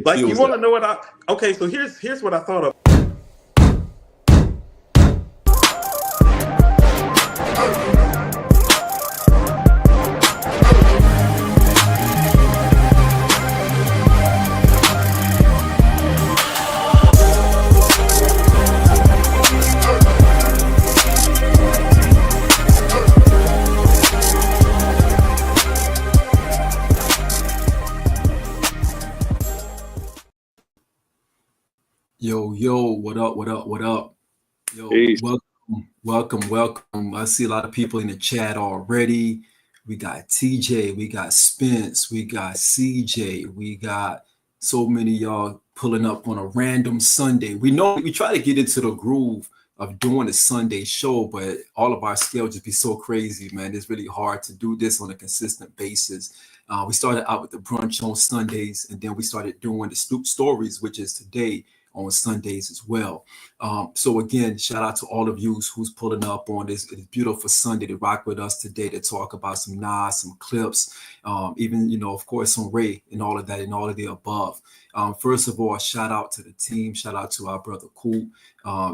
Like, you want to know what okay, so here's what I thought of. Yo, what up? Yo, Peace. welcome. I see a lot of people in the chat already. We got TJ, we got Spence, we got CJ, we got so many y'all pulling up on a random Sunday. We try to get into the groove of doing a Sunday show, but all of our schedules be so crazy, man. It's really hard to do this on a consistent basis. We started out with the brunch on Sundays, and then we started doing the Snoop Stories, which is today on Sundays as well. So again, shout out to all of you who's pulling up on this beautiful Sunday to rock with us today to talk about some Nas, some Clipse, even, of course, some Ray and all of that and all of the above. First of all, shout out to the team. Shout out to our brother Coop.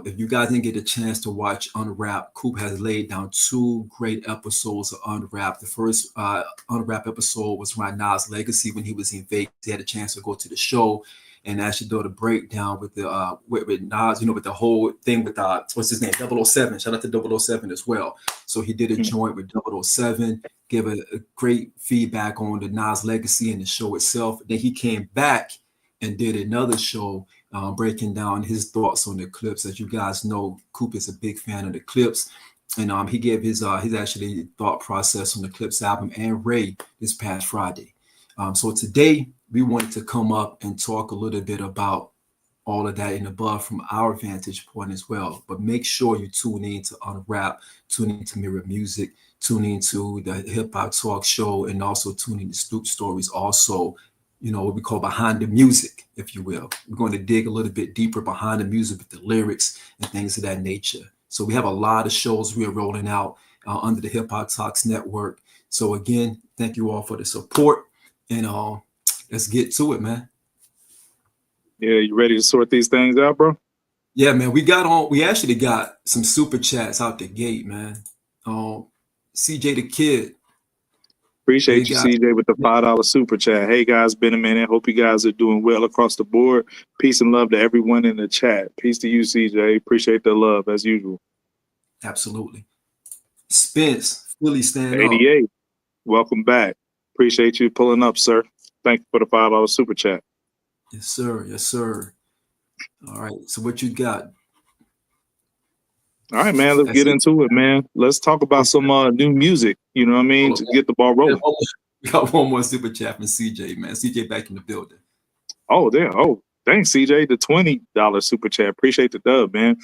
If you guys didn't get a chance to watch Unwrapped, Coop has laid down 2 great episodes of Unwrapped. The first Unwrapped episode was around Nas' legacy when he was in Vegas. He had a chance to go to the show and actually do the breakdown with the with Nas, with the whole thing with what's his name, 007. Shout out to 007 as well. So he did a joint with 007, gave a great feedback on the Nas legacy and the show itself. Then he came back and did another show breaking down his thoughts on the Clipse. As you guys know, Coop is a big fan of the Clipse. And he gave his actually thought process on the Clipse album and Ray this past Friday. So today we wanted to come up and talk a little bit about all of that and above from our vantage point as well. But make sure you tune in to Unwrap, tune in to Mirror Music, tune in to the HipHopTalks show, and also tune in to Snoop Stories also, what we call behind the music, if you will. We're going to dig a little bit deeper behind the music with the lyrics and things of that nature. So we have a lot of shows we are rolling out under the HipHopTalks network. So again, thank you all for the support, and let's get to it, man. Yeah, you ready to sort these things out, bro? Yeah, man. We actually got some super chats out the gate, man. CJ the Kid. Appreciate you, CJ, with the $5 super chat. Hey guys, been a minute. Hope you guys are doing well across the board. Peace and love to everyone in the chat. Peace to you, CJ. Appreciate the love as usual. Absolutely. Spence, Philly stand 88. Up. Welcome back. Appreciate you pulling up, sir. Thank you for the $5 super chat. Yes, sir. All right. So what you got? All right, man. Let's get into it, man. Let's talk about some new music. You know what I mean? To get the ball rolling. We got one more super chat from CJ, man. CJ back in the building. Oh, damn. Oh, thanks, CJ. The $20 super chat. Appreciate the dub, man.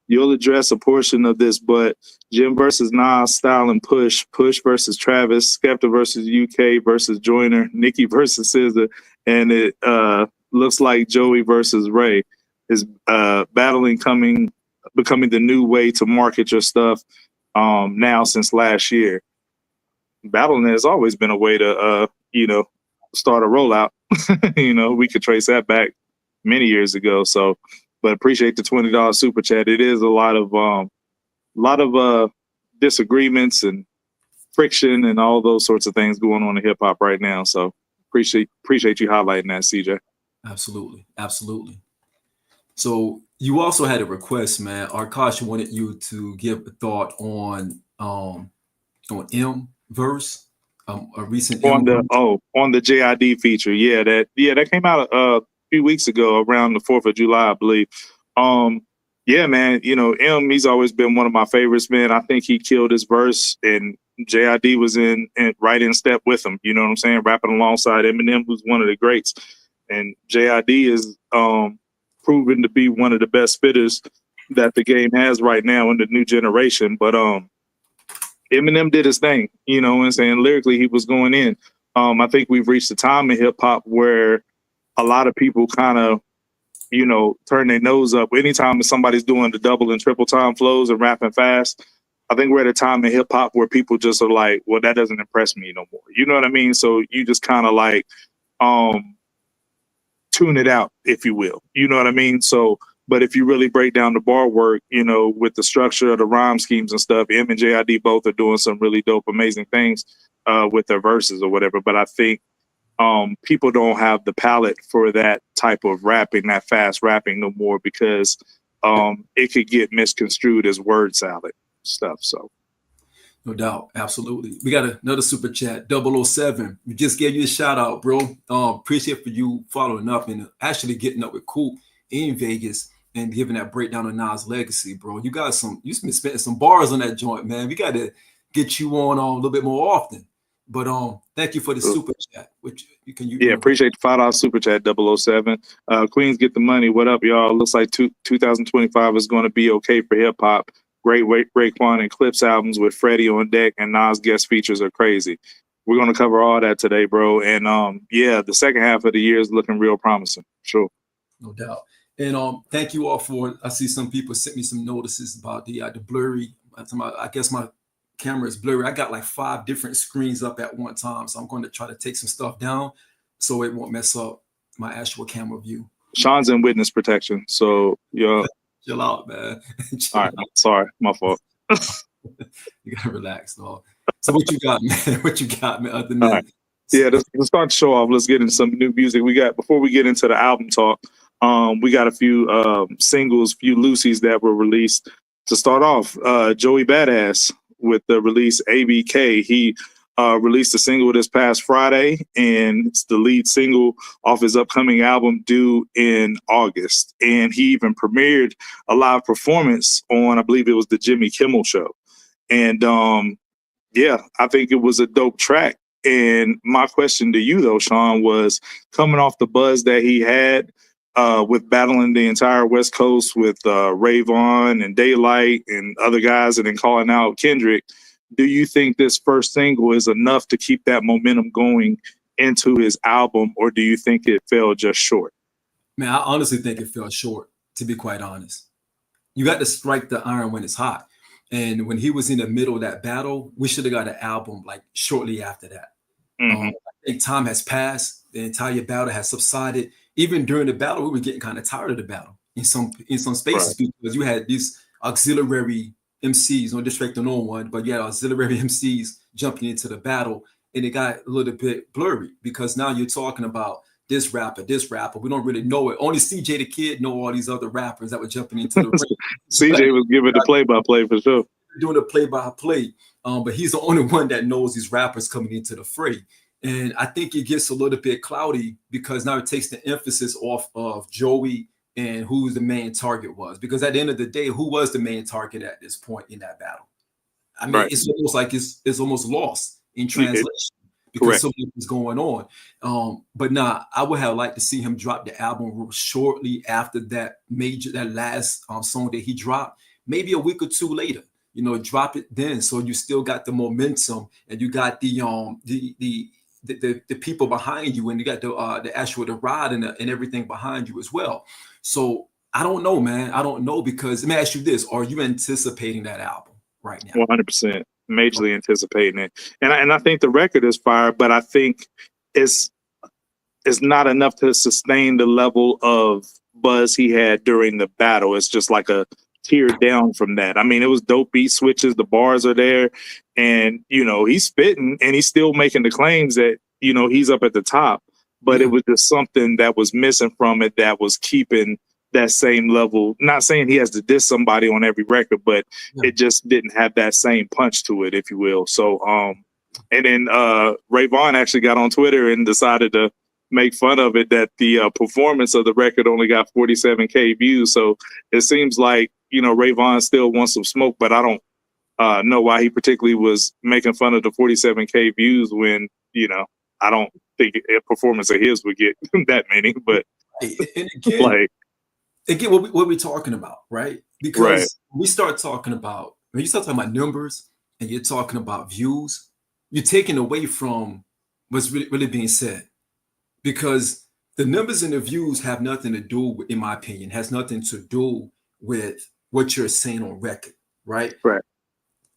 You'll address a portion of this, but Jim versus Nas, Style and Push versus Travis, Skepta versus UK versus Joyner, Nicki versus SZA, and it looks like Joey versus Ray is becoming the new way to market your stuff now since last year. Battling has always been a way to start a rollout. We could trace that back many years ago. So, but appreciate the $20 super chat. It is a lot of disagreements and friction and all those sorts of things going on in hip hop right now. So appreciate you highlighting that, CJ. Absolutely. So you also had a request, man. Outkast wanted you to give a thought on M verse, a recent on the JID feature. Yeah, that came out a few weeks ago around the 4th of July, I believe. Yeah, man. M, he's always been one of my favorites, man. I think he killed his verse, and JID was right in step with him. You know what I'm saying? Rapping alongside Eminem, who's one of the greats, and JID is proven to be one of the best spitters that the game has right now in the new generation. But Eminem did his thing, you know what I'm saying? Lyrically, he was going in. I think we've reached a time in hip hop where a lot of people kind of, turn their nose up. Anytime somebody's doing the double and triple time flows and rapping fast, I think we're at a time in hip hop where people just are like, well, that doesn't impress me no more. You know what I mean? So you just kind of like, tune it out, if you will. You know what I mean? So, but if you really break down the bar work, you know, with the structure of the rhyme schemes and stuff, M and JID both are doing some really dope, amazing things with their verses or whatever. But I think people don't have the palate for that type of rapping, that fast rapping no more, because it could get misconstrued as word salad stuff. So. No doubt. Absolutely. We got another super chat, 007. We just gave you a shout out, bro. Appreciate for you following up and actually getting up with Cool in Vegas and giving that breakdown of Nas legacy, bro. You've been spending some bars on that joint, man. We got to get you on a little bit more often. But thank you for the super chat. Which appreciate the $5 super chat, 007. Queens get the money. What up, y'all? Looks like 2025 is going to be okay for hip hop. Great Raekwon and Clipse albums with Freddie on deck, and Nas guest features are crazy. We're going to cover all that today, bro. And the second half of the year is looking real promising. Sure. No doubt. And thank you all for. I see some people sent me some notices about the blurry. I guess my camera is blurry. I got like 5 different screens up at one time, so I'm going to try to take some stuff down so it won't mess up my actual camera view. Sean's in witness protection, so chill out, man. All right, sorry, my fault. You gotta relax, dog. So what you got, man? What you got, man? Other than that? Right. Yeah, let's start the show off. Let's get into some new music. Before we get into the album talk, we got a few singles, few loosies that were released. To start off, Joey Badass with the release ABK. He released a single this past Friday, and it's the lead single off his upcoming album due in August. And he even premiered a live performance on, I believe it was the Jimmy Kimmel Show. And I think it was a dope track. And my question to you, though, Sean, was coming off the buzz that he had with battling the entire West Coast with Raekwon and Daylight and other guys, and then calling out Kendrick. Do you think this first single is enough to keep that momentum going into his album, or do you think it fell just short? Man, I honestly think it fell short, to be quite honest. You got to strike the iron when it's hot. And when he was in the middle of that battle, we should have got an album like shortly after that. I think time has passed. The entire battle has subsided. Even during the battle, we were getting kind of tired of the battle in some spaces, right? Because you had these auxiliary MCs, no disrespect to no one, but you had auxiliary MCs jumping into the battle, and it got a little bit blurry because now you're talking about this rapper. We don't really know it. Only CJ the Kid know all these other rappers that were jumping into the ring. CJ was giving the play-by-play for sure. Doing the play-by-play, but he's the only one that knows these rappers coming into the fray. And I think it gets a little bit cloudy because now it takes the emphasis off of Joey and who the main target was. Because at the end of the day, who was the main target at this point in that battle? I mean, right. It's almost like it's almost lost in translation because so much is going on. But I would have liked to see him drop the album shortly after that last song that he dropped, maybe a week or two later. Drop it then, so you still got the momentum and you got the people behind you, and you got the actual ride and everything behind you as well. So I don't know, man. I don't know, because let me ask you this: are you anticipating that album right now? 100%, majorly anticipating it, and I think the record is fire, but I think it's not enough to sustain the level of buzz he had during the battle. It's just like a tier down from that. I mean, it was dope beat switches, the bars are there, and he's spitting and he's still making the claims that he's up at the top, but it was just something that was missing from it that was keeping that same level. Not saying he has to diss somebody on every record, but it just didn't have that same punch to it, if you will. So and then Raekwon actually got on Twitter and decided to make fun of it, that the performance of the record only got 47K views. So it seems like Raekwon still wants some smoke, but I don't know why he particularly was making fun of the 47K views when I don't think a performance of his would get that many. But and again, what we're talking about, right? Because when you start talking about numbers and you're talking about views, you're taking away from what's really being said. Because the numbers and the views have nothing to do with, in my opinion, has nothing to do with what you're saying on record, right? Right.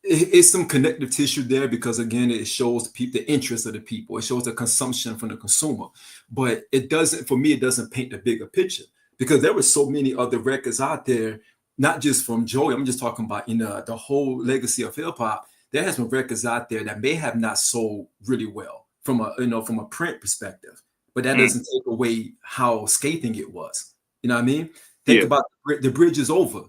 it's some connective tissue there because again, it shows the interest of the people. It shows the consumption from the consumer, but it doesn't. For me, it doesn't paint the bigger picture because there were so many other records out there, not just from Joey. I'm just talking about the whole legacy of hip hop. There has been records out there that may have not sold really well from a print perspective, but that doesn't take away how scathing it was. You know what I mean? Think about The Bridge Is Over,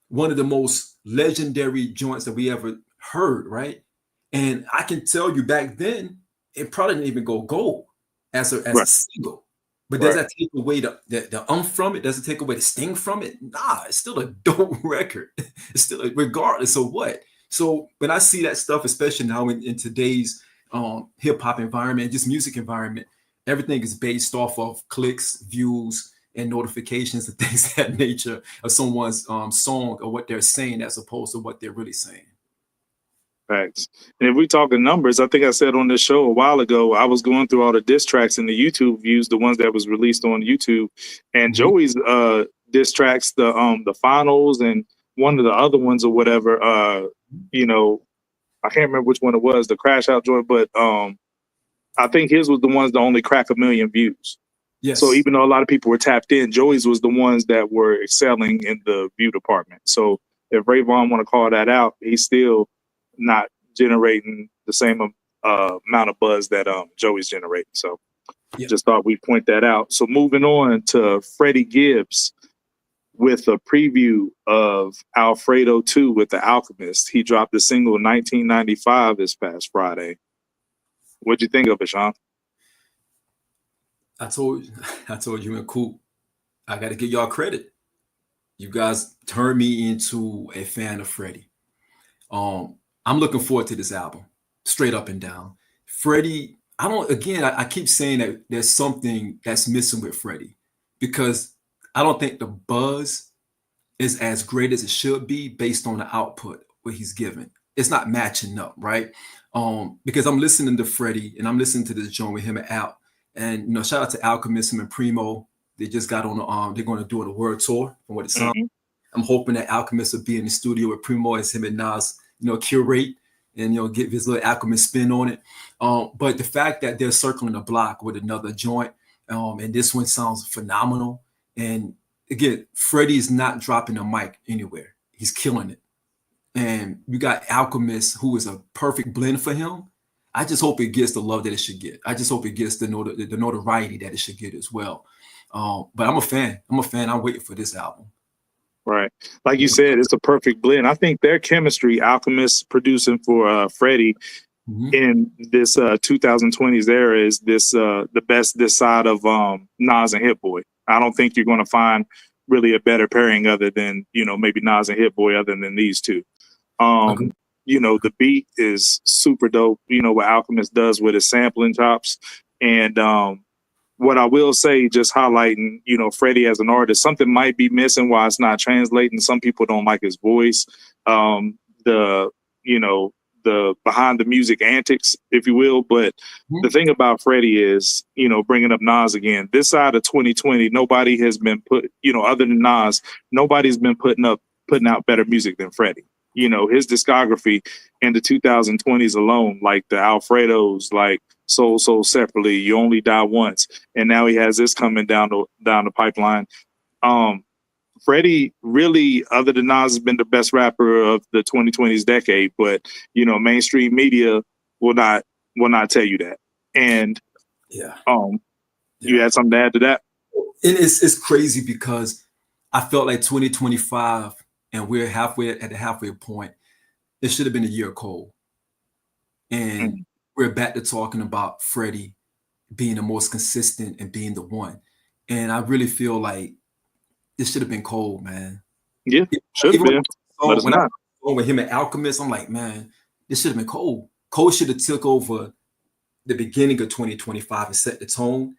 one of the most legendary joints that we ever heard, right? And I can tell you back then, it probably didn't even go gold as a single. But does that take away the from it? Does it take away the sting from it? Nah, it's still a dope record. It's still regardless of what. So when I see that stuff, especially now in today's hip hop environment, just music environment, everything is based off of clicks, views, and notifications and things of that nature of someone's song or what they're saying as opposed to what they're really saying. Facts. And if we talking numbers, I think I said on this show a while ago, I was going through all the diss tracks in the YouTube views, the ones that was released on YouTube, and Joey's diss tracks, the finals and one of the other ones or whatever, I can't remember which one it was, the Crash Out joint, but I think his was the ones that only crack 1 million views. Yes. So even though a lot of people were tapped in, Joey's was the ones that were excelling in the view department. So if Raekwon want to call that out, he's still not generating the same amount of buzz that Joey's generating. So just thought we'd point that out. So moving on to Freddie Gibbs with a preview of Alfredo 2 with The Alchemist. He dropped the single 1995 this past Friday. What'd you think of it, Sean? I told you and Coop, I got to give y'all credit. You guys turned me into a fan of Freddie. I'm looking forward to this album, straight up and down. Freddie, I keep saying that there's something that's missing with Freddie because I don't think the buzz is as great as it should be based on the output what he's given. It's not matching up, right? Because I'm listening to Freddie and I'm listening to this joint with him and Al. And shout out to Alchemist and Primo. They just got on they're going to do a world tour from what it sounds. I'm hoping that Alchemist will be in the studio with Primo as him and Nas, curate and give his little Alchemist spin on it. But the fact that they're circling the block with another joint, and this one sounds phenomenal. And again, Freddie's not dropping a mic anywhere. He's killing it. And you got Alchemist, who is a perfect blend for him. I just hope it gets the love that it should get. I just hope it gets the notoriety that it should get as well. But I'm a fan. I'm waiting for this album. Right. Like you said, it's a perfect blend. I think their chemistry, Alchemist producing for Freddie in this 2020s era is the best this side of Nas and Hit Boy. I don't think you're going to find really a better pairing other than, maybe Nas and Hit Boy other than these two. The beat is super dope, what Alchemist does with his sampling chops. And what I will say, just highlighting, Freddie as an artist, something might be missing why it's not translating. Some people don't like his voice, the behind the music antics, if you will. But the thing about Freddie is, bringing up Nas again, this side of 2020, nobody has been other than Nas, nobody's been putting out better music than Freddie. His discography in the 2020s alone, like the Alfredos, like Soul Separately, You Only Die Once, and now he has this coming down the pipeline. Freddie really, other than Nas, has been the best rapper of the 2020s decade, but mainstream media will not tell you that. And you had something to add to that? And it's crazy because I felt like 2025. And we're at the halfway point. It should have been a year of Cole. And we're back to talking about Freddie being the most consistent and being the one. And I really feel like it should have been Cole, man. Yeah, should have been. When I was with him and Alchemist, I'm like, man, this should have been Cole. Cole should have took over the beginning of 2025 and set the tone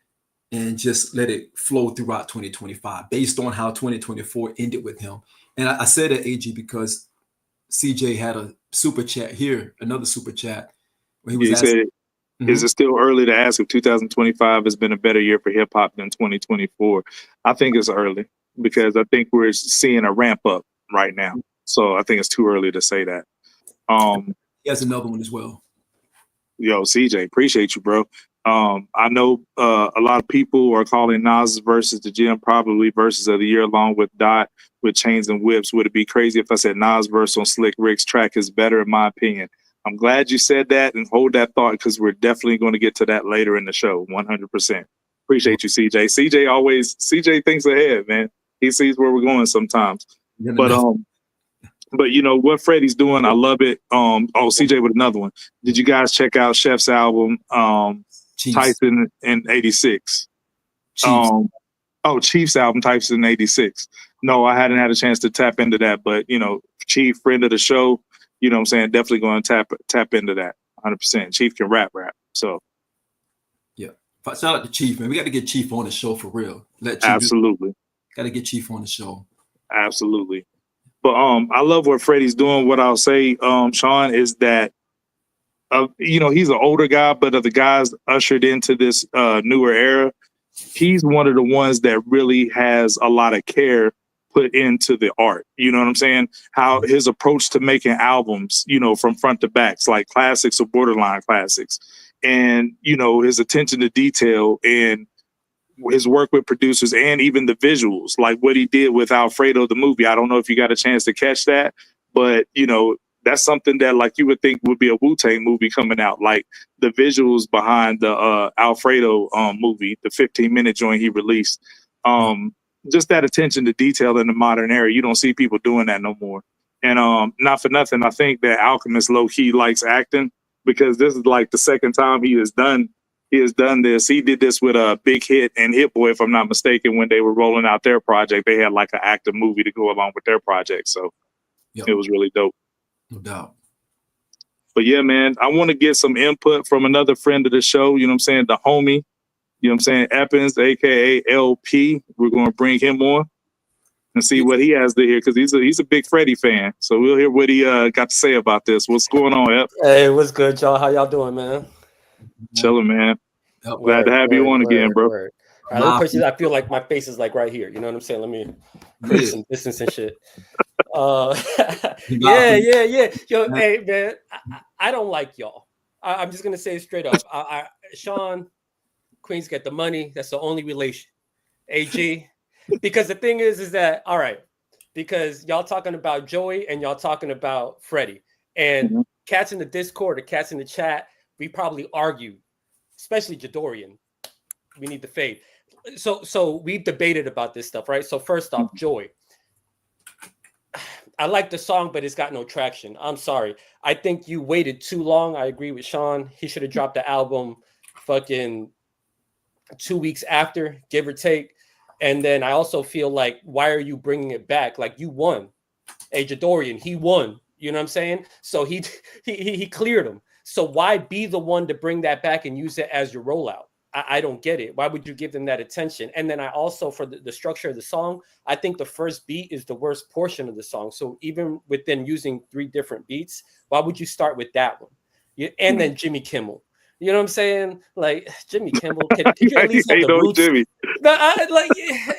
and just let it flow throughout 2025 based on how 2024 ended with him. And I said that, AG, because CJ had a super chat here, another super chat, where he was asking, is it still early to ask if 2025 has been a better year for hip hop than 2024? I think it's early because I think we're seeing a ramp up right now. So I think it's too early to say that. He has another one as well. Yo, CJ, appreciate you, bro. I know a lot of people are calling Nas versus the Gym probably versus of the year, along with Dot with Chains and Whips. Would it be crazy if I said Nas verse on Slick Rick's track is better, in my opinion? I'm glad you said that, and hold that thought, because we're definitely going to get to that later in the show. 100%. Appreciate you, CJ. CJ thinks ahead, man. He sees where we're going sometimes. But you know what Freddie's doing, I love it. CJ with another one. Did you guys check out Chef's album, Tyson in '86? Chief's album, Tyson in '86. No, I hadn't had a chance to tap into that, but you know, Chief, friend of the show, you know what I'm saying, definitely going to tap into that 100%. Chief can rap. So yeah, shout out to Chief, man. We got to get Chief on the show for real. Absolutely. Got to get Chief on the show. Absolutely. But I love what Freddie's doing. What I'll say, Sean, is that you know, he's an older guy, but of the guys ushered into this newer era, he's one of the ones that really has a lot of care put into the art. You know what I'm saying? How his approach to making albums, you know, from front to backs, like classics or borderline classics, and you know, his attention to detail and his work with producers, and even the visuals, like what he did with Alfredo the movie. I don't know if you got a chance to catch that, but you know, that's something that like you would think would be a Wu-Tang movie coming out, like the visuals behind the Alfredo movie, the 15-minute joint he released. Just that attention to detail in the modern era, you don't see people doing that no more. And not for nothing, I think that Alchemist low-key likes acting, because this is like the second time he has done this. He did this with a Big Hit and Hit Boy, if I'm not mistaken, when they were rolling out their project. They had like an active movie to go along with their project. So It was really dope. No doubt. But yeah, man, I want to get some input from another friend of the show, you know what I'm saying, the homie, you know what I'm saying, Eppins, aka LP. We're going to bring him on and see what he has to hear, because he's a big Freddie fan. So we'll hear what he got to say about this. What's going on, Ep? Hey, what's good, y'all? How y'all doing, man? Chilling, man. Glad to have you on again, bro. All right, let me put you, I feel like my face is like right here. You know what I'm saying? Let me create some distance and shit. Yeah. Yo, hey, man, I don't like y'all. I'm just gonna say it straight up. Sean, Queens get the money. That's the only relation. AG, because the thing is that, all right, because y'all talking about Joey and y'all talking about Freddie, and cats in the Discord or cats in the chat, we probably argue, especially Jadorian. We need the fade. So we've debated about this stuff, right? So first off, Joy. I like the song, but it's got no traction. I'm sorry. I think you waited too long. I agree with Sean. He should have dropped the album fucking 2 weeks after, give or take. And then I also feel like, why are you bringing it back? Like, you won. Hey, Jadorian, he won. You know what I'm saying? So he cleared him. So why be the one to bring that back and use it as your rollout? I don't get it. Why would you give them that attention? And then I also, for the structure of the song, I think the first beat is the worst portion of the song. So even within using 3 different beats, why would you start with that one? And then Jimmy Kimmel. You know what I'm saying? Like, Jimmy Kimmel, can you at least have the roots? Jimmy.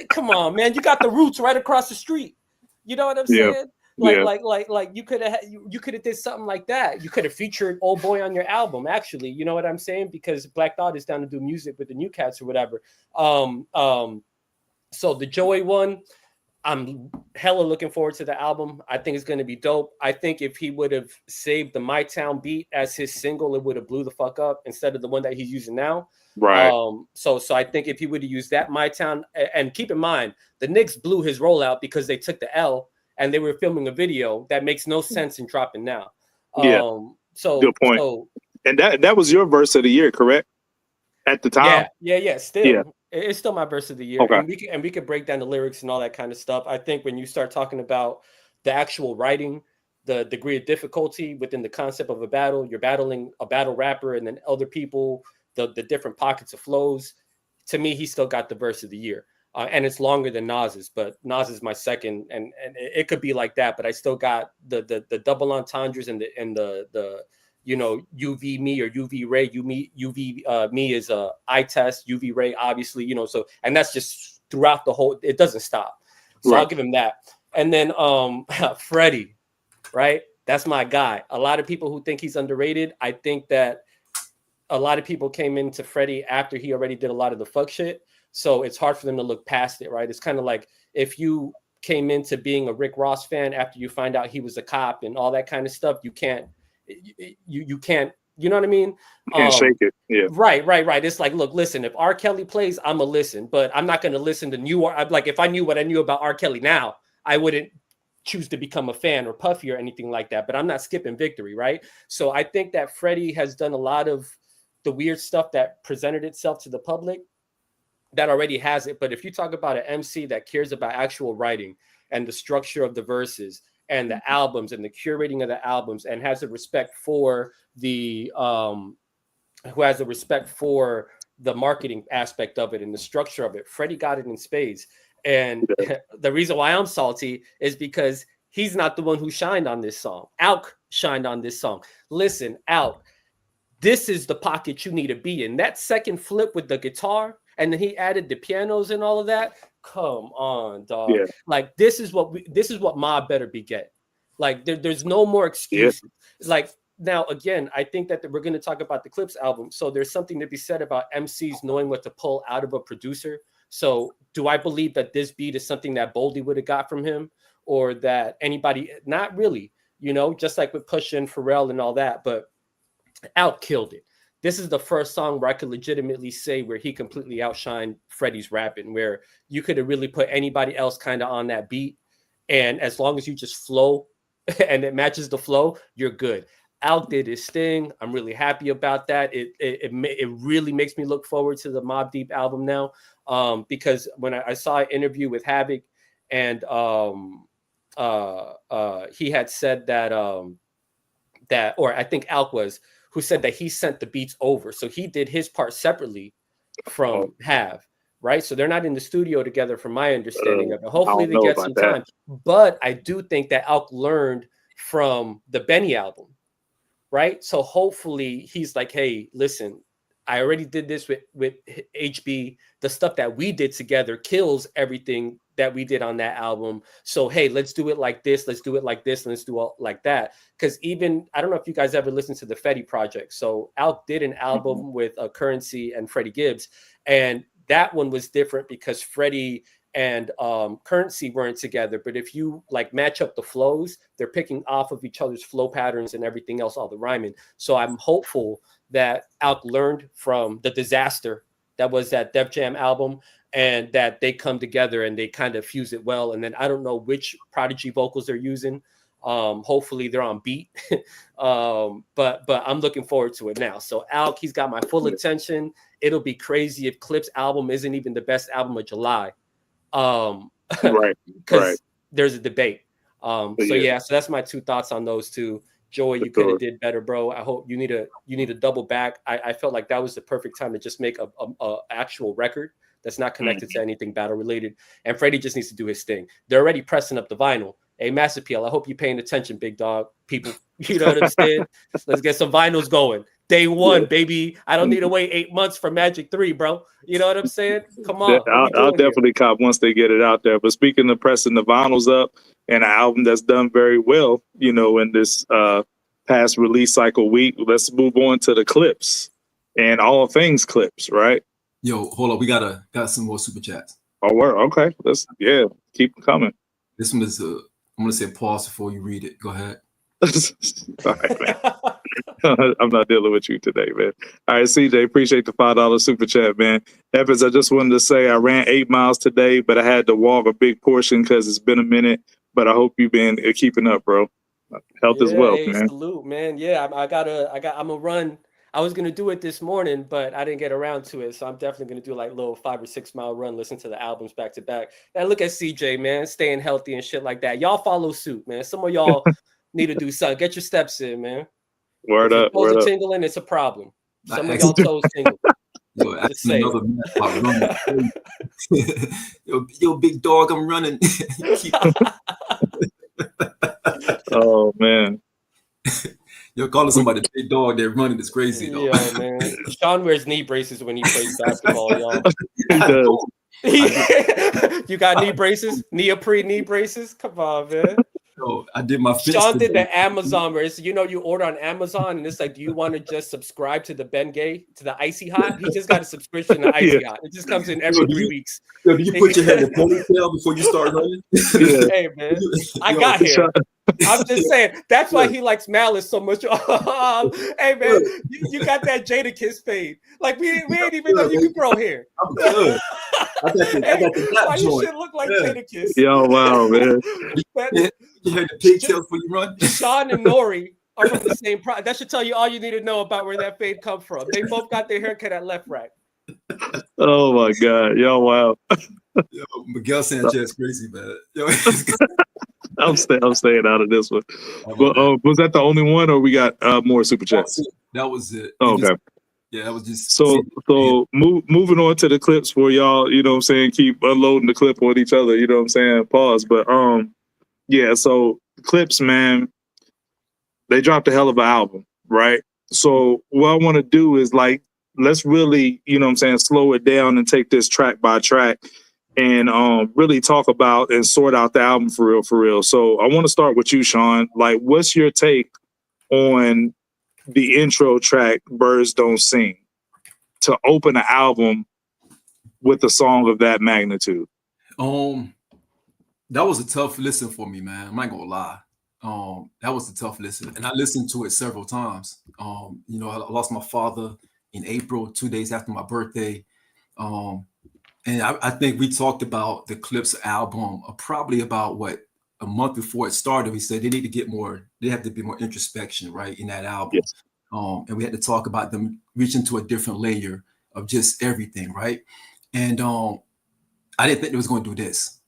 Come on, man. You got the roots right across the street. You know what I'm saying? Like you could have did something like that. You could have featured Old Boy on your album, actually. You know what I'm saying? Because Black Thought is down to do music with the New Cats or whatever. So the Joey one, I'm hella looking forward to the album. I think it's going to be dope. I think if he would have saved the My Town beat as his single, it would have blew the fuck up instead of the one that he's using now. Right. So I think if he would have used that My Town, and keep in mind, the Knicks blew his rollout because they took the L and they were filming a video that makes no sense in dropping now. So good point. And that was your verse of the year, correct? At the time? Yeah. Still, it's still my verse of the year. Okay. And we could break down the lyrics and all that kind of stuff. I think when you start talking about the actual writing, the degree of difficulty within the concept of a battle, you're battling a battle rapper and then other people, the different pockets of flows. To me, he still got the verse of the year. And it's longer than Nas's, but Nas is my second, and it could be like that. But I still got the double entendres and the you know, UV me or UV Ray. UV me is a eye test. UV Ray, obviously, you know. So, and that's just throughout the whole. It doesn't stop. So right. I'll give him that. And then Freddie, right? That's my guy. A lot of people who think he's underrated, I think that a lot of people came into Freddie after he already did a lot of the fuck shit. So it's hard for them to look past it, right? It's kind of like if you came into being a Rick Ross fan after you find out he was a cop and all that kind of stuff, you can't, you can't, you know what I mean? Can't shake it. Yeah. Right. It's like, look, listen, if R. Kelly plays, I'm going to listen, but I'm not going to listen to new. Like, if I knew what I knew about R. Kelly now, I wouldn't choose to become a fan or Puffy or anything like that, but I'm not skipping Victory, right? So I think that Freddie has done a lot of the weird stuff that presented itself to the public that already has it. But if you talk about an MC that cares about actual writing and the structure of the verses and the albums and the curating of the albums and has a respect for the who has a respect for the marketing aspect of it and the structure of it, Freddie got it in spades. And the reason why I'm salty is because he's not the one who shined on this song. Alk shined on this song. Listen, Alk, this is the pocket you need to be in. That second flip with the guitar, and then he added the pianos and all of that. Come on, dog. Yeah. Like this is what Mobb better be getting. Like there's no more excuses. Yeah. Like now, again, I think that we're going to talk about the Clipse album. So there's something to be said about MCs knowing what to pull out of a producer. So do I believe that this beat is something that Boldy would have got from him, or that anybody? Not really. You know, just like with Pusha and Pharrell and all that. But Out killed it. This is the first song where I could legitimately say where he completely outshined Freddie's rapping, where you could have really put anybody else kind of on that beat. And as long as you just flow and it matches the flow, you're good. Alk did his thing. I'm really happy about that. It really makes me look forward to the Mobb Deep album now, because when I saw an interview with Havoc, and he had said that or I think Alk was, who said that he sent the beats over. So he did his part separately from Hav, right? So they're not in the studio together from my understanding of it. Hopefully they get some time. But I do think that Alk learned from the Benny album, right? So hopefully he's like, hey, listen, I already did this with HB. The stuff that we did together kills everything that we did on that album. So, hey, let's do it like this. Let's do it like this. And let's do it like that. Because even, I don't know if you guys ever listened to the Freddie project. So Alk did an album with Currency and Freddie Gibbs. And that one was different because Freddie and Currency weren't together. But if you like match up the flows, they're picking off of each other's flow patterns and everything else, all the rhyming. So I'm hopeful that Alk learned from the disaster that was that Def Jam album, and that they come together and they kind of fuse it well. And then I don't know which Prodigy vocals they're using. Hopefully they're on beat. But I'm looking forward to it now. So Alk, he's got my full attention. It'll be crazy if Clipse album isn't even the best album of July. Right. Because there's a debate. So that's my two thoughts on those two. Joey, you could have did better, bro. I hope you need to double back. I felt like that was the perfect time to just make a actual record that's not connected to anything battle related. And Freddie just needs to do his thing. They're already pressing up the vinyl. Hey, Mass Appeal, I hope you're paying attention, big dog. People, you know what I'm saying? Let's get some vinyls going. Day one, baby. I don't need to wait 8 months for Magic 3, bro. You know what I'm saying? Come on. I'll definitely cop once they get it out there. But speaking of pressing the vinyls up, and an album that's done very well, you know, in this past release cycle week, let's move on to the Clipse and all things Clipse, right? Yo, hold on. We got some more super chats. Oh, word. Okay. Let's keep them coming. This one is I'm gonna say pause before you read it. Go ahead. All right, man. I'm not dealing with you today, man. All right, CJ, appreciate the $5 super chat, man. Evans, I just wanted to say I ran 8 miles today, but I had to walk a big portion because it's been a minute. But I hope you've been keeping up, bro. Health as well, man. Salute, man. Yeah, I'm a run. I was gonna do it this morning, but I didn't get around to it. So I'm definitely gonna do like a little 5 or 6 mile run, listen to the albums back to back. And look at CJ, man, staying healthy and shit like that. Y'all follow suit, man. Some of y'all need to do something. Get your steps in, man. Word up. Toes are tingling, it's a problem. Some of y'all toes tingle. Yo, big dog, I'm running. Oh man. Yo, calling somebody big dog, they're running is crazy though. Yeah, man. Sean wears knee braces when he plays basketball, y'all. He does. You got knee braces? Neoprene knee braces? Come on, man. Yo, I did my fence Sean did today. the Amazon where it's, you order on Amazon and it's like, do you want to just subscribe to the Bengay, to the Icy Hot? He just got a subscription to Icy Hot. It just comes in every 3 weeks. Yo, do you put your hair in a ponytail before you start running? Hey, man, I got hair. I'm just saying that's why he likes Malice so much. Hey man, you got that Jadakiss fade. Like we ain't even know you can grow hair. I'm good. I got the why you joint. should look like Jadakiss? Yo, wow, man. You heard the pigtails before you run? Sean and Nori are from the same product. That should tell you all you need to know about where that fade come from. They both got their haircut at left rack. Oh my God. Yo, wow. Yo, Miguel Sanchez crazy, man. Yo, I'm staying out of this one. But was that the only one, or we got more super chats? That was it. Oh, okay. That was just so moving on to the clips for y'all, you know what I'm saying, keep unloading the clip on each other, you know what I'm saying, pause. But yeah, so Clipse, man, they dropped a hell of an album, right? So what I want to do is like, let's really, you know what I'm saying, slow it down and take this track by track and really talk about and sort out the album for real. So I want to start with you, Sean. Like, what's your take on the intro track, Birds Don't Sing, to open an album with a song of that magnitude? That was a tough listen for me, man. I'm not gonna lie. That was a tough listen. And I listened to it several times. I lost my father in April, 2 days after my birthday. And I think we talked about the Clipse album probably about a month before it started. We said they have to be more introspection, right, in that album. Yes. And we had to talk about them reaching to a different layer of just everything, right? And I didn't think they was going to do this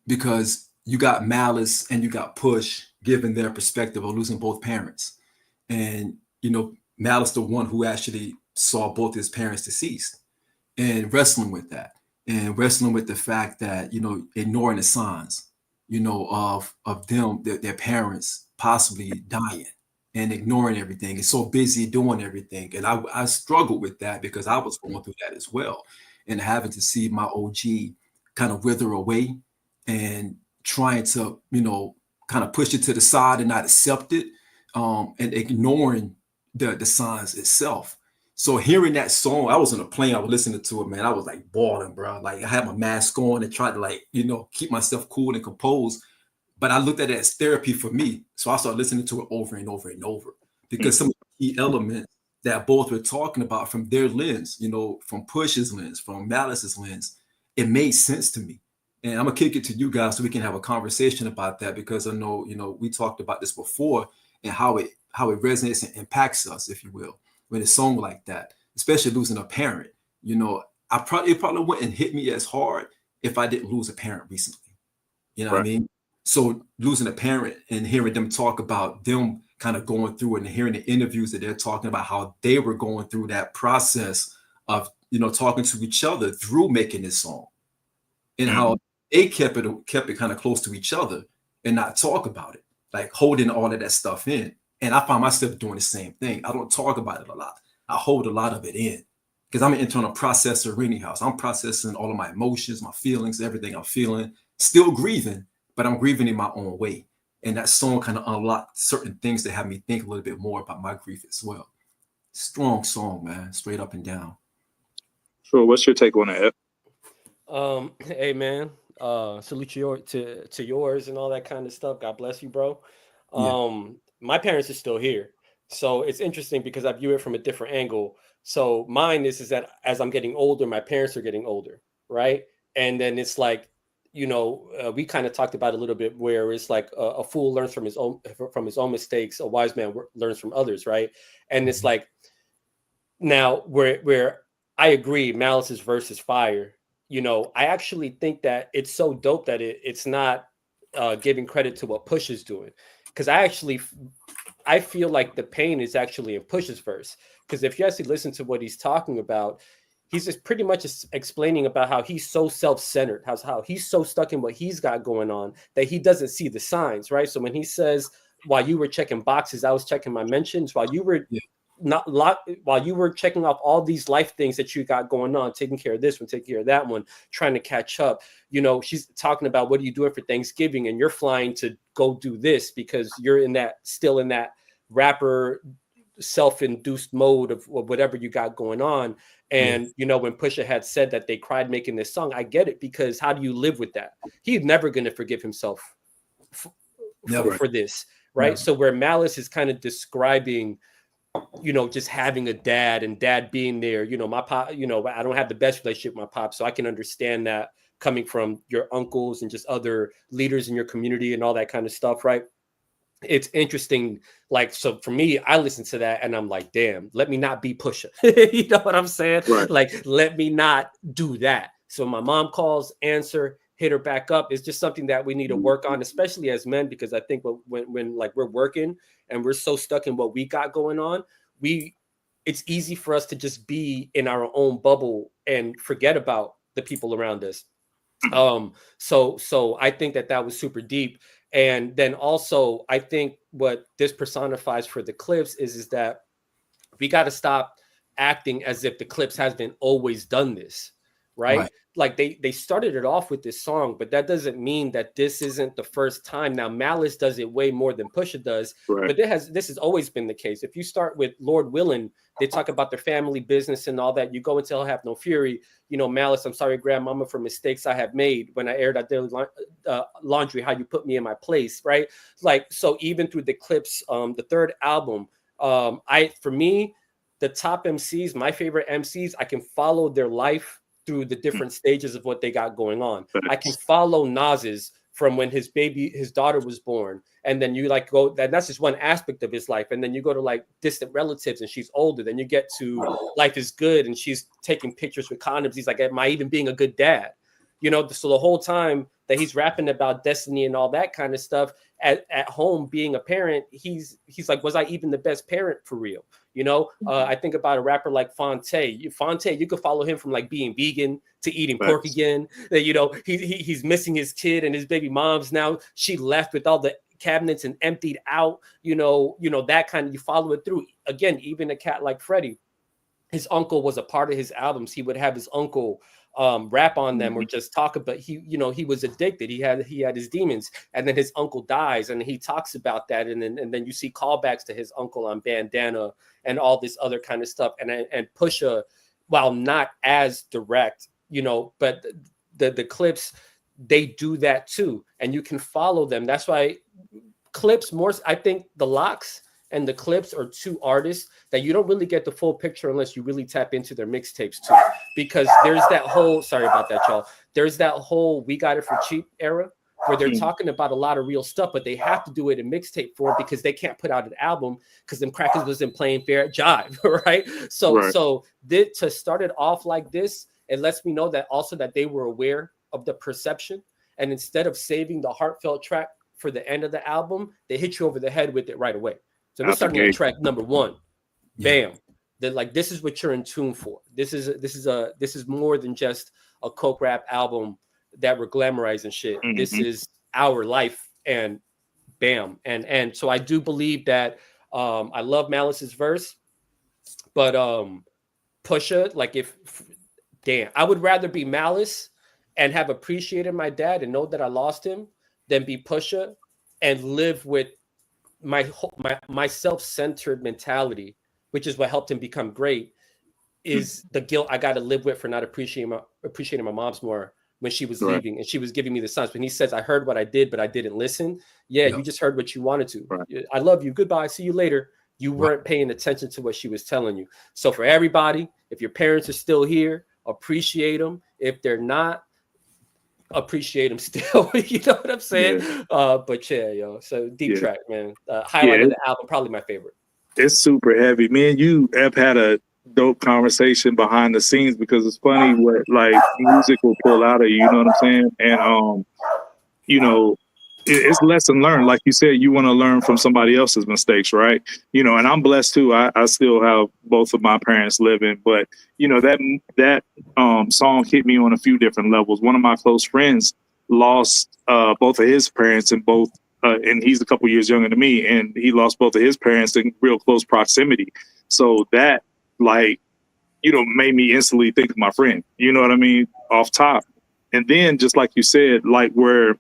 because you got Malice and you got Push giving their perspective of losing both parents. And, Malice, the one who actually saw both his parents deceased, and wrestling with that. And wrestling with the fact that, ignoring the signs, of them, their parents possibly dying and ignoring everything and so busy doing everything. And I struggled with that because I was going through that as well. And having to see my OG kind of wither away and trying to, kind of push it to the side and not accept it, and ignoring the signs itself. So hearing that song, I was on a plane, I was listening to it, man. I was like bawling, bro. Like I had my mask on and tried to keep myself cool and composed. But I looked at it as therapy for me. So I started listening to it over and over and over because some of the key elements that both were talking about from their lens, from Push's lens, from Malice's lens, it made sense to me. And I'm gonna kick it to you guys so we can have a conversation about that because I know, we talked about this before and how it resonates and impacts us, if you will. With a song like that, especially losing a parent, it probably wouldn't hit me as hard if I didn't lose a parent recently. You know what I mean? So losing a parent and hearing them talk about them kind of going through it and hearing the interviews that they're talking about how they were going through that process of, talking to each other through making this song and how they kept it kind of close to each other and not talk about it, like holding all of that stuff in. And I find myself doing the same thing. I don't talk about it a lot. I hold a lot of it in because I'm an internal processor anyhow. So I'm processing all of my emotions, my feelings, everything I'm feeling, still grieving, but I'm grieving in my own way. And that song kind of unlocked certain things that have me think a little bit more about my grief as well. Strong song, man, straight up and down. Sure. What's your take on that? Hey, man, salute to yours and all that kind of stuff. God bless you, bro. My parents are still here. So it's interesting because I view it from a different angle. So mine is that as I'm getting older, my parents are getting older, right? And then it's like, we kind of talked about a little bit where it's like a fool learns from his own mistakes, a wise man learns from others, right? And it's like now where I agree, Malice's verse is fire. I actually think that it's so dope that it's not giving credit to what Push is doing. Because I feel like the pain is actually in Push's verse. Because if you actually listen to what he's talking about, he's just pretty much explaining about how he's so self-centered, how he's so stuck in what he's got going on that he doesn't see the signs, right? So when he says, while you were checking boxes, I was checking my mentions. While you were while you were checking off all these life things that you got going on, taking care of this one, taking care of that one, trying to catch up, you know, she's talking about what are you doing for Thanksgiving, and you're flying to go do this because you're still in that rapper self-induced mode of whatever you got going on. And you know, when Pusha had said that they cried making this song, I get it, because how do you live with that? He's never going to forgive himself for this, right? Never. So where Malice is kind of describing, you know, just having a dad and dad being there, you know, my pop, you know, I don't have the best relationship with my pop, so I can understand that coming from your uncles and just other leaders in your community and all that kind of stuff, right? It's interesting. Like, so for me, I listen to that and I'm like, damn, let me not be Pusha. You know what I'm saying? Right. Like, let me not do that. So my mom calls, answer, hit her back up. It's just something that we need to work on, especially as men, because I think when like we're working and we're so stuck in what we got going on, it's easy for us to just be in our own bubble and forget about the people around us. So I think that was super deep. And then also, I think what this personifies for the Clipse is that we got to stop acting as if the Clipse has been always done this, right? Like they started it off with this song, but that doesn't mean that this isn't the first time. Now, Malice does it way more than Pusha does, but this has always been the case. If you start with Lord Willin', they talk about their family business and all that. You go into Hell Have No Fury, you know, Malice, I'm sorry, grandmama, for mistakes I have made when I aired out daily laundry, how you put me in my place, right? Like, so even through the Clipse, the third album, for me, the top MCs, my favorite MCs, I can follow their life through the different stages of what they got going on. I can follow Nas's from when his daughter was born. And then you like go, that's just one aspect of his life. And then you go to like Distant Relatives and she's older. Then you get to Life is Good and she's taking pictures with condoms. He's like, am I even being a good dad? You know, so the whole time that he's rapping about destiny and all that kind of stuff at home, being a parent, he's like, was I even the best parent for real? You know, I think about a rapper like Fonte. Fonte, you could follow him from like being vegan to eating pork again. You know, he's missing his kid and his baby mom's now. She left with all the cabinets and emptied out. You know that kind of, you follow it through. Again, even a cat like Freddie, his uncle was a part of his albums. He would have his uncle rap on them or just talk about, he was addicted. He had his demons, and then his uncle dies and he talks about that. And then you see callbacks to his uncle on Bandana and all this other kind of stuff. And Pusha, while not as direct, you know, but the Clipse, they do that too. And you can follow them. That's why Clipse more, I think the Locks and the Clipse are two artists that you don't really get the full picture unless you really tap into their mixtapes too. Because there's that whole, sorry about that, y'all. There's that whole We Got It For Cheap era where they're talking about a lot of real stuff, but they have to do it in mixtape form because they can't put out an album because them crackers wasn't playing fair at Jive, right? So to start it off like this, it lets me know that also that they were aware of the perception. And instead of saving the heartfelt track for the end of the album, they hit you over the head with it right away. So we're starting at track number 1. Bam. They're like, this is what you're in tune for. This is more than just a coke rap album that we're glamorizing shit. This is our life, and bam. And so I do believe that I love Malice's verse, but Pusha, like I would rather be Malice and have appreciated my dad and know that I lost him than be Pusha and live with my self-centered mentality, which is what helped him become great, is the guilt I got to live with for not appreciating my mom's more when she was leaving and she was giving me the signs. When he says, I heard what I did, but I didn't listen. Yeah, you just heard what you wanted to. I love you. Goodbye. See you later. You weren't paying attention to what she was telling you. So for everybody, if your parents are still here, appreciate them. If they're not, appreciate them still. You know what I'm saying? But yeah, yo. So deep track, man. Highlight of the album, probably my favorite. It's super heavy. Me and you have had a dope conversation behind the scenes because it's funny what like music will pull out of you. You know what I'm saying? And you know, it's lesson learned. Like you said, you want to learn from somebody else's mistakes, right? You know, and I'm blessed too. I still have both of my parents living, but you know, that song hit me on a few different levels. One of my close friends lost both of his parents and he's a couple years younger than me, and he lost both of his parents in real close proximity. So that, like, you know, made me instantly think of my friend, you know what I mean, off top. And then just like you said, like where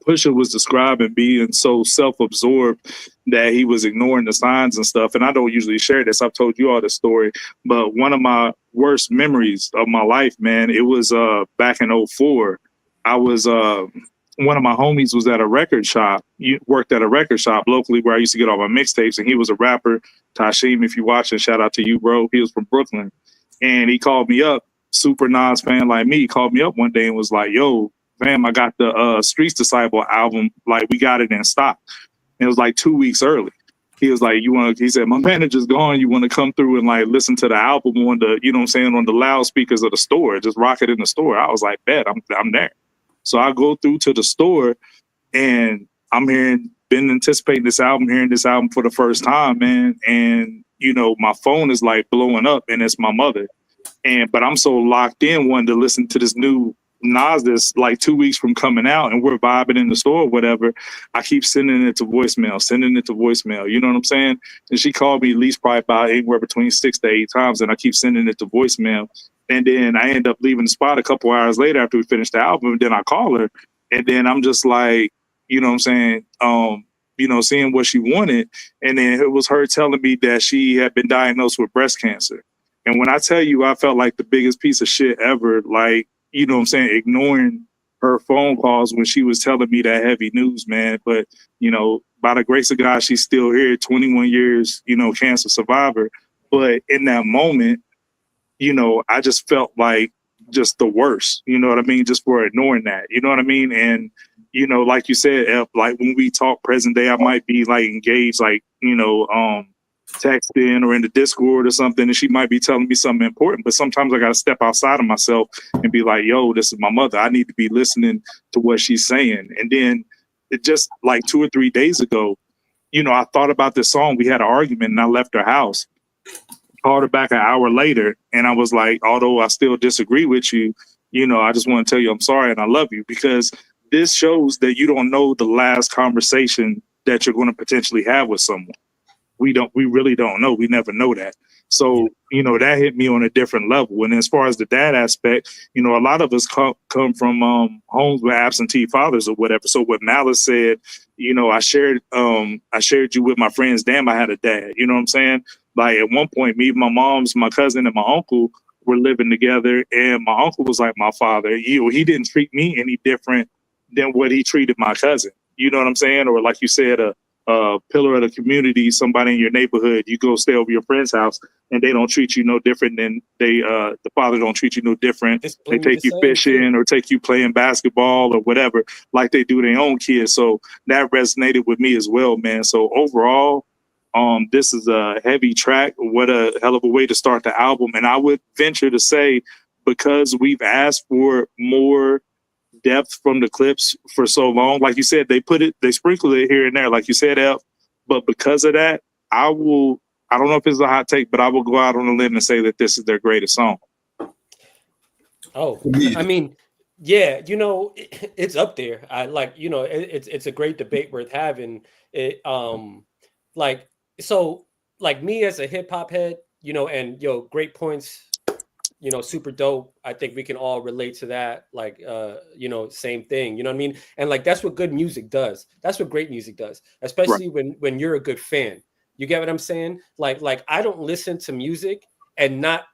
Pusha was describing being so self-absorbed that he was ignoring the signs and stuff. And I don't usually share this. I've told you all this story, but one of my worst memories of my life, man, it was back in '04. I was one of my homies was at a record shop. You worked at a record shop locally where I used to get all my mixtapes, and he was a rapper. Tashim, if you're watching, shout out to you, bro. He was from Brooklyn, and he called me up. Super Nas fan like me, he called me up one day and was like, "Yo, fam, I got the Streets Disciple album. Like, we got it in stock." And it was like 2 weeks early. He was like, he said, "My manager's gone. You want to come through and like listen to the album on the, you know what I'm saying, on the loudspeakers of the store, just rock it in the store." I was like, "Bet, I'm there." So I go through to the store and I'm been anticipating this album, hearing this album for the first time, man. And, you know, my phone is like blowing up and it's my mother. But I'm so locked in wanting to listen to this new Nas that's like 2 weeks from coming out and we're vibing in the store or whatever. I keep sending it to voicemail, you know what I'm saying? And she called me at least probably about anywhere between 6 to 8 times, and I keep sending it to voicemail. And then I end up leaving the spot a couple hours later after we finished the album. And then I call her, and then I'm just like, you know what I'm saying, you know, seeing what she wanted. And then it was her telling me that she had been diagnosed with breast cancer. And when I tell you, I felt like the biggest piece of shit ever, like, you know what I'm saying, ignoring her phone calls when she was telling me that heavy news, man. But, you know, by the grace of God, she's still here, 21 years, you know, cancer survivor. But in that moment, you know, I just felt like just the worst, you know what I mean, just for ignoring that, you know what I mean? And, you know, like you said, like when we talk present day, I might be like engaged, like, you know, texting or in the Discord or something, and she might be telling me something important, but sometimes I got to step outside of myself and be like, "Yo, this is my mother. I need to be listening to what she's saying." And then it just like 2 or 3 days ago, you know, I thought about this song. We had an argument and I left her house, called her back an hour later, and I was like, although I still disagree with you, you know, I just want to tell you I'm sorry and I love you, because this shows that you don't know the last conversation that you're going to potentially have with someone. We really don't know. We never know that. So, you know, that hit me on a different level. And as far as the dad aspect, you know, a lot of us come from homes with absentee fathers or whatever. So what Malice said, you know, I shared you with my friends. Damn, I had a dad. You know what I'm saying? Like at one point, me, my mom's, my cousin, and my uncle were living together, and my uncle was like my father. He didn't treat me any different than what he treated my cousin. You know what I'm saying? Or like you said, a pillar of the community, somebody in your neighborhood, you go stay over your friend's house and they don't treat you no different than the father don't treat you no different. They take you fishing or take you playing basketball or whatever, like they do their own kids. So that resonated with me as well, man. So overall, this is a heavy track. What a hell of a way to start the album. And I would venture to say, because we've asked for more depth from the Clipse for so long, like you said, they sprinkle it here and there, like you said, El. But because of that, I don't know if it's a hot take, but I will go out on a limb and say that this is their greatest song. Oh, I mean, yeah, you know, it's up there. I like, you know, it's a great debate worth having. It like, so like me as a hip hop head, you know, and yo, great points. You know, super dope. I think we can all relate to that. Like, you know, same thing. You know what I mean? And like, that's what good music does. That's what great music does, especially when you're a good fan. You get what I'm saying? Like I don't listen to music and not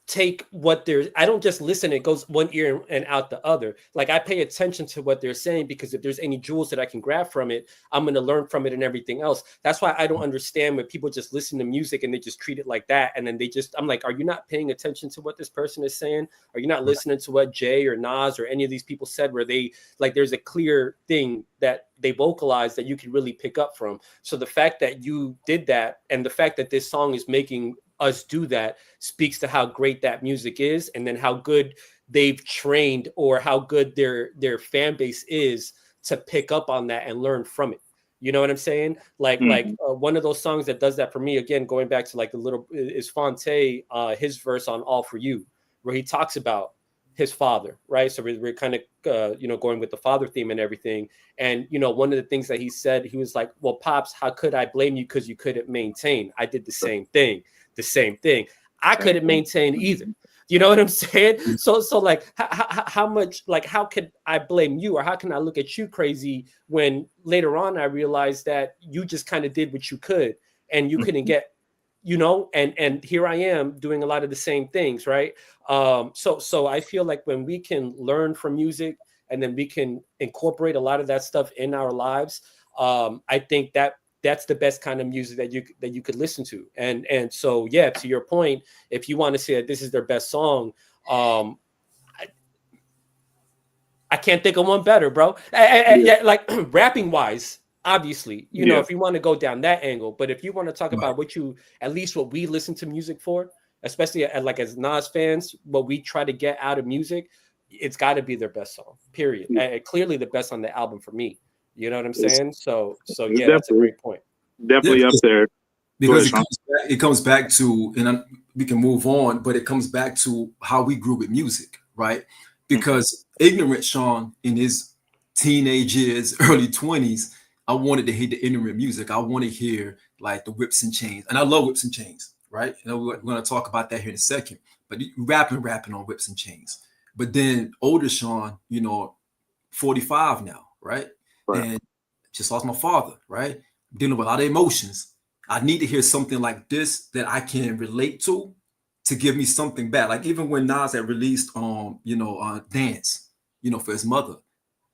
take what I don't just listen, it goes one ear and out the other. Like I pay attention to what they're saying, because if there's any jewels that I can grab from it, I'm going to learn from it and everything else. That's why I don't understand when people just listen to music and they just treat it like that. And then I'm like, are you not paying attention to what this person is saying? Are you not listening to what Jay or Nas or any of these people said, where they like, there's a clear thing that they vocalize that you can really pick up from. So the fact that you did that, and the fact that this song is making us do that, speaks to how great that music is, and then how good they've trained, or how good their fan base is to pick up on that and learn from it. You know what I'm saying? Like one of those songs that does that for me, again, going back to like is Fonte, his verse on All For You, where he talks about his father, right? So we're kind of, going with the father theme and everything. And, one of the things that he said, he was like, well, Pops, how could I blame you? Because you couldn't maintain. I did the same thing. I couldn't maintain either. You know what I'm saying? So like, how much, like, how could I blame you, or how can I look at you crazy when later on I realized that you just kind of did what you could and you couldn't get, and here I am doing a lot of the same things, right? So I feel like when we can learn from music and then we can incorporate a lot of that stuff in our lives, I think that's the best kind of music that you could listen to. And so, yeah, to your point, if you want to say that this is their best song, I can't think of one better, bro. Yeah, like rapping wise, obviously, if you want to go down that angle, but if you want to talk about what we listen to music for, especially as Nas fans, what we try to get out of music, it's got to be their best song, period. And clearly the best on the album for me. You know what I'm saying? So yeah, that's a great point. Definitely up there. Because it comes back to, and we can move on, but it comes back to how we grew with music, right? Because ignorant Sean in his teenage years, early 20s, I wanted to hear the ignorant music. I want to hear like the Whips and Chains. And I love Whips and Chains, right? We're going to talk about that here in a second. But rapping on Whips and Chains. But then older Sean, 45 now, right? And just lost my father, right? Dealing with a lot of emotions. I need to hear something like this that I can relate to give me something back. Like even when Nas had released Dance, for his mother.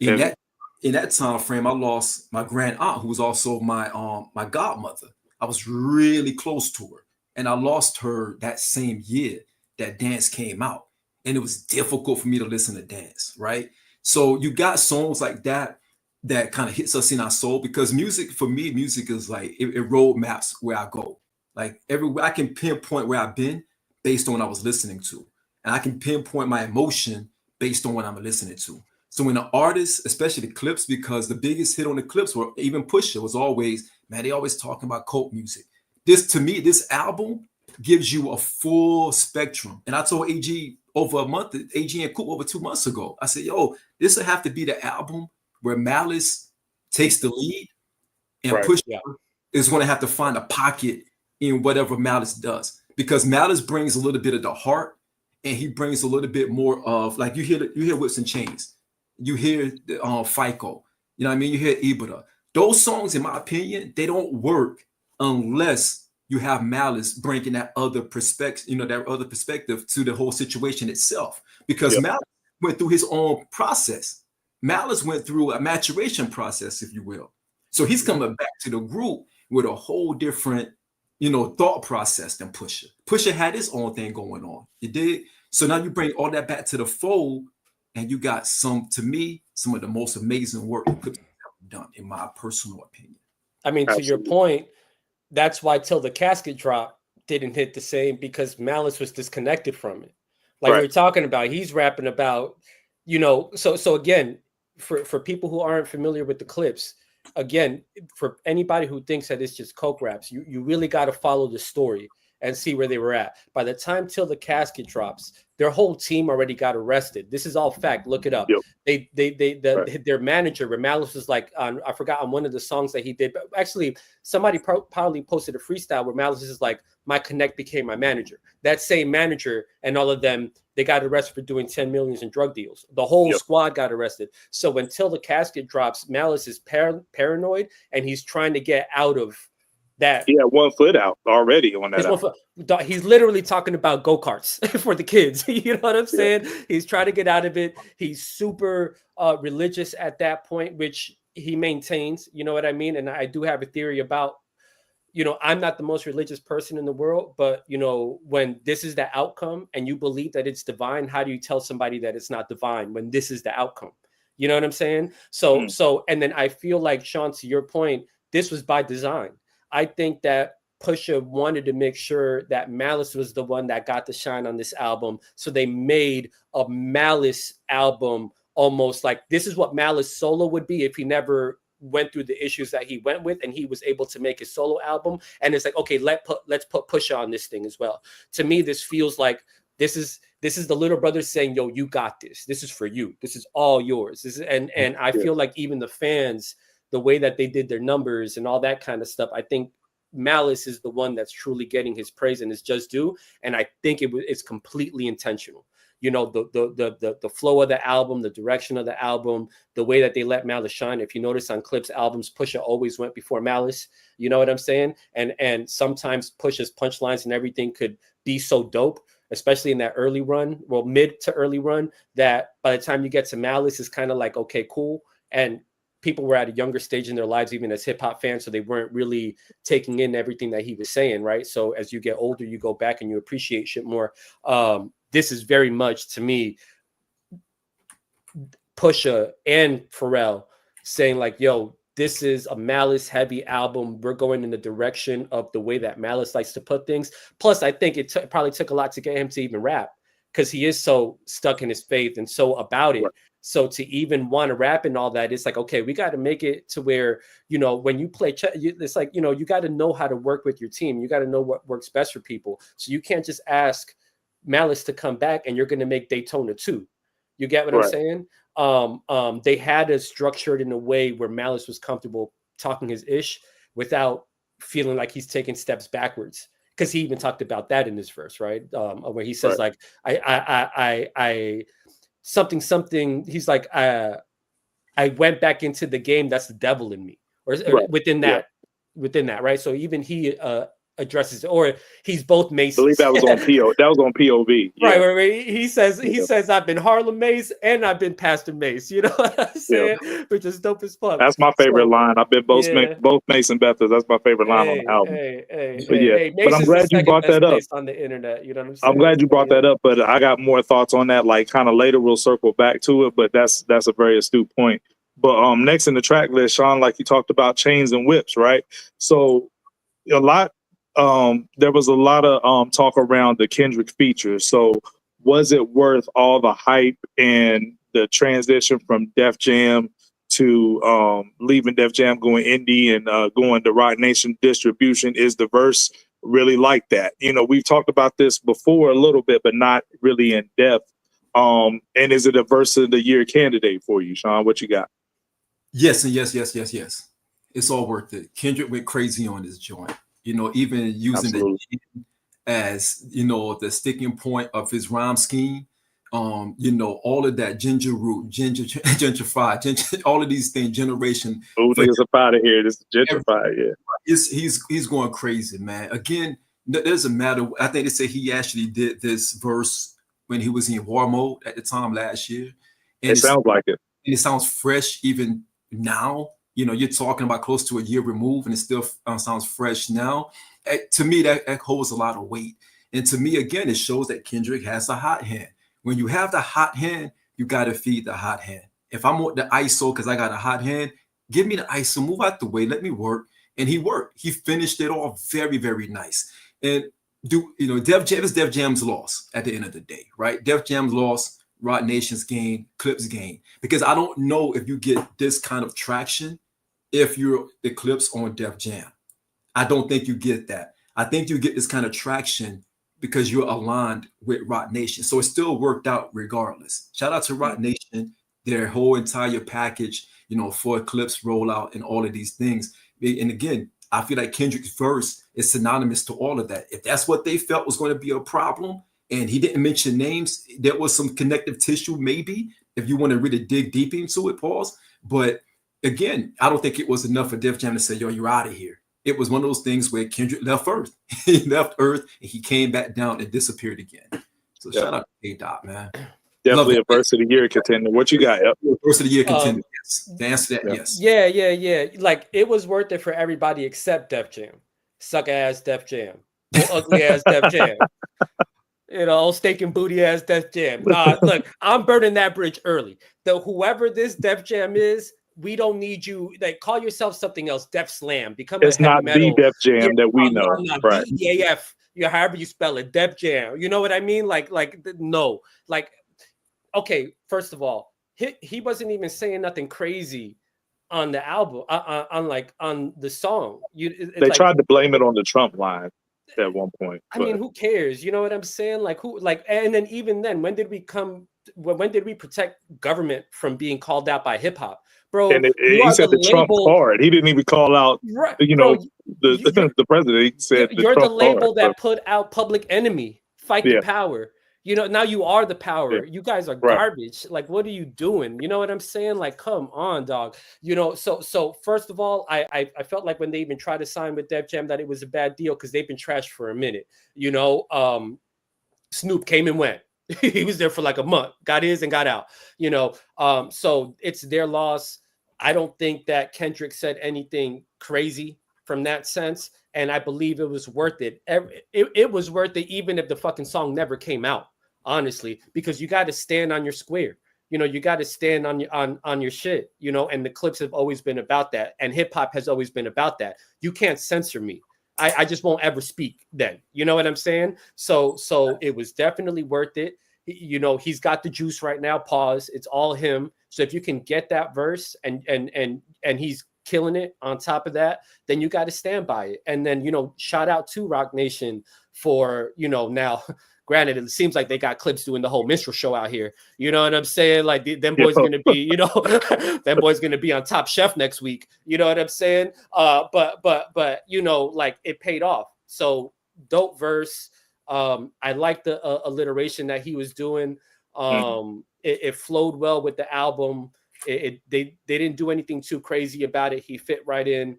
In that time frame, I lost my grand aunt, who was also my godmother. I was really close to her. And I lost her that same year that Dance came out. And it was difficult for me to listen to Dance, right? So you got songs like that kind of hits us in our soul, because music, for me, music is like, it road maps where I go. Like everywhere I can pinpoint where I've been based on what I was listening to. And I can pinpoint my emotion based on what I'm listening to. So when the artists, especially the Clipse, because the biggest hit on the Clipse, or even Pusha, was always, man, they always talking about cult music. To me, this album gives you a full spectrum. And I told AG and Coop over 2 months ago, I said, yo, this will have to be the album where Malice takes the lead, and Pusha is going to have to find a pocket in whatever Malice does, because Malice brings a little bit of the heart, and he brings a little bit more of, like, you hear Whips and Chains, you hear FICO, you know what I mean? You hear Ibada. Those songs, in my opinion, they don't work unless you have Malice bringing that other perspective, to the whole situation itself, because Malice went through his own process. Malice went through a maturation process, if you will. So he's coming back to the group with a whole different, thought process than Pusha. Pusha had his own thing going on. You did. So now you bring all that back to the fold, and you got some of the most amazing work that could be done, in my personal opinion. I mean, to your point, that's why Till the Casket Drop didn't hit the same, because Malice was disconnected from it. Like we're talking about, he's rapping about, so again, for people who aren't familiar with the Clipse, again, for anybody who thinks that it's just coke raps, you really got to follow the story and see where they were at. By the time Till the Casket drops, their whole team already got arrested. This is all fact. Look it up. Their manager, where Malice was like, I forgot on one of the songs that he did, but actually somebody probably posted a freestyle where Malice is like, my connect became my manager. That same manager and all of them, they got arrested for doing 10 million in drug deals. The whole squad got arrested. So until the casket drops, Malice is paranoid, and he's trying to get out of that. Yeah, 1 foot out already on that. He's literally talking about go-karts for the kids. You know what I'm saying? He's trying to get out of it. He's super religious at that point, which he maintains. You know what I mean? And I do have a theory about, I'm not the most religious person in the world, but, when this is the outcome and you believe that it's divine, how do you tell somebody that it's not divine when this is the outcome? You know what I'm saying? So, and then I feel like, Sean, to your point, this was by design. I think that Pusha wanted to make sure that Malice was the one that got to shine on this album. So they made a Malice album, almost like this is what Malice solo would be if he never went through the issues that he went with, and he was able to make his solo album. And it's like, okay, let's put Pusha on this thing as well. To me, this feels like this is This is the little brother saying, yo, you got this. This is for you. This is all yours. This is, and I feel like even the fans, the way that they did their numbers and all that kind of stuff, I think Malice is the one that's truly getting his praise and his just due. And I think it's completely intentional. You know, the flow of the album, the direction of the album, the way that they let Malice shine. If you notice on Clipse albums, Pusha always went before Malice. You know what I'm saying? And sometimes Pusha's punchlines and everything could be so dope, especially in that early run, well, mid to early run, that by the time you get to Malice, it's kind of like, okay, cool. And people were at a younger stage in their lives, even as hip hop fans, so they weren't really taking in everything that he was saying, right? So as you get older, you go back and you appreciate shit more. This is very much, to me, Pusha and Pharrell saying like, yo, this is a Malice heavy album. We're going in the direction of the way that Malice likes to put things. Plus, I think it probably took a lot to get him to even rap, because he is so stuck in his faith and so about it. Right. So to even want to rap and all that, it's like, okay, we got to make it to where, you know, when you play, it's like, you know, you got to know how to work with your team. You got to know what works best for people. So you can't just ask Malice to come back and you're going to make Daytona 2. You get what I'm saying? They had it structured in a way where Malice was comfortable talking his ish without feeling like he's taking steps backwards. Because he even talked about that in his verse, right? Where he says like, I something. He's like, I went back into the game. That's the devil in me, or within that, right? So even he addresses it, or he's both Mason. I believe that was on PO. That was on POV. Yeah. Right. He says I've been Harlem Mace and I've been Pastor Mace. You know what I'm saying? Yeah. Which is dope as fuck. That's my favorite line. I've been both Mason Bethers. That's my favorite line on the album. But I'm glad you brought that up on the internet. You know what I'm saying? I'm glad you brought that up, but I got more thoughts on that. Like kind of later, we'll circle back to it. But that's a very astute point. But next in the track list, Sean, like you talked about chains and whips, right? So there was a lot of talk around the Kendrick feature. So was it worth all the hype and the transition from Def Jam to leaving Def Jam, going indie, and going to Roc Nation distribution? Is the verse really like that? You know, we've talked about this before a little bit, but not really in depth. And is it a verse of the year candidate for you, Sean? What you got? Yes, and yes. It's all worth it. Kendrick went crazy on this joint. You know, even using the as, you know, the sticking point of his rhyme scheme. You know, all of that ginger root, gentrified, all of these things, generation. Oh, niggas up out of here. This is gentrified, yeah. He's going crazy, man. Again, it doesn't matter. I think they say he actually did this verse when he was in war mode at the time last year. And it sounds like it. And it sounds fresh even now. You know, you're talking about close to a year removed, and it still sounds fresh now. To me, that holds a lot of weight. And to me, again, it shows that Kendrick has a hot hand. When you have the hot hand, you got to feed the hot hand. If I'm on the ISO because I got a hot hand, give me the ISO, move out the way, let me work. And he worked. He finished it all very, very nice. And Def Jam's loss at the end of the day, right? Def Jam's loss, Roc Nation's gain, Clipse gain. Because I don't know if you get this kind of traction if you're the Clipse on Def Jam. I don't think you get that. I think you get this kind of traction because you're aligned with Roc Nation. So it still worked out regardless. Shout out to Roc Nation, their whole entire package, you know, for Clipse, Rollout, and all of these things. And again, I feel like Kendrick's verse is synonymous to all of that. If that's what they felt was going to be a problem, and he didn't mention names, there was some connective tissue, maybe, if you want to really dig deep into it, pause. But again, I don't think it was enough for Def Jam to say, yo, you're out of here. It was one of those things where Kendrick left Earth. He left Earth and he came back down and disappeared again. So shout out to A-Dot, man. Definitely a verse of the year contender. What you got? Verse of the year contender, yes. The answer to that, yes. Yeah. Like, it was worth it for everybody except Def Jam. Suck ass Def Jam. Ugly ass Def Jam. You know, steak and booty ass Def Jam. Nah, look, I'm burning that bridge early. Whoever this Def Jam is, we don't need you. Like, call yourself something else. Def Slam. Become it's a heavy not metal. the Def Jam that we know, right? DAF, however you spell it, Def Jam. You know what I mean? Like no. Like, okay. First of all, he wasn't even saying nothing crazy on the album. On the song. They tried to blame it on the Trump line. at one point. I mean, who cares? You know what I'm saying? Like who? Like, and then even then, when did we protect government from being called out by hip hop, bro? And he said the Trump card. He didn't even call out, right, you know, the president. He said you're the label card, that put out Public Enemy, Fight the Power. You know, now you are the power. You guys are garbage. Like, what are you doing? You know what I'm saying? Like, come on, dog. You know, so first of all, I felt like when they even tried to sign with Def Jam that it was a bad deal because they've been trashed for a minute. You know, Snoop came and went. He was there for like a month, got his and got out. You know, so it's their loss. I don't think that Kendrick said anything crazy from that sense, and I believe it was worth it. It was worth it even if the fucking song never came out. Honestly, because you got to stand on your square, you know, you got to stand on your shit, you know, and the Clipse have always been about that. And hip hop has always been about that. You can't censor me. I just won't ever speak then. You know what I'm saying? So it was definitely worth it. You know, he's got the juice right now. Pause. It's all him. So if you can get that verse and he's killing it on top of that, then you got to stand by it. And then, you know, shout out to Rock Nation for, you know, now, granted, it seems like they got Clipse doing the whole minstrel show out here. You know what I'm saying? Like them boys going to be, you know, them boys going to be on Top Chef next week. You know what I'm saying? But you know, like it paid off. So dope verse. I like the alliteration that he was doing. It flowed well with the album. They didn't do anything too crazy about it. He fit right in.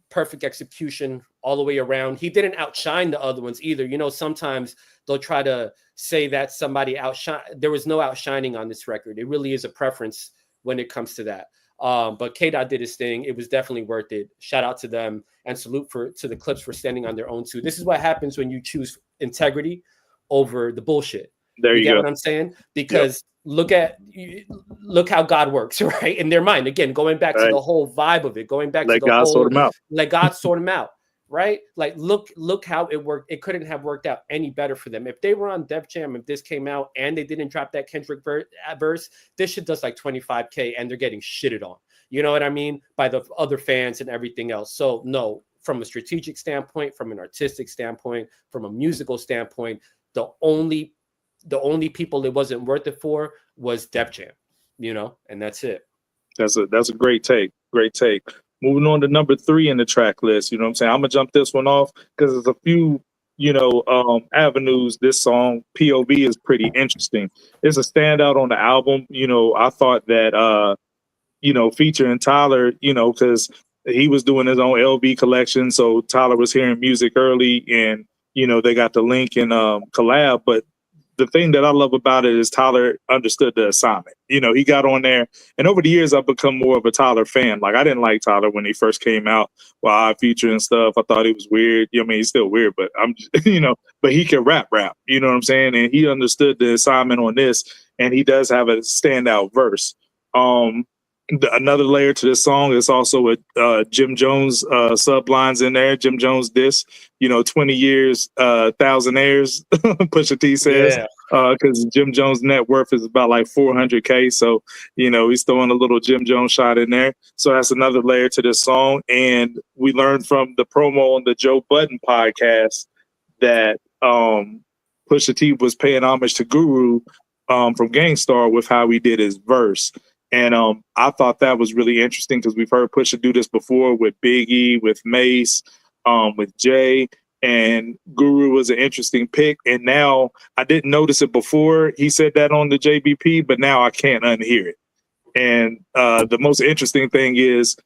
Perfect execution all the way around. He didn't outshine the other ones either. You know, sometimes they'll try to say that somebody outshine. There was no outshining on this record. It really is a preference when it comes to that. But K-Dot did his thing. It was definitely worth it. Shout out to them and salute to the Clipse for standing on their own too. This is what happens when you choose integrity over the bullshit. There you get go. What I'm saying? Because look how God works, right? In their mind. Again, going back to the whole vibe of it, going back to the God whole sort them out. Let God sort them out, right? Like look how it worked. It couldn't have worked out any better for them. If they were on Def Jam, if this came out and they didn't drop that Kendrick verse, this shit does like 25K and they're getting shitted on. You know what I mean? By the other fans and everything else. So no, from a strategic standpoint, from an artistic standpoint, from a musical standpoint, the only people it wasn't worth it for was Def Jam, you know, and that's it. That's a great take. Great take. Moving on to number 3 in the track list. You know what I'm saying? I'm gonna jump this one off because there's a few, you know, avenues. This song POV is pretty interesting. It's a standout on the album. You know, I thought that you know, featuring Tyler, you know, because he was doing his own LB collection, so Tyler was hearing music early, and you know, they got the link and collab. But the thing that I love about it is Tyler understood the assignment. You know, he got on there, and over the years, I've become more of a Tyler fan. Like, I didn't like Tyler when he first came out, I Future and stuff. I thought he was weird. You know, I mean, he's still weird, but I'm, you know, but he can rap. You know what I'm saying? And he understood the assignment on this, and he does have a standout verse. Another layer to this song is also a Jim Jones sublines in there. Jim Jones diss, you know, 20 years, thousandaires, Pusha T says, because Jim Jones' net worth is about like 400K. So, you know, he's throwing a little Jim Jones shot in there. So that's another layer to this song. And we learned from the promo on the Joe Budden podcast that Pusha T was paying homage to Guru from Gangstar with how he did his verse. And I thought that was really interesting because we've heard Pusha do this before with Biggie, with Mace, with Jay, and Guru was an interesting pick. And now I didn't notice it before he said that on the JBP, but now I can't unhear it. And the most interesting thing is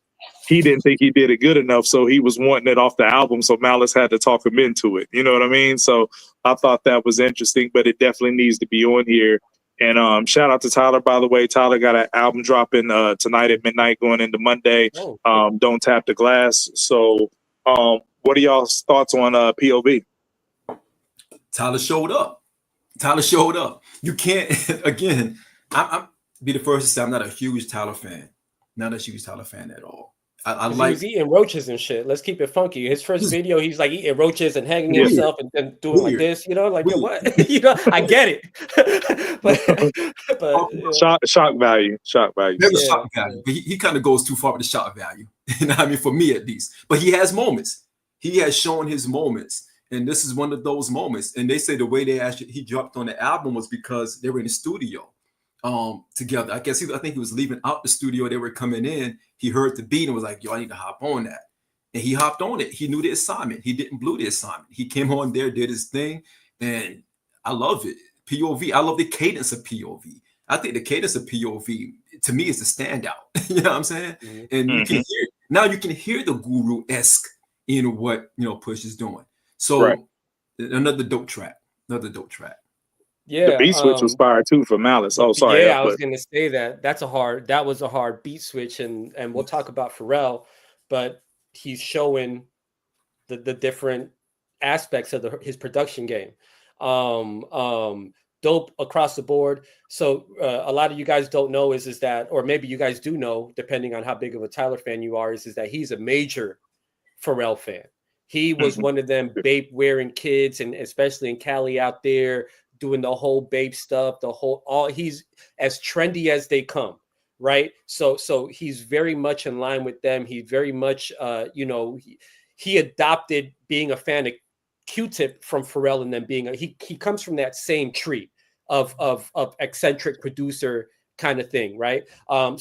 he didn't think he did it good enough, so he was wanting it off the album, so Malice had to talk him into it. You know what I mean? So I thought that was interesting, but it definitely needs to be on here. And shout out to Tyler, by the way. Tyler got an album dropping tonight at midnight going into Monday. Don't Tap the Glass. So what are y'all's thoughts on POV? Tyler showed up. You can't, again, I'm be the first to say I'm not a huge Tyler fan. Not a huge Tyler fan at all. I like, he's eating roaches and shit. Let's keep it funky. His first video, he's like eating roaches and hanging himself and doing like this, you know, like what? You know, I get it. but shock value. There's a shock value. But he kind of goes too far with the shock value. You know what I mean? For me at least. But he has moments. he has shown his moments, and this is one of those moments. And they say the way he dropped on the album was because they were in the studio together. I think he was leaving out the studio. They were coming in. He heard the beat and was like, "Yo, I need to hop on that." And he hopped on it. He knew the assignment. He didn't blow the assignment. He came on there, did his thing, and I love it. POV. I love the cadence of POV. I think the cadence of POV to me is the standout. You know what I'm saying? Mm-hmm. And you can hear now. You can hear the Guru-esque in what Push is doing. So another dope track. The Yeah, beat switch was fire too for Malice. Oh, sorry. Yeah, I was gonna say that. That was a hard beat switch, and we'll talk about Pharrell, but he's showing the different aspects of his production game. Dope across the board. So a lot of you guys don't know is that, or maybe you guys do know, depending on how big of a Tyler fan you are, is that he's a major Pharrell fan. He was one of them babe wearing kids, and especially in Cali out there doing the whole babe stuff, he's as trendy as they come, right? So he's very much in line with them. He very much he adopted being a fan of Q-Tip from Pharrell, and then he comes from that same tree of eccentric producer kind of thing, right? And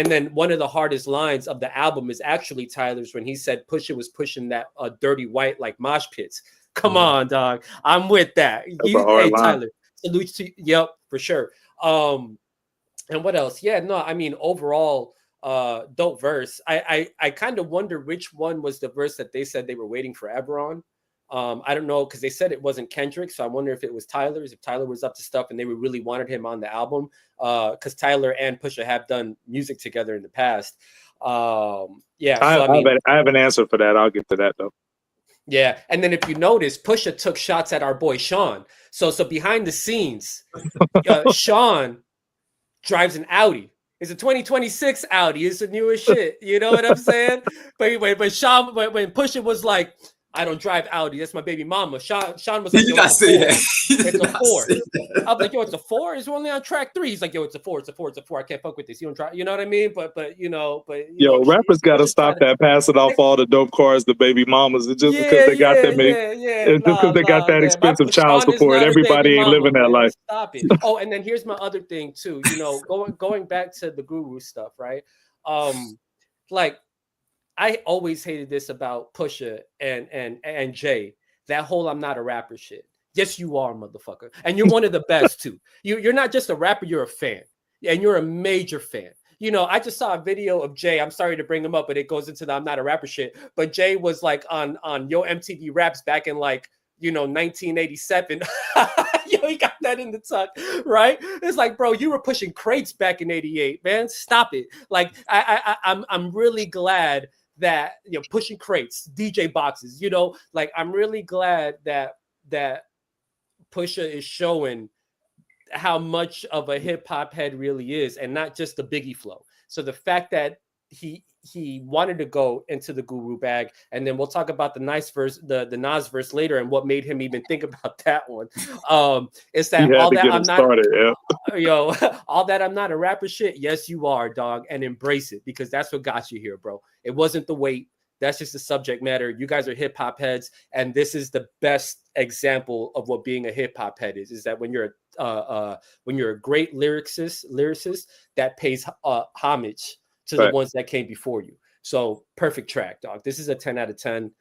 then one of the hardest lines of the album is actually Tyler's when he said Pusha was pushing that dirty white like mosh pits. Come on, dog. I'm with that. Hey, Tyler, salute to you. Yep, for sure. And what else? Yeah, no, I mean, overall, dope verse. I kind of wonder which one was the verse that they said they were waiting forever on. I don't know, because they said it wasn't Kendrick, so I wonder if it was Tyler's, if Tyler was up to stuff and they really wanted him on the album, because Tyler and Pusha have done music together in the past. I have an answer for that. I'll get to that though. Yeah, and then if you notice, Pusha took shots at our boy Sean. So behind the scenes, Sean drives an Audi. It's a 2026 Audi. It's the newest shit. You know what I'm saying? But Sean, when Pusha was like, I don't drive Audi. That's my baby mama. Sean was like, you gotta say that. It's a 4. I was like, yo, it's a 4? It's only on track 3. He's like, yo, it's a 4. It's a 4. It's a 4. I can't fuck with this. You don't drive. You know what I mean? But rappers got to stop that passing off all the dope cars, the baby mamas. It's just because they got that many. It's just because they got that expensive child support. Everybody ain't living that life. Stop it. Oh, and then here's my other thing too. Going back to the Guru stuff, right? I always hated this about Pusha and Jay, that whole I'm not a rapper shit. Yes, you are, motherfucker. And you're one of the best too. You're not just a rapper, you're a fan. And you're a major fan. I just saw a video of Jay. I'm sorry to bring him up, but it goes into the I'm not a rapper shit. But Jay was like on Yo MTV Raps back in 1987. He got that in the tuck, right? It's like, bro, you were pushing crates back in 88, man. Stop it. I'm really glad that pushing crates, DJ boxes, I'm really glad that Pusha is showing how much of a hip hop head really is, and not just the Biggie flow. So the fact that he wanted to go into the Guru bag, and then we'll talk about the nice verse, the Nas verse later, and what made him even think about that one. Is that all that I'm not started, all that I'm not a rapper shit? Yes, you are, dog, and embrace it, because that's what got you here, bro. It wasn't the weight. That's just the subject matter. You guys are hip hop heads, and this is the best example of what being a hip hop head is that when you're a great lyricist that pays homage to the ones that came before you. So perfect track, dog. This is a 10 out of 10.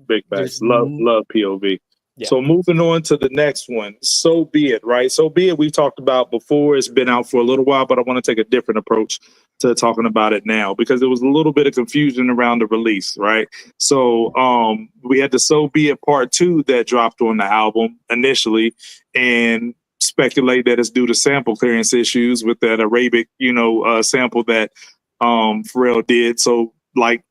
Big facts. Love POV. Yeah. So moving on to the next one, So Be It, right? So Be It, we've talked about before. It's been out for a little while, but I want to take a different approach to talking about it now, because there was a little bit of confusion around the release, right? So we had the So Be It Part 2 that dropped on the album initially, and speculate that it's due to sample clearance issues with that Arabic, sample that Pharrell did. So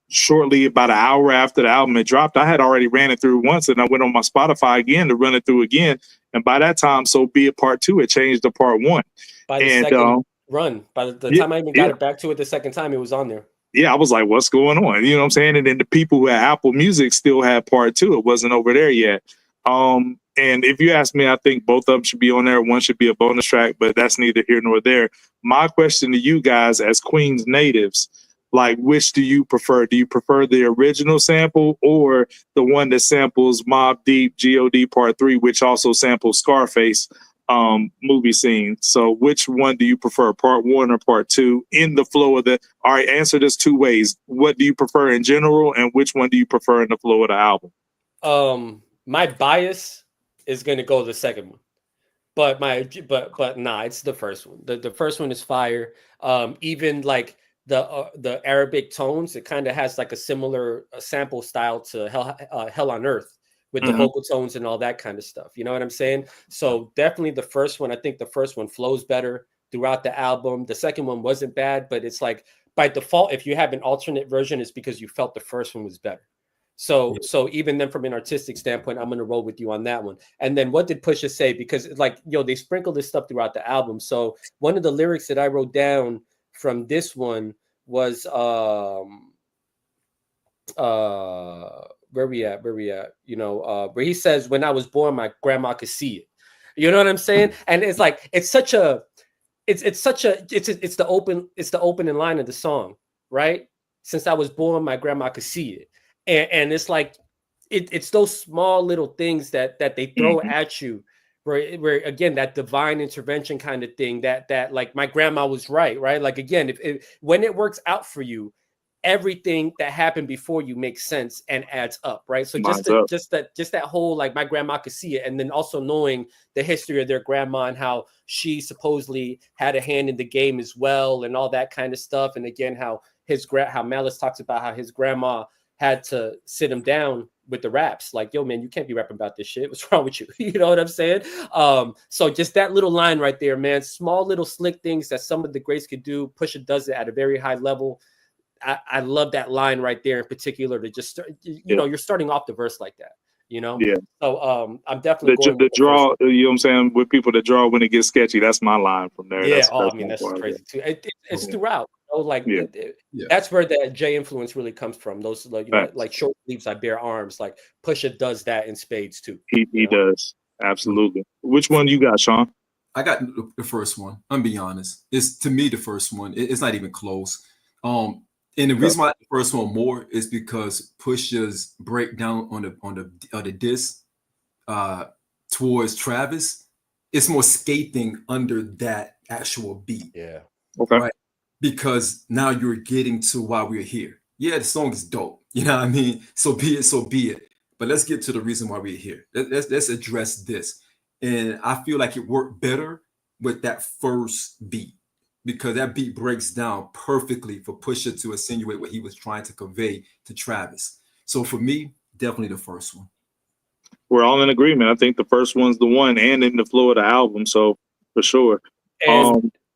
shortly, about an hour after the album had dropped, I had already ran it through once, and I went on my Spotify again to run it through again. And by that time, So Be It Part 2 had changed to Part 1. By the second run, by the time I even got it back to it the second time, it was on there. Yeah, I was like, what's going on? You know what I'm saying? And then the people who had Apple Music still had Part 2. It wasn't over there yet. And if you ask me, I think both of them should be on there. One should be a bonus track, but that's neither here nor there. My question to you guys as Queens natives, Like, which do you prefer? Do you prefer the original sample or the one that samples Mobb Deep God Part 3, which also samples Scarface movie scene? So which one do you prefer, Part 1 or Part 2, in the flow of the? All right, answer this two ways. What do you prefer in general, and which one do you prefer in the flow of the album? My bias is going to go the second one. But nah, it's the first one. The first one is fire. Even like the Arabic tones, it kind of has like a similar sample style to Hell on Earth with the vocal tones and all that kind of stuff. You know what I'm saying? So definitely the first one. I think the first one flows better throughout the album. The second one wasn't bad, but it's like by default, if you have an alternate version, it's because you felt the first one was better. So even then, from an artistic standpoint, I'm gonna roll with you on that one. And then what did Pusha say? Because like, they sprinkle this stuff throughout the album. So one of the lyrics that I wrote down from this one was where we at? Where he says, "When I was born, my grandma could see it." You know what I'm saying? And it's like it's the opening line of the song, right? Since I was born, my grandma could see it. And it's like it's those small little things that they throw at you, where again, that divine intervention kind of thing, that like my grandma was right? Like again, when it works out for you, everything that happened before you makes sense and adds up, right? So just that whole like my grandma could see it, and then also knowing the history of their grandma and how she supposedly had a hand in the game as well, and all that kind of stuff. And again, how Malice talks about how his grandma had to sit him down with the raps, like, yo, man, you can't be rapping about this shit. What's wrong with you? You know what I'm saying? So just that little line right there, man. Small little slick things that some of the greats could do. Pusha does it at a very high level. I love that line right there in particular, to just start, you're starting off the verse like that, Yeah. So I'm definitely going the draw, you know what I'm saying, with people that draw when it gets sketchy. That's my line from there. Yeah. That's crazy too. It's throughout. That's where the J influence really comes from. Those like short sleeves, I bear arms. Like Pusha does that in spades too. He does, absolutely. Which one you got, Sean? I got the first one. I'm gonna be honest. It's, to me, the first one. It's not even close. And the reason why I like the first one more is because Pusha's breakdown on the diss towards Travis, it's more scathing under that actual beat. Yeah. Okay. Right? Because now you're getting to why we're here. Yeah, the song is dope. You know what I mean? So be it. But let's get to the reason why we're here. Let's address this. And I feel like it worked better with that first beat, because that beat breaks down perfectly for Pusha to insinuate what he was trying to convey to Travis. So for me, definitely the first one. We're all in agreement. I think the first one's the one, and in the flow of the album. So for sure.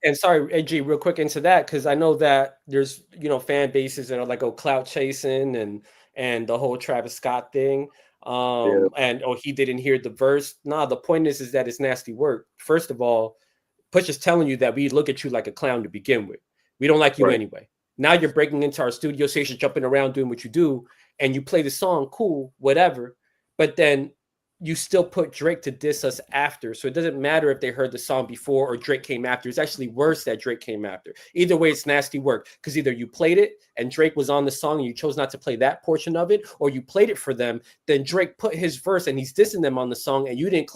And sorry, AG, real quick into that, because I know that there's fan bases that are like, clout chasing and the whole Travis Scott thing. And he didn't hear the verse. Nah, the point is that it's nasty work. First of all, Pusha's telling you that we look at you like a clown to begin with. We don't like you anyway. Now you're breaking into our studio station, jumping around, doing what you do, and you play the song, cool, whatever. But then you still put Drake to diss us after. So it doesn't matter if they heard the song before or Drake came after. It's actually worse that Drake came after. Either way, it's nasty work, because either you played it and Drake was on the song and you chose not to play that portion of it, or you played it for them, then Drake put his verse and he's dissing them on the song, and you didn't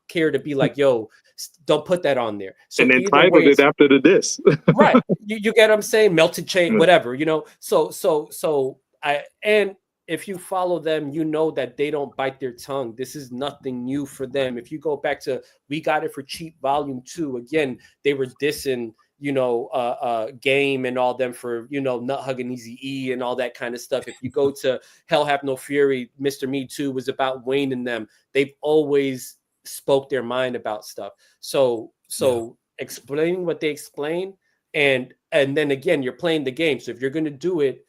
care to be like, yo, don't put that on there. So and then titled it after the diss. Right. You get what I'm saying? Melted chain, whatever, So if you follow them, you know that they don't bite their tongue. This is nothing new for them. If you go back to We Got It for Cheap Volume 2, again, they were dissing, Game and all them for, Nut Hugging Easy E and all that kind of stuff. If you go to Hell Have No Fury, Mr. Me Too was about Wayne and them. They've always spoke their mind about stuff. So explaining what they explain, and then again, you're playing the game. So if you're going to do it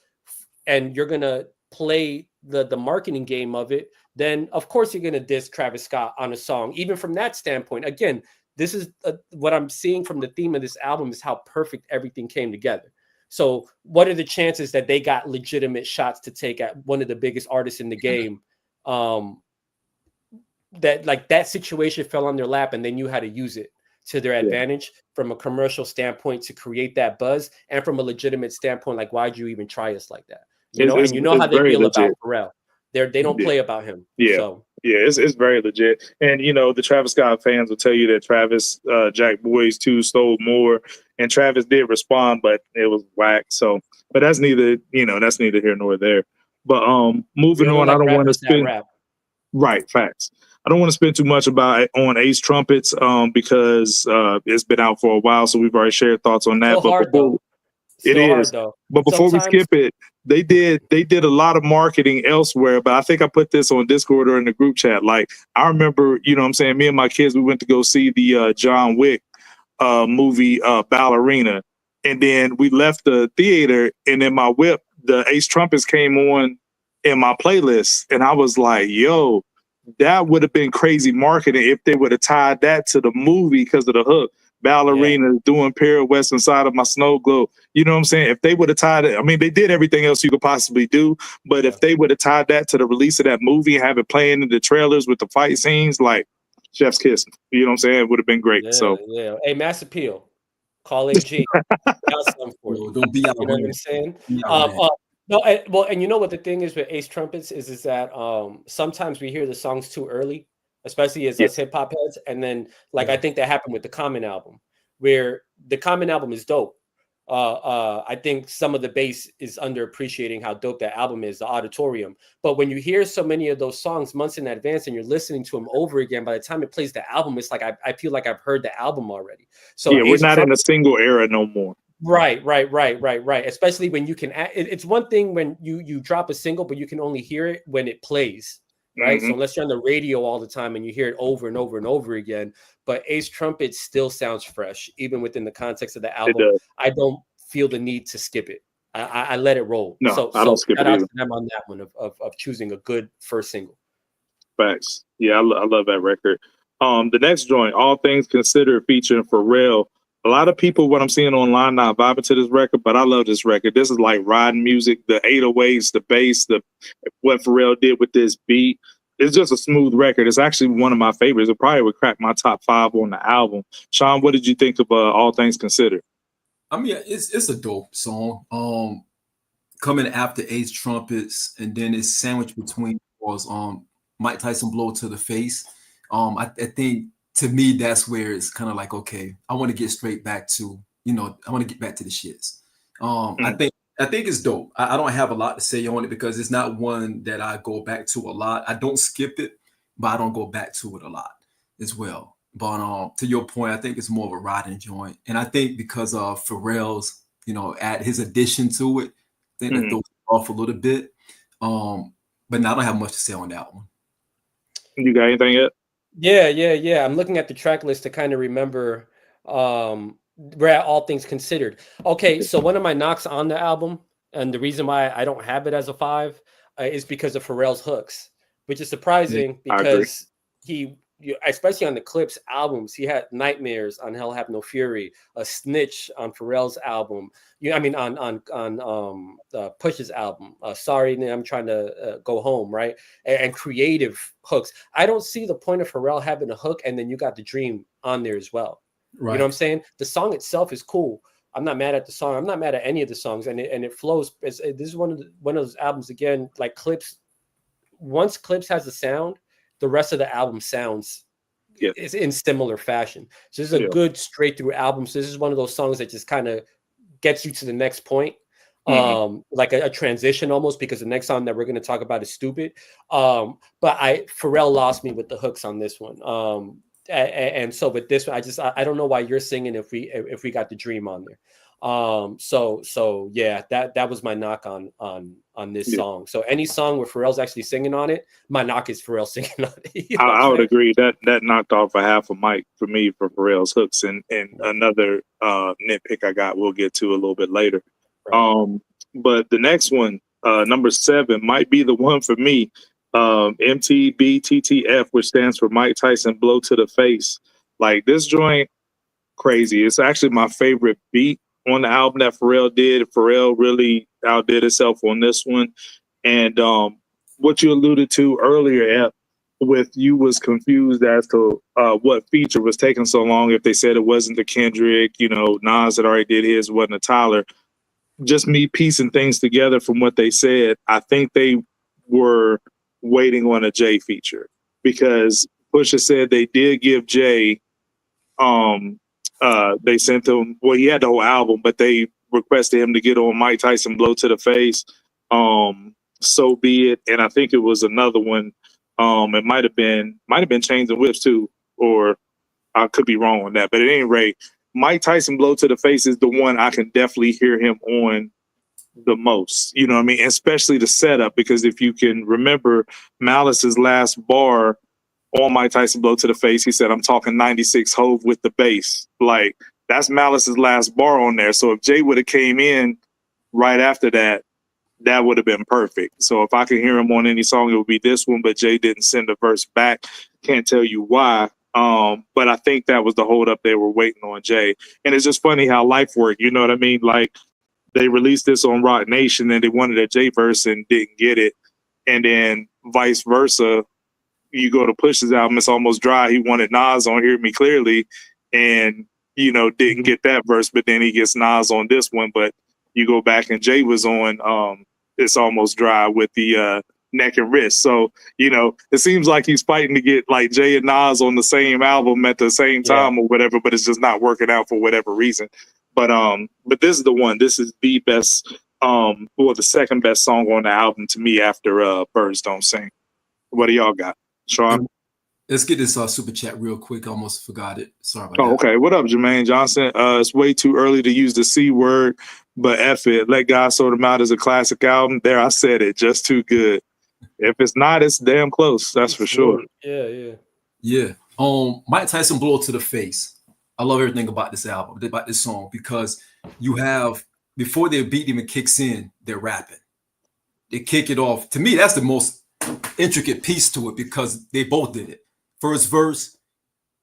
and you're going to play the marketing game of it, then of course you're going to diss Travis Scott on a song. Even from that standpoint, again, this is what I'm seeing from the theme of this album is how perfect everything came together. So what are the chances that they got legitimate shots to take at one of the biggest artists in the game? That situation fell on their lap and they knew how to use it. to their advantage from a commercial standpoint to create that buzz, and from a legitimate standpoint, like, why'd you even try us like that? You know, and you know how they feel about Pharrell. They don't play about him. Yeah. So yeah, it's very legit. And you know, the Travis Scott fans will tell you that Travis Jack Boys 2 stole more, and Travis did respond, but it was whack. So, but that's neither here nor there. But moving on, I don't want to spend right facts. I don't want to spend too much on Ace Trumpets because it's been out for a while, so we've already shared thoughts on that. But before we skip it, they did a lot of marketing elsewhere. But I think I put this on Discord or in the group chat. Like, I remember, you know what I'm saying, me and my kids, we went to go see the John Wick movie Ballerina, and then we left the theater, and in my whip, the Ace Trumpets came on in my playlist, and I was like, yo, that would have been crazy marketing if they would have tied that to the movie because of the hook. Ballerina doing pirouettes inside of my snow globe. You know what I'm saying? If they would have tied it, I mean, they did everything else you could possibly do, but if they would have tied that to the release of that movie and have it playing in the trailers with the fight scenes, like chef's kiss, you know what I'm saying? It would have been great. Hey, Mass Appeal, call AG. Don't be out. You know what I'm saying? No, and you know what the thing is with Ace Trumpets is that sometimes we hear the songs too early, especially as us hip hop heads, and then I think that happened with the Common album, where the Common album is dope. I think some of the bass is underappreciating how dope that album is, the auditorium. But when you hear so many of those songs months in advance and you're listening to them over again, by the time it plays the album, it's like I feel like I've heard the album already. So we're not in a single era no more. Right. Especially when you can. It's one thing when you drop a single, but you can only hear it when it plays. Right. Mm-hmm. So unless you're on the radio all the time and you hear it over and over and over again, but Ace Trumpet still sounds fresh, even within the context of the album. I don't feel the need to skip it. I let it roll. No, I don't skip it either. I'm on that one of choosing a good first single. Facts. Yeah, I love that record. The next joint, All Things Considered, featuring Pharrell. A lot of people, what I'm seeing online, not vibing to this record, but I love this record. This is like riding music, the 808s, the bass, what Pharrell did with this beat. It's just a smooth record. It's actually one of my favorites. It probably would crack my top 5 on the album. Sean, what did you think of All Things Considered? I mean, it's a dope song. Coming after Ace Trumpets, and then it's sandwiched between was Mike Tyson blow to the face. I think, to me, that's where it's kind of like, okay, I want to get straight back to, I want to get back to the shits. I think it's dope. I don't have a lot to say on it because it's not one that I go back to a lot. I don't skip it, but I don't go back to it a lot as well. But to your point, I think it's more of a riding joint. And I think because of Pharrell's, add his addition to it, I think that throws it off a little bit. But now I don't have much to say on that one. You got anything yet? Yeah. I'm looking at the track list to kind of remember we're at All Things Considered. Okay, so one of my knocks on the album, and the reason why I don't have it as a 5 is because of Pharrell's hooks, which is surprising because especially on the Clipse albums, he had Nightmares on Hell Have No Fury, a Snitch on Pharrell's album. On Push's album. Sorry, I'm trying to go home, right? And creative hooks. I don't see the point of Pharrell having a hook, and then you got the Dream on there as well. Right. You know what I'm saying? The song itself is cool. I'm not mad at the song. I'm not mad at any of the songs, and it flows. This is one of those albums again, like Clipse. Once Clipse has a sound, the rest of the album sounds is in similar fashion. So this is a good straight through album. So this is one of those songs that just kind of gets you to the next point, like a transition almost, because the next song that we're going to talk about is Stupid. But Pharrell lost me with the hooks on this one. And so with this one, I don't know why you're singing if we got the Dream on there. So yeah, that was my knock on this song. So any song where Pharrell's actually singing on it, my knock is Pharrell singing on it. I would agree that knocked off a half a mic for me for Pharrell's hooks, and another nitpick I got we'll get to a little bit later. Right. But the next one, number 7, might be the one for me. MTBTTF, which stands for Mike Tyson Blow to the Face. Like, this joint, crazy. It's actually my favorite beat on the album that Pharrell did. Pharrell really outdid himself on this one. And what you alluded to earlier, with you was confused as to what feature was taking so long. If they said it wasn't the Kendrick, Nas had already did his, wasn't a Tyler. Just me piecing things together from what they said, I think they were waiting on a Jay feature because Pusha said they did give Jay. They sent him. Well, he had the whole album, but they requested him to get on Mike Tyson "Blow to the Face." So Be It, and I think it was another one. It might have been Chains and Whips too, or I could be wrong on that. But at any rate, Mike Tyson "Blow to the Face" is the one I can definitely hear him on the most. You know what I mean? Especially the setup, because if you can remember Malice's last bar on Mike Tyson "Blow to the Face," he said, "I'm talking 96 Hove with the bass." Like, that's Malice's last bar on there. So if Jay would have came in right after that, that would have been perfect. So if I could hear him on any song, it would be this one, but Jay didn't send a verse back. Can't tell you why. But I think that was the holdup. They were waiting on Jay. And it's just funny how life worked. You know what I mean? Like, they released this on Rock Nation and they wanted a Jay verse and didn't get it. And then vice versa. You go to Push's album, It's Almost Dry. He wanted Nas on Hear Me Clearly and, didn't get that verse, but then he gets Nas on this one. But you go back and Jay was on It's Almost Dry with the neck and wrist. So, it seems like he's fighting to get like Jay and Nas on the same album at the same time or whatever, but it's just not working out for whatever reason. But this is the one. This is the best, the second best song on the album to me after Birds Don't Sing. What do y'all got? Sean? Let's get this super chat real quick. I almost forgot it. Sorry about that. Okay. What up, Jermaine Johnson? It's way too early to use the C word, but F it. Let God Sort Them Out as a classic album. There, I said it. Just too good. If it's not, it's damn close. That's for sure. Yeah. Mike Tyson "Blow to the Face." I love everything about this album, about this song, because you have, before their beat even kicks in, they're rapping. They kick it off. To me, that's the most intricate piece to it because they both did it. First verse,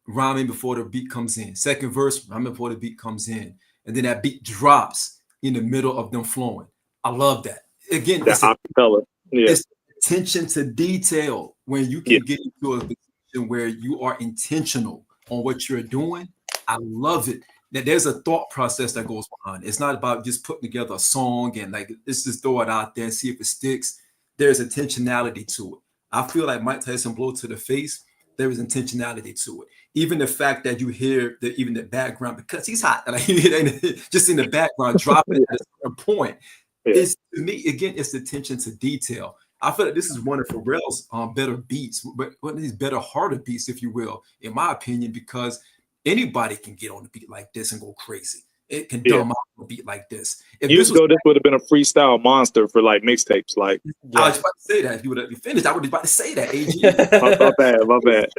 rhyming before the beat comes in. Second verse, rhyming before the beat comes in. And then that beat drops in the middle of them flowing. I love that. Again, that acapella. It's attention to detail when you can get into a position where you are intentional on what you're doing. I love it. That there's a thought process that goes behind it. It's not about just putting together a song and like, let's just throw it out there and see if it sticks. There's intentionality to it. I feel like Mike Tyson "Blow to the Face," there is intentionality to it. Even the fact that you hear even the background, because he's hot, like, just in the background, dropping at a certain point. It's, to me, again, it's attention to detail. I feel like this is one of Pharrell's better beats, but one of these better, harder beats, if you will, in my opinion, because anybody can get on a beat like this and go crazy. It can dumb out a beat like this. If years ago, this would have been a freestyle monster for like mixtapes. Like, I was about to say that. If you would have finished, I would be about to say that. AG, my bad.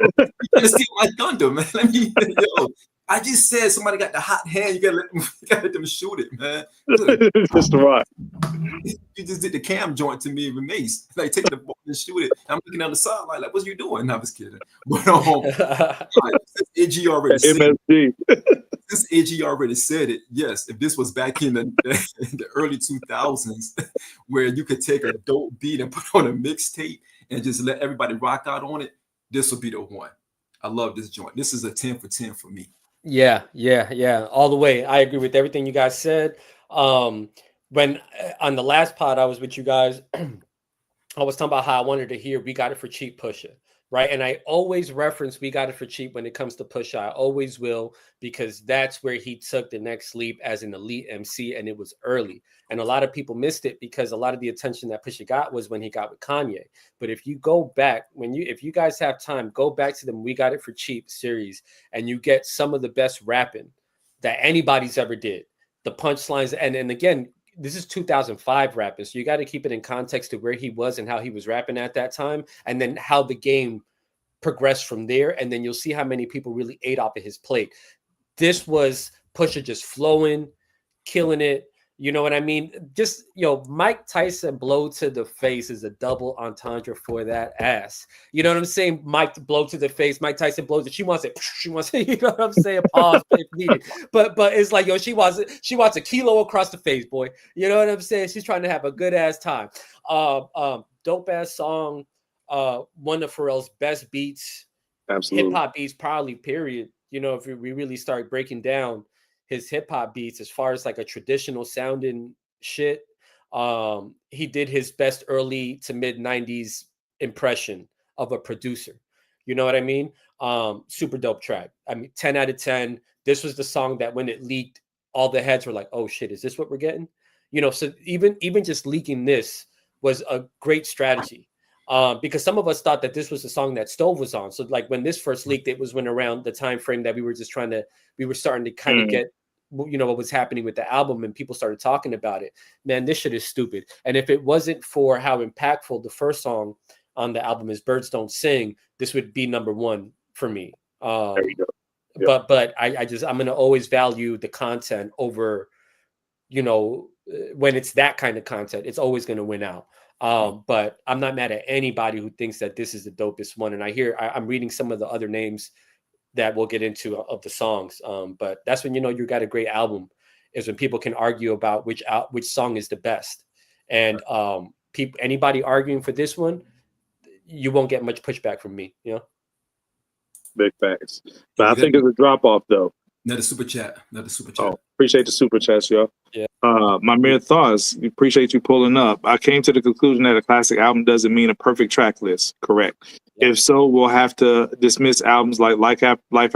You steal my thunder, man. I just said somebody got the hot hand. You gotta let them shoot it, man. Just right. You just did the cam joint to me with Mace. Like, take the ball and shoot it. I'm looking on the side like what you doing? No, I was kidding. But AG already said MSG. This AG already said it. Yes, if this was back in the early 2000s, where you could take a dope beat and put on a mixtape and just let everybody rock out on it, this would be the one. I love this joint. This is a 10 for 10 for me. Yeah, all the way. I agree with everything you guys said. When on the last pod I was with you guys, I was talking about how I wanted to hear "We Got It for Cheap" Pusha, right? And I always reference "We Got It for Cheap" when it comes to Pusha. I always will, because that's where he took the next leap as an elite MC, and it was early. And a lot of people missed it because a lot of the attention that Pusha got was when he got with Kanye. But if you go back, if you guys have time, go back to the "We Got It for Cheap" series, and you get some of the best rapping that anybody's ever did. The punchlines, and again, this is 2005 rapping, so you got to keep it in context to where he was and how he was rapping at that time, and then how the game progressed from there, and then you'll see how many people really ate off of his plate. This was Pusha just flowing, killing it. You know what I mean? Just, Mike Tyson "Blow to the Face" is a double entendre for that ass. You know what I'm saying? Mike "Blow to the Face," Mike Tyson blows it. She wants it. You know what I'm saying? Pause if needed. But it's like, she wants it. She wants a kilo across the face, boy. You know what I'm saying? She's trying to have a good ass time. Dope ass song. one of Pharrell's best beats, Absolutely. hip hop beats, probably. Period. You know, if we really start breaking down his hip hop beats as far as like a traditional sounding shit, he did his best early to mid 90s impression of a producer. You know what I mean? Super dope track. I mean, 10 out of 10. This was the song that when it leaked, all the heads were like, oh shit, is this what we're getting? You know, so even just leaking this was a great strategy. Because some of us thought that this was the song that Stove was on. So like when this first leaked, it was when around the time frame that we were starting to kind of get, you know, what was happening with the album, and people started talking about it. Man, this shit is stupid. And if it wasn't for how impactful the first song on the album is, Birds Don't Sing, this would be number one for me. There you go. Yep. But I'm going to always value the content over, you know, when it's that kind of content, it's always going to win out. But I'm not mad at anybody who thinks that this is the dopest one. And I'm reading some of the other names that we'll get into of the songs. But that's when, you know, you got a great album, is when people can argue about which song is the best. And anybody arguing for this one, you won't get much pushback from me, you know? Big facts. But I think it's a drop off though. Another super chat. Oh, appreciate the super chats, y'all. Yeah. My mere thoughts. Appreciate you pulling up. I came to the conclusion that a classic album doesn't mean a perfect track list. Correct. Yeah. If so, we'll have to dismiss albums like Life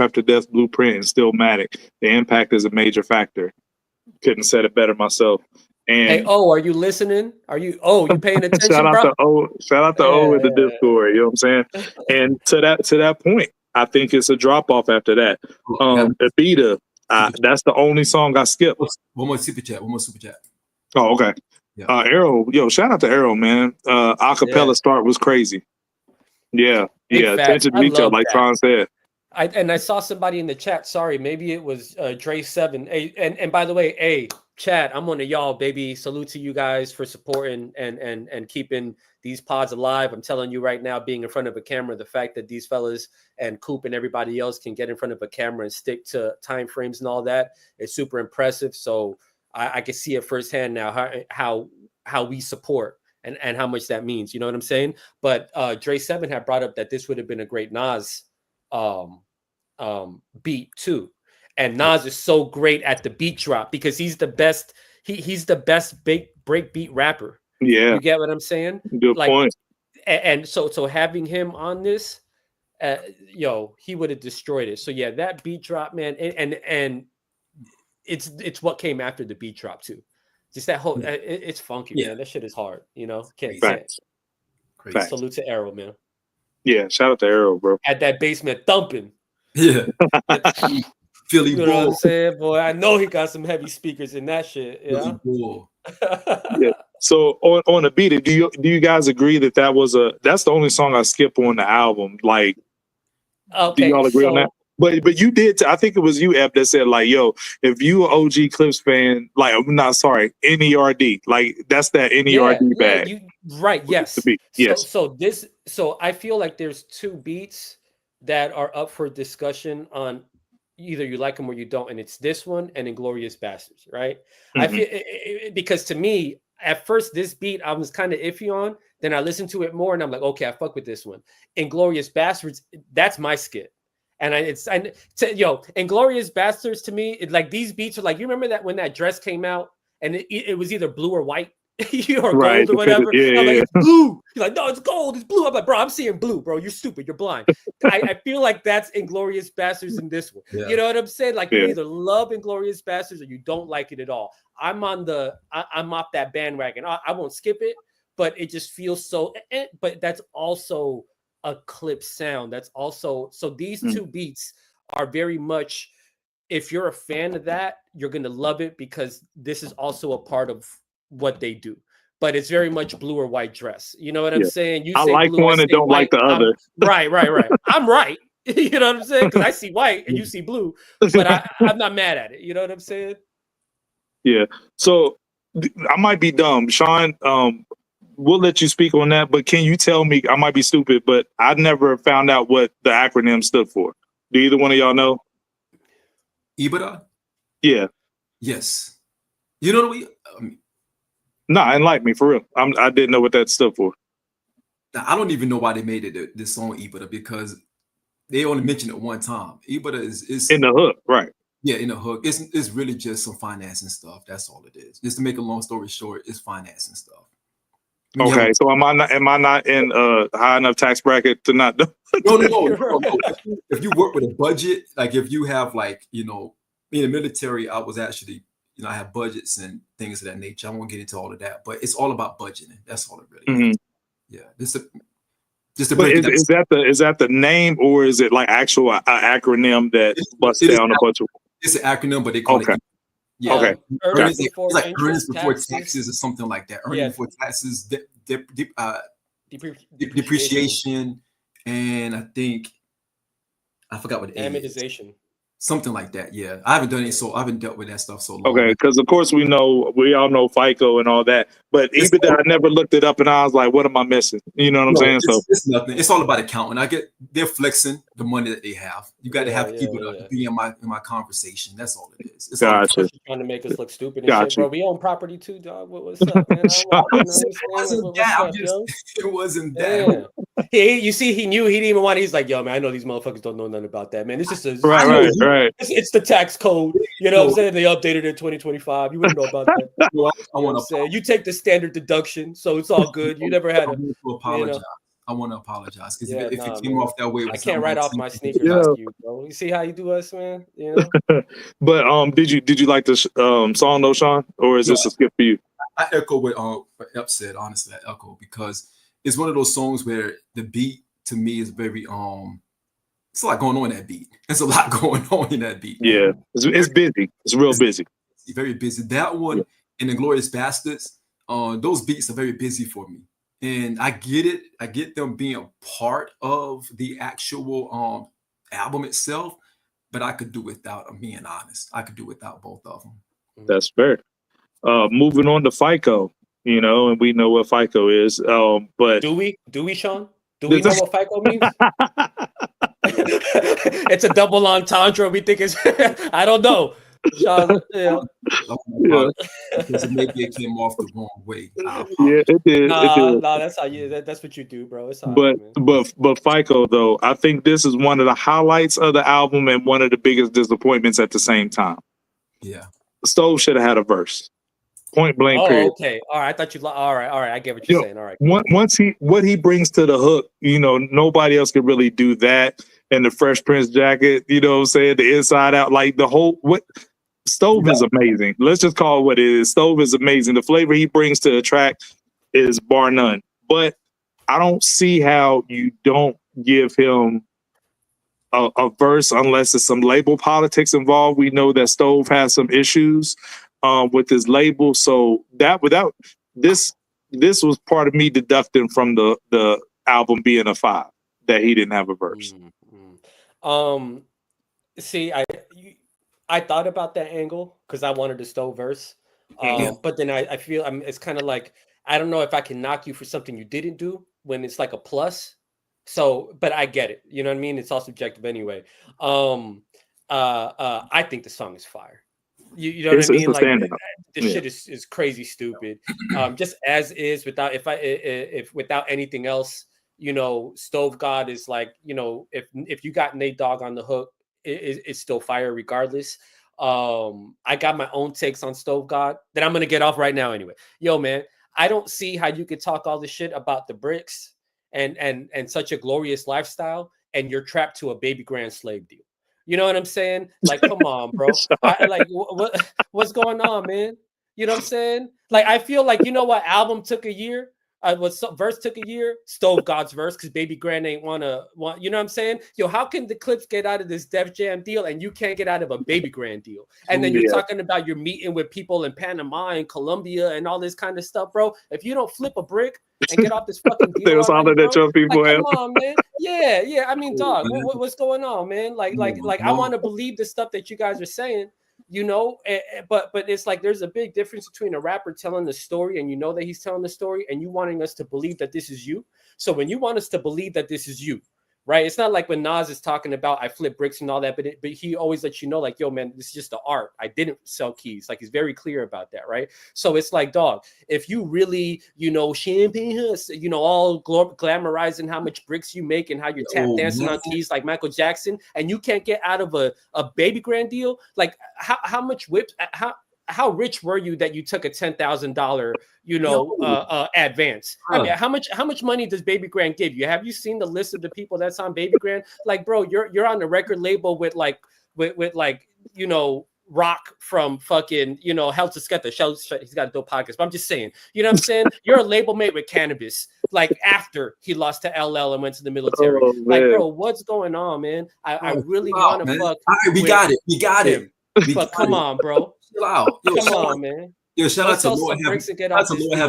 After Death, Blueprint, and Stillmatic. The impact is a major factor. Couldn't have said it better myself. And hey, are you listening? You paying attention? Shout out to O in the Discord. You know what I'm saying? And to that point, I think it's a drop off after that. Bada, that's the only song I skipped. One more super chat. Oh, okay. Yeah. Arrow, shout out to Arrow, man. Acapella start was crazy. Yeah. Attention to detail, like Tron said. I saw somebody in the chat. Sorry, maybe it was Dre7. Hey, and by the way, hey, chat, I'm one of y'all, baby. Salute to you guys for supporting and keeping these pods alive. I'm telling you right now, being in front of a camera, the fact that these fellas and Coop and everybody else can get in front of a camera and stick to time frames and all that is super impressive. So I can see it firsthand now how we support and how much that means. You know what I'm saying? But Dre7 had brought up that this would have been a great Nas beat too. And Nas is so great at the beat drop because he's the best. He's the best break beat rapper. Yeah, you get what I'm saying? Good point. And so having him on this, he would have destroyed it. So yeah, that beat drop, man, and it's what came after the beat drop too. Just that whole, it's funky, man. That shit is hard. You know, can't say it. Salute to Arrow, man. Yeah, shout out to Arrow, bro. At that basement thumping. Yeah. Philly you know what I'm saying, boy? I know he got some heavy speakers in that shit. Yeah. Yeah. So on the beat, do you guys agree that that's the only song I skip on the album? Like, do y'all agree on that? But you did. I think it was you, Ep, that said like, "Yo, if you an OG Clipse fan, like, I'm not sorry, NERD, like that's that NERD bag." Right? Yes. Yes. So I feel like there's two beats that are up for discussion on. Either you like them or you don't, and it's this one and Inglorious Bastards, right? Mm-hmm. I feel because to me, at first, this beat I was kind of iffy on. Then I listened to it more, and I'm like, okay, I fuck with this one. Inglorious Bastards, that's my skit. And Inglorious Bastards to me, like these beats are like, you remember that when that dress came out and it was either blue or white. or gold or whatever. Yeah, I'm like, it's blue. He's like, no, it's gold. It's blue. I'm like, bro, I'm seeing blue, bro. You're stupid. You're blind. I feel like that's Inglorious Bastards in this one. Yeah. You know what I'm saying? Like, you either love Inglorious Bastards or you don't like it at all. I'm off that bandwagon. I won't skip it, but it just feels so. But that's also a Clipse sound. That's also so. These two beats are very much. If you're a fan of that, you're gonna love it because this is also a part of what they do, but it's very much blue or white dress. You know what I'm saying? I like blue, one and don't white, like the other. Right. I'm right. You know what I'm saying? Because I see white and you see blue, but I'm not mad at it. You know what I'm saying? Yeah. So I might be dumb, Sean. We'll let you speak on that, but can you tell me? I might be stupid, but I never found out what the acronym stood for. Do either one of y'all know? Ibada? Yeah. Yes. You know what No, enlighten me for real. I didn't know what that stood for. Now, I don't even know why they made it this song Ibada, because they only mentioned it one time. Ibada is in the hook, right? Yeah, in the hook. It's really just some financing stuff. That's all it is. Just to make a long story short, it's financing stuff. Okay, so am I not in high enough tax bracket to not do? No. If you work with a budget, like if you have like, you know, in the military, I was actually, you know, I have budgets and things of that nature. I won't get into all of that, but it's all about budgeting. That's all it really is. Yeah. Just to break it down. Is that the name, or is it like actual acronym that busts down a bunch of? It's an acronym, but they call it. Yeah. Okay. Earnings, it's like earnings before taxes or something like that. Earnings before taxes, depreciation, and I forgot what amortization. Something like that. Yeah, I haven't done it, so I haven't dealt with that stuff so long. Okay, because of course we all know FICO and all that, but even that I never looked it up, and I was like, what am I missing? You know what I'm saying? It's nothing. It's all about accounting. They're flexing the money that they have. You got to have people to be in my conversation. That's all it is. It's gotcha. Trying to make us look stupid and shit, bro. We own property too, dog. What's up, man? It wasn't that. You see, he knew he didn't even want. He's like, yo, man, I know these motherfuckers don't know nothing about that, man. It's just right. It's the tax code. You know what I'm saying? They updated it in 2025. You wouldn't know about that. I want to say you take the standard deduction, so it's all good. You never had to apologize. I want to apologize because if it came off that way, I can't write off my sneakers like you, bro. You see how you do us, man? You know. But did you like the song though, Sean, or is this a skip for you? I echo what Ep said. Honestly, I echo because it's one of those songs where the beat to me is very it's a lot going on in that beat. There's a lot going on in that beat. Yeah, it's busy. It's real busy. Very busy. That one and Inglourious Bastards, those beats are very busy for me. And I get it. I get them being a part of the actual album itself, but I could do without. I'm being honest. I could do without both of them. That's fair. Moving on to FICO, you know, and we know what FICO is. But do we, Sean? Do we know what FICO means? It's a double entendre. We think it's. I don't know. Sean, Because maybe it came off the wrong way. Yeah, it did. No, that's how you. That's what you do, bro. It's but FICO though, I think this is one of the highlights of the album and one of the biggest disappointments at the same time. Yeah, Stove should have had a verse. Point blank. Period. Okay. All right. I thought you. All right. I get what you're saying. All right. Once what he brings to the hook, you know, nobody else could really do that. And the Fresh Prince jacket, you know what I'm saying? The inside out, like the whole Stove is amazing. Let's just call it what it is. Stove is amazing. The flavor he brings to the track is bar none. But I don't see how you don't give him a verse unless there's some label politics involved. We know that Stove has some issues with his label. So that without this was part of me deducting from the album being a 5 that he didn't have a verse. See, I thought about that angle because I wanted a Stove verse, but then I feel it's kind of like I don't know if I can knock you for something you didn't do when it's like a plus. So, but I get it. You know what I mean? It's all subjective anyway. I think the song is fire. You know what I mean? Like this shit is crazy stupid. Just as is without if without anything else. You know, Stove God is like, you know, if you got Nate Dogg on the hook, it's still fire regardless. I got my own takes on Stove God that I'm gonna get off right now anyway. Yo, man, I don't see how you could talk all this shit about the bricks and such a glorious lifestyle, and you're trapped to a baby grand slave deal. You know what I'm saying? Like, come on, bro. What's going on, man? You know what I'm saying? Like, I feel like, you know what album took a year? Verse took a year, Stove God's verse, because Baby Grand ain't want, you know what I'm saying? Yo, how can the Clipse get out of this Def Jam deal and you can't get out of a Baby Grand deal? And then you're talking about you're meeting with people in Panama and Colombia and all this kind of stuff, bro. If you don't flip a brick and get off this fucking deal, there's all that your people have. Come on, man. Yeah. I mean, dog, what's going on, man? Like, I want to believe the stuff that you guys are saying. You know, but it's like there's a big difference between a rapper telling the story and you know that he's telling the story and you wanting us to believe that this is you. So when you want us to believe that this is you, right? It's not like when Nas is talking about I flip bricks and all that, but he always lets you know, like, yo, man, this is just the art. I didn't sell keys. Like, he's very clear about that, right? So it's like, dog, if you really, champagne, all glamorizing how much bricks you make and how you're tap dancing on keys like Michael Jackson, and you can't get out of a baby grand deal, like how much whips, how rich were you that you took a $10,000, advance? I mean, how much money does Baby Grand give you? Have you seen the list of the people that's on Baby Grand? Like, bro, you're on the record label with Rock from fucking, Helter Skelter. He's got a dope podcast, but I'm just saying, you know what I'm saying? You're a label mate with Cannabis, like after he lost to LL and went to the military. Like, bro, what's going on, man? I really want to fuck. All right, we got it. But come on, bro. Chill out. Come on, man. Yo, shout out to Lord Have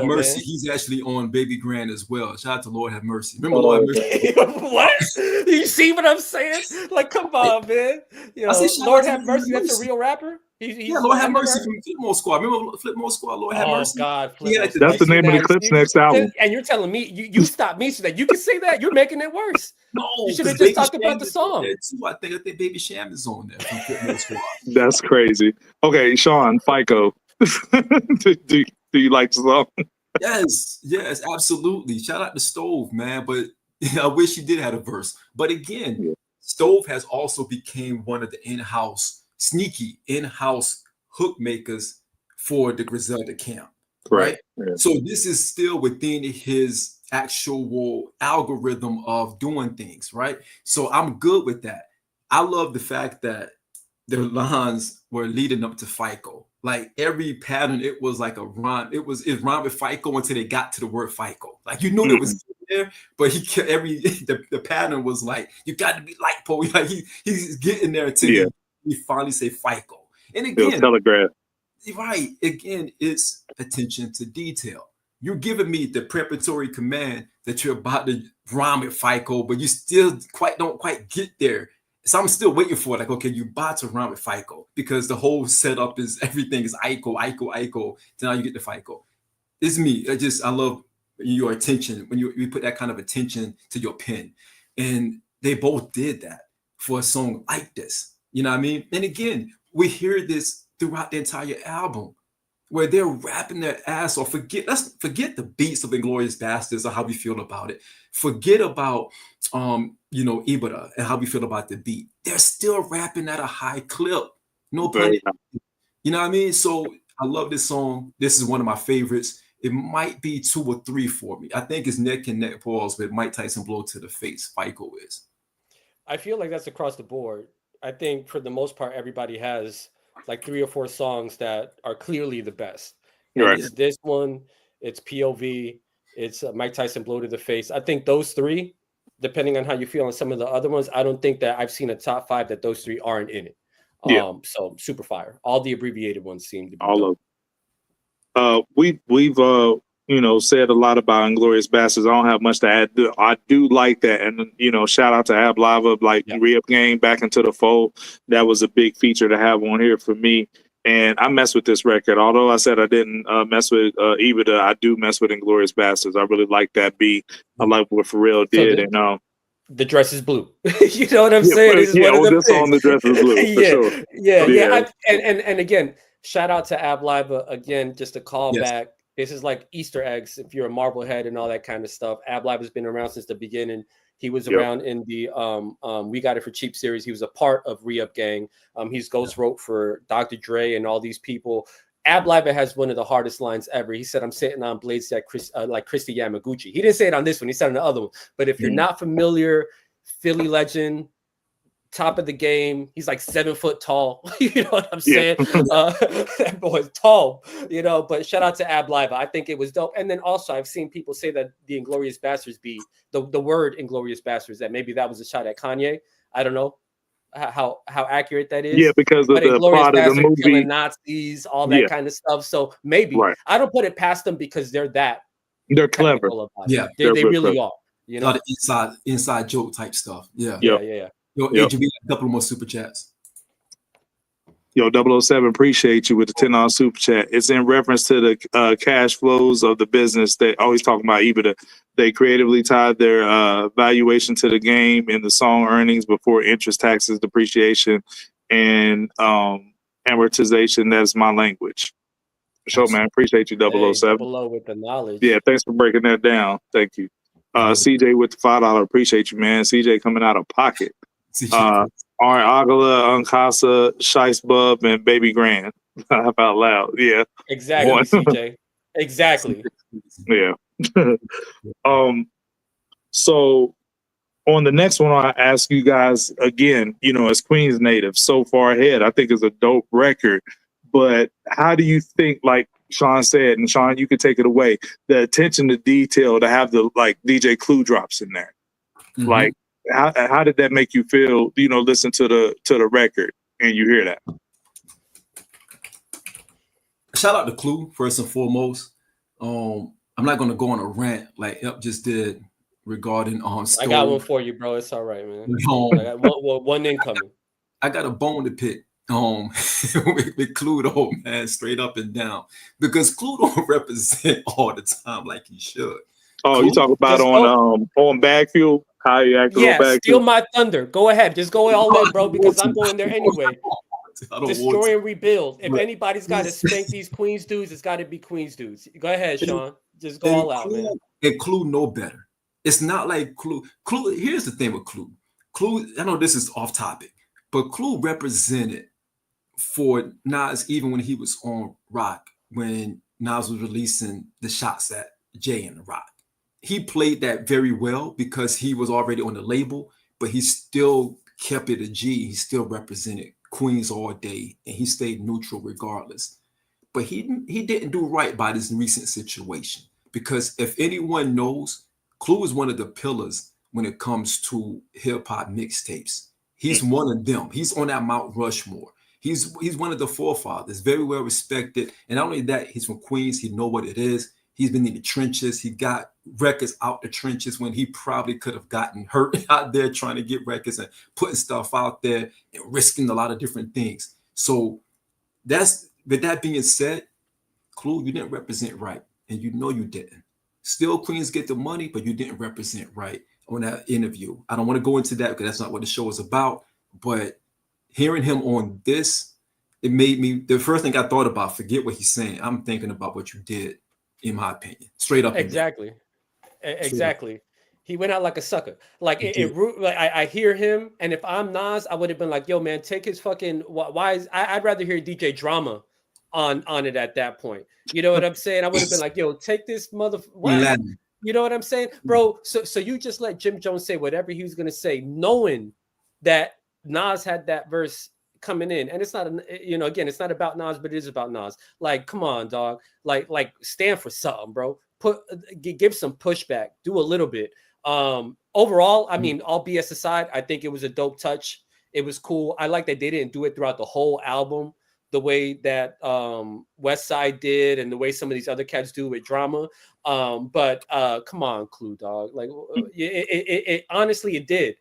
Mercy. Man. He's actually on Baby Grand as well. Shout out to Lord Have Mercy. Remember Lord Have Mercy? What? You see what I'm saying? Like, come on, man. Lord Have Mercy, that's a real rapper? Lord Have Mercy from Flipmode Squad. Remember Flipmode Squad? Lord Have Mercy. Oh, God. That's the name of the Clipse next album. And you're telling me, you stopped me so that you can say that? You're making it worse. No, you should have just talked about the song. I think Baby Sham is on there from Flipmode Squad. That's crazy. Okay, Sean, FICO. do you like the song? Yes, absolutely. Shout out to Stove, man. But I wish he did have a verse. But again, Stove has also became one of the sneaky in-house hook makers for the Griselda camp. Right? Yeah. So this is still within his actual algorithm of doing things, right? So I'm good with that. I love the fact that the lines were leading up to FICO. Like every pattern, it was like a rhyme. It rhymed with FICO until they got to the word FICO. Like you knew it was there, but the pattern was like, you got to be like Poe. Like he's getting there until he finally say FICO. And again, telegraph. Right. Again, it's attention to detail. You're giving me the preparatory command that you're about to rhyme with FICO, but you still don't quite get there. So I'm still waiting for it. Like, okay, you about to rhyme with FICO because the whole setup is everything is ICO. Then now you get the FICO. It's me. I love your attention when you put that kind of attention to your pen. And they both did that for a song like this. You know what I mean? And again, we hear this throughout the entire album where they're rapping their ass off. Let's forget the beats of Inglourious Bastards or how we feel about it. Forget about Bada and how we feel about the beat. They're still rapping at a high clip. No pun. You know what I mean? So I love this song. This is one of my favorites. It might be 2 or 3 for me. I think it's neck and neck pause with Mike Tyson blow to the face. FICO is. I feel like that's across the board. I think for the most part, everybody has like 3 or 4 songs that are clearly the best. Right. It's this one, it's POV, it's Mike Tyson blow to the face. I think those 3, depending on how you feel on some of the other ones, I don't think that I've seen a top 5 that those 3 aren't in it. So super fire. All the abbreviated ones seem to be all of. We've said a lot about Inglourious Bastards. I don't have much to add. I do like that, and shout out to Ab Lava, Re-Up Gang back into the fold. That was a big feature to have on here for me, and I mess with this record. Although I said I didn't mess with Ibada, I do mess with Inglourious Bastards. I really like that beat. I like what Pharrell did, and the dress is blue. You know what I'm saying? This song, the dress is blue. For sure. Yeah. And again, shout out to Ab Lava again, just a call back. This is like Easter eggs if you're a Marblehead and all that kind of stuff. Ab Lava has been around since the beginning. He was around in the We Got It for Cheap series. He was a part of Re-Up Gang. He's ghost wrote for Dr. Dre and all these people. Ab Lava has one of the hardest lines ever. He said, I'm sitting on blades like Christy Yamaguchi. He didn't say it on this one. He said it on the other one. But if you're not familiar, Philly legend, top of the game. He's like 7 foot tall. You know what I'm saying? That boy's tall, but shout out to Ab Lava. I think it was dope. And then also I've seen people say that the Inglourious Bastards beat, the word Inglourious Bastards, that maybe that was a shot at Kanye. I don't know how accurate that is. Yeah, because of the plot of the movie. Killing Nazis, all that kind of stuff. So maybe I don't put it past them because they're clever. Yeah, they really clever. Are. A lot of inside joke type stuff. Yeah. Yeah. Yo, Adrian, we got a couple more super chats. Yo, 007, appreciate you with the $10 super chat. It's in reference to the cash flows of the business. They always talking about EBITDA. They creatively tied their valuation to the game and the song earnings before interest, taxes, depreciation, and amortization. That's my language. So, man, appreciate you, 007. Hey, double O with the knowledge. Yeah, thanks for breaking that down. Thank you. CJ with the $5. Appreciate you, man. CJ coming out of pocket. Art Agala, Unkasa, Shice Bub, and Baby Grand. Laugh out loud. Yeah. Exactly, CJ. Exactly. Yeah. So on the next one, I ask you guys again, you know, as Queens native, So Far Ahead, I think is a dope record. But how do you think, like Sean said, and Sean, you can take it away, the attention to detail to have the like DJ Clue drops in there? Mm-hmm. Like, how did that make you feel, you know, listen to the record and you hear that? Shout out to Clue, first and foremost. I'm not going to go on a rant like Ep just did regarding I got one for you, bro. It's all right, man. I got one incoming. I got a bone to pick with Clue, though, man, straight up and down. Because Clue don't represent all the time like he should. Oh, Clue, you talk about on Bag Fuel? How you acting on Bag Steal Fuel? My Thunder. Go ahead. Just go all in, bro, because I'm going there anyway. Destroy and rebuild. If anybody's got to spank these Queens dudes, it's got to be Queens dudes. Go ahead, Sean. Just go all out, man. And Clue know better. It's not like Clue. Here's the thing with Clue. Clue, I know this is off topic, but Clue represented for Nas even when he was on Rock, when Nas was releasing the shots at Jay and the Rock. He played that very well because he was already on the label, but he still kept it a G. He still represented Queens all day, and he stayed neutral regardless. But he didn't do right by this recent situation, because if anyone knows, Clue is one of the pillars when it comes to hip-hop mixtapes. He's one of them. He's on that Mount Rushmore. He's one of the forefathers, very well respected. And not only that, he's from Queens. He know what it is. He's been in the trenches. He got records out the trenches when he probably could have gotten hurt out there trying to get records and putting stuff out there and risking a lot of different things. So with that being said, Clue, you didn't represent right. And you know you didn't. Still, Queens get the money, but you didn't represent right on that interview. I don't want to go into that because that's not what the show is about. But hearing him on this, it made me, the first thing I thought about, forget what he's saying. I'm thinking about what you did, in my opinion. Straight up. Exactly. Exactly. He went out like a sucker. Like I hear him, and if I'm Nas, I would have been like, "Yo, man, take his fucking." I'd rather hear DJ Drama on it at that point. You know what I'm saying? I would have been like, "Yo, take this mother." What? You know what I'm saying, bro? So you just let Jim Jones say whatever he was gonna say, knowing that Nas had that verse coming in, and it's not, again, it's not about Nas, but it is about Nas. Like, come on, dog. Like stand for something, bro. Give some pushback. Do a little bit. Overall, I mean, all BS aside, I think it was a dope touch. It was cool. I like that they didn't do it throughout the whole album the way that West Side did and the way some of these other cats do with Drama. But come on, Clue, dog. Like, it honestly, it did.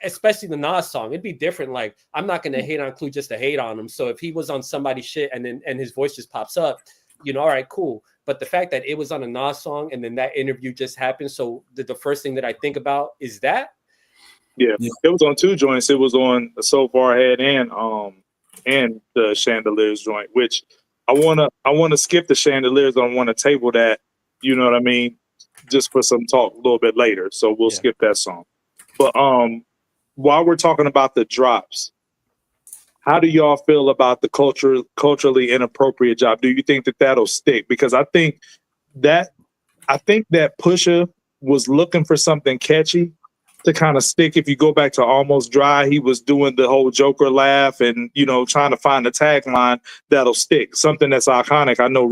Especially the Nas song. It'd be different. Like, I'm not going to hate on Clue just to hate on him. So if he was on somebody's shit and his voice just pops up, all right, cool. But the fact that it was on a Nas song and then that interview just happened, so the first thing that I think about is that. Yeah, it was on two joints. It was on So Far Ahead and the Chandeliers joint, which I wanna skip the Chandeliers. I want to table that, you know what I mean, just for some talk a little bit later. So we'll skip that song. But while we're talking about the drops, how do y'all feel about the culturally inappropriate job? Do you think that that'll stick? Because I think that Pusha was looking for something catchy to kind of stick. If you go back to Almost Dry, he was doing the whole Joker laugh and, trying to find a tagline that'll stick, something that's iconic. I know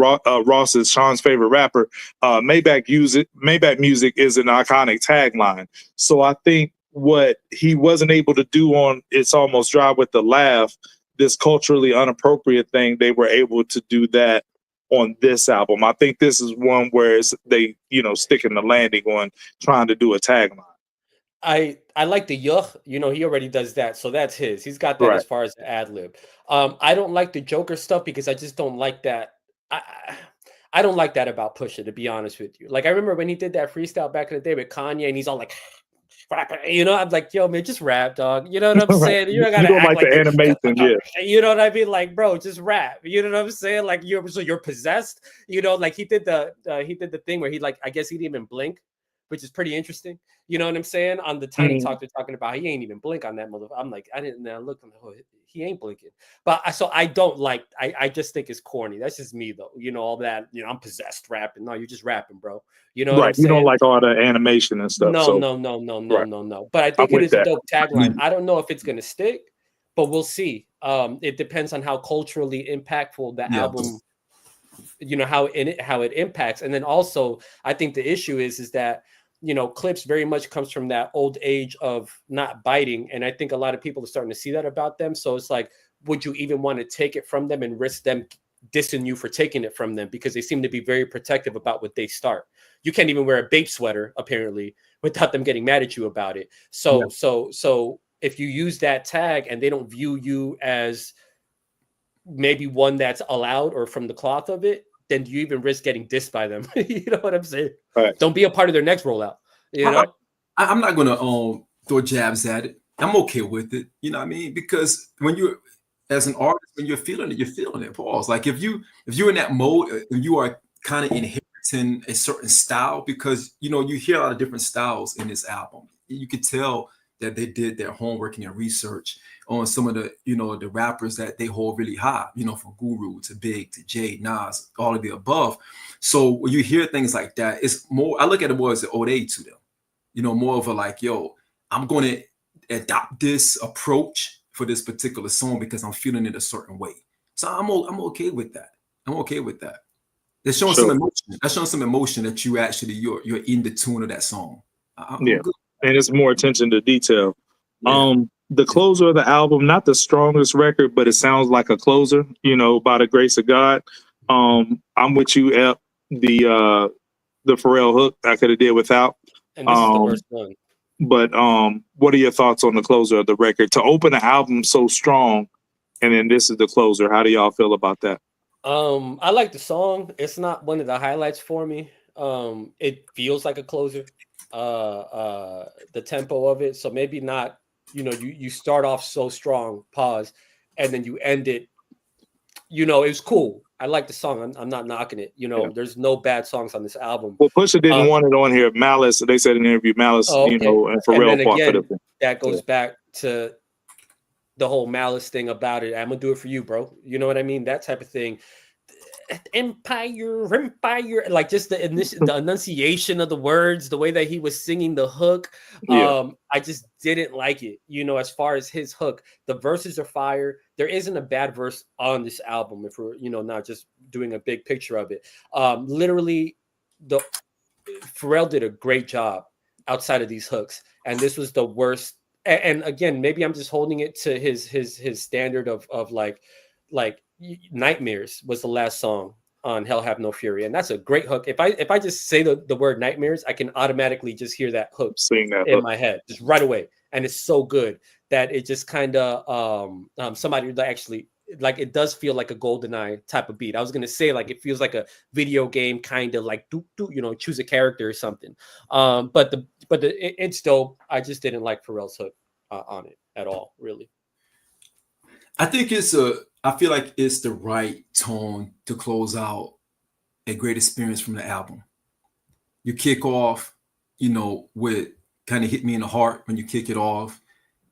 Ross is Sean's favorite rapper. Maybach music is an iconic tagline. So I think what he wasn't able to do on It's Almost Dry with the laugh, this culturally inappropriate thing, they were able to do that on this album. I think this is one where they, sticking the landing on trying to do a tagline. I like the yuh, you know, he already does that, so that's his. He's got that Right. as far as the ad lib. I don't like the Joker stuff because I just don't like that. I don't like that about Pusha, to be honest with you. Like, I remember when he did that freestyle back in the day with Kanye, and he's all like, you know, I'm like, yo, man, just rap, dog. You know what I'm saying? You don't gotta don't act like the animation, yeah. You know what I mean? Like, bro, just rap. You know what I'm saying? Like, you're possessed. You know, like he did the thing where he, like, I guess he didn't even blink, which is pretty interesting. You know what I'm saying? On the Tiny Talk, they're talking about he ain't even blink on that motherfucker. I'm like, I didn't look. I'm like, oh, he ain't blinking. But I don't like. I just think it's corny. That's just me though. You know, all that. You know, I'm possessed rapping. No, you're just rapping, bro. You know what I'm saying? You don't like all the animation and stuff. No. But I think it is a dope tagline. I don't know if it's gonna stick, but we'll see. It depends on how culturally impactful the album. You know how it impacts, and then also I think the issue is that, you know, Clipse very much comes from that old age of not biting, and I think a lot of people are starting to see that about them. So it's like, would you even want to take it from them and risk them dissing you for taking it from them? Because they seem to be very protective about what they start. You can't even wear a Bape sweater apparently without them getting mad at you about it. So if you use that tag and they don't view you as maybe one that's allowed or from the cloth of it, then do you even risk getting dissed by them? You know what I'm saying? Right. Don't be a part of their next rollout. You know, I'm not gonna throw jabs at it. I'm okay with it. You know what I mean? Because when you're, as an artist, when you're feeling it, you're feeling it. Pause. Like if you're in that mode, you are kind of inheriting a certain style, because you know you hear a lot of different styles in this album. You could tell that they did their homework and their research on some of the, you know, the rappers that they hold really high, you know, from Guru to Big to Jay, Nas, all of the above. So when you hear things like that, it's more, I look at it more as an ode to them, you know, more of a like, yo, I'm going to adopt this approach for this particular song because I'm feeling it a certain way. So I'm okay with that. I'm okay with that. It's showing some emotion. That's showing some emotion that you actually, you're in the tune of that song. I'm good. And it's more attention to detail. The closer of the album, not the strongest record, but it sounds like a closer, you know, by the grace of God. I'm with you at the Pharrell hook I could have did without. And this is the worst one. But what are your thoughts on the closer of the record? To open an album so strong, and then this is the closer. How do y'all feel about that? I like the song. It's not one of the highlights for me. It feels like a closer. The tempo of it, so maybe not, you know, you start off so strong, pause, and then you end it, you know, it was cool. I like the song. I'm not knocking it, you know. There's no bad songs on this album. Well, Pusha didn't want it on here. Malice, they said in an interview, Malice, you know, and Pharrell and then again, for that goes back to the whole Malice thing about it. I'm gonna do it for you, bro. You know what I mean? That type of thing. Empire, like just the enunciation of the words, the way that he was singing the hook. I just didn't like it. You know, as far as his hook, the verses are fire. There isn't a bad verse on this album if we're, you know, not just doing a big picture of it. Literally, Pharrell did a great job outside of these hooks, and this was the worst. And again, maybe I'm just holding it to his standard of like Nightmares was the last song on Hell Have No Fury, and that's a great hook. If I just say the word Nightmares, I can automatically just hear that hook in my head just right away, and it's so good that it just kind of somebody that actually, like, it does feel like a GoldenEye type of beat. I was gonna say, like, it feels like a video game kind of like do, you know, choose a character or something. But it's dope. I just didn't like Pharrell's hook on it at all, really. I think I feel like it's the right tone to close out a great experience from the album. You kick off, you know, with kind of hit me in the heart when you kick it off,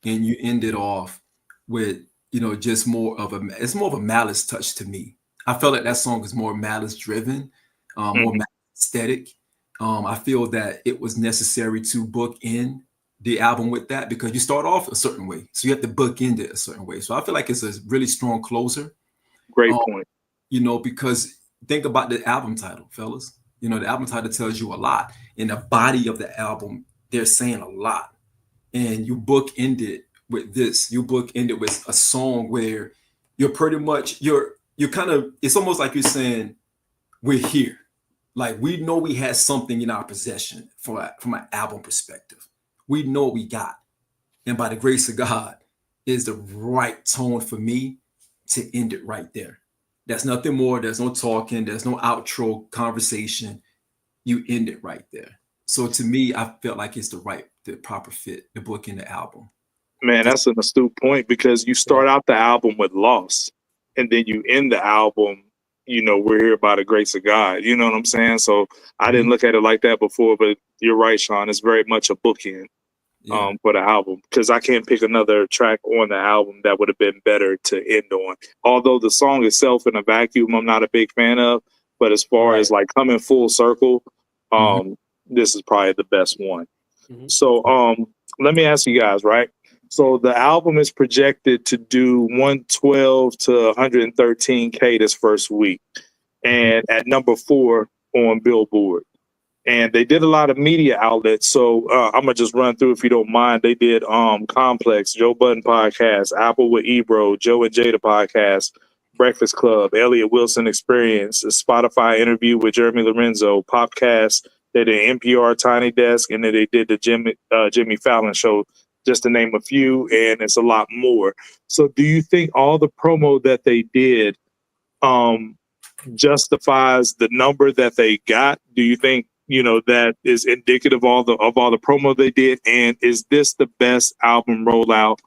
and you end it off with, you know, just it's more of a Malice touch to me. I felt like that song is more Malice driven, more Malice aesthetic. I feel that it was necessary to book in the album with that, because you start off a certain way, so you have to bookend it a certain way. So I feel like it's a really strong closer. Great point. You know, because think about the album title, fellas. You know, the album title tells you a lot. In the body of the album, they're saying a lot. And you bookend it with this. You bookend it with a song where you're pretty much, you're kind of, it's almost like you're saying, we're here. Like, we know we had something in our possession from an album perspective. We know what we got. And by the grace of God, is the right tone for me to end it right there. That's nothing more. There's no talking. There's no outro conversation. You end it right there. So to me, I felt like it's the proper fit, the book and the album. Man, that's an astute point, because you start out the album with Lost, and then you end the album, we're here by the grace of God. You know what I'm saying? So I didn't look at it like that before, but you're right, Sean. It's very much a bookend for the album, because I can't pick another track on the album that would have been better to end on. Although the song itself in a vacuum, I'm not a big fan of, but as far as like coming full circle, this is probably the best one. So let me ask you guys, right? So the album is projected to do 112 to 113K this first week, and at number 4 on Billboard. And they did a lot of media outlets. So I'm gonna just run through, if you don't mind. They did Complex, Joe Budden podcast, Apple with Ebro, Joe and Jada podcast, Breakfast Club, Elliot Wilson Experience, a Spotify interview with Jeremy Lorenzo, Popcast. They did NPR Tiny Desk, and then they did the Jimmy Fallon show, just to name a few, and it's a lot more. So do you think all the promo that they did justifies the number that they got? Do you think, that is indicative of all the promo they did? And is this the best album rollout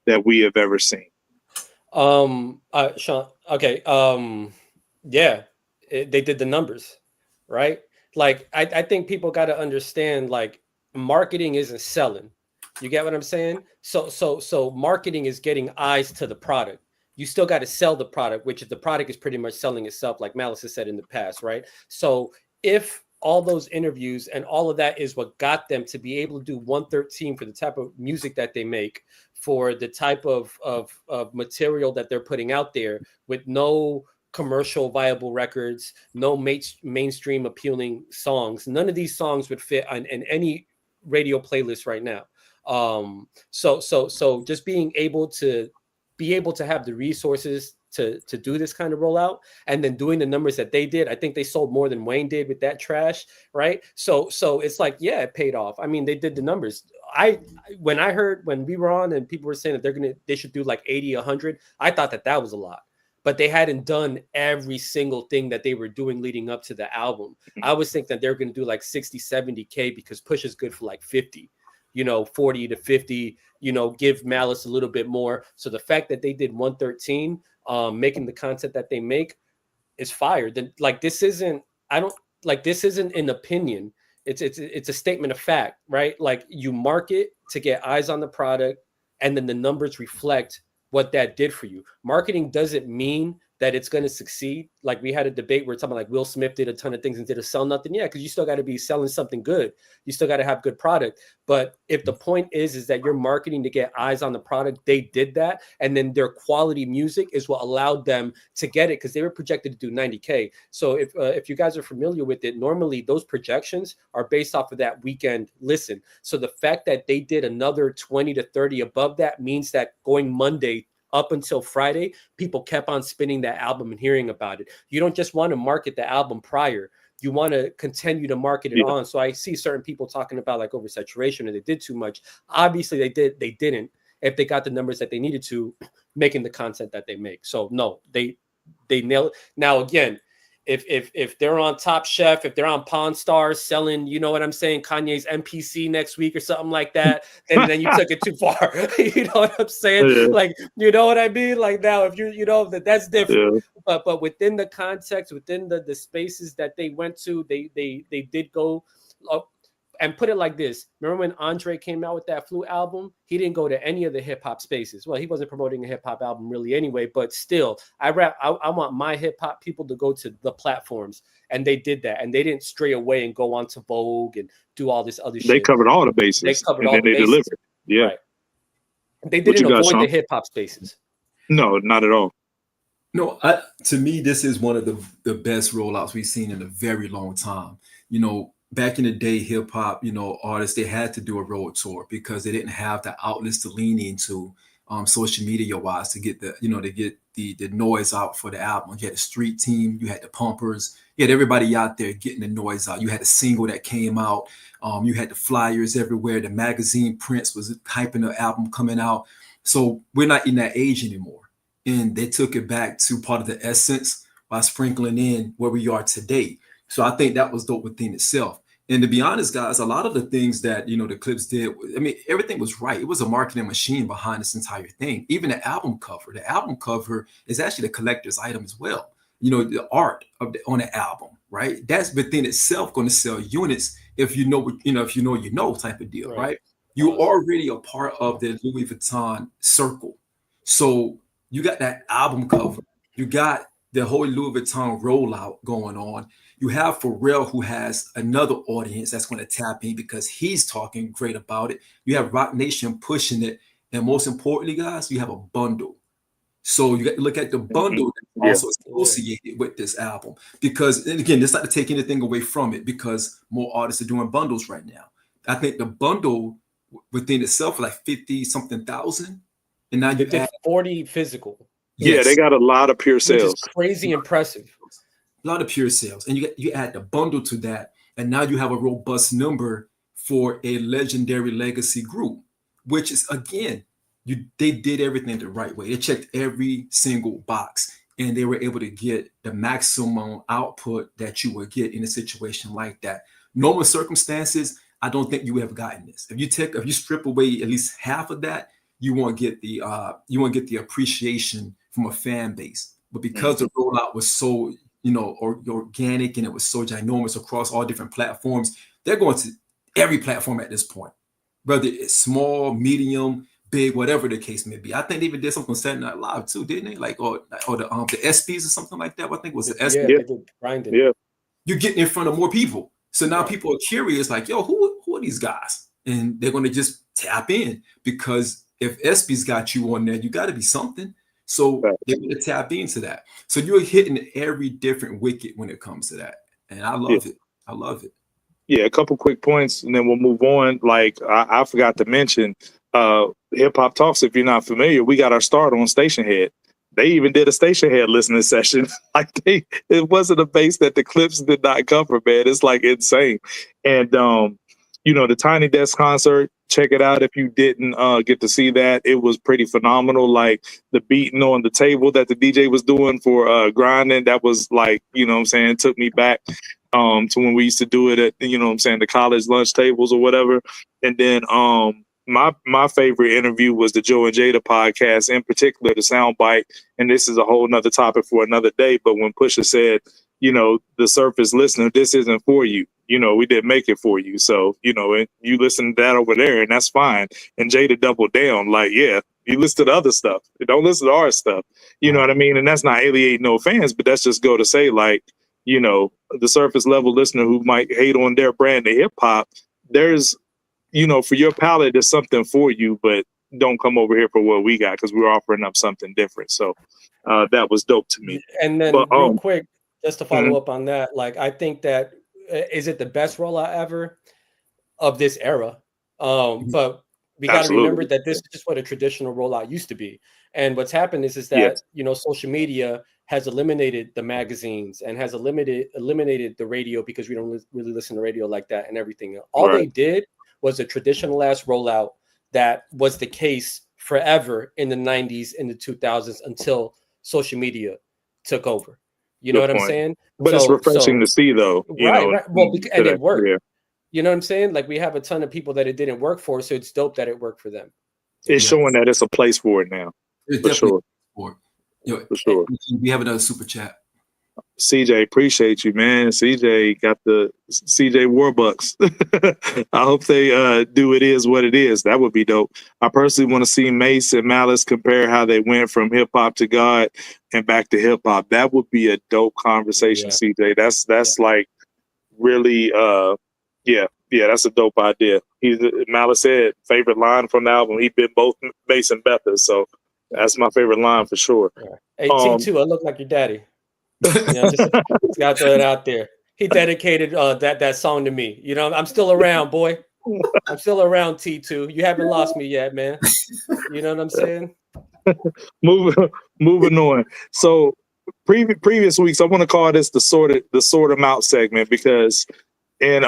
that we have ever seen? Sean, okay. They did the numbers, right? Like, I think people got to understand, like, marketing isn't selling. You get what I'm saying? So marketing is getting eyes to the product. You still got to sell the product, which the product is pretty much selling itself, like Malice has said in the past, right? So if all those interviews and all of that is what got them to be able to do 113 for the type of music that they make, for the type of material that they're putting out there, with no commercial viable records, no mainstream appealing songs. None of these songs would fit in any radio playlist right now. So just being able to have the resources to do this kind of rollout, and then doing the numbers that they did, I think they sold more than Wayne did with that trash, right? So it's like, yeah, it paid off. I mean, they did the numbers. When we were on and people were saying that they should do like 80, 100, I thought that was a lot. But they hadn't done every single thing that they were doing leading up to the album. I was thinking that they're going to do like 60, 70K, because Push is good for like 50, 40 to 50, give Malice a little bit more. So the fact that they did 113, making the content that they make, is fire. Then, like, this isn't an opinion. It's a statement of fact, right? Like, you market to get eyes on the product, and then the numbers reflect what that did for you. Marketing doesn't mean that it's going to succeed. Like, we had a debate where something like Will Smith did a ton of things and didn't sell nothing. Yeah, because you still got to be selling something good. You still got to have good product. But if the point is that you're marketing to get eyes on the product, they did that. And then their quality music is what allowed them to get it, because they were projected to do 90K. So if you guys are familiar with it, normally those projections are based off of that weekend listen. So the fact that they did another 20 to 30 above that means that going Monday up until Friday, people kept on spinning that album and hearing about it. You don't just want to market the album prior. You want to continue to market it on. So I see certain people talking about like oversaturation, and they did too much. Obviously they didn't, if they got the numbers that they needed to, making the content that they make. So no, they nailed it. Now again, if they're on Top Chef, if they're on Pawn Stars selling, you know what I'm saying, Kanye's MPC next week or something like that, then you took it too far. You know what I'm saying? Yeah. Like, you know what I mean? Like, now if that's different. Yeah. But within the context, within the spaces that they went to, they did go and put it like this. Remember when Andre came out with that Flu album? He didn't go to any of the hip hop spaces. Well, he wasn't promoting a hip hop album really anyway, but still, I want my hip hop people to go to the platforms, and they did that, and they didn't stray away and go onto Vogue and do all this other shit. They covered all the bases. They covered all the bases. Delivered. Yeah. Right. They didn't avoid the hip hop spaces. No, not at all. No, to me, this is one of the best rollouts we've seen in a very long time. Back in the day, hip hop, artists, they had to do a road tour because they didn't have the outlets to lean into. social media wise to get the noise out for the album. You had the street team, you had the pumpers, you had everybody out there getting the noise out. You had a single that came out, you had the flyers everywhere, the magazine prints was hyping the album coming out. So we're not in that age anymore. And they took it back to part of the essence by sprinkling in where we are today. So I think that was dope within itself. And to be honest, guys, a lot of the things that, the Clipse did, I mean, everything was right. It was a marketing machine behind this entire thing. Even the album cover is actually the collector's item as well. The art on the album, right? That's within itself going to sell units if you know type of deal, right? You're already a part of the Louis Vuitton circle. So you got that album cover. You got the whole Louis Vuitton rollout going on. You have Pharrell, who has another audience that's going to tap in because he's talking great about it. You have Roc Nation pushing it. And most importantly, guys, you have a bundle. So you got to look at the bundle that's also associated with this album. Because, and again, it's not to take anything away from it because more artists are doing bundles right now. I think the bundle within itself is like 50-something thousand. And now you add 40 physical. Yeah, they got a lot of pure sales. Which is crazy impressive. A lot of pure sales. And you add the bundle to that. And now you have a robust number for a legendary legacy group, which is, again, they did everything the right way. They checked every single box and they were able to get the maximum output that you would get in a situation like that. Normal circumstances, I don't think you would have gotten this. If you strip away at least half of that, you won't get the appreciation from a fan base. But because the rollout was so organic and it was so ginormous across all different platforms, they're going to every platform at this point, whether it's small, medium, big, whatever the case may be. I think they even did something on Saturday Night Live too, didn't they? Like or the ESPYs or something like that. I think it was the ESPYs. Yeah. You're getting in front of more people. So now people are curious, like, yo, who are these guys? And they're going to just tap in because if ESPYs got you on there, you got to be something. So they're going to tap into that. So you're hitting every different wicket when it comes to that. And I love it. I love it. Yeah, a couple quick points and then we'll move on. Like I forgot to mention HipHopTalks, if you're not familiar, we got our start on Station Head. They even did a Station Head listening session. It wasn't a base that the Clipse did not cover, man. It's like insane. And the Tiny Desk concert, check it out if you didn't get to see that. It was pretty phenomenal. Like the beating on the table that the DJ was doing for grinding, that was like, took me back to when we used to do it at, the college lunch tables or whatever. And then my favorite interview was the Joe and Jada podcast, in particular the soundbite. And this is a whole nother topic for another day. But when Pusha said, the surface listener, this isn't for you. We didn't make it for you. So, and you listen to that over there and that's fine. And Jada doubled down like, yeah, you listen to the other stuff. Don't listen to our stuff. You know what I mean? And that's not alienating no fans, but that's just go to say like, the surface level listener who might hate on their brand of hip hop, there's, for your palate, there's something for you, but don't come over here for what we got because we're offering up something different. So that was dope to me. And then real quick, just to follow up on that, like, I think that is it the best rollout ever of this era? But we got to remember that this is just what a traditional rollout used to be. And what's happened is that, social media has eliminated the magazines and has eliminated the radio because we don't really listen to radio like that and everything. All they did was a traditional ass rollout that was the case forever in the 90s, in the 2000s until social media took over. You know what I'm saying? But it's refreshing to see, though. Right. Well, and it worked. Yeah. You know what I'm saying? Like, we have a ton of people that it didn't work for, so it's dope that it worked for them. It's showing that it's a place for it now. For sure. For sure. We have another super chat. CJ, appreciate you, man. CJ got the CJ Warbucks. I hope they do It Is What It Is. That would be dope. I personally want to see Mace and Malice compare how they went from hip hop to God and back to hip hop. That would be a dope conversation, CJ. That's like really that's a dope idea. Malice said favorite line from the album. He been both Mace and Betha, so that's my favorite line for sure. Hey, T2, I look like your daddy. Just gotta throw it out there. He dedicated that song to me. I'm still around, boy. I'm still around, T2. You haven't lost me yet, man. You know what I'm saying? moving on. So previous weeks, I want to call this the sort them out segment, because in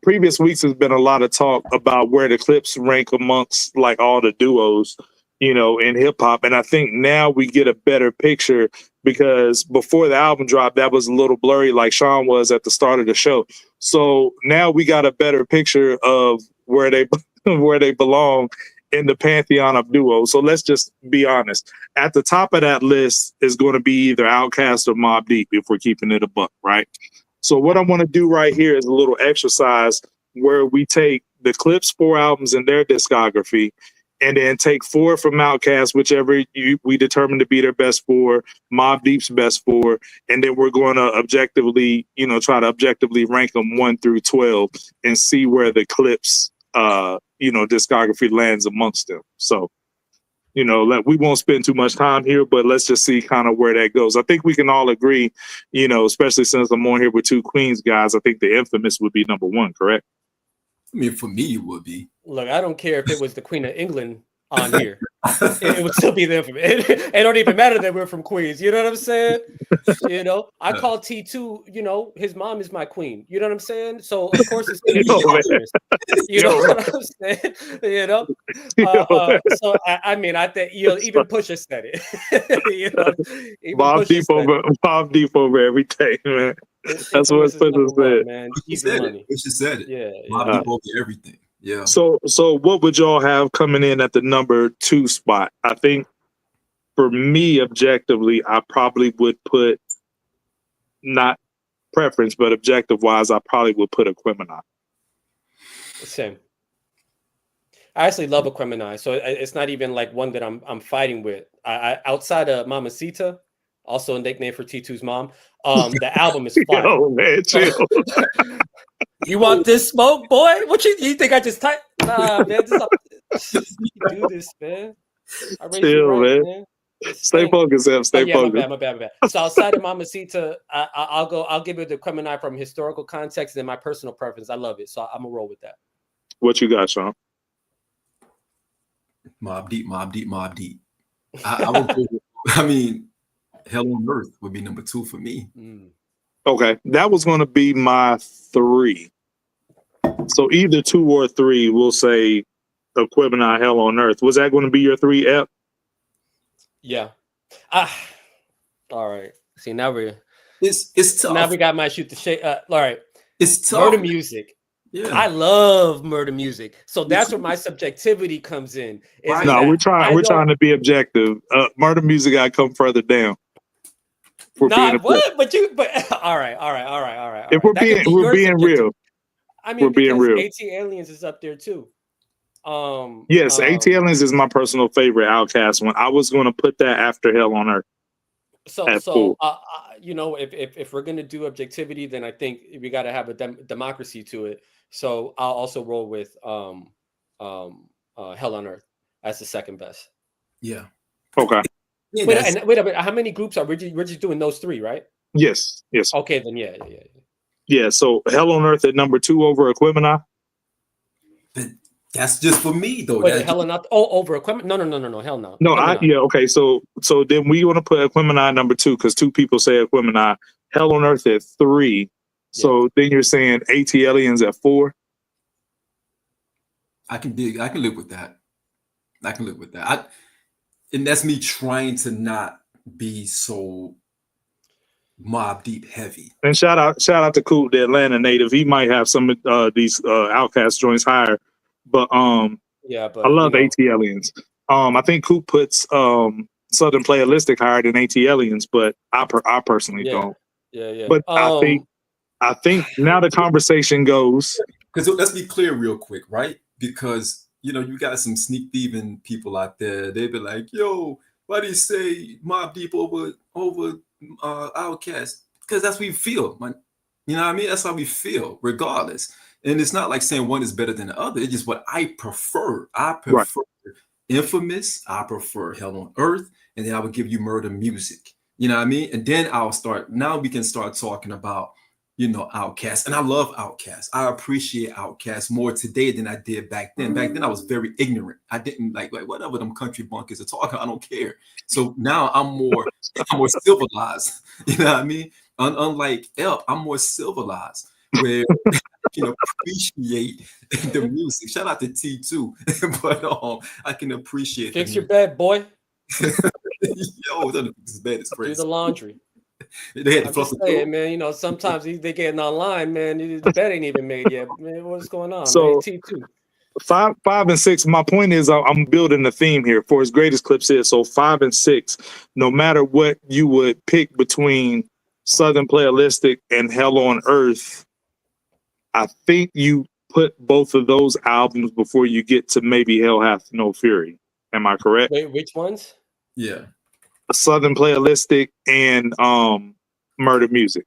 previous weeks there's been a lot of talk about where the Clipse rank amongst like all the duos, you know, in hip hop. And I think now we get a better picture, because before the album dropped, that was a little blurry, like Sean was at the start of the show. So now we got a better picture of where they where they belong in the pantheon of duos. So let's just be honest. At the top of that list is going to be either Outkast or Mobb Deep, if we're keeping it a buck, right? So what I want to do right here is a little exercise where we take the Clipse 4 albums in their discography, and then take 4 from Outkast, whichever we determine to be their best 4, Mobb Deep's best 4, and then we're going to objectively, you know, try to objectively rank them 1 through 12 and see where the Clipse, you know, discography lands amongst them. So, you know, we won't spend too much time here, but let's just see kind of where that goes. I think we can all agree, you know, especially since I'm on here with 2 Queens guys, I think the Infamous would be number 1, correct? I mean, for me, it would be. Look, I don't care if it was the Queen of England on here. It would still be the Infamous. It don't even matter that we're from Queens. You know what I'm saying? You know, I call T2, you know, his mom is my queen. You know what I'm saying? So, of course, it's going to be Infamous. You know what I'm saying? You know? So, I mean, I think, you know, even Pusha said it. You know, Mobb Deep over everything, man. That's what Pusha said. Man. He said it. Pusha said it. Yeah. Mobb Deep over everything. Yeah. So what would y'all have coming in at the number 2 spot? I think for me, objectively, I probably would put, not preference, but objective wise, I probably would put Aquemini. Same. I actually love Aquemini, so it's not even like one that I'm fighting with. I outside of Mamacita, also a nickname for T2's mom. The album is fire. Yo, man, chill. You want this smoke, boy? What you think I just typed? Nah, man. You can do this, man. I raised you right, man. Stay focused, Em. Stay focused. My bad. So outside of Mamacita, I'll give it the Aquemini from historical context and my personal preference. I love it, so I'm gonna roll with that. What you got, Sean? Mobb Deep. I would go, I mean, Hell on Earth would be number 2 for me. Okay, that was going to be my 3. So either 2 or 3, we'll say Aquemini, Hell on Earth. Was that going to be your 3, Ep? Yeah. All right. See, now it's tough. Now we got my shoot the shade. All right. It's tough. Murder music. Yeah. I love murder music. So that's where my subjectivity comes in. No, we're trying to be objective. Murder music gotta come further down. What? But all right. If we're being real. I mean, we're being real. AT Aliens is up there too. Yes, AT Aliens is my personal favorite Outkast one. I was going to put that after Hell on Earth. So you know, if we're gonna do objectivity, then I think we got to have a democracy to it. So I'll also roll with Hell on Earth as the second best. Yeah. Okay. Yeah, wait a minute. How many groups are we're just doing those 3, right? Yes. Okay, then yeah. Yeah. So Hell on Earth at number 2 over Aquemini. That's just for me, though. Wait, Hell on Earth? Oh, over Aquemini? No. Hell no. No, okay. So then we want to put Aquemini number 2 because 2 people say Aquemini. Hell on Earth at 3. Yeah. So then you're saying AT Aliens at 4. I can live with that. And that's me trying to not be so Mobb Deep heavy. And shout out to Coop, the Atlanta native. He might have some of these Outkast joints higher, but I love AT Aliens. I think Coop puts Southern Playalistic higher than AT Aliens, but I personally don't. Yeah. But I think now the conversation goes, because let's be clear real quick, right? Because you know, you got some sneak thieving people out there. They be like, yo, why do you say Mobb Deep over Outkast? Because that's what we feel. Man. You know what I mean? That's how we feel, regardless. And it's not like saying one is better than the other. It's just what I prefer. I prefer Infamous. I prefer Hell on Earth. And then I would give you murder music. You know what I mean? And then now we can start talking about, Outkast, and I love Outkast. I appreciate Outkast more today than I did back then. Back then, I was very ignorant. I didn't like whatever them country bunkers are talking. I don't care. So now I'm more civilized. You know what I mean? Unlike El, I'm more civilized, where appreciate the music. Shout out to T too, but I can appreciate. Fix your bed, boy. Yo, this bed is crazy. Do the laundry. They had to I'm flush just the saying, man. Sometimes they getting online, man. The bed ain't even made yet, man. What's going on, So, man? T2. 5 and 6. My point is, I'm building a theme here for as great as Clipse is. So 5 and 6, no matter what you would pick between Southern Playalistic and Hell on Earth, I think you put both of those albums before you get to maybe Hell Hath No Fury. Am I correct? Wait, which ones? Yeah. Southern Playalistic and Murder Music.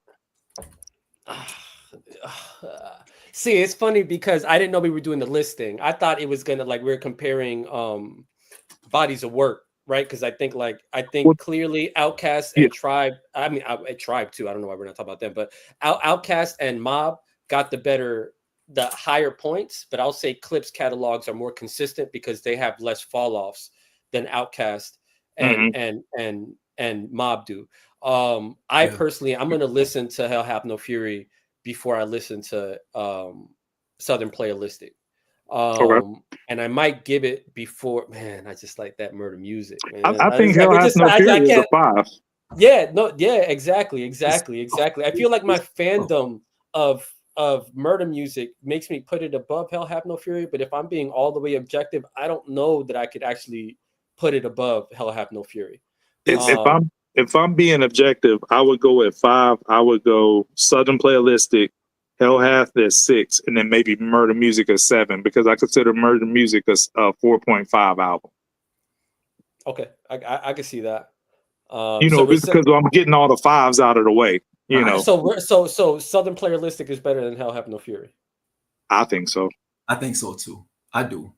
See, it's funny because I didn't know we were doing the listing. I thought it was gonna we were comparing bodies of work, right? Because I think clearly Outkast and Tribe. I mean, Tribe too. I don't know why we're not talking about them, but Outkast and Mobb got the higher points. But I'll say Clipse catalogs are more consistent because they have less fall offs than Outkast and Mobb do. I personally, I'm gonna listen to Hell Hath No Fury before I listen to Southern Playalistic. And I might give it before, man, I just like that Murder Music, man. I think Hell Hath No Fury is a 5. Exactly. I feel like my fandom of Murder Music makes me put it above Hell Hath No Fury, but if I'm being all the way objective, I don't know that I could actually put it above Hell Hath No Fury. If I'm being objective, I would go at 5. I would go Southern Playalistic, Hell Hath at 6, and then maybe Murder Music at 7, because I consider Murder Music a 4.5 album. Okay, I can see that. Because I'm getting all the 5s out of the way. So Southern Playalistic is better than Hell Hath No Fury. I think so. I think so too. I do.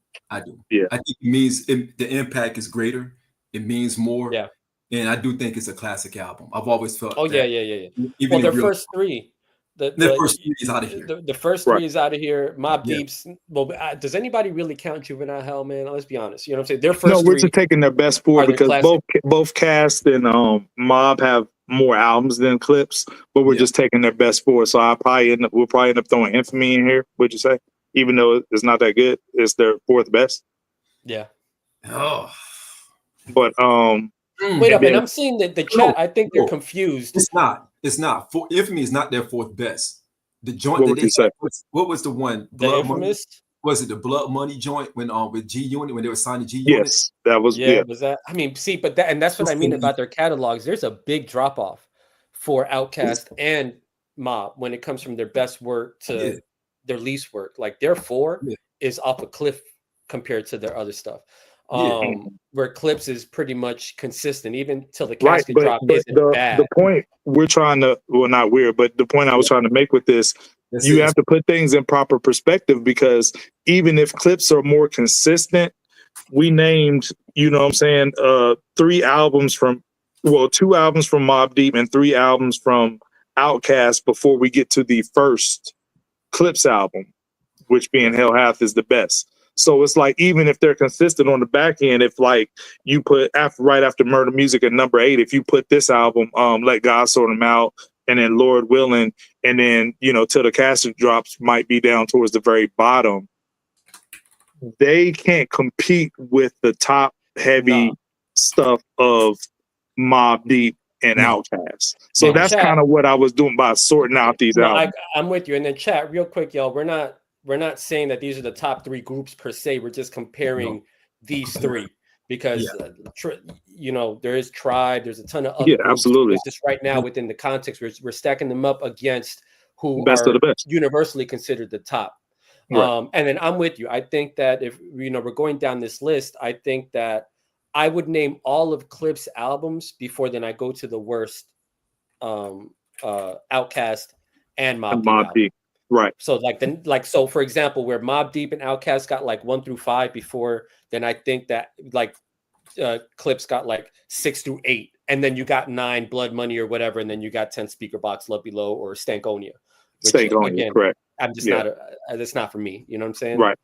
Yeah. I think it means the impact is greater. It means more. Yeah. And I do think it's a classic album. I've always felt. Oh, that. Yeah. Even their first three. The first three is out of here. The first three is out of here. Mobb Deep's. Well, does anybody really count Juvenile Hell, man? Let's be honest. You know what I'm saying? Their first. No, we're just taking their best four because both Cast and Mobb have more albums than Clipse, but we're just taking their best four. So we'll probably end up throwing Infamy in here. Would you say? Even though it's not that good, it's their fourth best. Yeah. Oh. But wait up, and I'm seeing that the chat. I think they're confused. It's not. Infamy is not their fourth best. The joint what that they said. What was the one? The Infamous. Was it the Blood Money joint when with G Unit when they were signed to G Unit? Yes, that was. Yeah, was that? I mean, see, but that's what I mean about their catalogs. There's a big drop off for Outkast and Mobb when it comes from their best work to their least work. Like their four is off a cliff compared to their other stuff. Where Clipse is pretty much consistent, even till the casket drop isn't bad. The point we're trying to, well, not weird, but the point I was trying to make with this, you have to put things in proper perspective, because even if Clipse are more consistent, we named, you know what I'm saying, 2 albums from Mobb Deep and 3 albums from Outkast before we get to the first Clipse album, which being Hell Hath is the best. So it's like, even if they're consistent on the back end, if like you put right after Murder Music at number 8, if you put this album, Let God Sort Them Out, and then Lord Willing, and then, Till the Casket Drops might be down towards the very bottom, they can't compete with the top heavy stuff of Mobb Deep and Outkast. So that's kind of what I was doing by sorting out these albums. I'm with you. And then chat real quick, y'all, we're not saying that these are the top 3 groups per se. We're just comparing these 3 because, there is Tribe. There's a ton of other groups. Absolutely. Just right now within the context, we're stacking them up against who best are of the best, universally considered the top. Right. And then I'm with you. I think that if, we're going down this list, I think that I would name all of Clipse albums before then I go to the worst Outkast and Mobb Deep. Right. So so for example, where Mobb Deep and Outkast got like 1 through 5 before, then I think that Clipse got like 6 through 8, and then you got 9 Blood Money or whatever, and then you got 10 Speaker Box, Love Below, or Stankonia. Stay going. Again, Correct. I'm just not. That's not for me. You know what I'm saying? Right.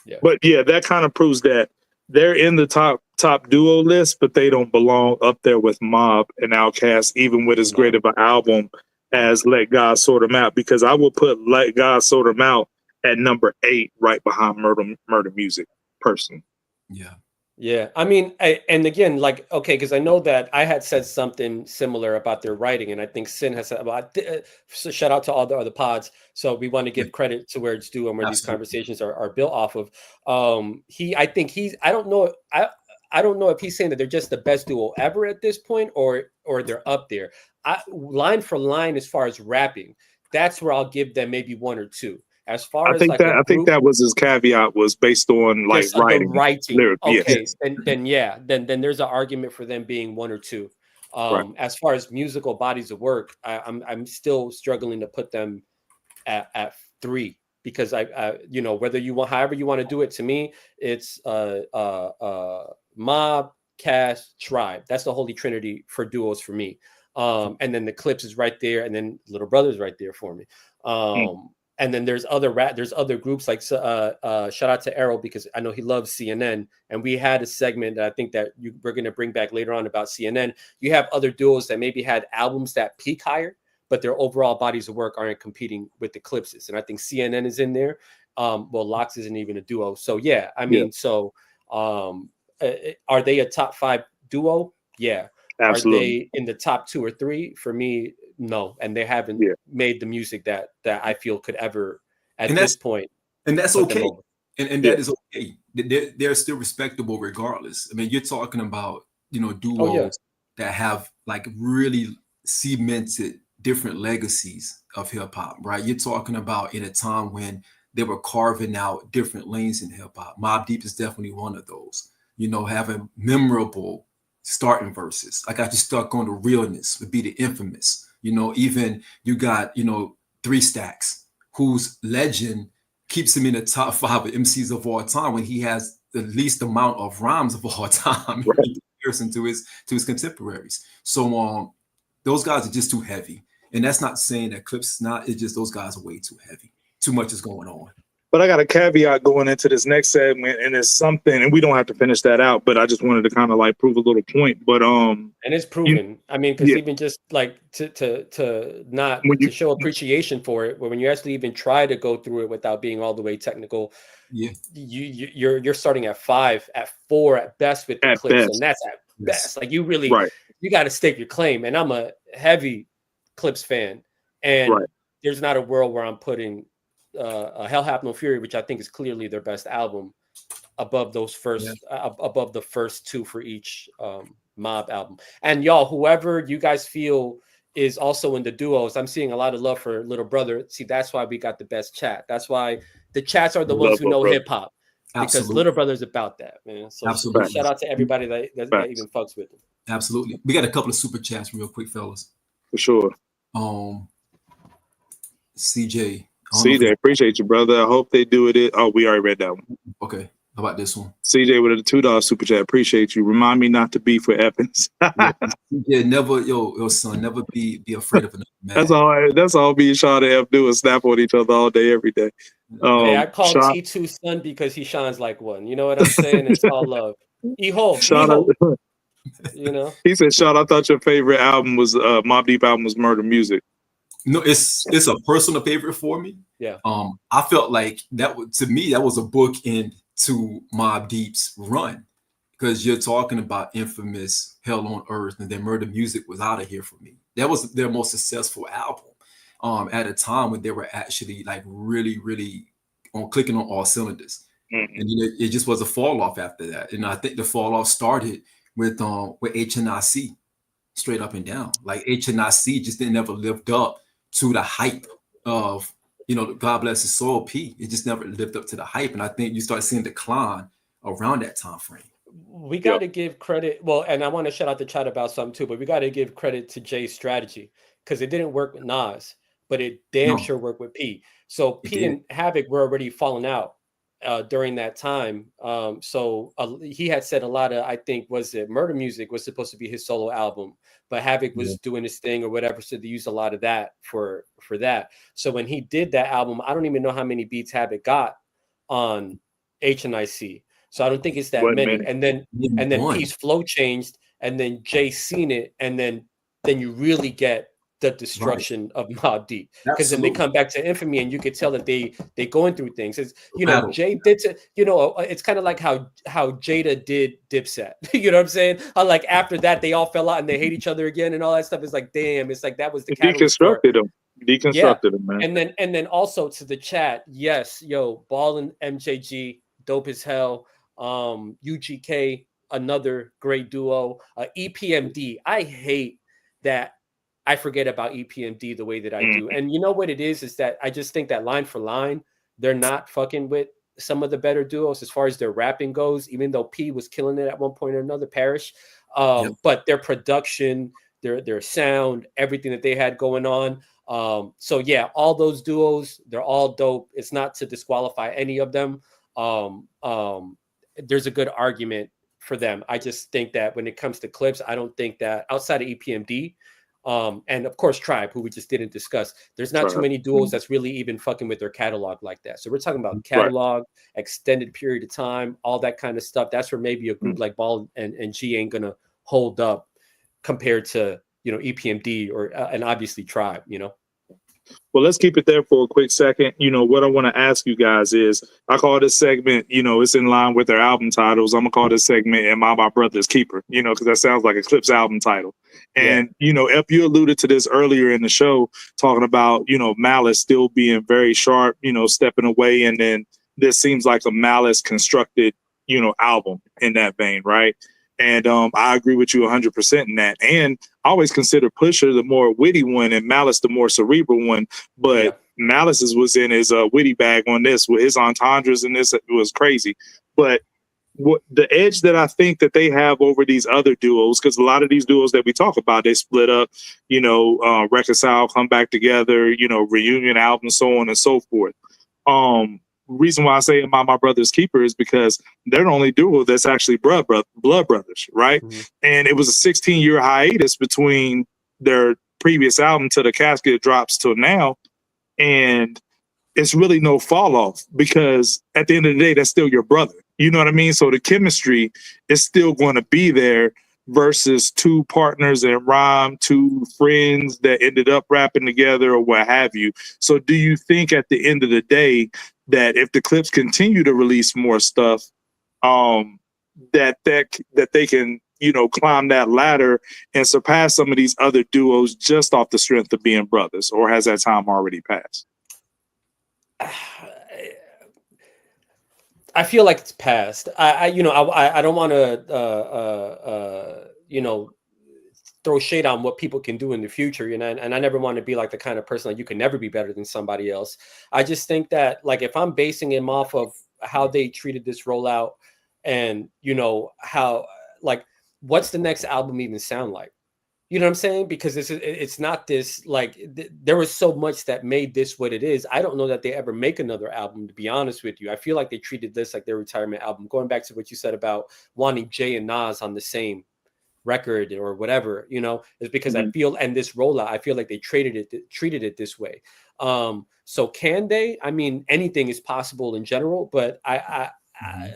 Yeah. But yeah, that kind of proves that they're in the top duo list, but they don't belong up there with Mobb and Outkast, even with as great of an album as Let God Sort 'Em Out, because I would put Let God Sort 'Em Out at number 8, right behind Murder Music, personally. Yeah. Yeah, I mean, and again, like, okay, because I know that I had said something similar about their writing, and I think Sin has said, so shout out to all the other pods. So we want to give credit to where it's due and where these conversations are built off of. I don't know, I don't know if he's saying that they're just the best duo ever at this point, or they're up there. Line for line, as far as rapping, that's where I'll give them maybe 1 or 2. As far as like I think that was his caveat, was based on like writing. Lyric, okay, yes. then there's an argument for them being 1 or 2. As far as musical bodies of work, I'm still struggling to put them at 3, because I you know, whether you want, however you want to do it, to me it's Mobb, Cash, Tribe. That's the holy trinity for duos for me. And then the Clipse is right there, and then Little Brother's right there for me. And then there's other groups like shout out to Errol, because I know he loves CNN, and we had a segment that I think that we're going to bring back later on about CNN. You have other duos that maybe had albums that peak higher, but their overall bodies of work aren't competing with the Clipses. And I think CNN is in there. Well, Lox isn't even a duo. So yeah, I mean, so are they a top 5 duo? Yeah. Absolutely. Are they in the top 2 or 3? For me, no. And they haven't made the music that I feel could ever at this point. And that's okay. And that is okay. They're still respectable regardless. I mean, you're talking about, you know, duos that have like really cemented different legacies of hip hop, right? You're talking about in a time when they were carving out different lanes in hip hop. Mobb Deep is definitely one of those, you know, having memorable starting verses. I got you stuck on the realness would be the infamous, you know. Even you got, you know, 3 Stacks, whose legend keeps him in the top 5 of MCs of all time when he has the least amount of rhymes of all time in comparison to his contemporaries. So those guys are just too heavy. And that's not saying that Clipse is not, it's just those guys are way too heavy. Too much is going on. But I got a caveat going into this next segment, and it's something, and we don't have to finish that out, but I just wanted to kind of like prove a little point. But and it's proven. I mean, because even just like to show appreciation for it, when you actually even try to go through it without being all the way technical, you're starting at 5, at 4 at best with the Clipse, and that's at best. Like you really you got to stake your claim. And I'm a heavy Clipse fan, and there's not a world where I'm putting Hell Hath No Fury, which I think is clearly their best album, above those above the first 2 for each Mobb album. And y'all, whoever you guys feel is also in the duos, I'm seeing a lot of love for Little Brother. See, that's why we got the best chat. That's why the chats are the ones who know hip hop, because Little Brother's about that, man. So shout out to everybody that even fucks with him. Absolutely. We got a couple of super chats real quick, fellas. For sure. CJ, appreciate you, brother. I hope they do it. Oh, we already read that one. Okay. How about this one? CJ with a $2 super chat. Appreciate you. Remind me not to be for Evans. Never, yo, son, never be afraid of another man. That's all me and Sean F do is snap on each other all day, every day. Hey, I call T2 son because he shines like one. You know what I'm saying? It's all love. Eho. You know? He said, Sean, I thought your favorite album was Mobb Deep album was Murder Music. No, it's a personal favorite for me. Yeah. I felt like to me that was a bookend to Mobb Deep's run, because you're talking about infamous Hell on Earth, and then Murder Music was out of here for me. That was their most successful album at a time when they were actually like really, really clicking on all cylinders. And it just was a fall off after that. And I think the fall off started with HNIC, straight up and down. Like HNIC just didn't ever lived up to the hype of, you know, God Bless His Soul, P. It just never lived up to the hype. And I think you start seeing decline around that time frame. We got to give credit. Well, and I want to shout out the chat about something too, but we got to give credit to Jay's strategy, because it didn't work with Nas, but it damn sure worked with P. So P and Havoc were already falling out. during that time. So he had said a lot of, I think, was it Murder Music was supposed to be his solo album, but Havoc was doing his thing or whatever. So they used a lot of that for that. So when he did that album, I don't even know how many beats Havoc got on HNIC. So I don't think it's that many. And then Peace Flow changed, and then Jay seen it, and then you really get the destruction of Mobb Deep, because then they come back to Infamy, and you could tell that they going through things. It's, you know, Jay did to, you know, it's kind of like how Jada did Dipset. You know what I'm saying? Like after that, they all fell out and they hate each other again and all that stuff. It's like, damn, it's like that was the deconstructed them. Deconstructed them, man. And then also to the chat, yes, yo, Ball and MJG, dope as hell. UGK, another great duo. EPMD, I hate that I forget about EPMD the way that I do. And you know what it is that I just think that line for line, they're not fucking with some of the better duos as far as their rapping goes, even though P was killing it at one point or another, Parrish. But their production, their sound, everything that they had going on. So yeah, all those duos, they're all dope. It's not to disqualify any of them. There's a good argument for them. I just think that when it comes to Clipse, I don't think that outside of EPMD, and of course Tribe, who we just didn't discuss, there's not too many duos that's really even fucking with their catalog like that. So we're talking about catalog, extended period of time, all that kind of stuff. That's where maybe a group like Ball and G ain't gonna hold up compared to, you know, EPMD or and obviously Tribe, you know. Well, let's keep it there for a quick second. You know, what I want to ask you guys is, I call this segment, you know, it's in line with their album titles. I'm going to call this segment Am I My Brother's Keeper? You know, because that sounds like a Clipse album title. And, you know, Ep, you alluded to this earlier in the show, talking about, you know, Malice still being very sharp, you know, stepping away. And then this seems like a Malice constructed, you know, album in that vein, right? And I agree with you 100% in that. And I always consider Pusha the more witty one and Malice the more cerebral one. But Malice's was in his witty bag on this, with his entendres in this. It was crazy. But what the edge that I think that they have over these other duos, because a lot of these duos that we talk about, they split up, you know, reconcile, come back together, you know, reunion albums, so on and so forth. Reason why I say Am I My Brother's Keeper is because they're the only duo that's actually blood brothers, right? And it was a 16-year hiatus between their previous album to the Casket drops till now, and it's really no fall off, because at the end of the day, that's still your brother. You know what I mean? So the chemistry is still going to be there, versus two partners in rhyme, two friends that ended up rapping together or what have you. So do you think at the end of the day that if the Clipse continue to release more stuff, that they can, you know, climb that ladder and surpass some of these other duos just off the strength of being brothers, or has that time already passed? I feel like it's past. I don't want to, you know, throw shade on what people can do in the future, you know, and I never want to be like the kind of person that you can never be better than somebody else. I just think that, like, if I'm basing him off of how they treated this rollout, and, you know, how, like, what's the next album even sound like? You know what I'm saying? Because it's not this, like, there was so much that made this what it is. I don't know that they ever make another album, to be honest with you. I feel like they treated this like their retirement album. Going back to what you said about wanting Jay and Nas on the same record or whatever, you know, is because I feel, and this rollout, I feel like they treated it this way. So can they? I mean, anything is possible in general, but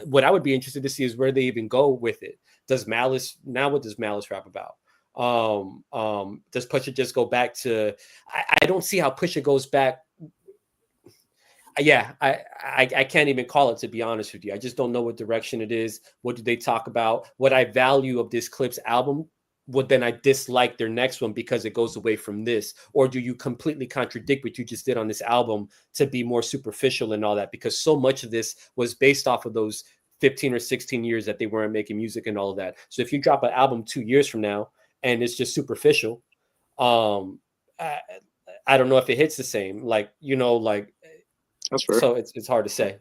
what I would be interested to see is where they even go with it. What does Malice rap about? Does Pusha just go back to, I don't see how Pusha goes back. I can't even call it, to be honest with you. I just don't know what direction it is. What do they talk about? What I value of this Clipse album, would then I dislike their next one because it goes away from this? Or do you completely contradict what you just did on this album to be more superficial and all that? Because so much of this was based off of those 15 or 16 years that they weren't making music and all of that. So if you drop an album 2 years from now and it's just superficial, I don't know if it hits the same. Like, you know, like, that's fair. So it's hard to say.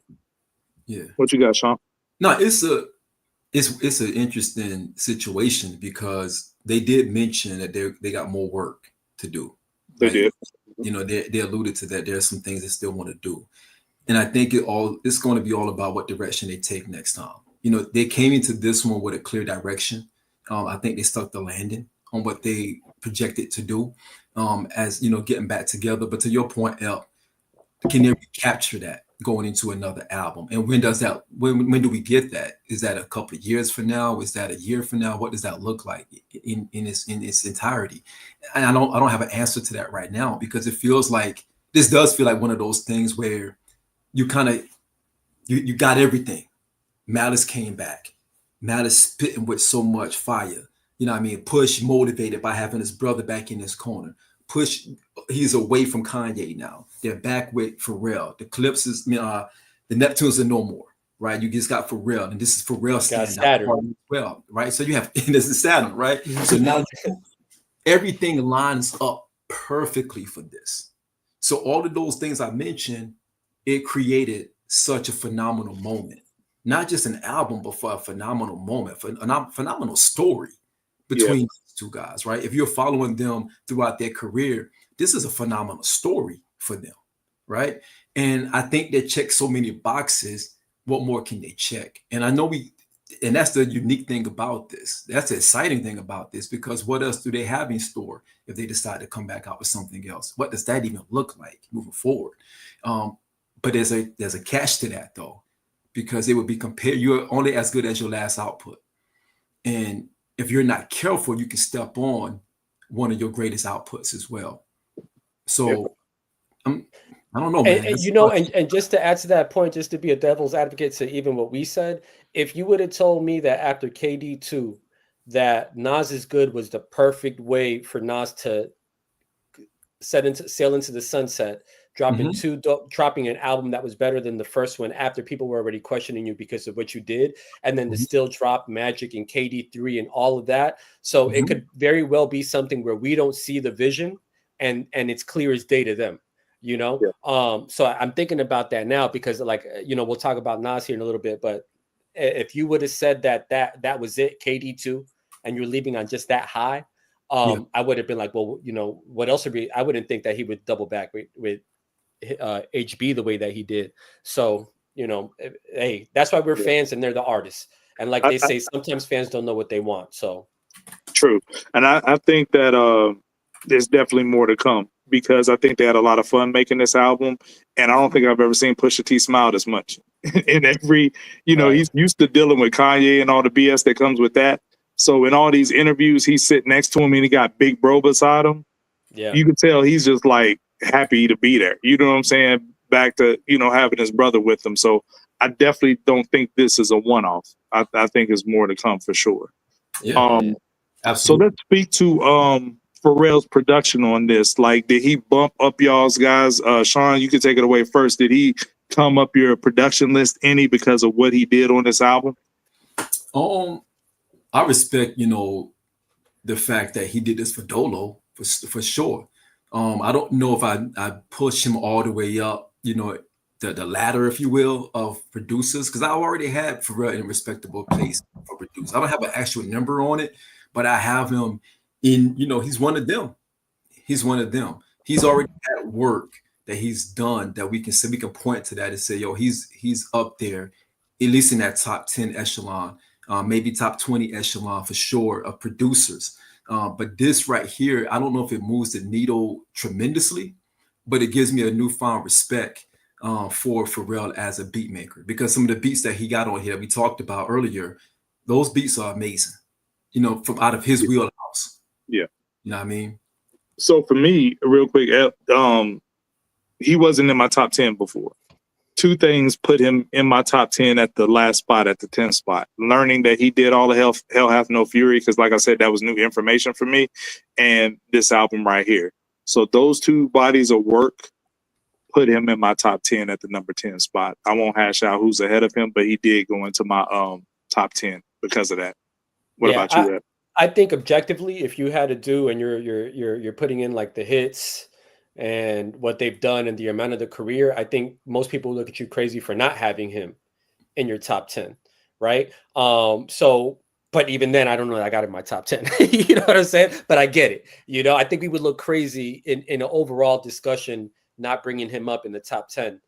Yeah. What you got, Sean? No, it's an interesting situation, because they did mention that they got more work to do. They did. You know, they alluded to that. There's some things they still want to do. And I think it's going to be all about what direction they take next time. You know, they came into this one with a clear direction. I think they stuck the landing on what they projected to do, as you know, getting back together. But to your point, El, can they recapture that going into another album? And when does that? When do we get that? Is that a couple of years from now? Is that a year from now? What does that look like in its entirety? And I don't have an answer to that right now, because it feels like this does feel like one of those things where you kind of you got everything. Malice came back. Malice spitting with so much fire. You know what I mean? Push motivated by having his brother back in his corner. Push, he's away from Kanye now. They're back with Pharrell. The Clipse is, the Neptunes are no more, right? You just got Pharrell, and this is Pharrell standing out well, right? So you have, this is Saturn, right? So now everything lines up perfectly for this. So all of those things I mentioned, it created such a phenomenal moment. Not just an album, but for a phenomenal moment, for a phenomenal story between these two guys, right? If you're following them throughout their career, this is a phenomenal story for them, right? And I think they check so many boxes. What more can they check? And I know and that's the unique thing about this. That's the exciting thing about this, because what else do they have in store if they decide to come back out with something else? What does that even look like moving forward? But there's a catch to that, though, because it would be compared. You're only as good as your last output. And if you're not careful, you can step on one of your greatest outputs as well. So I don't know, man. And just to add to that point, just to be a devil's advocate to even what we said, if you would have told me that after KD2, that Nas is Good was the perfect way for Nas to sail into the sunset, dropping an album that was better than the first one after people were already questioning you because of what you did, and then to still drop Magic and KD3 and all of that. So it could very well be something where we don't see the vision and it's clear as day to them, you know? Yeah. So I'm thinking about that now because, like, you know, we'll talk about Nas here in a little bit, but if you would have said that was it, KD2, and you're leaving on just that high, I would have been like, well, you know, what else would be? I wouldn't think that he would double back with HB the way that he did. So, you know, hey, that's why we're fans and they're the artists. And like they say, sometimes fans don't know what they want. So true. And I think that there's definitely more to come, because I think they had a lot of fun making this album. And I don't think I've ever seen Pusha T smile as much in every, you know, he's used to dealing with Kanye and all the BS that comes with that. So in all these interviews, he's sitting next to him and he got Big Bro beside him. Yeah. You can tell he's just like happy to be there. You know what I'm saying? Back to, you know, having his brother with him. So I definitely don't think this is a one-off. I think there's more to come for sure. Yeah. Absolutely. So let's speak to Pharrell's production on this. Like, did he bump up y'all's guys? Sean, you can take it away first. Did he come up your production list any because of what he did on this album? I respect, you know, the fact that he did this for Dolo for sure. I don't know if I push him all the way up, you know, the ladder, if you will, of producers, because I already had Pharrell in a respectable place for producers. I don't have an actual number on it, but I have him in, you know, he's one of them. He's one of them. He's already had work that he's done that we can say, we can point to that and say, yo, he's up there, at least in that top 10 echelon, maybe top 20 echelon for sure of producers. But this right here, I don't know if it moves the needle tremendously, but it gives me a newfound respect for Pharrell as a beat maker, because some of the beats that he got on here we talked about earlier, those beats are amazing, you know, from out of his wheelhouse. Yeah. You know what I mean? So for me, real quick, he wasn't in my top 10 before. Two things put him in my top 10 at the last spot, at the 10th spot. Learning that he did all the Hell Hath No Fury, because like I said, that was new information for me, and this album right here. So those two bodies of work put him in my top 10 at the number 10 spot. I won't hash out who's ahead of him, but he did go into my top 10 because of that. What about you, Ed? I think objectively, if you had to do, and you're putting in like the hits and what they've done and the amount of the career, I think most people look at you crazy for not having him in your top 10, right? But even then, I don't know that I got in my top 10. You know what I'm saying? But I get it. You know, I think we would look crazy in an overall discussion not bringing him up in the top 10.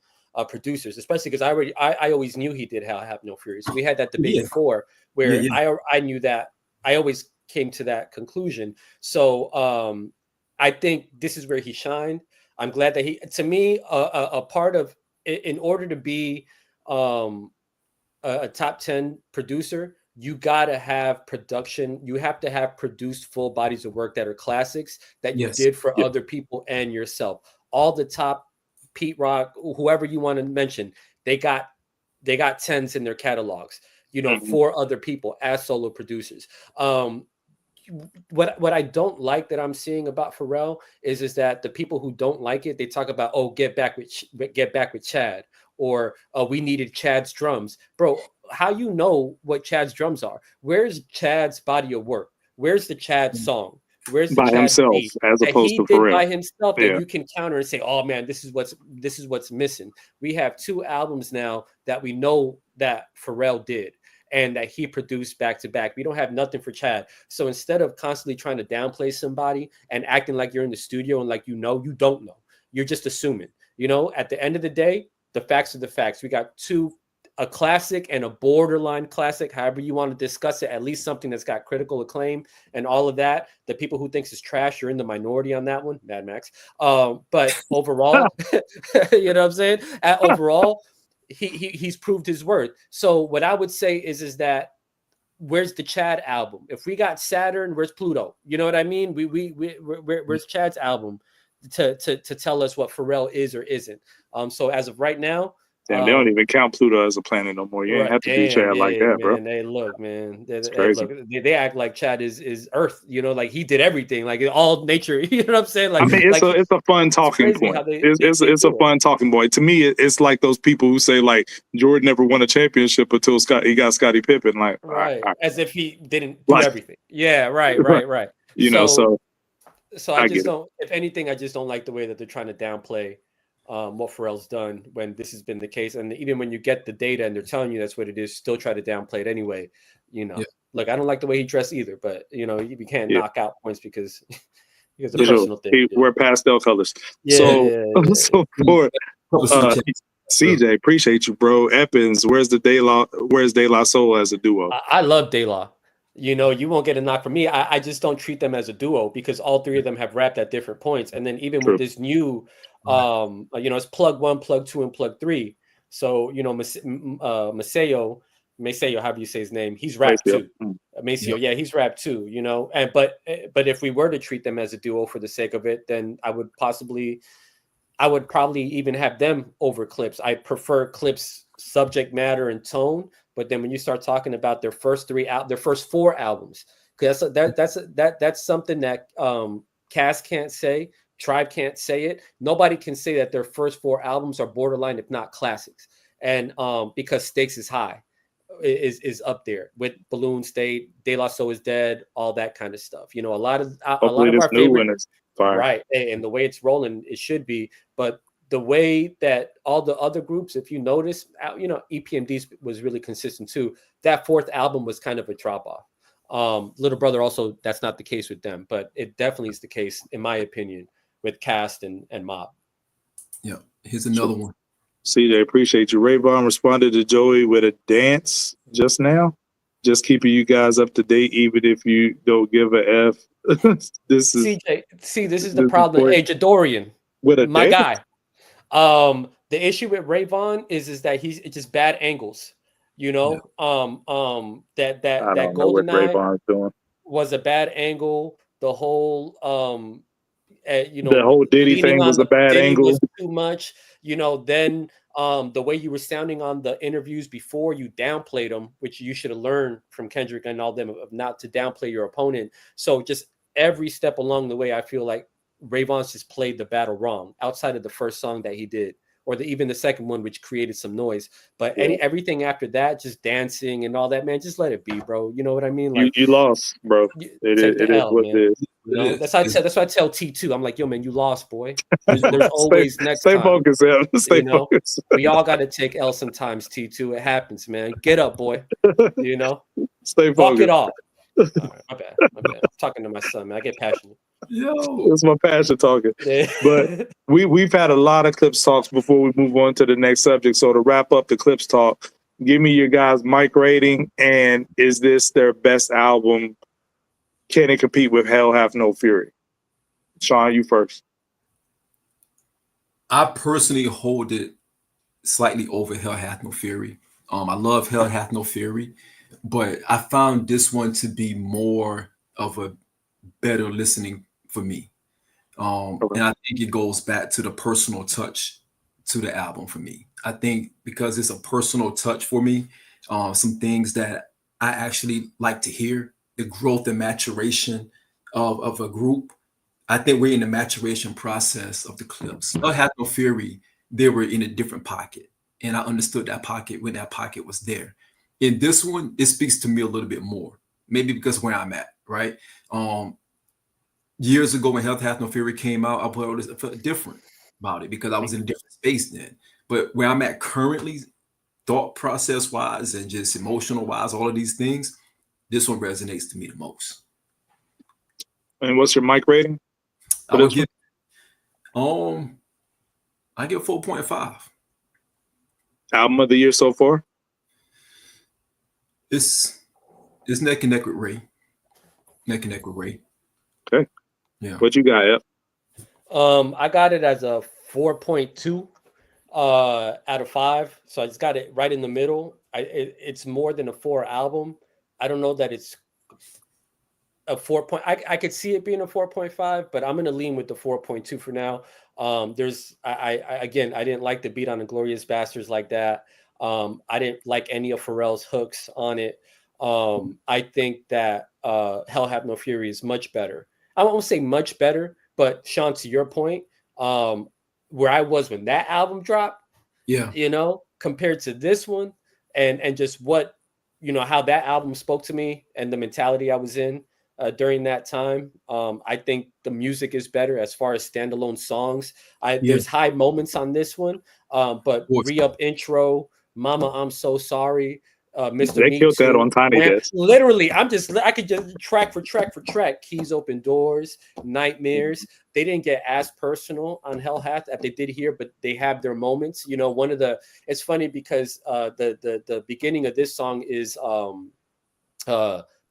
producers, especially because I always knew he did have No Fury. So we had that debate before where I knew that. I always came to that conclusion. So I think this is where he shined. I'm glad that to me, a part of, in order to be a top 10 producer, you got to have production. You have to have produced full bodies of work that are classics that you did for other people and yourself. All the top Pete Rock, whoever you want to mention, they got 10s in their catalogs, for other people as solo producers. What I don't like that I'm seeing about Pharrell is that the people who don't like it, they talk about, get back with Chad, or we needed Chad's drums. Bro, how you know what Chad's drums are? Where's Chad's body of work? Where's the Chad song? Where's the by Chad himself beat as opposed to he did Pharrell by himself that you can counter and say, oh man, this is what's missing. We have 2 albums now that we know that Pharrell did and that he produced back to back. We don't have nothing for Chad. So instead of constantly trying to downplay somebody and acting like you're in the studio and like you don't know, you're just assuming. At the end of the day, the facts are the facts. We got 2, a classic and a borderline classic, however you want to discuss it, at least something that's got critical acclaim and all of that. The people who thinks it's trash, you're in the minority on that one, Mad Max. But overall, you know what I'm saying? Overall, he's proved his worth. So what I would say is that where's the Chad album? If we got Saturn, where's Pluto? You know what I mean? Where's Chad's album to tell us what Pharrell is or isn't? So as of right now, damn, they don't even count Pluto as a planet no more. You ain't have to do Chad like that, bro. They look, man. They act like Chad is Earth. Like he did everything, like all nature. You know what I'm saying? Like, I mean, it's a fun talking point. It's a fun talking point. To me, it's like those people who say like Jordan never won a championship until he got Scottie Pippen. Like, right, as if he didn't do everything. Yeah, right. So I just don't. If anything, I just don't like the way that they're trying to downplay what Pharrell's done when this has been the case. And even when you get the data and they're telling you that's what it is, still try to downplay it anyway. Look, I don't like the way he dressed either, but you can't knock out points because of personal thing. Wear pastel colors. So for CJ, appreciate you, bro. Eppins, where's De La Soul as a duo? I love De La. You won't get a knock from me. I just don't treat them as a duo because all 3 of them have rapped at different points. And then even with this new, it's plug 1, plug 2, and plug 3. So, Maceo, however you say his name, he's rapped too. Maceo, he's rapped too, And but if we were to treat them as a duo for the sake of it, then I would probably even have them over Clipse. I prefer Clipse subject matter and tone. But then when you start talking about their first 4 albums, because that's something that Cass can't say, Tribe can't say it. Nobody can say that their first 4 albums are borderline, if not classics. And because stakes is high, is up there with Balloon State, De La Soul is Dead, all that kind of stuff. A lot of our favorite, right? And the way it's rolling, it should be, but the way that all the other groups, if you notice, EPMD was really consistent too. That 4th album was kind of a drop off. Little Brother also, that's not the case with them, but it definitely is the case, in my opinion, with Cast and Mobb. Yeah, here's another one. CJ, appreciate you. Raekwon responded to Joey with a dance just now. Just keeping you guys up to date, even if you don't give a F. This is CJ. See, this is the problem. Hey, Jadorian, with a my dance? guy. The issue with Raekwon is that it's just bad angles, that GoldenEye was a bad angle. The whole the whole Diddy thing was a bad angle. Was too much, then the way you were sounding on the interviews before, you downplayed them, which you should have learned from Kendrick and all them of not to downplay your opponent. So just every step along the way, I feel like Raekwon's just played the battle wrong outside of the first song that he did, or even the second one, which created some noise. But everything after that, just dancing and all that, man, just let it be, bro. You know what I mean? Like you lost, bro. It is what it is. That's why I tell T2. I'm like, yo, man, you lost, boy. There's always next time. Stay focused, man. Stay focused. We all got to take L sometimes, T2. It happens, man. Get up, boy. Stay focused. Walk it off. All right, my bad. I'm talking to my son, man. I get passionate. Yo, That's my passion talking. But we've had a lot of Clipse talks before we move on to the next subject. So to wrap up the Clipse talk, give me your guys' mic rating, and is this their best album? Can it compete with Hell Have No Fury? Sean, you first. I personally hold it slightly over Hell Hath No Fury. I love Hell Hath No Fury, but I found this one to be more of a better listening for me. Okay. And I think it goes back to the personal touch to the album for me. I think because it's a personal touch for me, some things that I actually like to hear, the growth and maturation of a group. I think we're in the maturation process of the Clipse. Hell Hath No Fury, they were in a different pocket. And I understood that pocket when that pocket was there. In this one, it speaks to me a little bit more. Maybe because where I'm at, right? Years ago when Health Hath No Fury came out, I felt different about it because I was in a different space then. But where I'm at currently, thought process wise and just emotional wise, all of these things, this one resonates to me the most. And what's your mic rating? I give 4.5. Album of the year so far? It's neck and neck with Ray. Neck and neck with Ray. Okay. Yeah. What you got, Ep? I got it as a 4.2 out of 5. So I just got it right in the middle. It's more than a 4 album. I don't know that it's a 4. I could see it being a 4.5, but I'm gonna lean with the 4.2 for now. I didn't like the beat on Inglorious Bastards like that. I didn't like any of Pharrell's hooks on it. I think that Hell Have No Fury is much better. I won't say much better, but Sean, to your point, where I was when that album dropped, yeah, compared to this one, and just what, how that album spoke to me and the mentality I was in during that time. I think the music is better as far as standalone songs. There's high moments on this one, but Re-Up Intro, Mama, I'm So Sorry, Mr. They Me killed Too, that on Tiny Desk. Literally, I could just track for track. Keys Open Doors, Nightmares. They didn't get as personal on Hell Hath as they did here, but they have their moments. It's funny because the beginning of this song is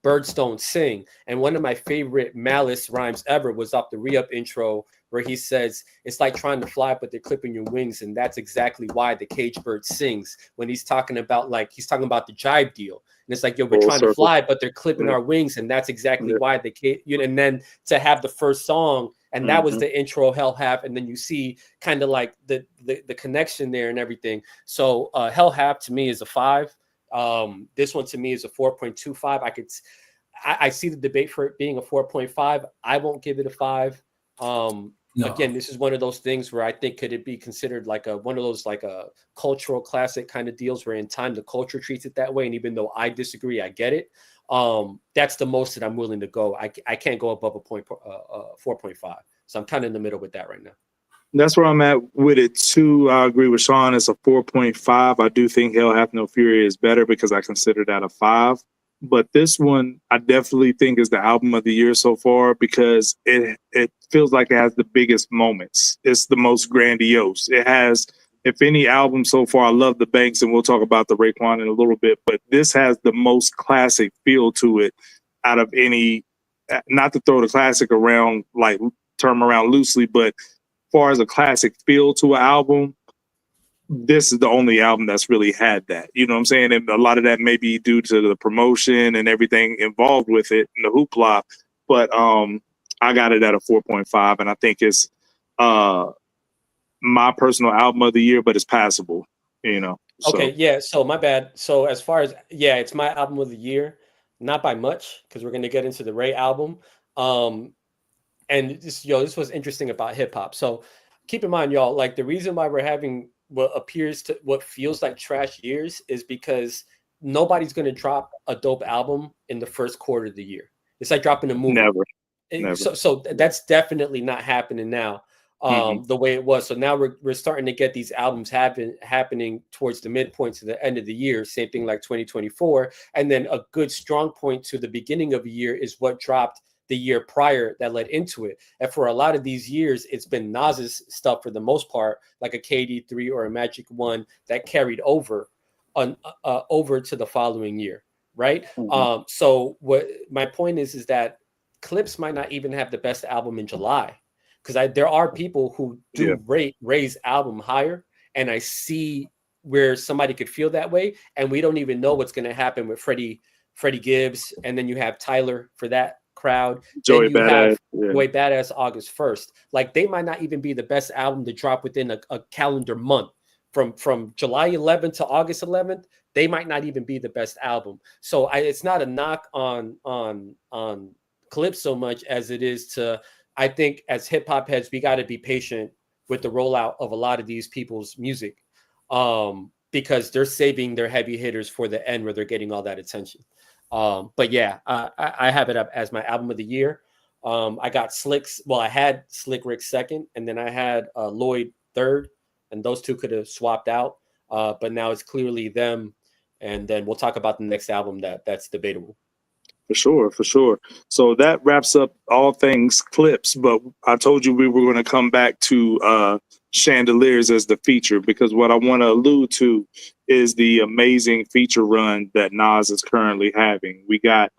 Birds Don't Sing. And one of my favorite Malice rhymes ever was off the Re-Up intro, where he says, it's like trying to fly, but they're clipping your wings. And that's exactly why the cage bird sings, when he's talking about the jive deal. And it's like, yo, we're trying to fly, but they're clipping our wings. And that's exactly why the cage, and then to have the first song, and that was the intro Hell Have, and then you see kind of like the connection there and everything. So Hell Have to me is a 5. This one to me is a 4.25. I see the debate for it being a 4.5. I won't give it a 5. No. Again, this is one of those things where I think could it be considered like one of those like a cultural classic kind of deals where in time the culture treats it that way. And even though I disagree, I get it. That's the most that I'm willing to go. I can't go above a 4.5. So I'm kind of in the middle with that right now. That's where I'm at with it too. I agree with Sean. It's a 4.5. I do think Hell Hath No Fury is better because I consider that a 5. But this one, I definitely think is the album of the year so far because it feels like it has the biggest moments. It's the most grandiose. It has, if any album so far, I love the Banks, and we'll talk about the Raekwon in a little bit, but this has the most classic feel to it out of any, not to throw the classic around, like term around loosely, but as far as a classic feel to an album, this is the only album that's really had that. You know what I'm saying? And a lot of that may be due to the promotion and everything involved with it and the hoopla. But I got it at a 4.5, and I think it's my personal album of the year, but it's passable, So. Okay, yeah. So my bad. So as far as it's my album of the year, not by much, because we're gonna get into the Ray album. And this was interesting about hip hop. So keep in mind, y'all, like the reason why we're having what feels like trash years is because nobody's going to drop a dope album in the first quarter of the year. It's like dropping a movie. Never. So that's definitely not happening now the way it was. So now we're starting to get these albums happening towards the midpoint to the end of the year. Same thing like 2024. And then a good strong point to the beginning of the year is what dropped the year prior that led into it. And for a lot of these years, it's been Nas's stuff for the most part, like a KD3 or a Magic 1 that carried over over to the following year, right? Mm-hmm. So what my point is that Clipse might not even have the best album in July, because there are people who do rate Ray's album higher, and I see where somebody could feel that way, and we don't even know what's going to happen with Freddie Gibbs, and then you have Tyler for that crowd. Joey then you Badass, have Joey Badass August 1st. Like, they might not even be the best album to drop within a calendar month. From July 11th to August 11th, they might not even be the best album. So it's not a knock on Clipse so much as it is to, I think as hip hop heads, we got to be patient with the rollout of a lot of these people's music, because they're saving their heavy hitters for the end where they're getting all that attention. But yeah, I have it up as my album of the year. I got I had Slick Rick second, and then I had Lloyd third, and those two could have swapped out. But now it's clearly them, and then we'll talk about the next album that's debatable. For sure. So that wraps up all things Clipse, but I told you we were going to come back to Chandeliers as the feature, because what I want to allude to is the amazing feature run that Nas is currently having. We got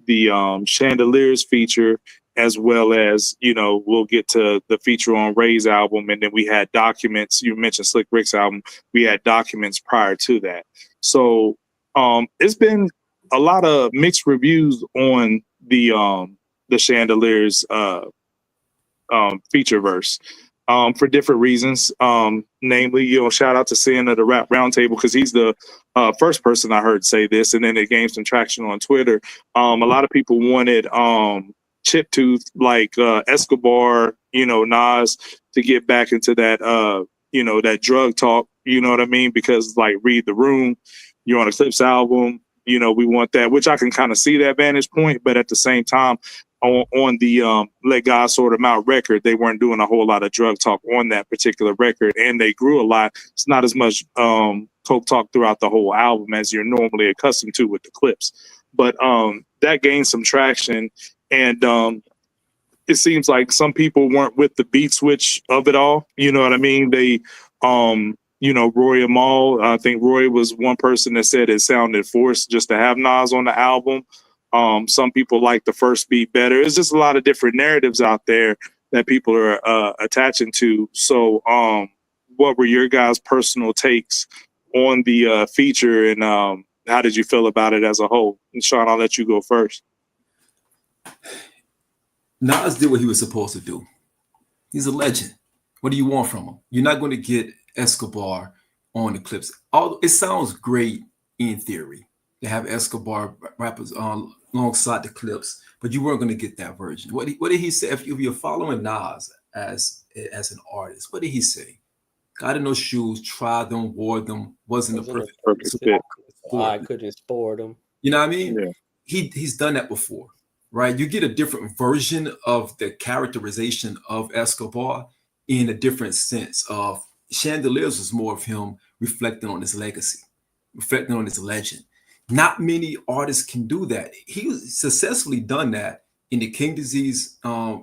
the Chandeliers feature, as well as, we'll get to the feature on Ray's album, and then we had documents. You mentioned Slick Rick's album. We had documents prior to that. So it's been a lot of mixed reviews on the Chandeliers feature verse for different reasons. Namely, shout out to Sin of the Rap Roundtable, because he's the first person I heard say this, and then it gained some traction on Twitter. A lot of people wanted chip tooth like Escobar, Nas, to get back into that that drug talk. You know what I mean? Because like, read the room, you're on a Clipse album. We want that, which I can kind of see that vantage point, but at the same time, on the Let God Sort 'Em Out record, they weren't doing a whole lot of drug talk on that particular record, and they grew a lot. It's not as much coke talk throughout the whole album as you're normally accustomed to with the Clipse, but that gained some traction, and it seems like some people weren't with the beat switch of it all. You know what I mean? They Roy Amal, I think Roy was one person that said it sounded forced just to have Nas on the album. Some people like the first beat better. It's just a lot of different narratives out there that people are attaching to. So what were your guys' personal takes on the feature, and how did you feel about it as a whole? And Sean, I'll let you go first. Nas did what he was supposed to do. He's a legend. What do you want from him? You're not going to get Escobar on the Clipse. It sounds great in theory to have Escobar rappers alongside the Clipse, but you weren't going to get that version. What did he say? If you're following Nas as an artist, what did he say? Got in those shoes, tried them, wore them, wasn't a perfect fit. I couldn't sport them. You know what I mean? Yeah. He's done that before, right? You get a different version of the characterization of Escobar in a different sense of Chandeliers was more of him reflecting on his legacy, reflecting on his legend. Not many artists can do that. He successfully done that in the King Disease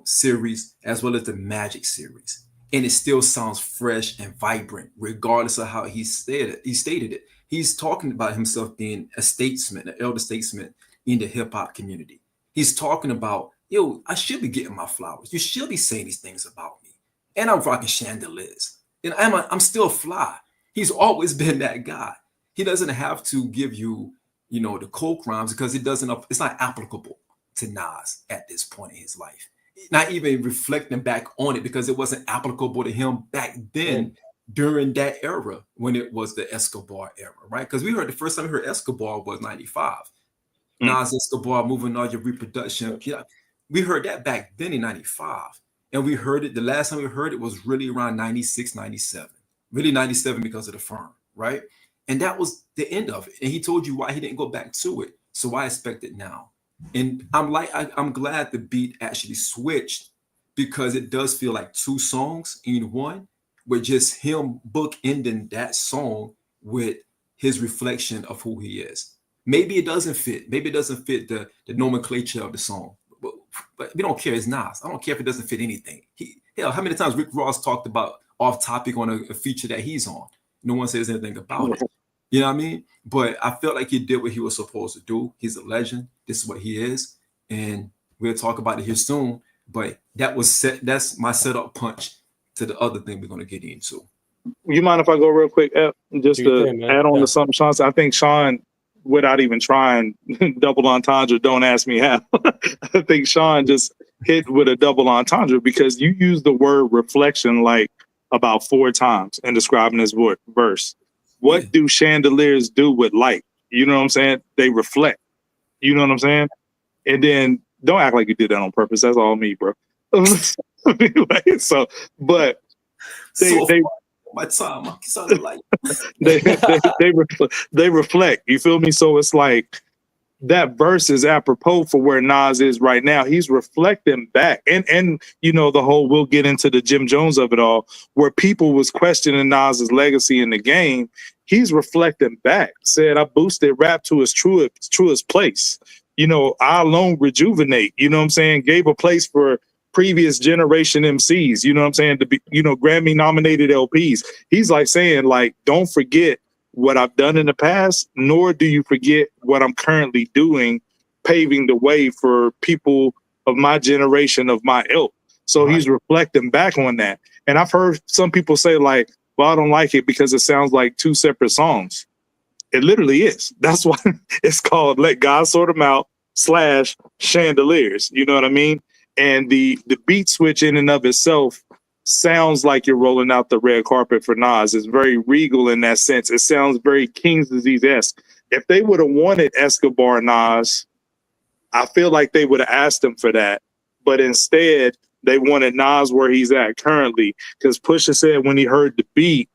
series, as well as the Magic series. And it still sounds fresh and vibrant, regardless of how he stated it. He's talking about himself being a statesman, an elder statesman in the hip hop community. He's talking about, I should be getting my flowers. You should be saying these things about me. And I'm rocking Chandeliers. And I'm still fly. He's always been that guy. He doesn't have to give you, the coke rhymes, because it's not applicable to Nas at this point in his life. Not even reflecting back on it, because it wasn't applicable to him back then during that era when it was the Escobar era, right? Because the first time we heard Escobar was 95. Nas Escobar, Moving All Your Reproduction. We heard that back then in 95. And we heard it, the last time we heard it was really around 96, 97. Really 97 because of the firm, right? And that was the end of it. And he told you why he didn't go back to it. So I expect it now. And I'm glad the beat actually switched, because it does feel like two songs in one, with just him bookending that song with his reflection of who he is. Maybe it doesn't fit. Maybe it doesn't fit the nomenclature of the song. But but we don't care. It's Nas. I don't care if it doesn't fit anything. Hell, how many times Rick Ross talked about off topic on a feature that he's on? No one says anything about it. You know what I mean? But I felt like he did what he was supposed to do. He's a legend. This is what he is, and we'll talk about it here soon. But that's my setup punch to the other thing we're gonna get into. You mind if I go real quick, just to add on to something Sean said? I think Sean, without even trying, double entendre, don't ask me how. I think Sean just hit with a double entendre because you use the word reflection like about 4 times in describing this verse. What do chandeliers do with light? You know what I'm saying? They reflect. You know what I'm saying? And then don't act like you did that on purpose. That's all me, bro. Anyway, but they my time, I sounded like they reflect. You feel me? So it's like that verse is apropos for where Nas is right now. He's reflecting back, and you know the whole. We'll get into the Jim Jones of it all, where people was questioning Nas's legacy in the game. He's reflecting back. Said, "I boosted rap to its truest place. You know, I alone rejuvenate. You know what I'm saying? Gave a place for previous generation MCs, you know what I'm saying, to be, you know, Grammy nominated LPs. He's like saying, like, don't forget what I've done in the past, nor do you forget what I'm currently doing, paving the way for people of my generation, of my ilk. So he's reflecting back on that. And I've heard some people say, like, well, I don't like it because it sounds like 2 separate songs. It literally is. That's why it's called Let God Sort Them Out / Chandeliers. You know what I mean? And the beat switch in and of itself sounds like you're rolling out the red carpet for Nas. It's very regal in that sense. It sounds very King's Disease-esque. If they would have wanted Escobar Nas, I feel like they would have asked him for that. But instead, they wanted Nas where he's at currently. Because Pusha said when he heard the beat,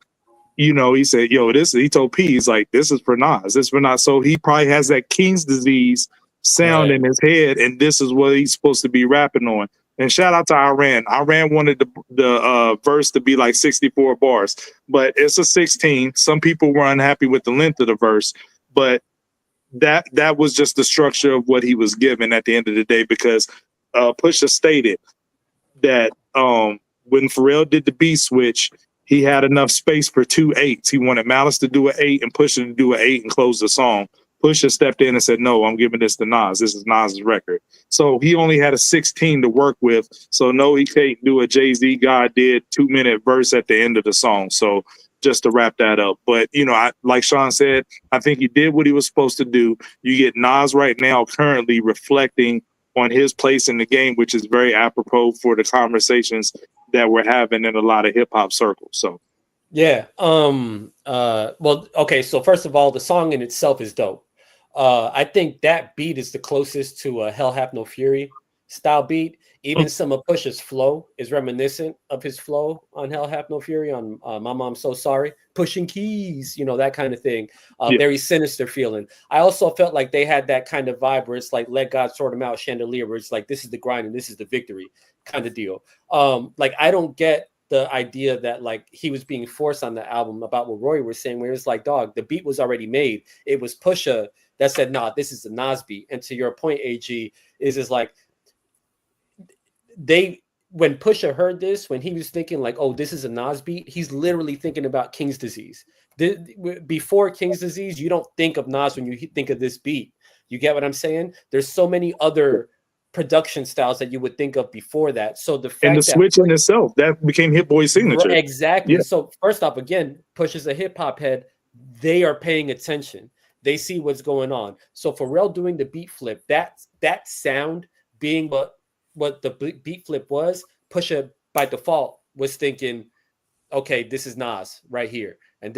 you know, he said, yo, he told P, he's like, this is for Nas. This is for Nas. So he probably has that King's Disease sound in his head, and this is what he's supposed to be rapping on. And shout out to Iran. Iran wanted the verse to be like 64 bars, but it's a 16. Some people were unhappy with the length of the verse, but that was just the structure of what he was given at the end of the day, because Pusha stated that when Pharrell did the beat switch, he had enough space for 2 8s. He wanted Malice to do an 8 and Pusha to do an 8 and close the song. Pusha stepped in and said, no, I'm giving this to Nas. This is Nas's record. So he only had a 16 to work with. So no, he can't do a Jay-Z God did 2-minute verse at the end of the song. So just to wrap that up. But, you know, like Sean said, I think he did what he was supposed to do. You get Nas right now currently reflecting on his place in the game, which is very apropos for the conversations that we're having in a lot of hip hop circles. So yeah. Well, okay, so first of all, the song in itself is dope. I think that beat is the closest to a Hell Have No Fury style beat. Even some of Pusha's flow is reminiscent of his flow on Hell Have No Fury, on Mama I'm So Sorry, pushing keys, you know, that kind of thing. Very sinister feeling. I also felt like they had that kind of vibe where it's like, let God sort them out, Chandelier, where it's like, this is the grind and this is the victory kind of deal. Like, I don't get the idea that like he was being forced on the album about what Roy was saying, where it's like, dog, the beat was already made. It was Pusha that said, nah, this is a Nas beat. And to your point, AG, is like, when Pusha heard this, when he was thinking like, oh, this is a Nas beat, he's literally thinking about King's Disease. Before King's Disease, you don't think of Nas when you think of this beat. You get what I'm saying? There's so many other production styles that you would think of before that. So the fact and the switch in itself, that became Hit Boy's signature. Exactly. Yeah. So first off, again, Pusha's a hip hop head. They are paying attention. They see what's going on. So Pharrell doing the beat flip, that sound being what the beat flip was, Pusha by default was thinking, okay, this is Nas right here. And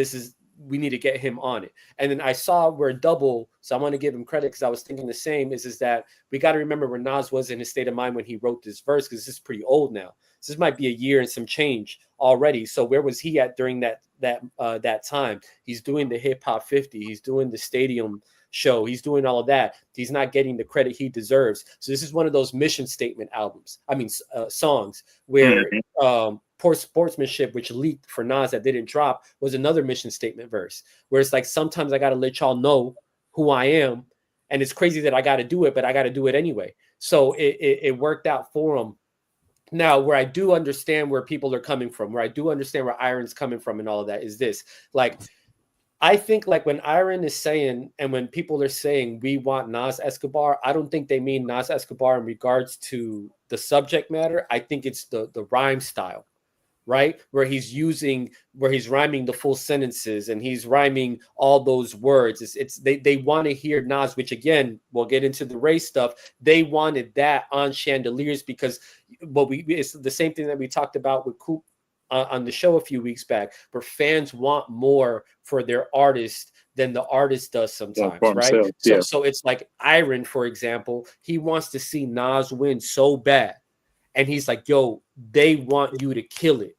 we need to get him on it. And then I saw where Double, so I want to give him credit because I was thinking the same, is that we got to remember where Nas was in his state of mind when he wrote this verse, because this is pretty old now. So this might be a year and some change already. So where was he at during that time? He's doing the Hip Hop 50. He's doing the stadium show. He's doing all of that. He's not getting the credit he deserves. So this is one of those mission statement songs where Poor Sportsmanship, which leaked for Nas that didn't drop, was another mission statement verse where it's like, sometimes I got to let y'all know who I am. And it's crazy that I got to do it, but I got to do it anyway. So it worked out for him. Now, where I do understand where people are coming from, where I do understand where Iron's coming from and all of that is this. Like, I think like when Iron is saying, and when people are saying we want Nas Escobar, I don't think they mean Nas Escobar in regards to the subject matter. I think it's the rhyme style, right? Where he's rhyming the full sentences and he's rhyming all those words. They want to hear Nas, which again, we'll get into the race stuff. They wanted that on Chandeliers because it's the same thing that we talked about with Coop on the show a few weeks back, where fans want more for their artist than the artist does sometimes, right? Himself, yeah. So it's like Iron, for example, he wants to see Nas win so bad. And he's like, yo, they want you to kill it.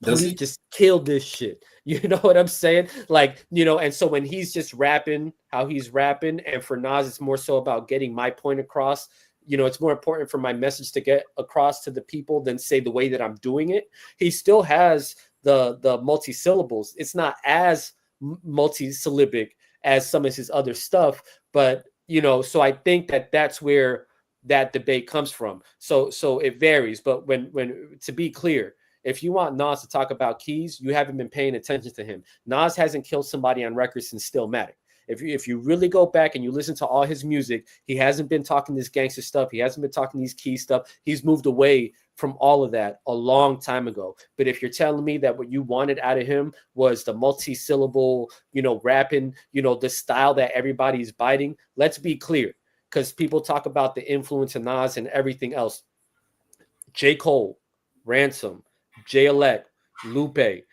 Please just kill this shit. You know what I'm saying? Like, you know, and so when he's just rapping how he's rapping, and for Nas, it's more so about getting my point across. You know, it's more important for my message to get across to the people than say the way that I'm doing it. He still has the multi-syllables. It's not as multi-syllabic as some of his other stuff, but, you know, so I think that that's where that debate comes from. So it varies. But when to be clear, if you want Nas to talk about keys, you haven't been paying attention to him. Nas hasn't killed somebody on record since Stillmatic. If you really go back and you listen to all his music, he hasn't been talking this gangster stuff. He hasn't been talking these key stuff. He's moved away from all of that a long time ago. But if you're telling me that what you wanted out of him was the multi-syllable, you know, rapping, you know, the style that everybody's biting, let's be clear, because people talk about the influence of Nas and everything else. J. Cole, Ransom, J-Elect, Lupe,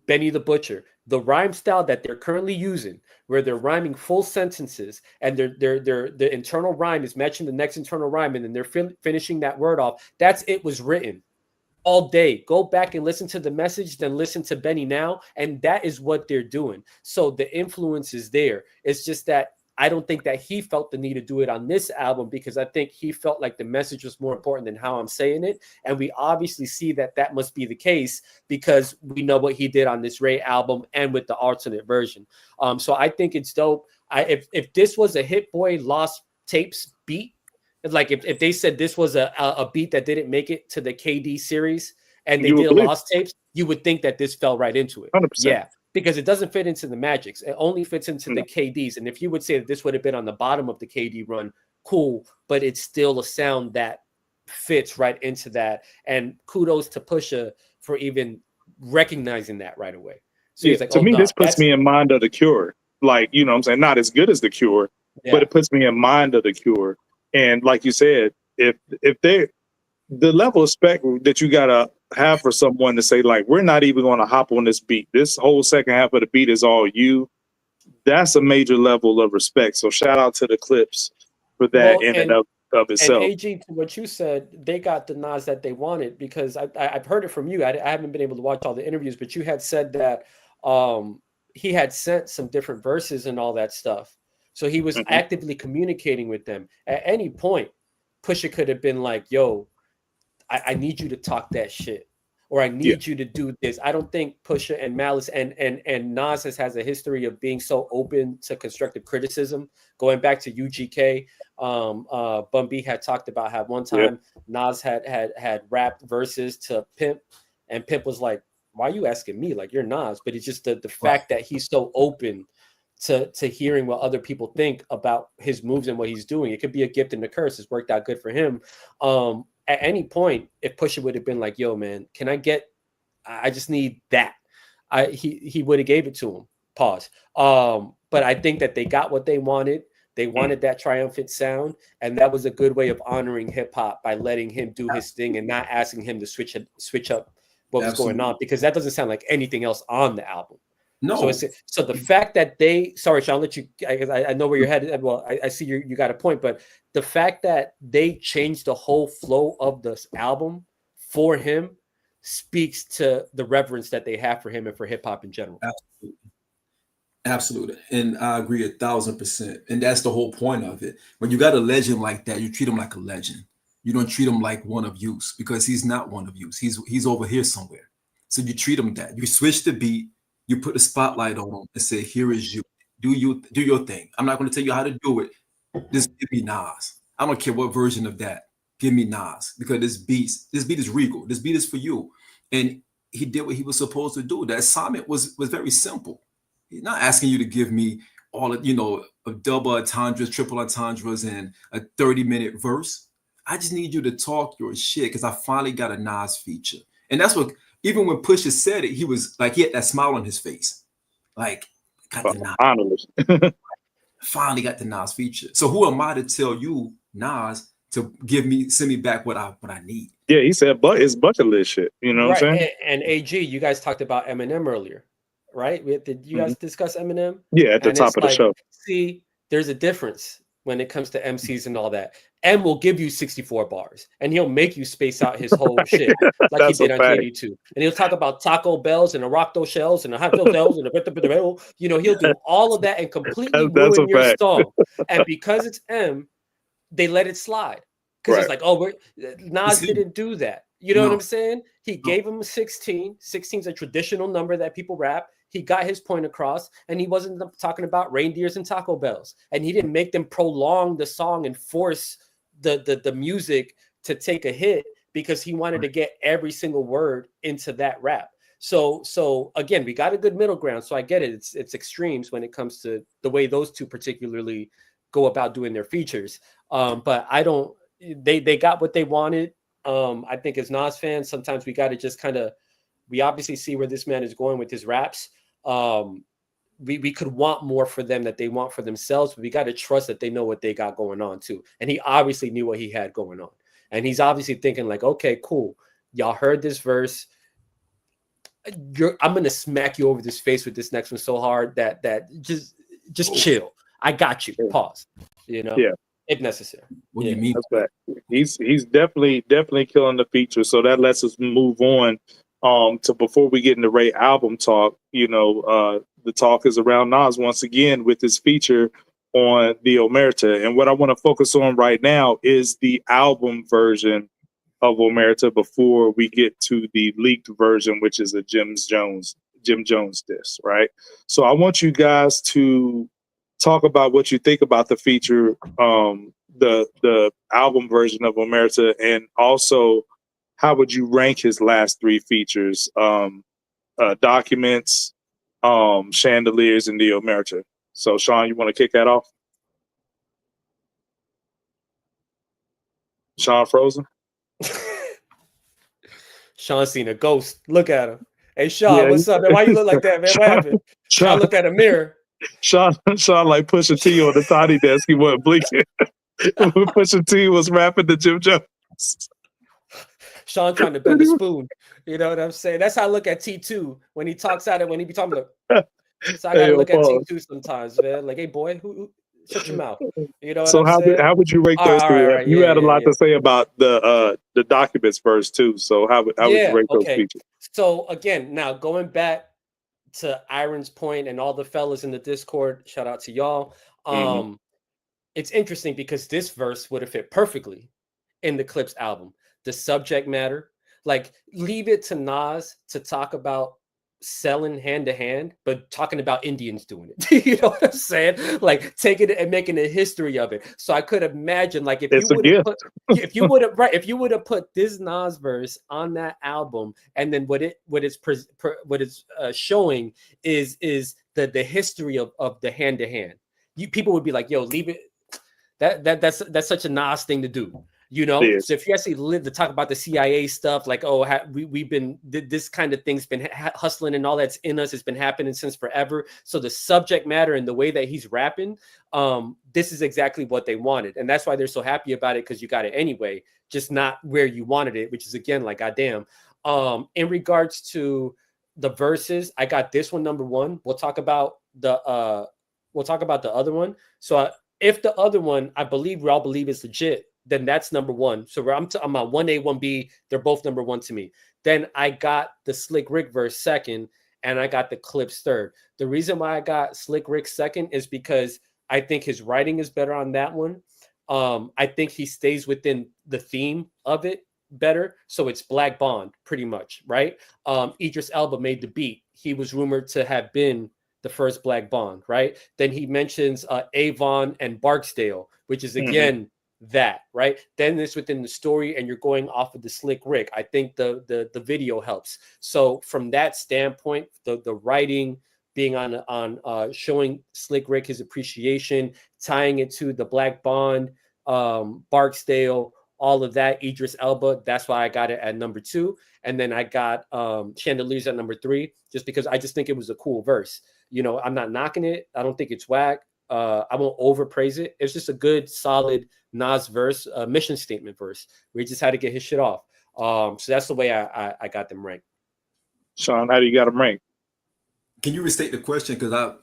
Benny the Butcher, the rhyme style that they're currently using, where they're rhyming full sentences and the internal rhyme is matching the next internal rhyme, and then they're finishing that word off. That's it was written all day. Go back and listen to the message, then listen to Benny now, and that is what they're doing. So the influence is there. It's just that I don't think that he felt the need to do it on this album, because I think he felt like the message was more important than how I'm saying it. And we obviously see that that must be the case because we know what he did on this Ray album and with the alternate version. So I think it's dope. If this was a Hit Boy Lost Tapes beat, like if they said this was a beat that didn't make it to the KD series and they did Lost Tapes, you would think that this fell right into it. 100%. Yeah. Because it doesn't fit into the Magics. It only fits into the KDs. And if you would say that this would have been on the bottom of the KD run, cool. But it's still a sound that fits right into that. And kudos to Pusha for even recognizing that right away. So he's like, to me, this puts me in mind of The Cure. Like, you know what I'm saying? Not as good as The Cure, but it puts me in mind of The Cure. And like you said, if they, the level of respect that you got to have for someone to say, like, we're not even going to hop on this beat. This whole second half of the beat is all you. That's a major level of respect. So shout out to the Clipse for that in and of itself. And AG, to what you said, they got the Nas that they wanted, because I've heard it from you. I haven't been able to watch all the interviews, but you had said that he had sent some different verses and all that stuff. So he was actively communicating with them. At any point, Pusha could have been like, yo, I need you to talk that shit, or I need you to do this. I don't think Pusha and Malice and Nas has a history of being so open to constructive criticism. Going back to UGK, Bun B had talked about how one time Nas had rapped verses to Pimp, and Pimp was like, why are you asking me? Like, you're Nas. But it's just the fact that he's so open to hearing what other people think about his moves and what he's doing. It could be a gift and a curse. It's worked out good for him. At any point, if Pusha would have been like, yo, man, can I get, I just need that. He would have gave it to him. Pause. But I think that they got what they wanted. They wanted that triumphant sound. And that was a good way of honoring hip hop by letting him do his thing and not asking him to switch up what was going on, because that doesn't sound like anything else on the album. No. So the fact that they, sorry, Sean, I'll let you, I know where you're headed. Well, I see you got a point, but the fact that they changed the whole flow of this album for him speaks to the reverence that they have for him and for hip hop in general. Absolutely. And I agree 1,000%. And that's the whole point of it. When you got a legend like that, you treat him like a legend. You don't treat him like one of use, because he's not one of use. He's over here somewhere. So you treat him that. You switch the beat. You put the spotlight on him and say, here is you. Do your thing. I'm not going to tell you how to do it. Just give me Nas. I don't care what version of that give me Nas, because this beat is regal. This beat is for you. And he did what he was supposed to do. The assignment was very simple. He's not asking you to give me all of, a double entendres, triple entendres, and a 30-minute verse. I just need you to talk your shit, because I finally got a Nas feature. And that's what, even when Pusha said it, he was like, he had that smile on his face. Like, got the Nas. Finally got the Nas feature. So who am I to tell you, Nas, to send me back what I need? Yeah, he said, but it's bucket list shit. You know what I'm saying? And AG, you guys talked about Eminem earlier, right? Did you guys discuss Eminem? Yeah, at the top of the show. See, there's a difference when it comes to MCs and all that. M will give you 64 bars, and he'll make you space out his whole shit like he did on KD2. And he'll talk about Taco Bells and Arocto shells and the hot bells and the he'll do all of that and completely ruin your song. And because it's M, they let it slide. Because it's like, oh, Nas didn't do that. You know what I'm saying? He gave him 16. 16 is a traditional number that people rap. He got his point across, and he wasn't talking about reindeers and Taco Bells. And he didn't make them prolong the song and force the music to take a hit, because he wanted to get every single word into that rap. So again, we got a good middle ground. So I get it. It's extremes when it comes to the way those two particularly go about doing their features. But I don't. They got what they wanted. I think as Nas fans, sometimes we got to just we obviously see where this man is going with his raps. We could want more for them that they want for themselves, but we got to trust that they know what they got going on too. And he obviously knew what he had going on. And he's obviously thinking like, okay, cool. Y'all heard this verse. I'm going to smack you over this face with this next one so hard that just chill. I got you. Pause. Yeah. If necessary. What do you mean? That's right. He's definitely killing the feature. So that lets us move on to, before we get into Ray album talk, the talk is around Nas once again with his feature on the Omertà. And what I want to focus on right now is the album version of Omertà before we get to the leaked version, which is a Jim Jones diss, right? So I want you guys to talk about what you think about the feature, the album version of Omertà, and also how would you rank his last three features, Documents, Chandeliers, and the Omertà. So Sean, you want to kick that off? Sean frozen? Sean seen a ghost. Look at him. Hey Sean, what's up, man? Why you look like that, man? What happened? Sean looked at a mirror. Sean like Pusha T on the tiny desk. He wasn't blinking. Pusha T was rapping to Jim Jones. Sean trying to bend the spoon. You know what I'm saying? That's how I look at T2 when he talks out it, when he be talking about. So I gotta look at T2 sometimes, man. Like, hey boy, who shut your mouth. You know what I'm saying? How would you rank those three? Right. You had a lot to say about the Documents verse too. So how would you rank those features? So again, now going back to Iron's point and all the fellas in the Discord, shout out to y'all. It's interesting because this verse would have fit perfectly in the Clipse album. The subject matter, like, leave it to Nas to talk about selling hand to hand, but talking about Indians doing it. You know what I'm saying? Like, taking it and making a history of it. So I could imagine, like, if you would have put this Nas verse on that album, and then what it's showing is the history of the hand to hand. People would be like, yo, leave it. That's such a Nas thing to do. So if you actually live to talk about the CIA stuff, like, oh, we've been, this kind of thing's been hustling and all that's in us has been happening since forever. So the subject matter and the way that he's rapping, this is exactly what they wanted. And that's why they're so happy about it, because you got it anyway, just not where you wanted it, which is, again, like, goddamn. In regards to the verses, I got this one number one. We'll talk about the other one. So if the other one, we all believe is legit, then that's number one. So I'm on 1A, 1B. They're both number one to me. Then I got the Slick Rick verse second, and I got the Clipse third. The reason why I got Slick Rick second is because I think his writing is better on that one. I think he stays within the theme of it better. So it's Black Bond, pretty much, right? Idris Elba made the beat. He was rumored to have been the first Black Bond, right? Then he mentions Avon and Barksdale, which is, again, that, right? Then it's within the story and you're going off of the Slick Rick. I think the video helps. So from that standpoint, the writing being on showing Slick Rick his appreciation, tying it to the Black Bond, Barksdale, all of that, Idris Elba, that's why I got it at number 2. And then I got Chandeliers at number 3, just because I just think it was a cool verse. You know, I'm not knocking it. I don't think it's whack. I won't overpraise it. It's just a good, solid Nas verse, mission statement verse, where he just had to get his shit off. So that's the way I got them ranked. Sean, how do you got them ranked? Can you restate the question? Because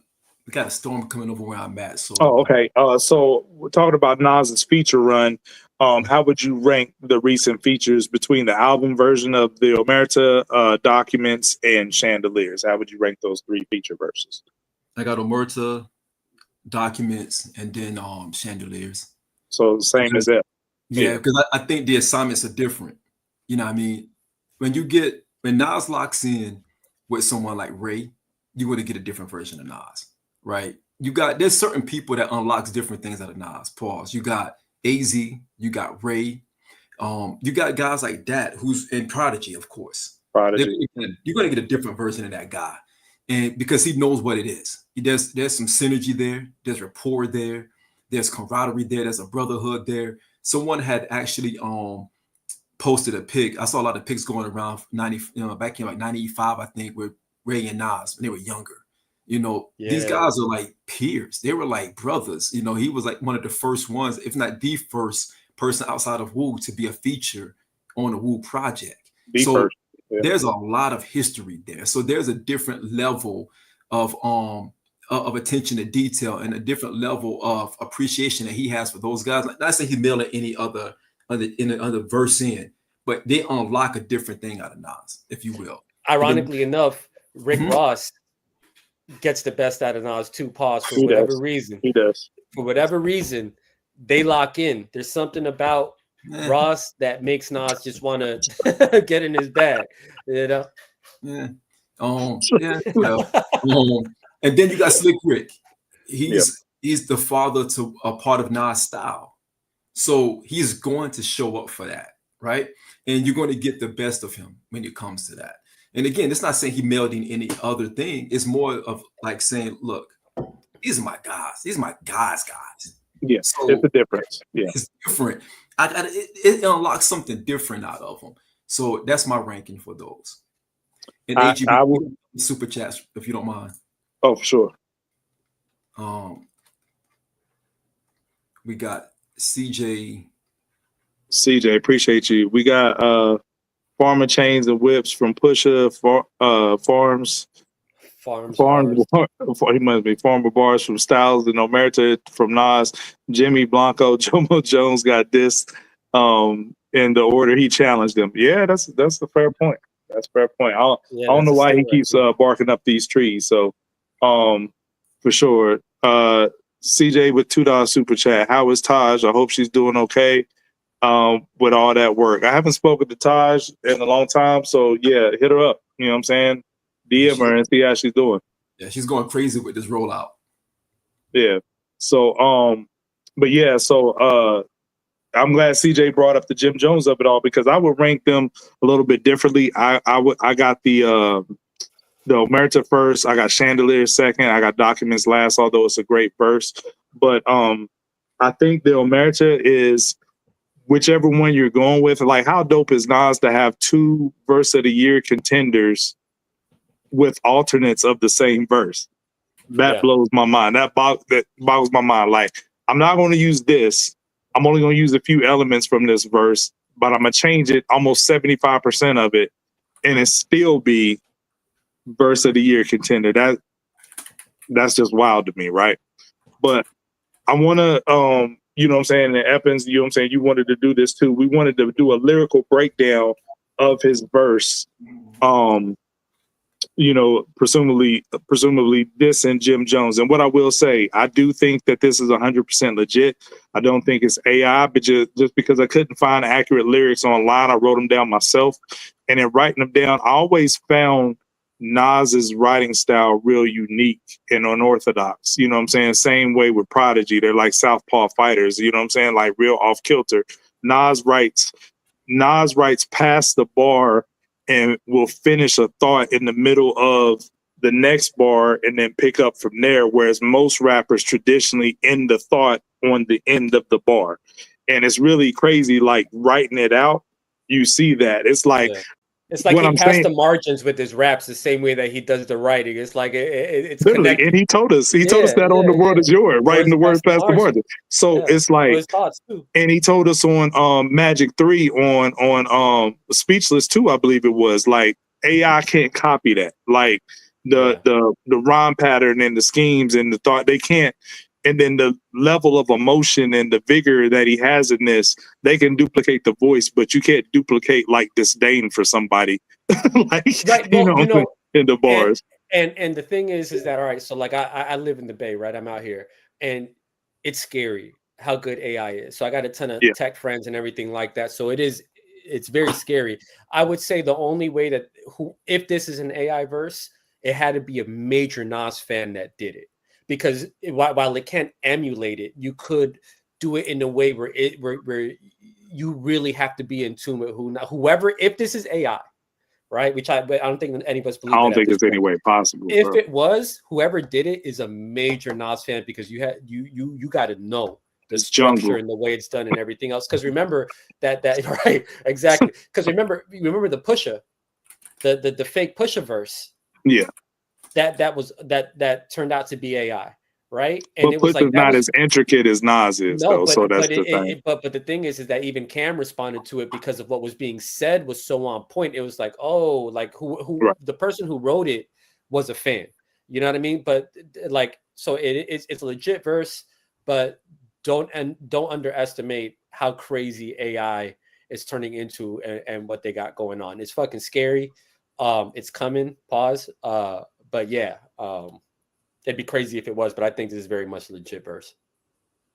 we got a storm coming over where I'm at. So okay. So we're talking about Nas's feature run. How would you rank the recent features between the album version of the Omertà, Documents, and Chandeliers? How would you rank those 3 feature verses? I got Omertà, Documents, and then Chandeliers. So same as that. Yeah, because I think the assignments are different. You know what I mean? When Nas locks in with someone like Ray, you're going to get a different version of Nas, right? There's certain people that unlocks different things out of Nas. Pause. You got AZ, you got Ray, you got guys like that who's in Prodigy, of course. Prodigy. You're going to get a different version of that guy, and because he knows what it is. There's some synergy there. There's rapport there. There's camaraderie there. There's a brotherhood there. Someone had actually posted a pic. I saw a lot of pics going around back in like 95, I think, with Ray and Nas when they were younger. You know, these guys are like peers. They were like brothers. You know, he was like one of the first ones, if not the first person outside of Wu to be a feature on a Wu project. There's a lot of history there. So there's a different level of attention to detail and a different level of appreciation that he has for those guys. Like, not saying he's mailing any other verse in, but they unlock a different thing out of Nas, if you will. Ironically enough, Rick Ross gets the best out of Nas too. Pause for whatever reason. He does. For whatever reason, they lock in. There's something about Ross that makes Nas just want to get in his bag. You know. Yeah. And then you got Slick Rick. He's the father to a part of Nas style. So he's going to show up for that, right? And you're going to get the best of him when it comes to that. And again, it's not saying he mailed in any other thing. It's more of like saying, look, these are my guys. These are my guys. Yes, so it's a difference. Yeah, it's different. It unlocks something different out of them. So that's my ranking for those. And I will super chats if you don't mind. Oh, for sure. We got CJ. Appreciate you. We got Farmer Chains and Whips from Pusha, Farms. He must be Farmer Bars from Styles and Omertà from Nas. Jimmy Blanco, Jomo Jones got dissed in the order he challenged them. Yeah, that's a fair point. That's a fair point. I don't know why he keeps barking up these trees. So for sure. CJ with $2 super chat. How is Taj? I hope she's doing okay with all that work. I haven't spoken to Taj in a long time, so yeah, hit her up. You know what I'm saying? DM her and see how she's doing. Yeah, she's going crazy with this rollout. Yeah. So but yeah, so I'm glad CJ brought up the Jim Jones of it all, because I would rank them a little bit differently. I got the Omertà first, I got Chandeliers second, I got Documents last, although it's a great verse. But I think the Omertà is whichever one you're going with. Like, how dope is Nas to have 2 verse of the year contenders with alternates of the same verse? That blows my mind. That boggles my mind. Like, I'm not going to use this. I'm only going to use a few elements from this verse, but I'm going to change it almost 75% of it, and it still be verse of the year contender. That's just wild to me, right? But I want to, you know what I'm saying, and Eppins, you know what I'm saying, you wanted to do this too. We wanted to do a lyrical breakdown of his verse, you know, presumably this and Jim Jones. And what I will say, I do think that this is 100% legit. I don't think it's AI, but just because I couldn't find accurate lyrics online, I wrote them down myself. And in writing them down, I always found Nas's writing style real unique and unorthodox. You know what I'm saying? Same way with Prodigy. They're like southpaw fighters. You know what I'm saying? Like real off kilter. Nas writes past the bar and will finish a thought in the middle of the next bar and then pick up from there. Whereas most rappers traditionally end the thought on the end of the bar. And it's really crazy, like writing it out. You see that. It's like, it's like what he I'm passed saying, the margins with his raps the same way that he does the writing. It's like it's literally, connected. and he told us that on The World Is Yours, writing the words past the margin. So it's like, his thoughts too. And he told us on Magic 3 on Speechless 2, I believe it was, like AI can't copy that. Like the rhyme pattern and the schemes and the thought, they can't. And then the level of emotion and the vigor that he has in this, they can duplicate the voice, but you can't duplicate like disdain for somebody. Like, right. Well, in the bars. And the thing is that, all right, so like I live in the Bay, right? I'm out here and it's scary how good AI is. So I got a ton of tech friends and everything like that. So it's very scary. I would say the only way that if this is an AI verse, it had to be a major Nas fan that did it. Because while it can't emulate it, you could do it in a way where you really have to be in tune with whoever. If this is AI, right? But I don't think any of us believe. I don't think it's any way possible. If it was, whoever did it is a major Nas fan because you got to know the structure and the way it's done and everything else. Because remember that right, exactly. Because remember the Pusha, the fake Pusha verse. Yeah. That turned out to be AI, right? And but it was like not as intricate as Nas is, though. So that's the thing. But the thing is that even Cam responded to it because of what was being said was so on point. It was like, oh, like who the person who wrote it was a fan. You know what I mean? But like, so it's a legit verse, but don't underestimate how crazy AI is turning into and what they got going on. It's fucking scary. It's coming. Pause. But yeah, it'd be crazy if it was, but I think this is very much a legit verse.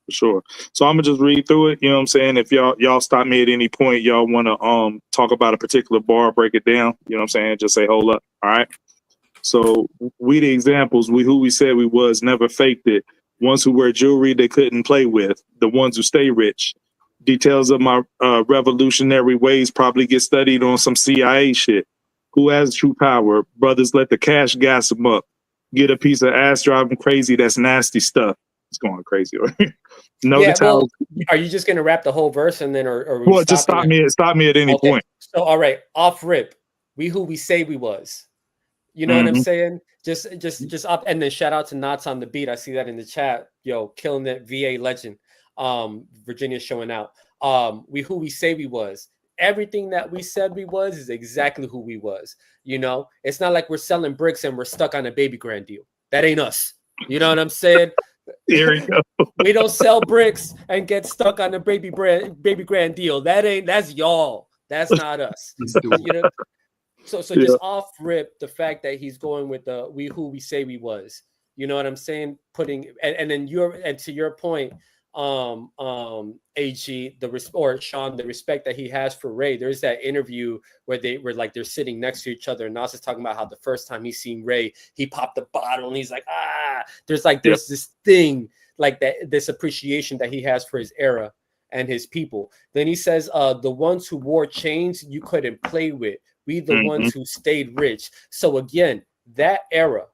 For sure. So I'm gonna just read through it. You know what I'm saying? If y'all stop me at any point, y'all want to talk about a particular bar, break it down. You know what I'm saying? Just say, hold up. All right. So we the examples. Who we said we was, never faked it. Ones who wear jewelry they couldn't play with. The ones who stay rich. Details of my revolutionary ways probably get studied on some CIA shit. Who has true power? Brothers, let the cash gas them up. Get a piece of ass, drive them crazy. That's nasty stuff. It's going crazy. Well, are you just gonna rap the whole verse and then, or well, just stop me at any point. So, all right, off rip. We who we say we was. You know what I'm saying? Just up, and then shout out to Knots on the beat. I see that in the chat. Yo, killing it. VA legend. Virginia showing out. We who we say we was. Everything that we said we was is exactly who we was. You know, it's not like we're selling bricks and we're stuck on a baby grand deal. That ain't us. You know what I'm saying? Here you go. We don't sell bricks and get stuck on a baby grand deal. That's y'all. That's not us. You know? So just off rip, the fact that he's going with the we who we say we was. You know what I'm saying? Putting and then to your point, AG, or Sean, the respect that he has for Ray. There's that interview where they're sitting next to each other, and Nas is talking about how the first time he seen Ray, he popped the bottle and he's like, there's this thing like that, this appreciation that he has for his era and his people. Then he says, the ones who wore chains you couldn't play with, we the ones who stayed rich. So again, that era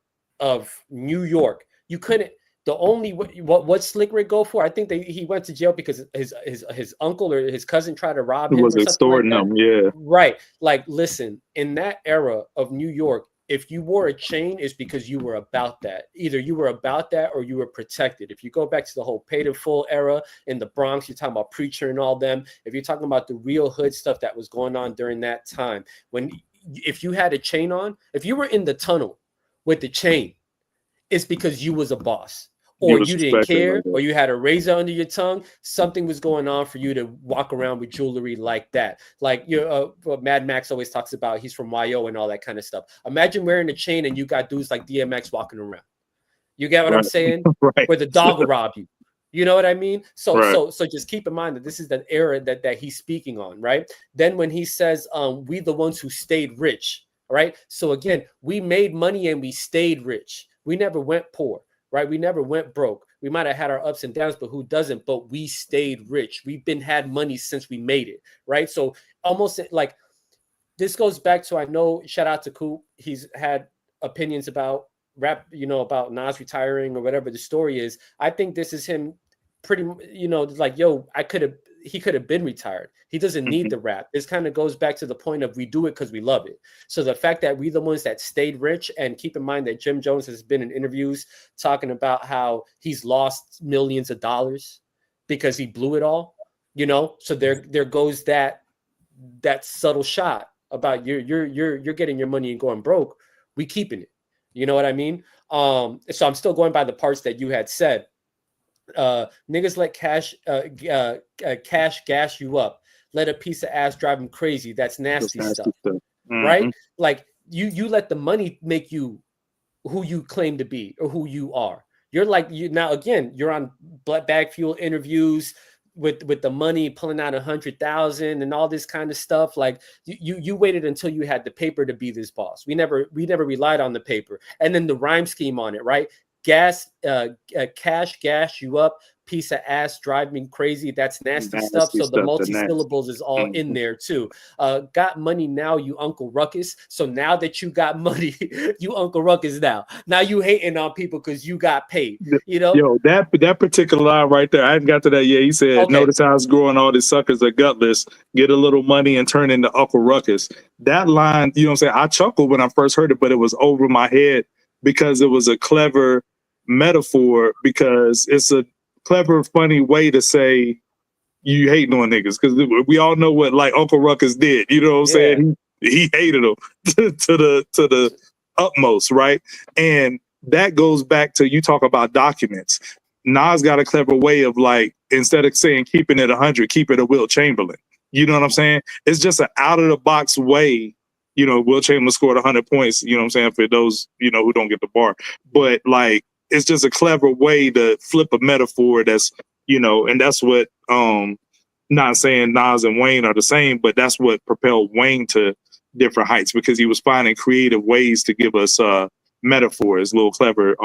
of New York, you couldn't. The only what Slick Rick go for? I think he went to jail because his uncle or his cousin tried to rob him. He was extorting him, yeah. Right. Like, listen, in that era of New York, if you wore a chain, it's because you were about that. Either you were about that or you were protected. If you go back to the whole paid in full era in the Bronx, you're talking about Preacher and all them. If you're talking about the real hood stuff that was going on during that time, if you had a chain on, if you were in the tunnel with the chain, it's because you was a boss. Or you didn't care, or you had a razor under your tongue. Something was going on for you to walk around with jewelry like that. Like Mad Max always talks about, he's from YO and all that kind of stuff. Imagine wearing a chain and you got dudes like DMX walking around. You get what I'm saying? Right. Where the dog will rob you. You know what I mean? So just keep in mind that this is the era that he's speaking on, right? Then when he says, we the ones who stayed rich, All right. So again, we made money and we stayed rich. We never went poor, right? We never went broke. We might have had our ups and downs, but who doesn't? But we stayed rich. We've been had money since we made it, right? So almost like this goes back to, I know, shout out to Coop. He's had opinions about rap, you know, about Nas retiring or whatever the story is. I think this is him pretty, you know, like, yo, he could have been retired. He doesn't need the rap. This kind of goes back to the point of we do it because we love it. So the fact that we're the ones that stayed rich, and keep in mind that Jim Jones has been in interviews talking about how he's lost millions of dollars because he blew it all, you know? So there goes that subtle shot about you're getting your money and going broke. We keeping it. You know what I mean? So I'm still going by the parts that you had said. Niggas let cash gas you up. Let a piece of ass drive them crazy. That's nasty stuff. Mm-hmm. Right? Like you let the money make you who you claim to be or who you are. You're like, now again, you're on Bag Fuel interviews with the money, pulling out 100,000 and all this kind of stuff. Like you waited until you had the paper to be this boss. We never relied on the paper. And then the rhyme scheme on it, right? Cash gas you up, piece of ass drive me crazy. That's nasty stuff. So the multi-syllables is all in there too. Got money now, you Uncle Ruckus. So now that you got money, you Uncle Ruckus now. Now you hating on people because you got paid. You know? Yo, that particular line right there, I hadn't got to that yet. He said, okay, notice how it's growing, all these suckers are gutless, get a little money and turn into Uncle Ruckus. That line, you know what I'm saying? I chuckled when I first heard it, but it was over my head because it was a clever metaphor, because it's a clever, funny way to say you hating on niggas, because we all know what like Uncle Ruckus did. You know what I'm saying? He hated them to the utmost, right? And that goes back to, you talk about documents. Nas got a clever way of, like, instead of saying keeping it 100, keep it a Wilt Chamberlain. You know what I'm saying? It's just an out of the box way. You know, Wilt Chamberlain scored 100 points. You know what I'm saying? For those, you know, who don't get the bar, but like, it's just a clever way to flip a metaphor that's, you know, and that's what, not saying Nas and Wayne are the same, but that's what propelled Wayne to different heights, because he was finding creative ways to give us metaphors, little clever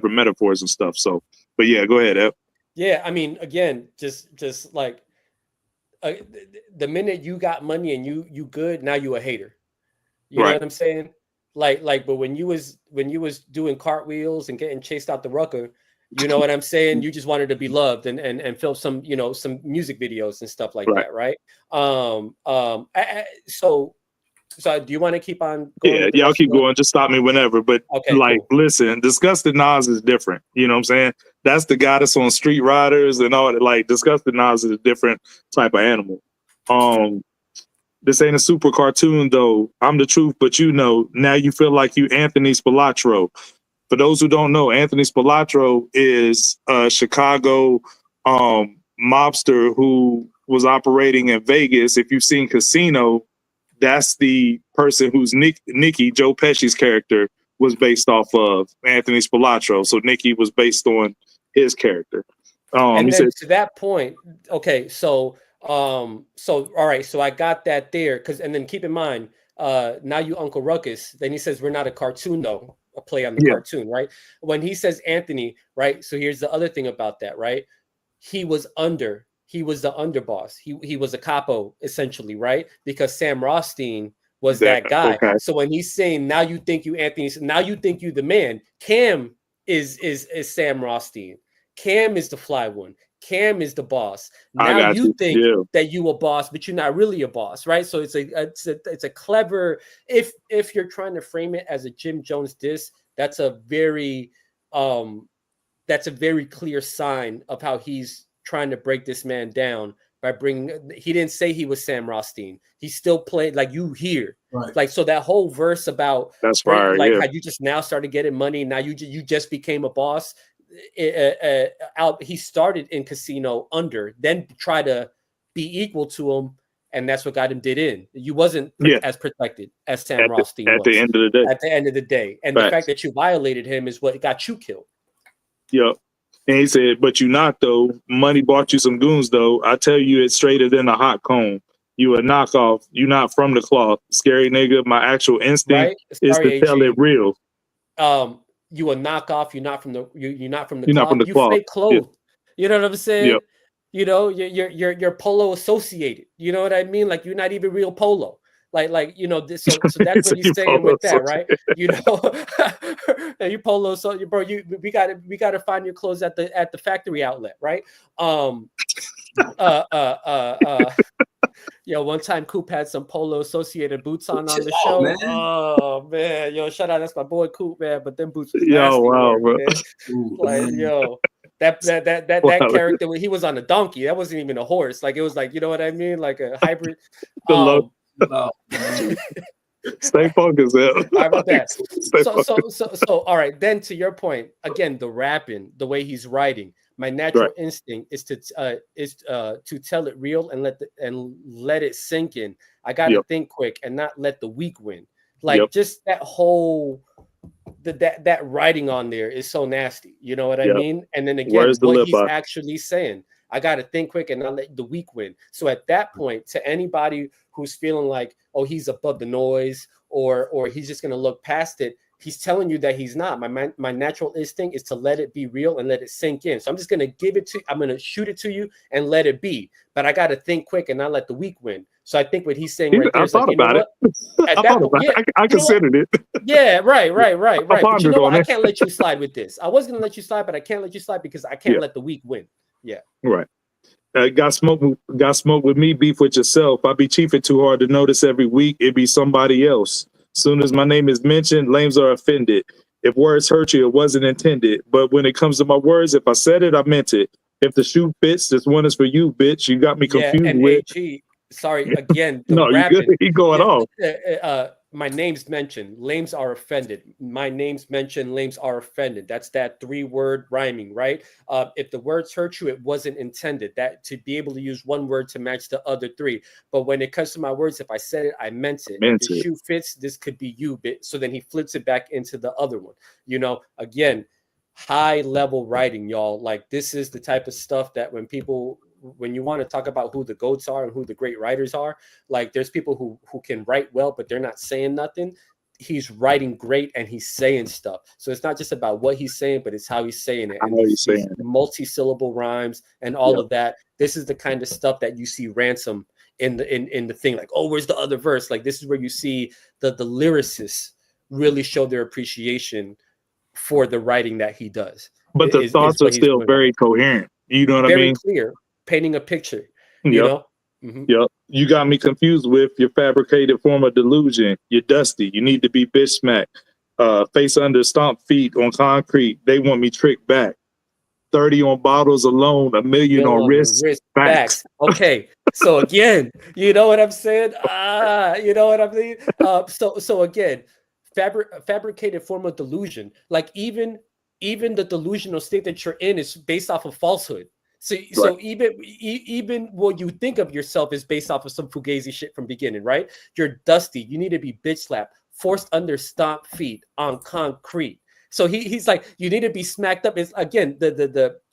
metaphors and stuff. So, but yeah, go ahead, Ep. Yeah, I mean, again, just like the minute you got money and you good, now you a hater. You know what I'm saying? Like, but when you was doing cartwheels and getting chased out the rucker, you know what I'm saying? You just wanted to be loved and film some, you know, some music videos and stuff like that, right? So do you want to keep on going? Yeah, I'll keep going. Just stop me whenever. But listen, Disgusted Nas is different. You know what I'm saying? That's the guy that's on Street Riders and all that. Like, Disgusted Nas is a different type of animal. This ain't a super cartoon, though. I'm the truth, but you know, now you feel like you Anthony Spilatro. For those who don't know, Anthony Spilatro is a Chicago mobster who was operating in Vegas. If you've seen Casino, that's the person who's Nicky, Joe Pesci's character, was based off of, Anthony Spilatro. So Nicky was based on his character. And then to that point, okay, so all right, so I got that there, and then keep in mind, now you Uncle Ruckus, then he says we're not a cartoon though, a play on the cartoon, right? When he says Anthony, right? So here's the other thing about that, right? He was the underboss. He was a capo essentially, right? Because Sam Rothstein was that guy. Okay. So when he's saying now you think you Anthony, now you think you the man, Cam is Sam Rothstein. Cam is the fly one. Cam is the boss. Now you think that you a boss, but you're not really a boss, right? So it's a clever, if you're trying to frame it as a Jim Jones diss, that's a very clear sign of how he's trying to break this man down by bringing. He didn't say he was Sam Rothstein. He still played like you hear, right? Like, so that whole verse about that's right, like how you just now started getting money, now you just became a boss. He started in Casino under, then try to be equal to him, and that's what got him did in. You wasn't as protected as Sam Rothstein was. At the end of the day. At the end of the day. And the fact that you violated him is what got you killed. Yep. And he said, but you not though. Money bought you some goons though. I tell you, it's straighter than a hot cone. You a knockoff. You not from the cloth. Scary nigga. My actual instinct is Sorry, to tell it real. You a knockoff. You're not from the you're not from the You're cloth. not from the You cloth. fake clothes. Yeah. You know what I'm saying? Yep. You know, you're polo associated. You know what I mean? Like you're not even real polo. Like you know this. So that's what he's saying with that, right? You know, and you polo. So bro, we got to find your clothes at the factory outlet, right? Yo, one time Coop had some polo associated boots on the show. Man. Oh man, yo, shout out, that's my boy Coop, man. But them boots was nasty, bro. Like yo, that character when he was on a donkey, that wasn't even a horse. Like it was like, you know what I mean, like a hybrid. Stay focused. All right, about that. So all right. Then to your point, again, the rapping, the way he's writing. My natural instinct is to tell it real and let it sink in. I gotta think quick and not let the weak win. Like just that whole that writing on there is so nasty. You know what I mean? And then again, what he's actually saying. I gotta think quick and not let the weak win. So at that point, to anybody who's feeling like, oh, he's above the noise or he's just gonna look past it. He's telling you that he's not. My natural instinct is to let it be real and let it sink in. So I'm just going to give it to you. I'm going to shoot it to you and let it be. But I got to think quick and not let the weak win. So I think what he's saying right there is like, you know what? I considered it. Yeah, right. But you know what? I can't let you slide with this. I was going to let you slide, but I can't let you slide because I can't let the weak win. Yeah. Right. Got smoke with me, beef with yourself. I be chiefing too hard to notice every week. It be somebody else. Soon as my name is mentioned, lames are offended. If words hurt you, it wasn't intended. But when it comes to my words, if I said it, I meant it. If the shoe fits, this one is for you, bitch. You got me confused with. AG, sorry, again. No, you good. He going off. My name's mentioned. Lames are offended. My name's mentioned. Lames are offended. That's that 3-word rhyming, right? If the words hurt you, it wasn't intended. That to be able to use one word to match the other 3. But when it comes to my words, if I said it, I meant it. If the shoe fits, this could be you, bit. So then he flips it back into the other one. You know, again, high level writing, y'all. Like this is the type of stuff that when you want to talk about who the GOATs are and who the great writers are, like there's people who can write well, but they're not saying nothing. He's writing great and he's saying stuff. So it's not just about what he's saying, but it's how he's saying it. And these multi-syllable rhymes and all of that. This is the kind of stuff that you see Ransom in the thing. Like, oh, where's the other verse? Like this is where you see the lyricists really show their appreciation for the writing that he does. But the thoughts are still very coherent. You know what I mean? Very clear. Painting a picture, you know? Mm-hmm. Yep. You got me confused with your fabricated form of delusion. You're dusty. You need to be bitch smacked. Face under, stomp feet on concrete. They want me tricked back. 30 on bottles alone, $1 million on wrist backs. Okay. So again, you know what I'm saying? You know what I mean? So again, fabricated form of delusion. Like even the delusional state that you're in is based off of falsehood. So even what you think of yourself is based off of some fugazi shit from beginning, right? You're dusty. You need to be bitch slapped, forced under stomp feet on concrete. So he's like, you need to be smacked up. Is again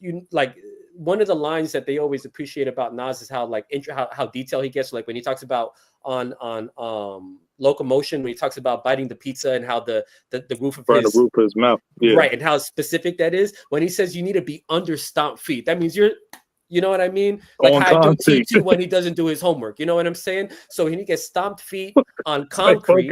you like one of the lines that they always appreciate about Nas is how detailed he gets. Like when he talks about on Locomotion, when he talks about biting the pizza and how the roof of his mouth, right, and how specific that is. When he says you need to be under stomp feet, that means you know what I mean? Like how I do TT when he doesn't do his homework. You know what I'm saying? So when he gets stomped feet on concrete,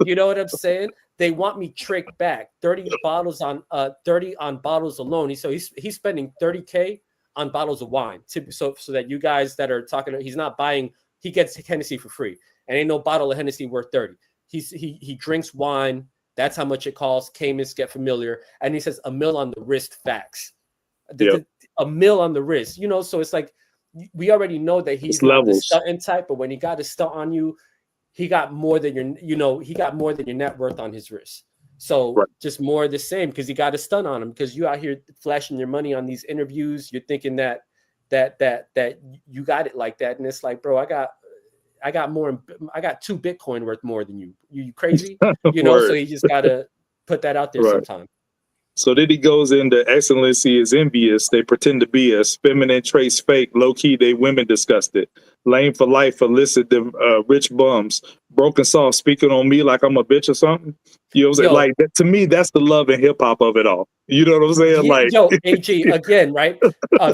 you know what I'm saying? They want me tricked back. 30 on bottles alone. So he's spending $30K on bottles of wine so that you guys that are talking, he's not buying. He gets Hennessy for free, and ain't no bottle of Hennessy worth 30. He drinks wine. That's how much it costs. Camus get familiar, and he says $1 million on the wrist. Facts. $1 million on the wrist. You know, so it's like we already know that he's not the stunting type, but when he got a stunt on you, he got more than your net worth on his wrist. So just more of the same because he got a stunt on him because you out here flashing your money on these interviews. You're thinking that you got it like that, and it's like, bro, I got 2 Bitcoin worth more than you. You crazy? You know, so you just gotta put that out there sometime. So then he goes into excellency is envious. They pretend to be us. Feminine traits fake. Low key, they women disgusted. Lame for life, illicit, the rich bums. Broken soft, speaking on me like I'm a bitch or something. You know what I'm saying? Yo. Like, that, to me, that's the love and hip hop of it all. You know what I'm saying? Yeah, Like, yo, AG, again, right?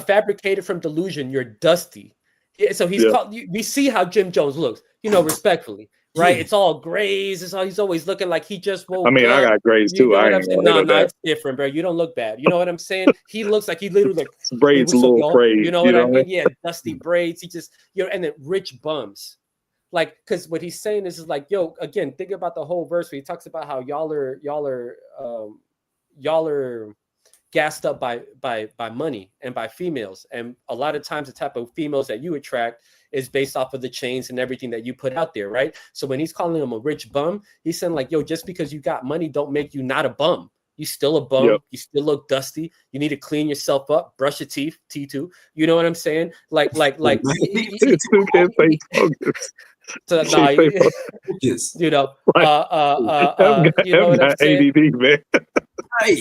Fabricated from delusion, you're dusty. Yeah, so he's called. We see how Jim Jones looks, respectfully, right? Yeah. It's all grays. It's all, he's always looking like he just woke up. I mean, I got grades You too. know I what I'm ain't saying? gonna No, it's different, bro. You don't look bad. You know what I'm saying? He looks like he literally like braids, hey, a what's up, little y'all? frayed. You know what I mean? Yeah, dusty braids. He just, and then rich bums. Like, because what he's saying is like, yo, again, think about the whole verse where he talks about how y'all are gassed up by money and by females, and a lot of times the type of females that you attract is based off of the chains and everything that you put out there, right? So when he's calling him a rich bum, he's saying like, yo, just because you got money don't make you not a bum. You still a bum. Yep. You still look dusty. You need to clean yourself up, brush your teeth, T2. You know what I'm saying? Like so no, you know what I'm saying? ADD, man. Right.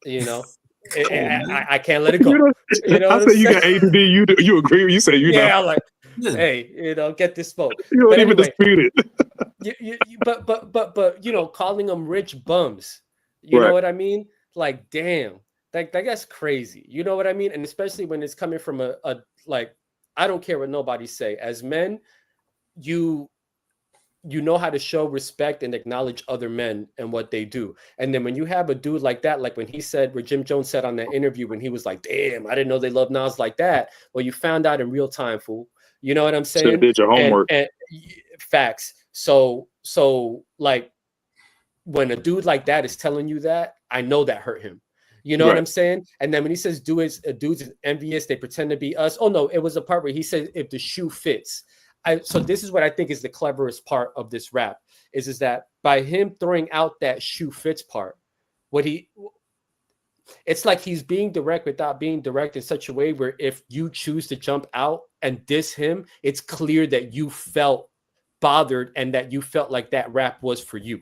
I can't let it go. I say you got ADD. You agree? You say I'm like, hey, get this smoke. You don't even dispute it. But calling them rich bums. You know what I mean? Like, damn, that's crazy. You know what I mean? And especially when it's coming from a like, I don't care what nobody say. As men, you know how to show respect and acknowledge other men and what they do. And then when you have a dude like that, like when Jim Jones said on that interview, when he was like, damn, I didn't know they love Nas like that. Well, you found out in real time, fool. You know what I'm saying? Should've did your homework. And facts. So like when a dude like that is telling you that, I know that hurt him. You know what I'm saying? And then when he says dudes is envious, they pretend to be us. Oh no, it was a part where he said if the shoe fits. So this is what I think is the cleverest part of this rap is that by him throwing out that shoe fits part, it's like he's being direct without being direct in such a way where if you choose to jump out and diss him, it's clear that you felt bothered and that you felt like that rap was for you.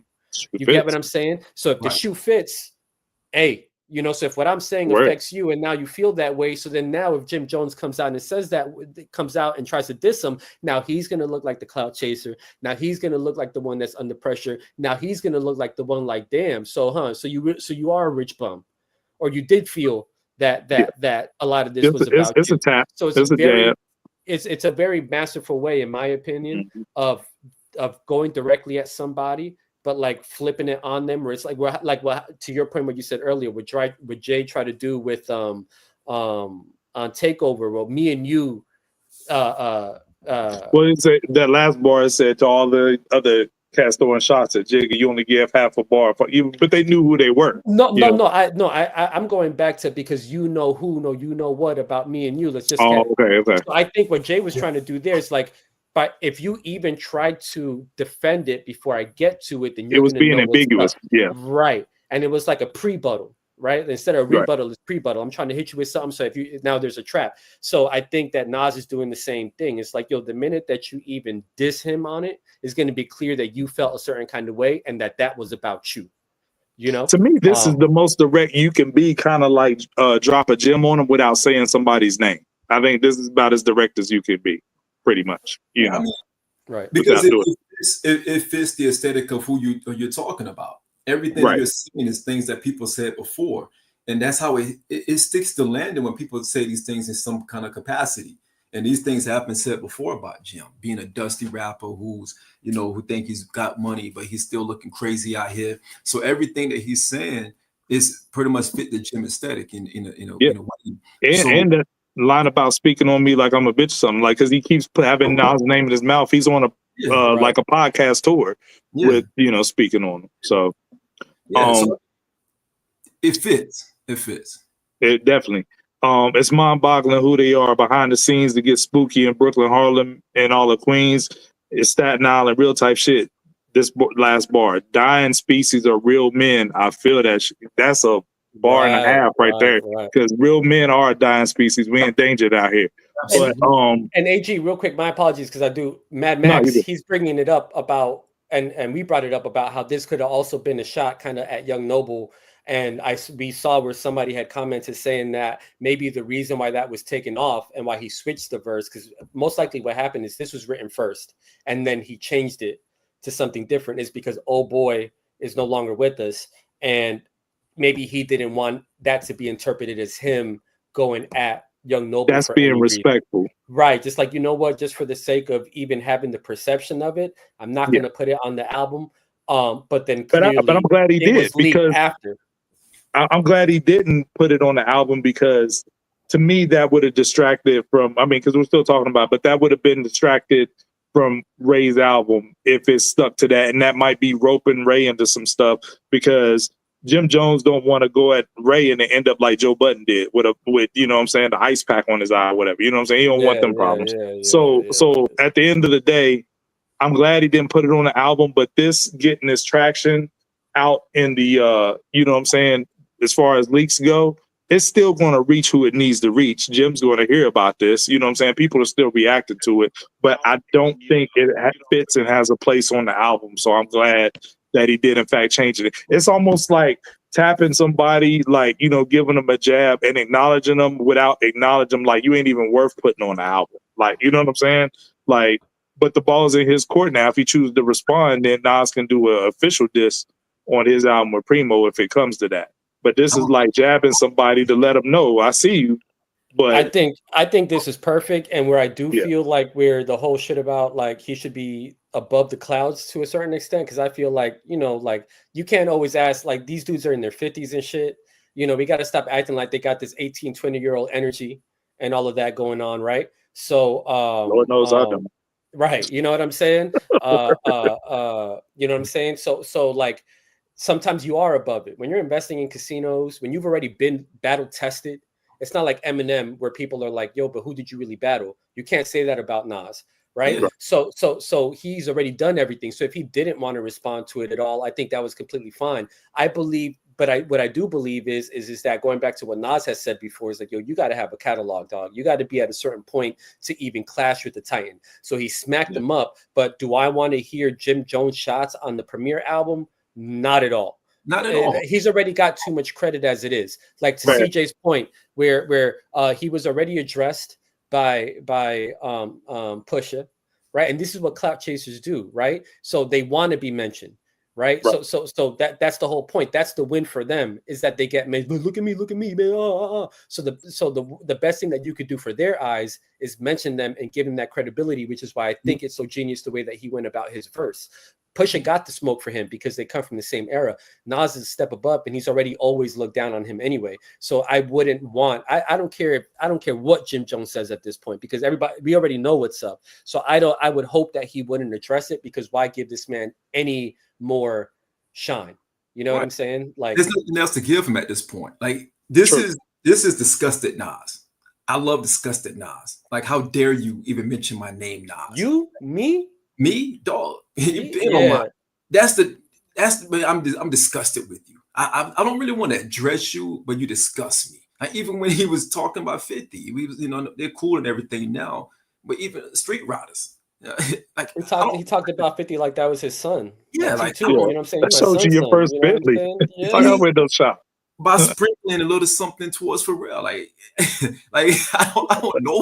You get what I'm saying? So if the shoe fits, hey, so if what I'm saying affects you and now you feel that way, so then now if Jim Jones comes out and says that, comes out and tries to diss him, now he's going to look like the clout chaser. Now he's going to look like the one that's under pressure. Now he's going to look like the one like, damn, so you are a rich bum, or you did feel that a lot of this was about it's you. A tap. So it's a very masterful way, in my opinion, of going directly at somebody, but like flipping it on them, where it's like to your point, what you said earlier, what Jay tried to do with on Takeover. Well, me and you. Well, that last bar said to all the other cats throwing shots at Jigga, you only give half a bar for you, but they knew who they were. I'm going back to because you know what about me and you. Let's just okay. So I think what Jay was trying to do there is like. But if you even try to defend it before I get to it, then it was being ambiguous. Yeah. Right. And it was like a pre-buttal, right? Instead of rebuttal, it's pre-buttal. I'm trying to hit you with something. So now there's a trap. So I think that Nas is doing the same thing. It's like, the minute that you even diss him on it, it's going to be clear that you felt a certain kind of way and that was about you. To me, this is the most direct you can be, kind of like drop a gem on him without saying somebody's name. I think this is about as direct as you can be. Pretty much, I mean, right? Because it fits the aesthetic of who you're talking about. Everything you're seeing is things that people said before, and that's how it sticks to landing when people say these things in some kind of capacity. And these things have been said before about Jim being a dusty rapper who's who think he's got money, but he's still looking crazy out here. So everything that he's saying is pretty much fit the Jim aesthetic in a way. And that line about speaking on me like I'm a bitch or something, like, because he keeps having Nas' name in his mouth. He's on like a podcast tour with speaking on him. So so it fits. It definitely. It's mind-boggling who they are behind the scenes to get spooky in Brooklyn, Harlem, and all of Queens. It's Staten Island, real type shit. This last bar, dying species are real men. I feel that that's a bar and a half there, because real men are a dying species. We endangered out here. But and AG, real quick, my apologies, because I do Mad Max. He's bringing it up about, and we brought it up about how this could have also been a shot kind of at Young Noble And we saw where somebody had commented saying that maybe the reason why that was taken off and why he switched the verse, because most likely what happened is this was written first and then he changed it to something different, is because Oh Boy is no longer with us. And maybe he didn't want that to be interpreted as him going at Young Noble. That's being respectful. Reason. Right. Just like, you know what, just for the sake of even having the perception of it, I'm not going to put it on the album. But then clearly, but I'm glad he did, because after. I'm glad he didn't put it on the album, because to me that would have distracted from, I mean, because we're still talking about, but that would have been distracted from Ray's album if it stuck to that. And that might be roping Ray into some stuff, because Jim Jones don't want to go at Ray and end up like Joe Budden did with you know what I'm saying, the ice pack on his eye or whatever. You know what I'm saying? He don't want them problems. So at the end of the day, I'm glad he didn't put it on the album, but this getting this traction out in the you know what I'm saying, as far as leaks go, it's still going to reach who it needs to reach. Jim's going to hear about this. You know what I'm saying? People are still reacting to it, but I don't think it fits and has a place on the album. So I'm glad that he did, in fact, change it. It's almost like tapping somebody, like, you know, giving them a jab and acknowledging them without acknowledging them, like you ain't even worth putting on the album. Like, you know what I'm saying? Like, but the ball's in his court now. If he chooses to respond, then Nas can do an official diss on his album with Primo if it comes to that. But this is like jabbing somebody to let them know, I see you. But I think this is perfect. And where I do feel like where the whole shit about like he should be above the clouds to a certain extent, because I feel like, you know, like you can't always ask, like these dudes are in their 50s and shit. You know, we got to stop acting like they got this 18, 20-year-old energy and all of that going on, right? So Lord knows I don't. Right. You know what I'm saying? You know what I'm saying? So like sometimes you are above it. When you're investing in casinos, when you've already been battle tested, it's not like Eminem where people are like, yo, but who did you really battle? You can't say that about Nas, right? Yeah. So he's already done everything. So if he didn't want to respond to it at all, I think that was completely fine. I believe, but what I do believe is that going back to what Nas has said before, is like, yo, you got to have a catalog, dog. You got to be at a certain point to even clash with the Titan. So he smacked him up. But do I want to hear Jim Jones shots on the premiere album? Not at all. Not at all. He's already got too much credit as it is. Like to CJ's point, where he was already addressed by Pusha, right? And this is what clout chasers do, right? So they want to be mentioned, right? So that's the whole point. That's the win for them, is that they get made. Look at me, man. So the best thing that you could do for their eyes is mention them and give them that credibility, which is why I think it's so genius the way that he went about his verse. Pusha got the smoke for him because they come from the same era. Nas is a step above, and he's already always looked down on him anyway. So I wouldn't want. I don't care what Jim Jones says at this point, because we already know what's up. So I would hope that he wouldn't address it, because why give this man any more shine? You know what I'm saying? Like there's nothing else to give him at this point. Like this is disgusted Nas. I love disgusted Nas. Like, how dare you even mention my name, Nas? You, me, dog. Yeah. I'm disgusted with you. I don't really want to address you, but you disgust me. Like, even when he was talking about 50, we was, you know, they're cool and everything now, but even street riders, like he talked about 50 like that was his son. Yeah, like too, you know what I'm saying? That showed you your first Bentley. It's like I window shop. By sprinkling a little something towards Pharrell, like I don't know.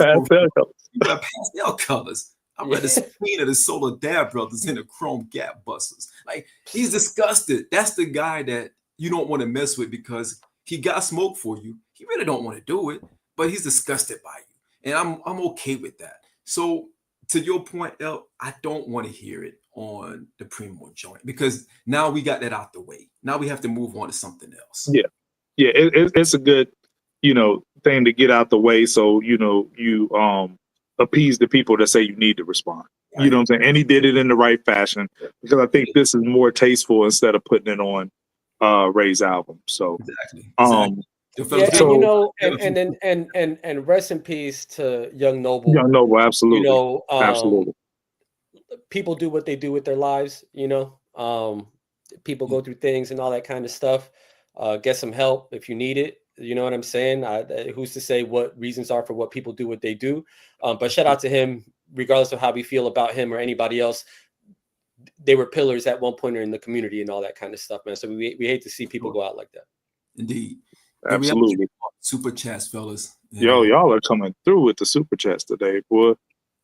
Pastel colors. I'm ready to spin at the Solar Dad Brothers in the Chrome Gap Busters. Like, he's disgusted. That's the guy that you don't want to mess with, because he got smoke for you. He really don't want to do it, but he's disgusted by you, and I'm okay with that. So to your point, El, I don't want to hear it on the Primo joint, because now we got that out the way. Now we have to move on to something else. Yeah, it's a good, you know, thing to get out the way, so you know you appease the people that say you need to respond. Right. You know what I'm saying? And he did it in the right fashion, because I think this is more tasteful instead of putting it on Ray's album. So exactly. You know, and rest in peace to Young Noble. Young Noble, absolutely. You know, absolutely. People do what they do with their lives. You know, people go through things and all that kind of stuff. Get some help if you need it. You know what I'm saying? Who's to say what reasons are for what people do what they do? But shout out to him, regardless of how we feel about him or anybody else. They were pillars at one point in the community and all that kind of stuff, man. So we hate to see people go out like that. Indeed. Absolutely. Super chats, fellas. Yo, y'all are coming through with the super chats today, boy.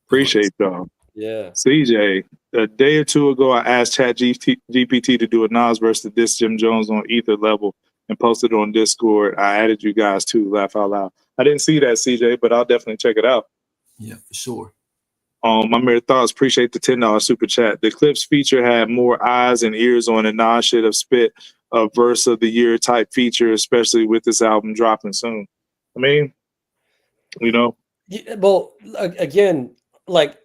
Appreciate y'all. Yeah. CJ, a day or two ago, I asked GPT to do a Nas versus Diss Jim Jones on Ether level and posted it on Discord. I added you guys too. Laugh out loud. I didn't see that, CJ, but I'll definitely check it out. Yeah, for sure. My mere thoughts. Appreciate the $10 super chat. The Clipse feature had more eyes and ears on it. Nas should have spit a verse of the year type feature, especially with this album dropping soon. I mean, you know. Yeah, well, again, like,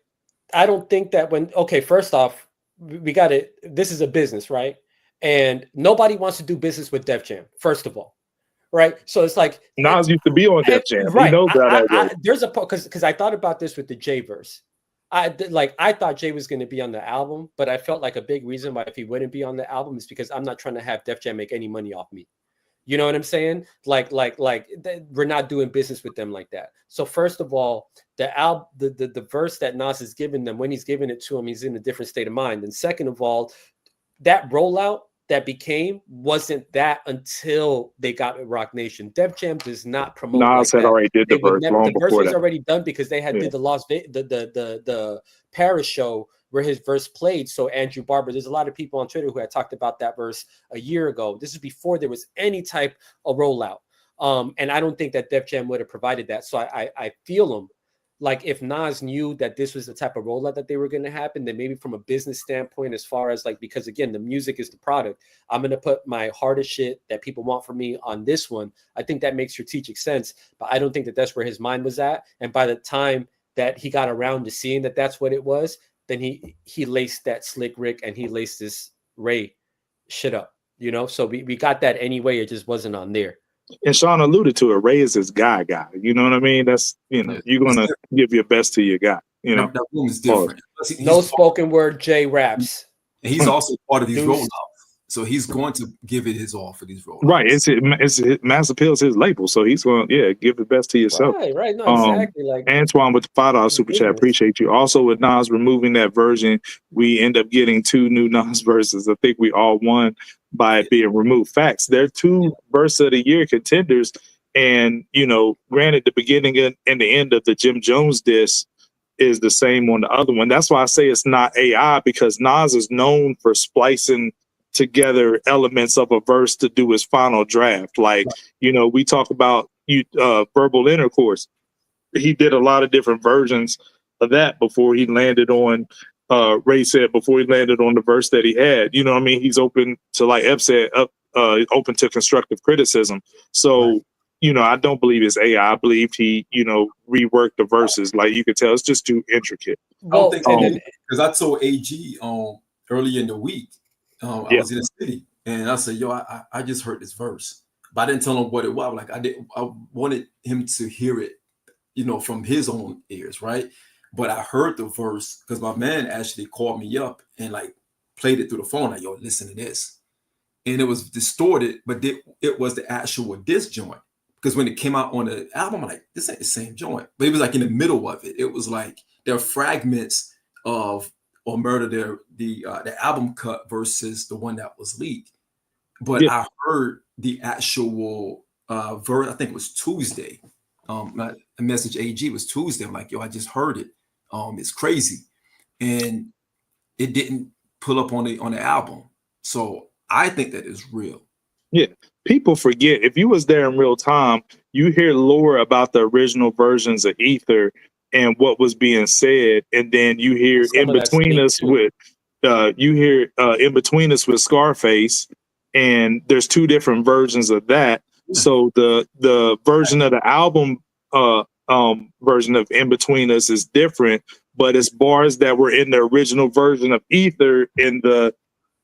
I don't think that first off, we got it. This is a business, right? And nobody wants to do business with Def Jam, first of all, right? So it's like Nas used to be on Def Jam. Right. He knows that. There's a because I thought about this with the Jay verse. I thought Jay was going to be on the album, but I felt like a big reason why if he wouldn't be on the album is because I'm not trying to have Def Jam make any money off me. You know what I'm saying? Like we're not doing business with them like that. So first of all, the verse that Nas is giving them, when he's giving it to him, he's in a different state of mind. And second of all, that rollout that wasn't that until they got with Rock Nation. Def Jam does not promote. Nas had already did the verse long before that. The verse was already done because they had did the Paris show where his verse played. So Andrew Barber, there's a lot of people on Twitter who had talked about that verse a year ago. This is before there was any type of rollout. And I don't think that Def Jam would have provided that. So I feel him. Like if Nas knew that this was the type of rollout that they were going to happen, then maybe from a business standpoint, as far as like, because again, the music is the product, I'm going to put my hardest shit that people want from me on this one. I think that makes strategic sense, but I don't think that that's where his mind was at. And by the time that he got around to seeing that that's what it was, then he laced that Slick Rick and he laced this Ray shit up, you know? So we got that anyway. It just wasn't on there. And Sean alluded to it. Ray is his guy. You know what I mean? That's, you know, you're going to give your best to your guy. You know, that room is different. No spoken word J raps. And he's also part of these rollouts. So he's going to give it his all for these rollouts. Right. It's Mass Appeal's his label. So he's going to, give the best to yourself. Right. No, exactly. Like Antoine with the $5 super chat. Appreciate you. Also with Nas removing that version, we end up getting 2 new Nas verses. I think we all won by it being removed. Facts. They're 2 verse of the year contenders. And, you know, granted, the beginning and the end of the Jim Jones diss is the same on the other one. That's why I say it's not AI, because Nas is known for splicing together elements of a verse to do his final draft. Like, you know, we talk about verbal intercourse. He did a lot of different versions of that before he landed on Ray said, before he landed on the verse that he had. You know what I mean? He's open to, like Ep said, open to constructive criticism. So, you know, I don't believe it's AI. I believe he, you know, reworked the verses. Like you could tell, it's just too intricate. Well, I don't think because I told AG earlier in the week, I was in the city and I said, yo, I just heard this verse, but I didn't tell him what it was. Like I wanted him to hear it, you know, from his own ears, right? But I heard the verse because my man actually called me up and like played it through the phone. Like, yo, listen to this. And it was distorted, but it was the actual diss joint. Because when it came out on the album, I'm like, this ain't the same joint. But it was like in the middle of it. It was like there are fragments of Omertà, the album cut versus the one that was leaked. But I heard the actual verse, I think it was Tuesday. My message AG was Tuesday. I'm like, yo, I just heard it. It's crazy. And it didn't pull up on the album. So I think that is real. Yeah. People forget, if you was there in real time, you hear lore about the original versions of Ether and what was being said, and then you hear In Between Us with Scarface, and there's 2 different versions of that. So the version of the album version of In Between Us is different, but it's bars that were in the original version of Ether in the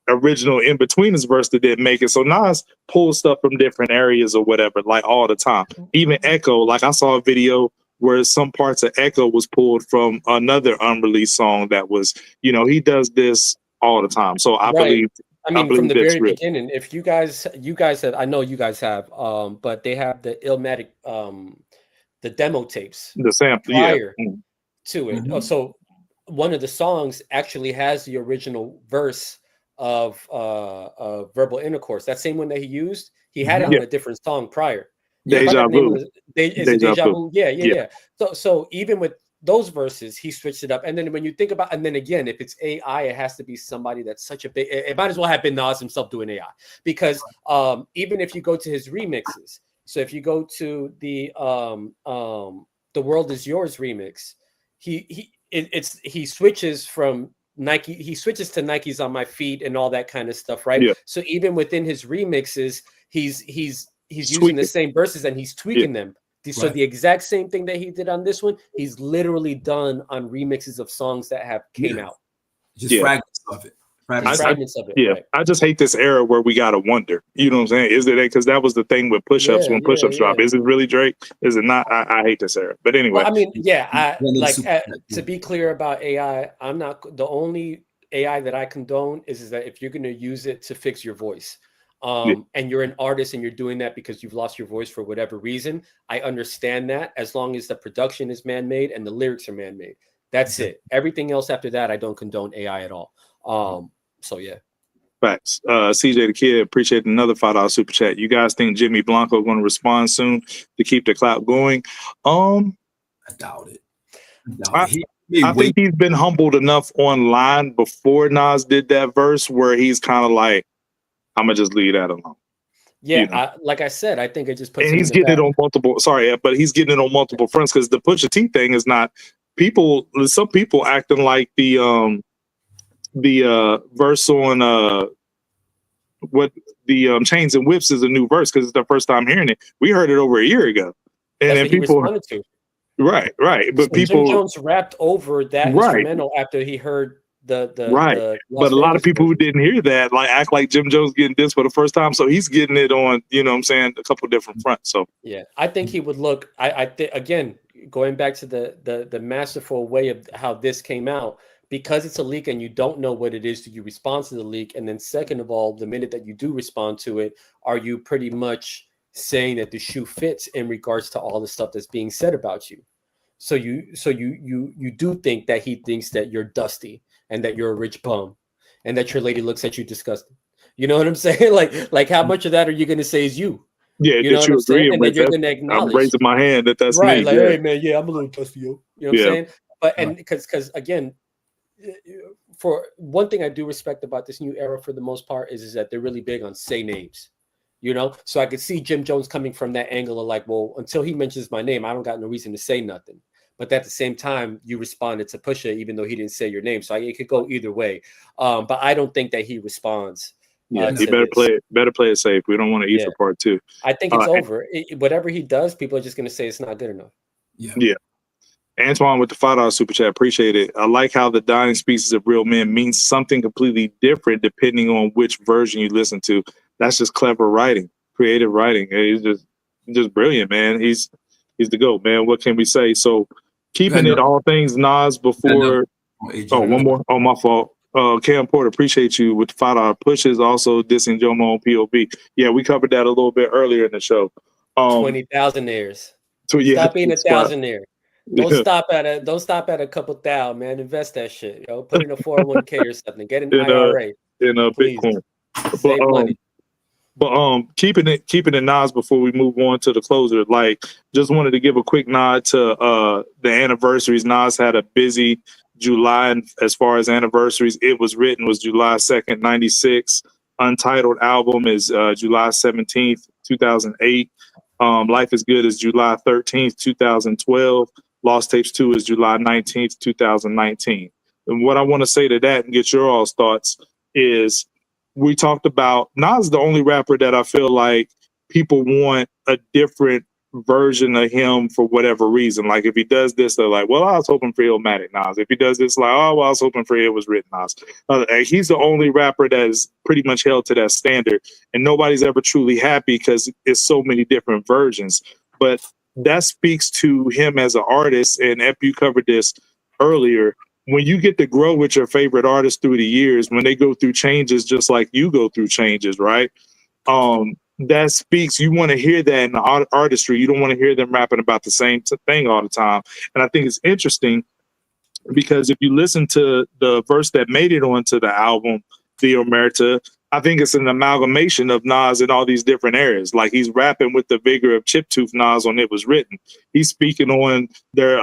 original In Between Us verse that didn't make it. So Nas pulls stuff from different areas or whatever, like all the time. Even Echo, like I saw a video where some parts of Echo was pulled from another unreleased song that was, you know, he does this all the time. So I believe. I mean, from the very beginning, if you guys have, I know you guys have, but they have the Illmatic, the demo tapes, the sample prior to it. Mm-hmm. So one of the songs actually has the original verse of verbal intercourse. That same one that he used, he had it on a different song prior. Deja Vu. Deja Vu. Yeah. So even with those verses, he switched it up. And then when you think about, and then again, if it's AI, it has to be somebody that's such a big. It might as well have been Nas himself doing AI, because even if you go to his remixes, so if you go to the World Is Yours remix, he switches from Nike. He switches to Nikes on my feet and all that kind of stuff, right? Yeah. So even within his remixes, he's using the same verses and he's tweaking them. So the exact same thing that he did on this one, he's literally done on remixes of songs that have came out. Just fragments of it. Fragments of it. Yeah, right. I just hate this era where we gotta wonder. You know what I'm saying? Is it because that was the thing with push-ups when push-ups drop? Is it really Drake? Is it not? I hate this era. But anyway, well, I mean, to be clear about AI, I'm not the only AI that I condone is that if you're going to use it to fix your voice. And you're an artist and you're doing that because you've lost your voice for whatever reason, I understand that, as long as the production is man-made and the lyrics are man-made. That's it. Everything else after that, I don't condone AI at all. So yeah. Facts. CJ the Kid, appreciate another $5 super chat. You guys think Jimmy Blanco going to respond soon to keep the clout going? I doubt it. I think he's been humbled enough online before Nas did that verse where he's kind of like, I'm gonna just leave that alone. Yeah, you know? Like I said, I think it just puts. And he's getting it on multiple. Sorry, but he's getting it on multiple fronts because the Pusha T thing is not people. Some people acting like the verse on what the Chains and Whips is a new verse because it's the first time hearing it. We heard it over a year ago, and then people responded to. Right. But so people Jim Jones rapped over that instrumental after he heard. The but a lot of people who didn't hear that act like Jim Jones getting this for the first time, so he's getting it on, you know what I'm saying, a couple different fronts. So yeah, I think he would look. I think again, going back to the masterful way of how this came out, because it's a leak and you don't know what it is. Do you respond to the leak? And then second of all, the minute that you do respond to it, are you pretty much saying that the shoe fits in regards to all the stuff that's being said about you? So you do think that he thinks that you're dusty and that you're a rich bum and that your lady looks at you disgusting. You know what I'm saying? Like how much of that are you going to say is you? Yeah, you know what I'm saying? And then you're going to acknowledge. I'm raising my hand that's right, me. Like, hey man, I'm a little dusty, yo. You know what I'm saying? But and because again, for one thing I do respect about this new era for the most part is that they're really big on say names. You know, so I could see Jim Jones coming from that angle of like, well, until he mentions my name, I don't got no reason to say nothing. But at the same time, you responded to Pusha, even though he didn't say your name. So it could go either way. But I don't think that he responds. Yeah, he better play it safe. We don't want to eat for part two. I think it's over. Whatever he does, people are just going to say it's not good enough. Yeah. Antoine with the $5 super chat. Appreciate it. I like how the dying species of real men means something completely different depending on which version you listen to. That's just clever writing, creative writing. He's just brilliant, man. He's the GOAT, man. What can we say? So keeping it all things Nas before. One more. Oh, my fault. Cam Porter, appreciate you with the $5 pushes. Also dissing Jomo on POV. Yeah, we covered that a little bit earlier in the show. 20,000aires. Stop being a thousandaire. Don't stop at a couple thou, man. Invest that shit, yo. Put in a 401k or something. Get an IRA. In Bitcoin. Save money. But keeping it Nas before we move on to the closer, just wanted to give a quick nod to the anniversaries. Nas had a busy July as far as anniversaries. It Was Written was July 2nd, 96. Untitled album is July 17th, 2008. Life is Good is July 13th, 2012. Lost Tapes 2 is July 19th, 2019. And what I want to say to that and get your all's thoughts is we talked about Nas is the only rapper that I feel like people want a different version of him for whatever reason. Like if he does this, they're like, well, I was hoping for Illmatic Nas. If he does this, like, oh, well, I was hoping for It Was Written Nas. He's the only rapper that is pretty much held to that standard. And nobody's ever truly happy because it's so many different versions. But that speaks to him as an artist. And Ep, you covered this earlier. When you get to grow with your favorite artists through the years, when they go through changes, just like you go through changes, right? That speaks, you want to hear that in the artistry. You don't want to hear them rapping about the same thing all the time. And I think it's interesting because if you listen to the verse that made it onto the album, the Omertà. I think it's an amalgamation of Nas in all these different areas. Like he's rapping with the vigor of Chiptooth Nas on It Was Written. He's speaking on their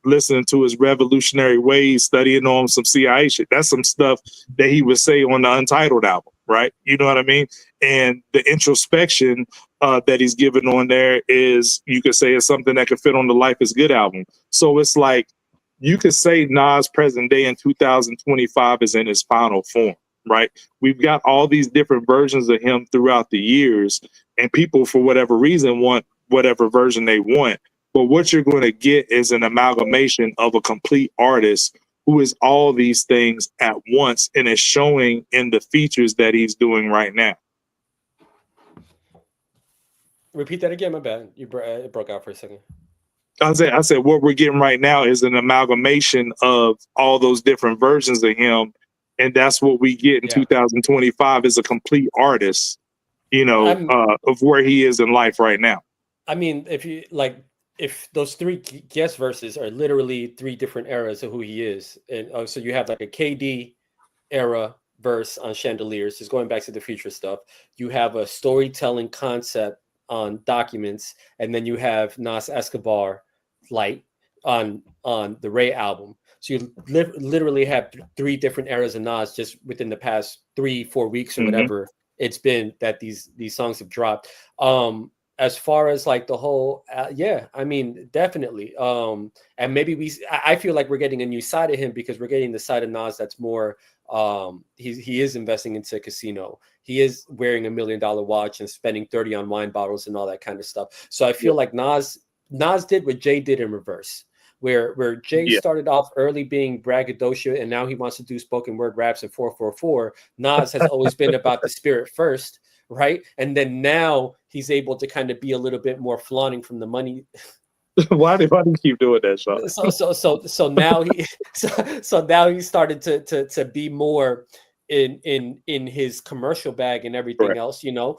listening to his revolutionary ways, studying on some CIA shit. That's some stuff that he would say on the Untitled album, right? You know what I mean? And the introspection that he's given on there is, you could say, is something that could fit on the Life is Good album. So it's like, you could say Nas present day in 2025 is in his final form. Right. We've got all these different versions of him throughout the years, and people, for whatever reason, want whatever version they want. But what you're going to get is an amalgamation of a complete artist who is all these things at once and is showing in the features that he's doing right now. Repeat that again. My bad. It broke out for a second. I said what we're getting right now is an amalgamation of all those different versions of him. And that's what we get in 2025 is a complete artist, you know, of where he is in life right now. I mean, if those three guest verses are literally three different eras of who he is. And so you have like a KD era verse on Chandeliers, just going back to the future stuff. You have a storytelling concept on Documents. And then you have Nas Escobar Light on the Ray album. So you literally have three different eras of Nas just within the past 3-4 weeks or whatever it's been that these songs have dropped. As far as like the whole, I mean, definitely. And maybe I feel like we're getting a new side of him because we're getting the side of Nas that's more, he is investing into casino. He is wearing $1 million watch and spending 30 on wine bottles and all that kind of stuff. So I feel like Nas did what Jay did in reverse. Where Jay started off early being braggadocio and now he wants to do spoken word raps in 444. Nas has always been about the spirit first, right? And then now he's able to kind of be a little bit more flaunting from the money. Why do you keep doing that, Sean? So now now he started to be more in his commercial bag and everything else, you know,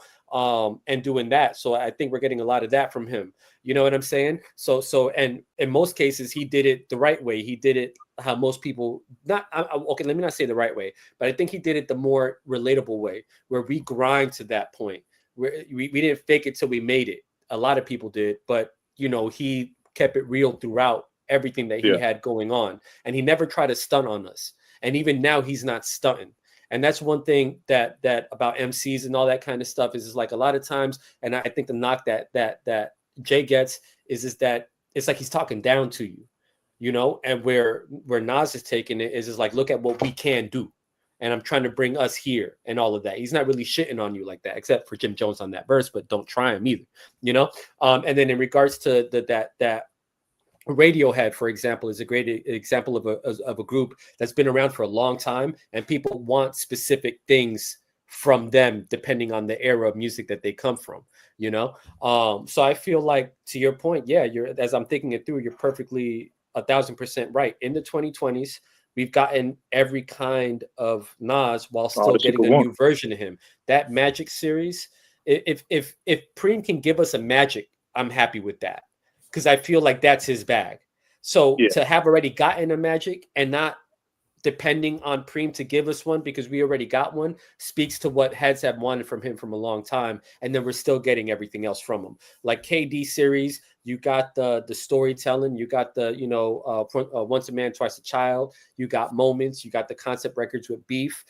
and doing that. So I think we're getting a lot of that from him. You know what I'm saying? So and in most cases, he did it the right way. He did it how most people okay, let me not say the right way, but I think he did it the more relatable way, where we grind to that point where we didn't fake it till we made it. A lot of people did, but you know, he kept it real throughout everything that he had going on, and he never tried to stunt on us. And even now, he's not stunting. And that's one thing that about MCs and all that kind of stuff is like a lot of times, and I think the knock that Jay gets is that it's like he's talking down to you, you know, and where Nas is taking it is like, look at what we can do. And I'm trying to bring us here and all of that. He's not really shitting on you like that, except for Jim Jones on that verse, but don't try him either, you know? And then in regards to that Radiohead, for example, is a great example of a group that's been around for a long time, and people want specific things from them depending on the era of music that they come from, you know? So I feel like, to your point, as I'm thinking it through, you're perfectly 1,000% right. In the 2020s, we've gotten every kind of Nas while still getting a new version of him. That Magic series, if Preem can give us a Magic, I'm happy with that, because I feel like that's his bag. So to have already gotten a Magic and not depending on Preem to give us one because we already got one speaks to what heads have wanted from him from a long time, and then we're still getting everything else from him. Like KD series, you got the storytelling, you got the Once a Man Twice a Child, you got Moments, you got the concept records with Beef.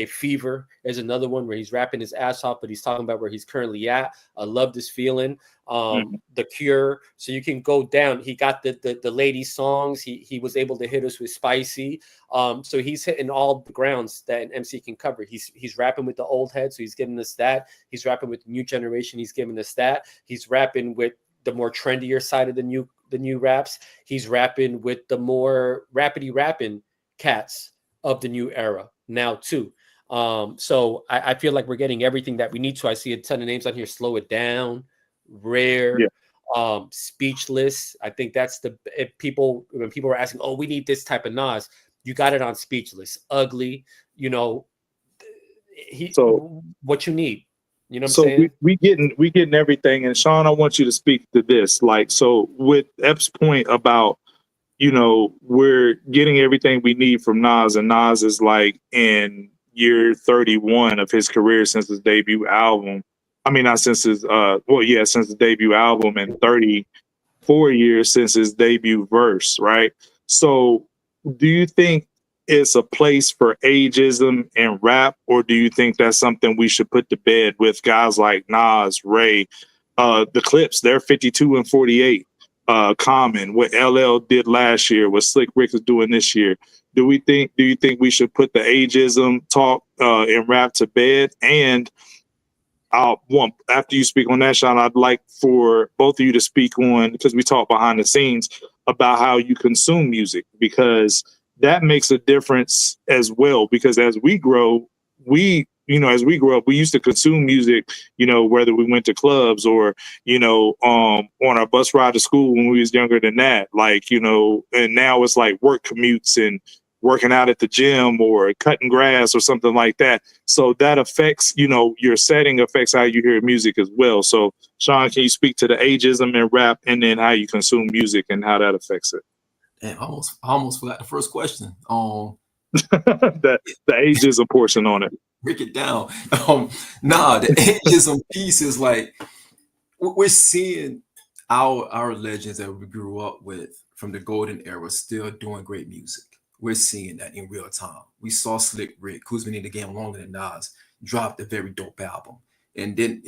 Fever is another one where he's rapping his ass off, but he's talking about where he's currently at. I love this feeling. The Cure, so you can go down. He got the lady songs. He was able to hit us with Spicy. So he's hitting all the grounds that an MC can cover. He's rapping with the old head, so he's giving us that. He's rapping with the new generation. He's giving us that. He's rapping with the more trendier side of the new raps. He's rapping with the more rapidy rapping cats of the new era now too. So I feel like we're getting everything that we need to. I see a ton of names on here. Slow It Down, Rare, Speechless. I think that's when people were asking, oh, we need this type of Nas, you got it on Speechless. Ugly, you know, what you need. You know what I'm saying? we getting everything. And Sean, I want you to speak to this. Like, so with Ep's point about, you know, we're getting everything we need from Nas, and Nas is like in year 31 of his career since his debut album. I mean, not since his since his debut album, and 34 years since his debut verse, right? So do you think it's a place for ageism in rap, or do you think that's something we should put to bed with guys like Nas, Ray, the Clipse? They're 52 and 48. Common, what LL did last year, what Slick Rick is doing this year. Do you think we should put the ageism talk in rap to bed? And after you speak on that, Sean, I'd like for both of you to speak on, because we talk behind the scenes about how you consume music, because that makes a difference as well. Because as we grow up, we used to consume music, whether we went to clubs or, on our bus ride to school when we was younger than that, and now it's like work commutes and working out at the gym or cutting grass or something like that. So that affects, your setting affects how you hear music as well. So Sean, can you speak to the ageism in rap, and then how you consume music and how that affects it? And I almost forgot the first question. the ageism portion on it. Break it down. The ageism piece is like, we're seeing our legends that we grew up with from the golden era still doing great music. We're seeing that in real time. We saw Slick Rick, who's been in the game longer than Nas, dropped a very dope album, and didn't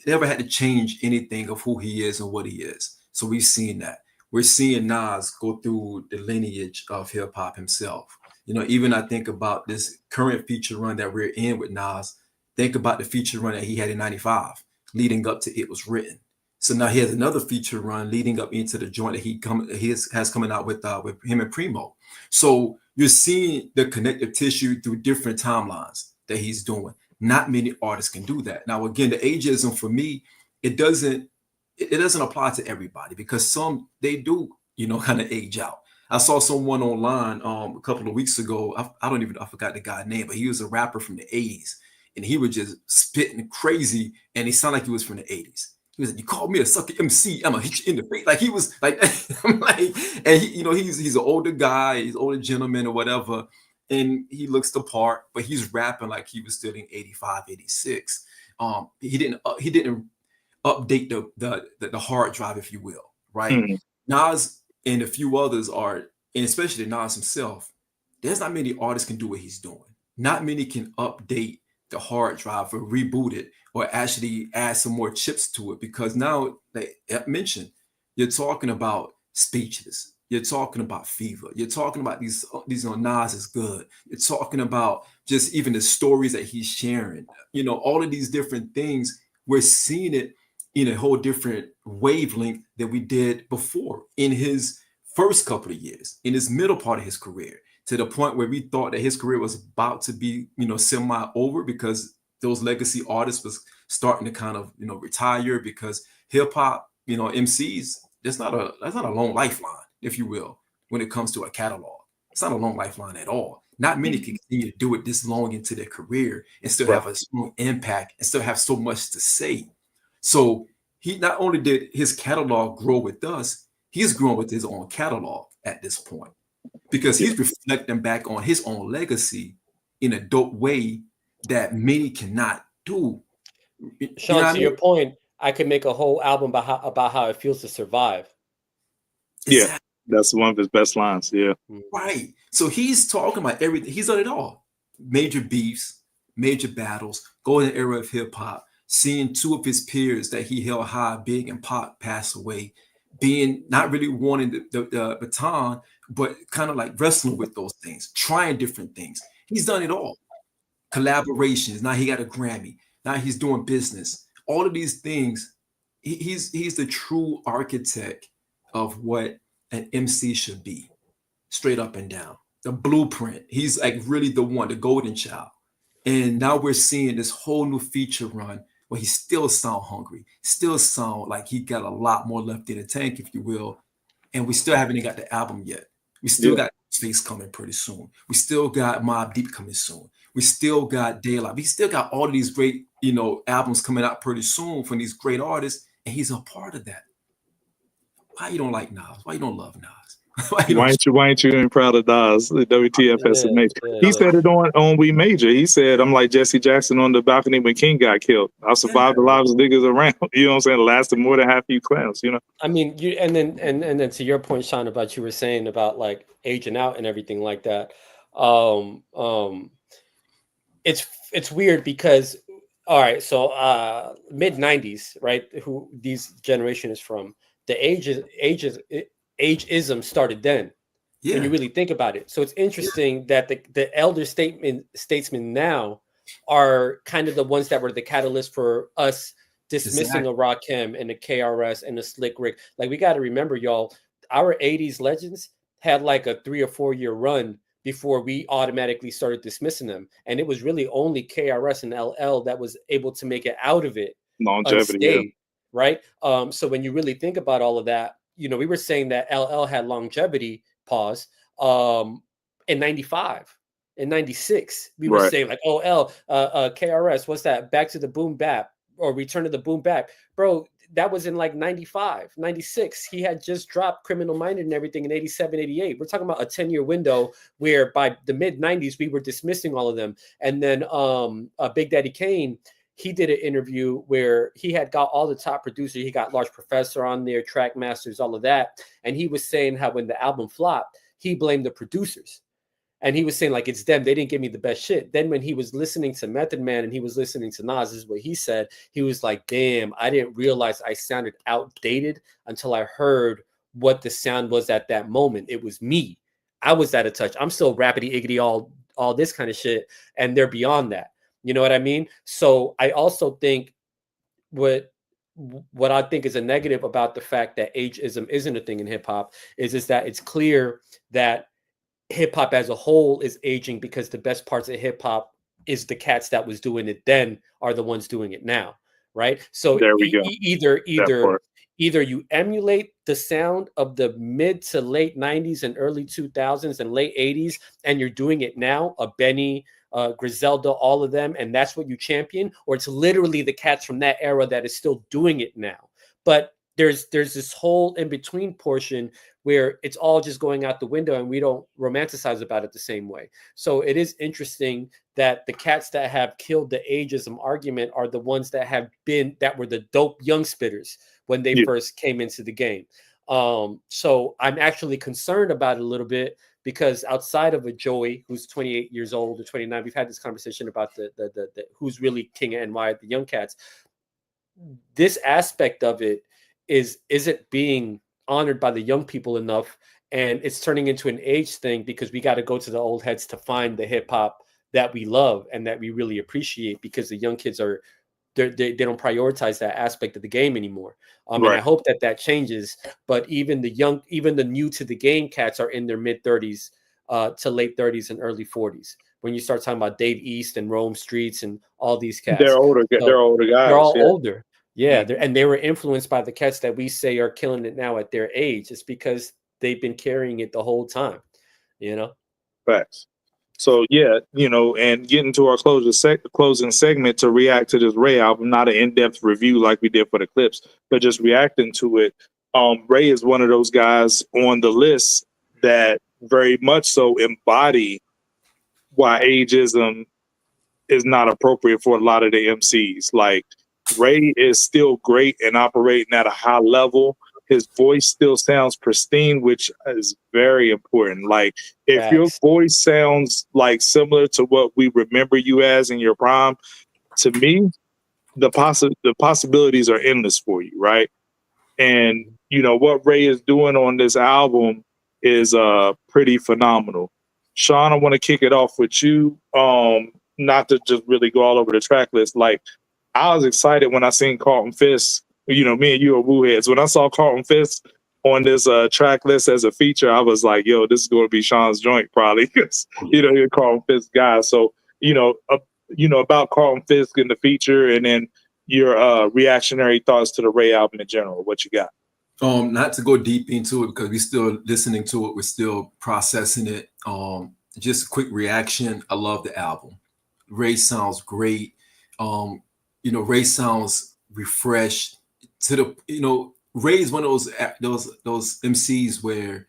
never had to change anything of who he is and what he is. So we've seen that. We're seeing Nas go through the lineage of hip hop himself. Even I think about this current feature run that we're in with Nas. Think about the feature run that he had in '95, leading up to It Was Written. So now he has another feature run leading up into the joint that he has coming out with him and Primo. So you're seeing the connective tissue through different timelines that he's doing. Not many artists can do that. Now, again, the ageism for me, it doesn't apply to everybody, because some, they do, kind of age out. I saw someone online a couple of weeks ago. I forgot the guy's name, but he was a rapper from the 80s, and he was just spitting crazy, and he sounded like he was from the 80s. He was like, "You called me a sucker MC, I'm gonna hit you in the face." Like he was like, I'm like, and he's an older guy, he's an older gentleman or whatever, and he looks the part, but he's rapping like he was still in 85, 86. He didn't update the hard drive, if you will, right? Mm-hmm. Nas and a few others are, and especially Nas himself, there's not many artists can do what he's doing. Not many can update the hard drive or reboot it or actually add some more chips to it, because now, like I mentioned, you're talking about Speechless, you're talking about Fever, you're talking about these Nas is good, you're talking about just even the stories that he's sharing, all of these different things. We're seeing it in a whole different wavelength than we did before in his first couple of years, in his middle part of his career, to the point where we thought that his career was about to be, semi over, because those legacy artists was starting to kind of, retire, because hip hop, MCs, that's not a long lifeline, if you will, when it comes to a catalog. It's not a long lifeline at all. Not many can continue to do it this long into their career and still have a strong impact and still have so much to say. So he not only did his catalog grow with us, he's grown with his own catalog at this point, because he's reflecting back on his own legacy in a dope way that many cannot do. Sean, to your point, I could make a whole album about how it feels to survive. Exactly. Yeah, that's one of his best lines. Yeah. Right. So he's talking about everything. He's done it all. Major beefs, major battles, golden era of hip hop, seeing two of his peers that he held high, Big and Pac, pass away, being not really wanting the baton, but kind of like wrestling with those things, trying different things. He's done it all. Collaborations. Now he got a Grammy. Now he's doing business. All of these things. He's the true architect of what an MC should be, straight up and down. The blueprint. He's like really the one, the golden child. And now we're seeing this whole new feature run where he still sound hungry, still sound like he got a lot more left in the tank, if you will. And we still haven't even got the album yet. We still got Face coming pretty soon. We still got Mobb Deep coming soon. We still got Daylight. We still got all of these great, albums coming out pretty soon from these great artists, and he's a part of that. Why you don't like Nas? Why you don't love Nas? Why ain't you ain't proud of Nas? The WTF Major. He said it on We Major. He said, I'm like Jesse Jackson on the balcony when King got killed. I survived the lives of niggas around. You know what I'm saying? It lasted more than half you clowns, you know? I mean, you and then to your point, Sean, about you were saying about like aging out and everything like that. It's weird because all right, so mid 90s, right? Who these generation is from, the ageism started then. When you really think about it. So it's interesting that the elder statesmen now are kind of the ones that were the catalyst for us dismissing a Rakim and the KRS and the Slick Rick. Like, we got to remember, y'all, our 80s legends had like a 3 or 4 year run before we automatically started dismissing them. And it was really only KRS and LL that was able to make it out of it. Longevity, right? So when you really think about all of that, you know, we were saying that LL had longevity, in 95, in 96, we were saying like, oh, KRS, what's that? Back to the Boom Bap or Return to the Boom Bap. Bro, that was in like 95, 96. He had just dropped Criminal Minded and everything in 87, 88. We're talking about a 10-year window where by the mid 90s, we were dismissing all of them. And then Big Daddy Kane, he did an interview where he had got all the top producers. He got Large Professor on there, Track Masters, all of that. And he was saying how when the album flopped, he blamed the producers. And he was saying like, it's them. They didn't give me the best shit. Then when he was listening to Method Man and he was listening to Nas, this is what he said. He was like, damn, I didn't realize I sounded outdated until I heard what the sound was at that moment. It was me. I was out of touch. I'm still rapidy iggity, all this kind of shit. And they're beyond that. You know what I mean? So I also think what I think is a negative about the fact that ageism isn't a thing in hip hop is that it's clear that hip hop as a whole is aging because the best parts of hip hop is the cats that was doing it then are the ones doing it now, right? So there we go. Either you emulate the sound of the mid to late 90s and early 2000s and late 80s, and you're doing it now, a Benny, Griselda, all of them, and that's what you champion, or it's literally the cats from that era that is still doing it now. But there's this whole in-between portion where it's all just going out the window and we don't romanticize about it the same way. So it is interesting that the cats that have killed the ageism argument are the ones that were the dope young spitters when they first came into the game. So I'm actually concerned about it a little bit because outside of a Joey who's 28 years old or 29, we've had this conversation about the who's really king of NY, the young cats. This aspect of it isn't being honored by the young people enough, and it's turning into an age thing because we got to go to the old heads to find the hip hop that we love and that we really appreciate, because the young kids they don't prioritize that aspect of the game anymore. And I hope that changes. But even the new to the game cats are in their mid 30s to late 30s and early 40s. When you start talking about Dave East and Rome Streets and all these cats, they're older. So they're older guys. They're all older. Yeah, and they were influenced by the cats that we say are killing it now at their age. It's because they've been carrying it the whole time, you know? Facts. So, yeah, you know, and getting to our closing segment to react to this Ray album, not an in-depth review like we did for the Clipse, but just reacting to it. Ray is one of those guys on the list that very much so embody why ageism is not appropriate for a lot of the MCs. Like, Ray is still great and operating at a high level. His voice still sounds pristine, which is very important. Like, if your voice sounds like similar to what we remember you as in your prime, to me, the possibilities are endless for you, right? And you know what Ray is doing on this album is pretty phenomenal. Sean, I want to kick it off with you. Not to just really go all over the track list. Like, I was excited when I seen Carlton Fisk. You know, me and you are woo heads. When I saw Carlton Fisk on this track list as a feature, I was like, yo, this is going to be Sean's joint probably, because, you know, you're a Carlton Fisk guy. So, you know, about Carlton Fisk in the feature, and then your reactionary thoughts to the Ray album in general. What you got? Not to go deep into it because we're still listening to it. We're still processing it. Just a quick reaction. I love the album. Ray sounds great. You know, Ray sounds refreshed. Ray is one of those MCs where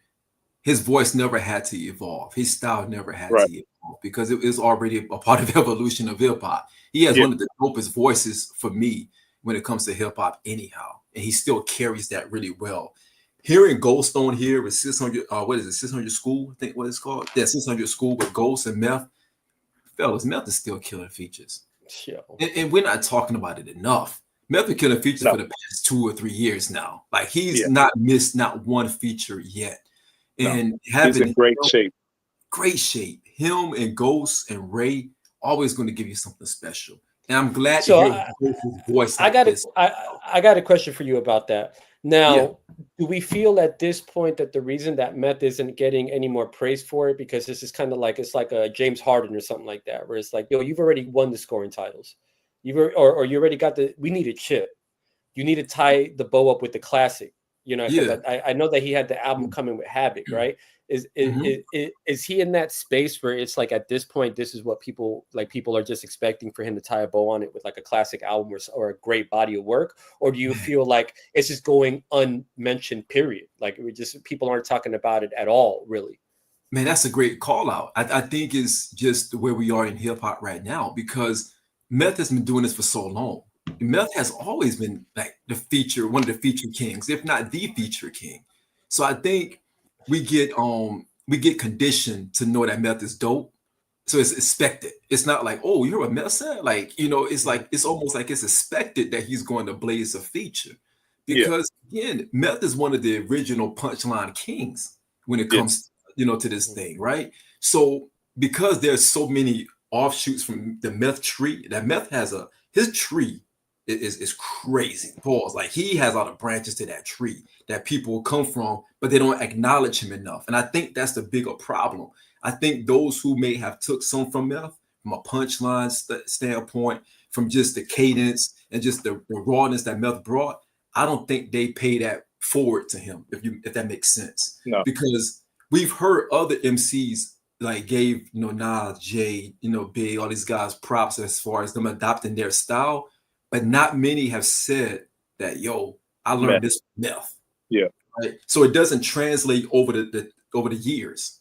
his voice never had to evolve. His style never had Right. to evolve because it was already a part of the evolution of hip hop. He has one of the dopest voices for me when it comes to hip hop, anyhow, and he still carries that really well. Hearing Ghost on here with 600, what is it, 600 School? I think what it's called. Yeah, 600 School with Ghost and Meth. Fellas, Meth is still killing features. And we're not talking about it enough. Meth been killing features for the past 2 or 3 years now. Like he's not missed not one feature yet. And he's in great shape. Great shape. Him and Ghost and Ray always going to give you something special. And I'm glad to hear Ghost's voice. I got a question for you about that. Now, do we feel at this point that the reason that Meth isn't getting any more praise for it because this is kind of like, it's like a James Harden or something like that, where it's like, yo, you've already won the scoring titles. Or you already got we need a chip. You need to tie the bow up with the classic. You know, I know that he had the album coming with Havoc, right? Is he in that space where it's like at this point, this is what people are just expecting for him to tie a bow on it with like a classic album or a great body of work? Or do you feel like it's just going unmentioned, period? Like people aren't talking about it at all, really? Man, that's a great call out. I think it's just where we are in hip hop right now because Meth has been doing this for so long. Meth has always been like one of the feature kings, if not the feature king. So I think we get conditioned to know that Meth is dope. So it's expected. It's not like, oh, you're a Meth fan? Like, you know, it's like it's almost like it's expected that he's going to blaze a feature. Because again, Meth is one of the original punchline kings when it comes, to this thing, right? So because there's so many offshoots from the Meth tree, that Meth has his tree is crazy. Pause. Like he has all the branches to that tree that people come from, but they don't acknowledge him enough. And I think that's the bigger problem. I think those who may have took some from Meth, from a punchline standpoint, from just the cadence and just the rawness that Meth brought, I don't think they pay that forward to him, if that makes sense. No. Because we've heard other MCs like gave Nas, Jay, Big, all these guys props as far as them adopting their style, but not many have said that, yo, I learned this from Meth. Yeah. Right. So it doesn't translate over the years.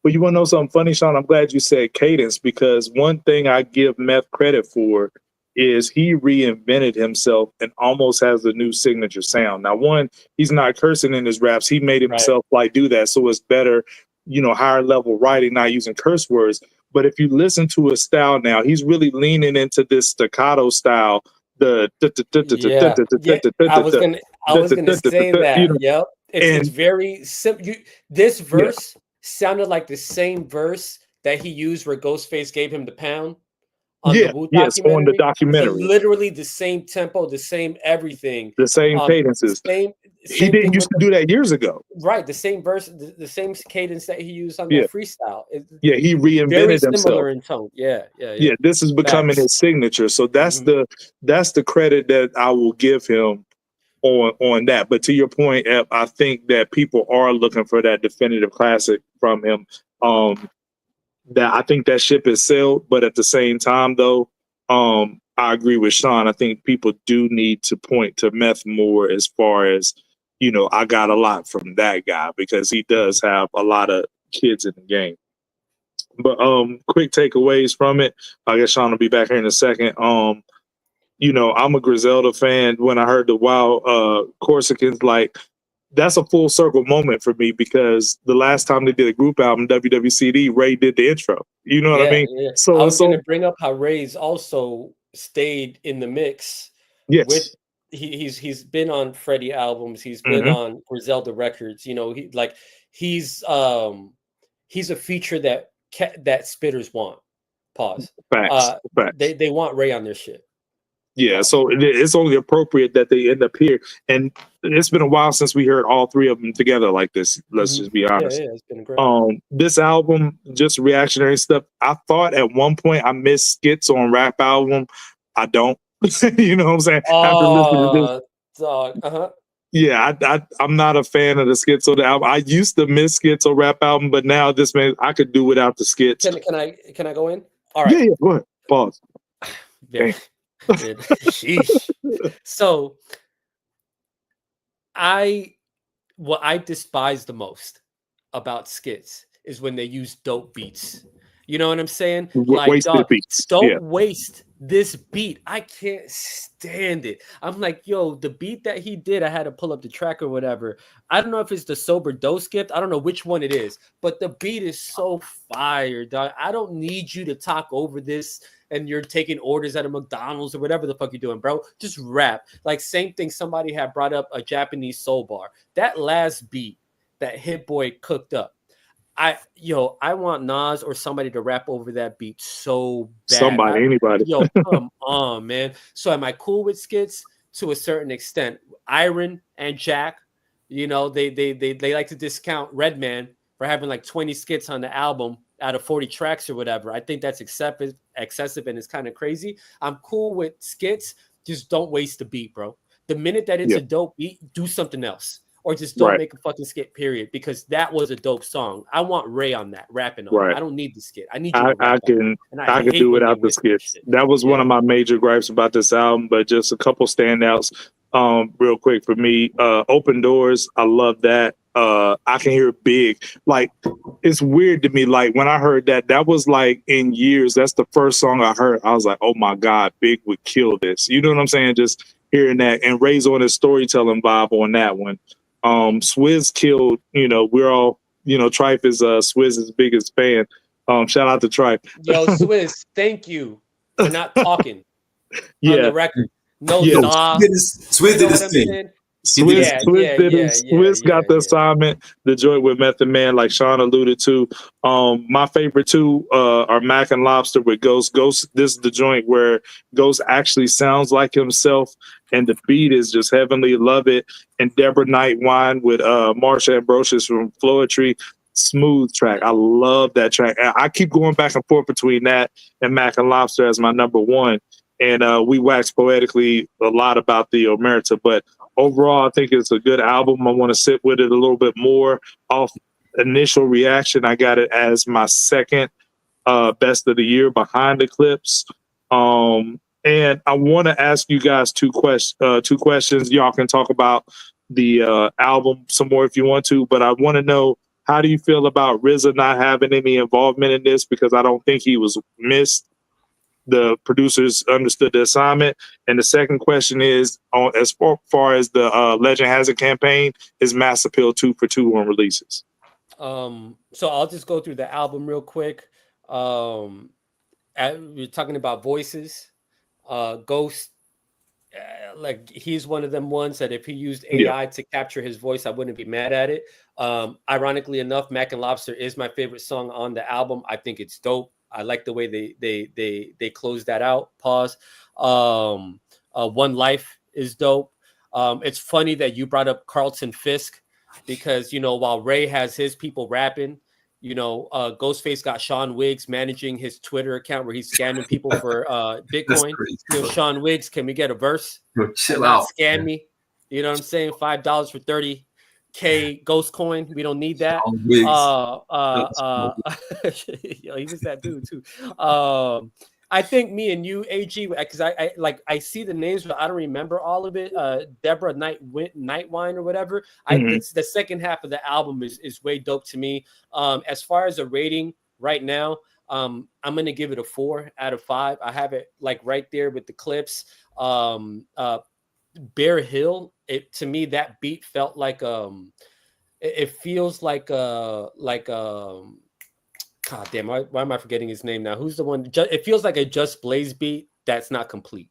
But you want to know something funny, Sean? I'm glad you said cadence because one thing I give Meth credit for is he reinvented himself and almost has a new signature sound. Now, one, he's not cursing in his raps. He made himself do that. So it's better, higher level writing, not using curse words. But if you listen to his style now, he's really leaning into this staccato style. I was gonna say that. Yep. It's very simple. This verse sounded like the same verse that he used where Ghostface gave him the pound. On the documentary. Literally the same tempo, the same everything. The same cadences. He didn't used to do that years ago. Right. The same verse, the same cadence that he used on that freestyle. He reinvented very himself. Similar in tone. Yeah. This is becoming his signature. So that's the credit that I will give him on that. But to your point, I think that people are looking for that definitive classic from him. That I think that ship is sailed, but at the same time, though, I agree with Sean. I think people do need to point to Meth more as far as, I got a lot from that guy because he does have a lot of kids in the game. But quick takeaways from it. I guess Sean will be back here in a second. I'm a Griselda fan. When I heard the Wild Corsicans, that's a full circle moment for me because the last time they did a group album, WWCD, Ray did the intro. You know what I mean? Yeah. So I was going to bring up how Ray's also stayed in the mix. Yes. He's been on Freddie albums. He's been on Griselda records. He's a feature that spitters want. Pause. Facts. They want Ray on their shit. Yeah, so it's only appropriate that they end up here. And it's been a while since we heard all three of them together like this. Let's just be honest. Yeah, it's been great. This album, just reactionary stuff. I thought at one point I missed skits on rap album. I don't. You know what I'm saying? After listening to this, dog. Yeah, I'm not a fan of the skits on the album. I used to miss skits on rap album, but now this man, I could do without the skits. Can I go in? All right. Yeah, go ahead. Pause. Yeah. Sheesh. So what I despise the most about skits is when they use dope beats. You know what I'm saying? Wasted dog, beats. don't Yeah. waste this beat. I can't stand it. I'm like, yo, the beat that he did, I had to pull up the track or whatever. I don't know if it's the Sober Dose Gift. I don't know which one it is, but the beat is so fire, dog. I don't need you to talk over this and you're taking orders at a McDonald's or whatever the fuck you're doing, bro. Just rap. Like, same thing, somebody had brought up a Japanese soul bar. That last beat that Hit Boy cooked up, I want Nas or somebody to rap over that beat so bad. Somebody, anybody. Yo, come on, man. So am I cool with skits? To a certain extent. Iron and Jack, you know, they like to discount Redman for having like 20 skits on the album out of 40 tracks or whatever. I think that's excessive and it's kind of crazy. I'm cool with skits. Just don't waste the beat, bro. The minute that it's a dope beat, do something else. Or just don't make a fucking skit, period, because that was a dope song. I want Ray on that, rapping on it. I don't need the skit. I need you to rap I can do without the skits. That was one of my major gripes about this album, but just a couple standouts real quick for me. Open Doors, I love that. I can hear Big. Like, it's weird to me. Like, when I heard that, that was like in years, that's the first song I heard. I was like, oh my God, Big would kill this. You know what I'm saying? Just hearing that, and Ray's on his storytelling vibe on that one. Swizz killed, you know, we're all, you know, Trife is Swizz's biggest fan. Shout out to Trife. Yo, Swizz, thank you for not talking on the record. Swizz did his thing. Swizz got the assignment. The joint with Method Man, like Sean alluded to. My favorite two are Mac and Lobster with Ghost. Ghost, this is the joint where Ghost actually sounds like himself, and the beat is just heavenly. Love it. And Deborah Night Wine with Marsha Ambrosius from Floetry. Smooth track. I love that track. I keep going back and forth between that and Mac and Lobster as my number one. And we wax poetically a lot about the Omertà, but overall, I think it's a good album. I want to sit with it a little bit more. Off initial reaction, I got it as my second best of the year behind the Clipse. And I want to ask you guys two questions. Y'all can talk about the album some more if you want to, but I want to know, how do you feel about RZA not having any involvement in this? Because I don't think he was missed. The producers understood the assignment. And the second question is, as far as the Legend Has It campaign, is Mass Appeal 2 for 2 on releases? So I'll just go through the album real quick. We're talking about voices. Ghost, like, he's one of them ones that if he used AI to capture his voice, I wouldn't be mad at it. Ironically enough, Mac and Lobster is my favorite song on the album. I think it's dope. I like the way they close that out. Pause. One Life is dope. It's funny that you brought up Carlton Fisk, because, you know, while Ray has his people rapping, you know, Ghostface got Sean Wiggs managing his Twitter account where he's scamming people for Bitcoin. You know, Sean Wiggs, can we get a verse? Chill out. Scam me. You know what I'm saying? $5 for 30K Ghost coin. We don't need that. Yo, he was that dude too. I think me and you, AG, because I see the names, but I don't remember all of it. Deborah Nightwine or whatever. I think the second half of the album is way dope to me. As far as a rating right now, I'm gonna give it a 4 out of 5. I have it like right there with the Clipse. Bear Hill, to me, that beat felt like it feels like God damn, why am I forgetting his name now? Who's the one? It feels like a Just Blaze beat that's not complete.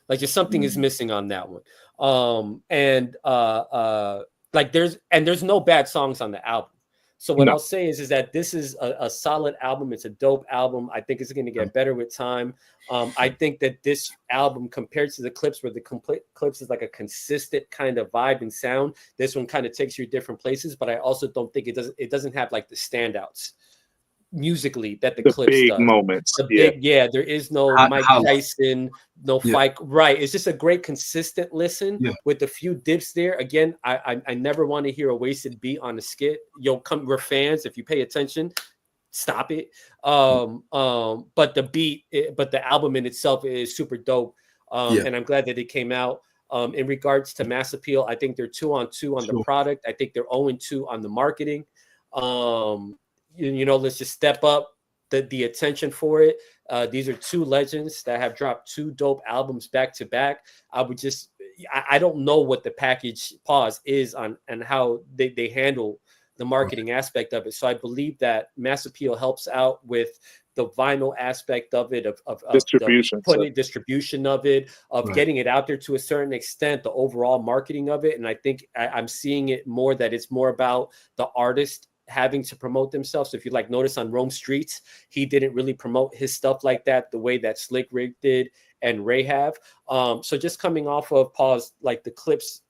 Like, just something is missing on that one. Like, there's no bad songs on the album. So what I'll say is that this is a solid album. It's a dope album. I think it's going to get better with time. I think that this album, compared to the Clipse, where the complete Clipse is like a consistent kind of vibe and sound, this one kind of takes you different places. But I also don't think it doesn't have like the standouts musically that the Clipse big does. Moments. There is no Mike Tyson, no fight. Right. It's just a great consistent listen with a few dips there. Again, I never want to hear a wasted beat on a skit. We're fans. If you pay attention, stop it. But the album in itself is super dope. And I'm glad that it came out. In regards to Mass Appeal, I think they're 2 on 2 on the product. I think they're 0 and 2 on the marketing. Let's just step up the attention for it. These are two legends that have dropped two dope albums back to back. I don't know what the package pause is on and how they handle the marketing aspect of it. So I believe that Mass Appeal helps out with the vinyl aspect of it, of distribution, distribution of it, of getting it out there to a certain extent, the overall marketing of it. And I think I'm seeing it more that it's more about the artist having to promote themselves. So if you notice on Rome Streets, he didn't really promote his stuff like that the way that Slick Rick did and Ray have. So just coming off of pause, like the Clipse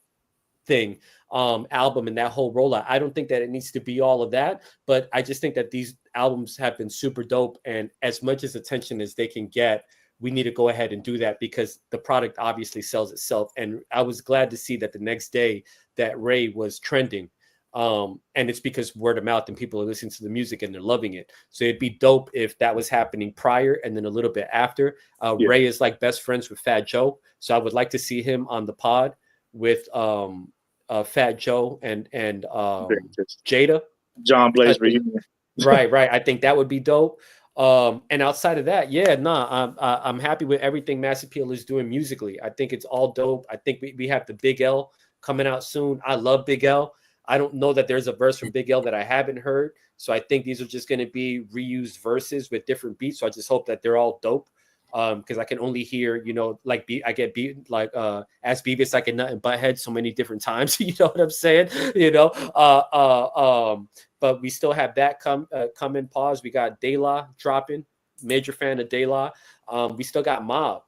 thing, album and that whole rollout, I don't think that it needs to be all of that, but I just think that these albums have been super dope, and as much as attention as they can get, we need to go ahead and do that because the product obviously sells itself. And I was glad to see that the next day that Ray was trending. And it's because word of mouth and people are listening to the music and they're loving it. So it'd be dope if that was happening prior and then a little bit after. Ray is best friends with Fat Joe, so I would like to see him on the pod with Fat Joe and Jada. John Blaze reunion. Right. I think that would be dope. And outside of that, I'm happy with everything Mass Appeal is doing musically. I think it's all dope. I think we have the Big L coming out soon. I love Big L. I don't know that there's a verse from Big L that I haven't heard. So I think these are just going to be reused verses with different beats. So I just hope that they're all dope. Because I can only hear, I get beat as Beavis, I get nothing but head so many different times. You know what I'm saying? But we still have that come in pause. We got De La dropping. Major fan of De La. We still got Mobb,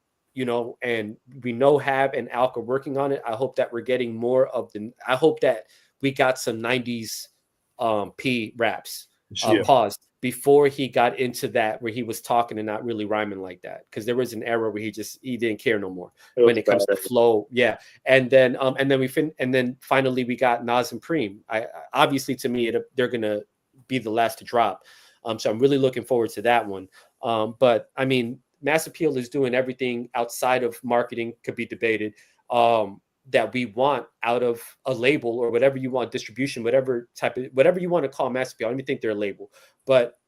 and we know Have and Alk are working on it. I hope that we're getting more of I hope that we got some 90s P raps. Pause before he got into that where he was talking and not really rhyming like that, because there was an era where he didn't care no more when it comes to flow. And then finally we got Nas and Preem. Obviously to me they're gonna be the last to drop, so I'm really looking forward to that one. But I mean, Mass Appeal is doing everything outside of marketing, could be debated, that we want out of a label or whatever you want, distribution, whatever you want to call Mass Appeal. I don't even think they're a label, but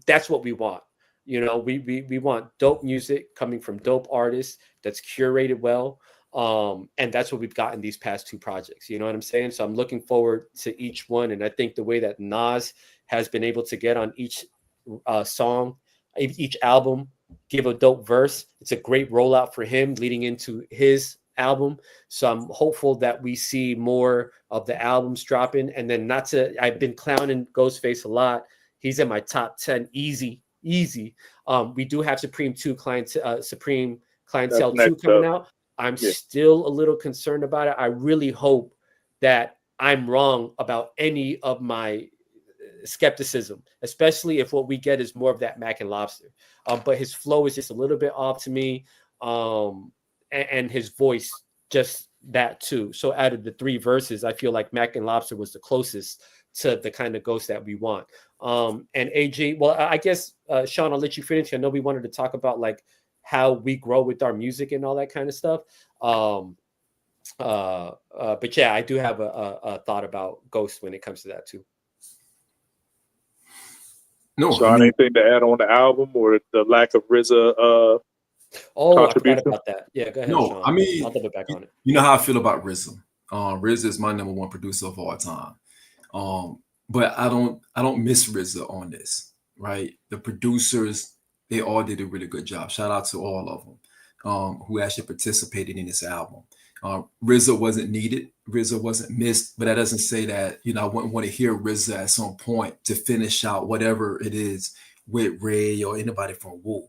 that's what we want. We want dope music coming from dope artists that's curated well. And that's what we've gotten these past two projects. You know what I'm saying? So I'm looking forward to each one. And I think the way that Nas has been able to get on each song, each album, give a dope verse. It's a great rollout for him leading into his album. So I'm hopeful that we see more of the albums dropping. And then I've been clowning Ghostface a lot. He's in my top 10 easy. We do have Supreme Clientele 2 coming out. I'm still a little concerned about it. I really hope that I'm wrong about any of my skepticism, especially if what we get is more of that Mac and Lobster. But his flow is just a little bit off to me, and his voice just that too. So out of the three verses, I feel like Mac and Lobster was the closest to the kind of Ghost that we want. And AG, well, I guess Sean, I'll let you finish. I know we wanted to talk about how we grow with our music and all that kind of stuff. But yeah, I do have a thought about Ghost when it comes to that too. No, Sean, anything to add on the album or the lack of RZA I forgot about that. Yeah, go ahead. No, Sean. I mean, I'll double back on it. You know how I feel about RZA. RZA is my number one producer of all time. But I don't miss RZA on this, right? The producers, they all did a really good job. Shout out to all of them who actually participated in this album. RZA wasn't needed. RZA wasn't missed, but that doesn't say that, I wouldn't want to hear RZA at some point to finish out whatever it is with Ray or anybody from Wu.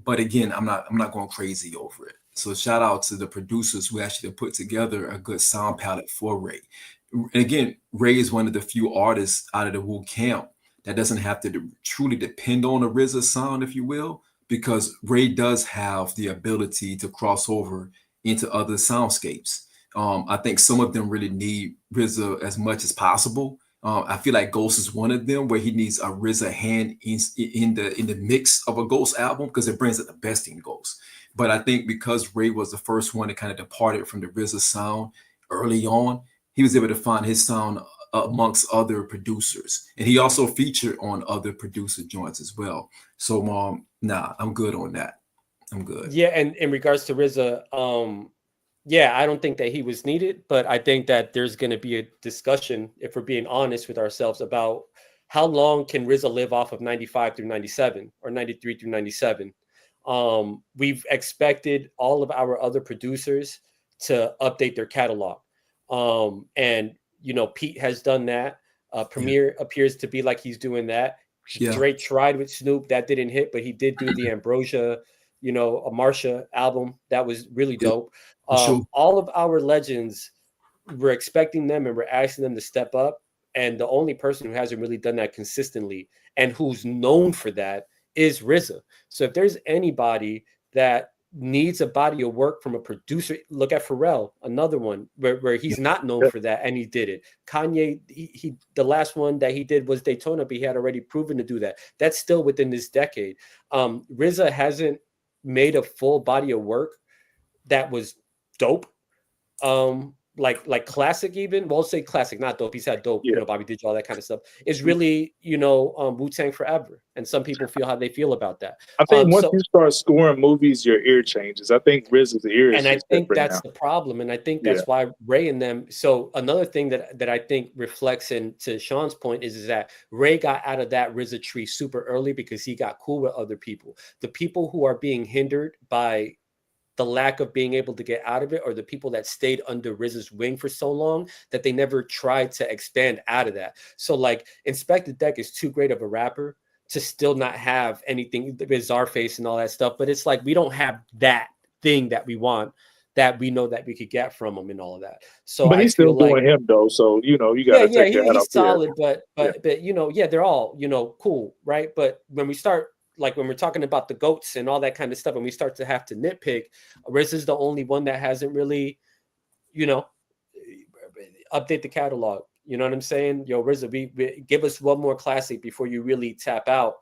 But again, I'm not going crazy over it. So shout out to the producers who actually put together a good sound palette for Ray. And again, Ray is one of the few artists out of the Wu camp that doesn't have to truly depend on a RZA sound, if you will, because Ray does have the ability to cross over into other soundscapes. I think some of them really need RZA as much as possible. I feel like Ghost is one of them where he needs a RZA hand in the mix of a Ghost album because it brings out the best in Ghost. But I think because Ray was the first one that kind of departed from the RZA sound early on, he was able to find his sound amongst other producers, and he also featured on other producer joints as well. So, nah, I'm good on that. I'm good. Yeah, and in regards to RZA, yeah, I don't think that he was needed, but I think that there's going to be a discussion, if we're being honest with ourselves, about how long can RZA live off of 95 through 97 or 93 through 97. We've expected all of our other producers to update their catalog. And, you know, Pete has done that. Premier appears to be like he's doing that. Drake tried with Snoop. That didn't hit, but he did do the Ambrosia, you know, a Marsha album. That was really dope. Sure. All of our legends, we're expecting them and we're asking them to step up. And the only person who hasn't really done that consistently and who's known for that is RZA. So if there's anybody that needs a body of work from a producer, look at Pharrell, another one where he's not known for that, and he did it. Kanye, he the last one that he did was Daytona, but he had already proven to do that. That's still within this decade. RZA hasn't made a full body of work that was dope. Like classic, even we'll say classic, not dope. He's had dope, you know, Bobby Digital, all that kind of stuff. It's really, you know, Wu-Tang Forever, and some people feel how they feel about that. I think once you start scoring movies, your ear changes. I think RZA's ear is, and I think that's the problem, and I think that's why Ray and them. So another thing that I think reflects into Sean's point is that Ray got out of that RZA tree super early because he got cool with other people. The people who are being hindered by the lack of being able to get out of it, or the people that stayed under RZA's wing for so long that they never tried to expand out of that. So like Inspector Deck is too great of a rapper to still not have anything with Czarface and all that stuff. But it's like, we don't have that thing that we want, that we know that we could get from him and all of that. So but he's still doing like, him though. So, you know, you got to take your head he's up solid, there. but you know, they're all, you know, cool. Right. But when we start, like when we're talking about the GOATs and all that kind of stuff, and we start to have to nitpick, RZA's the only one that hasn't really, you know, update the catalog. You know what I'm saying? Yo, RZA, we give us one more classic before you really tap out.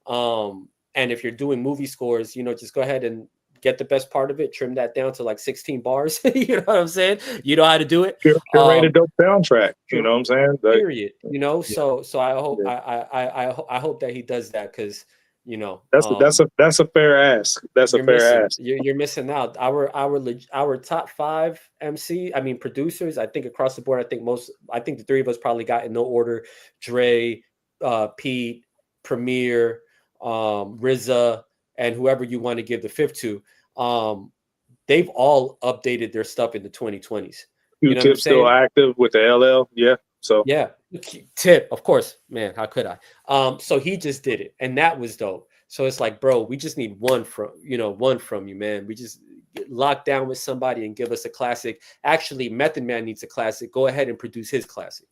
And if you're doing movie scores, you know, just go ahead and get the best part of it, trim that down to like 16 bars. You know what I'm saying? You know how to do it. Curate a dope soundtrack. You know what I'm saying? Like, period. You know, so I hope I hope that he does that, because you know, that's a fair ask. That's a fair ask. You're missing out. Our top 5 producers, I think across the board, I think the 3 of us probably got in no order: Dre, Pete, Premier, RZA, and whoever you want to give the 5th to. They've all updated their stuff in the 2020s. You know what I'm saying? Still active with the LL, So Tip, of course, man. How could I? So he just did it, and that was dope. So it's like, bro, we just need one from you, man. We just get locked down with somebody and give us a classic. Actually, Method Man needs a classic. Go ahead and produce his classic.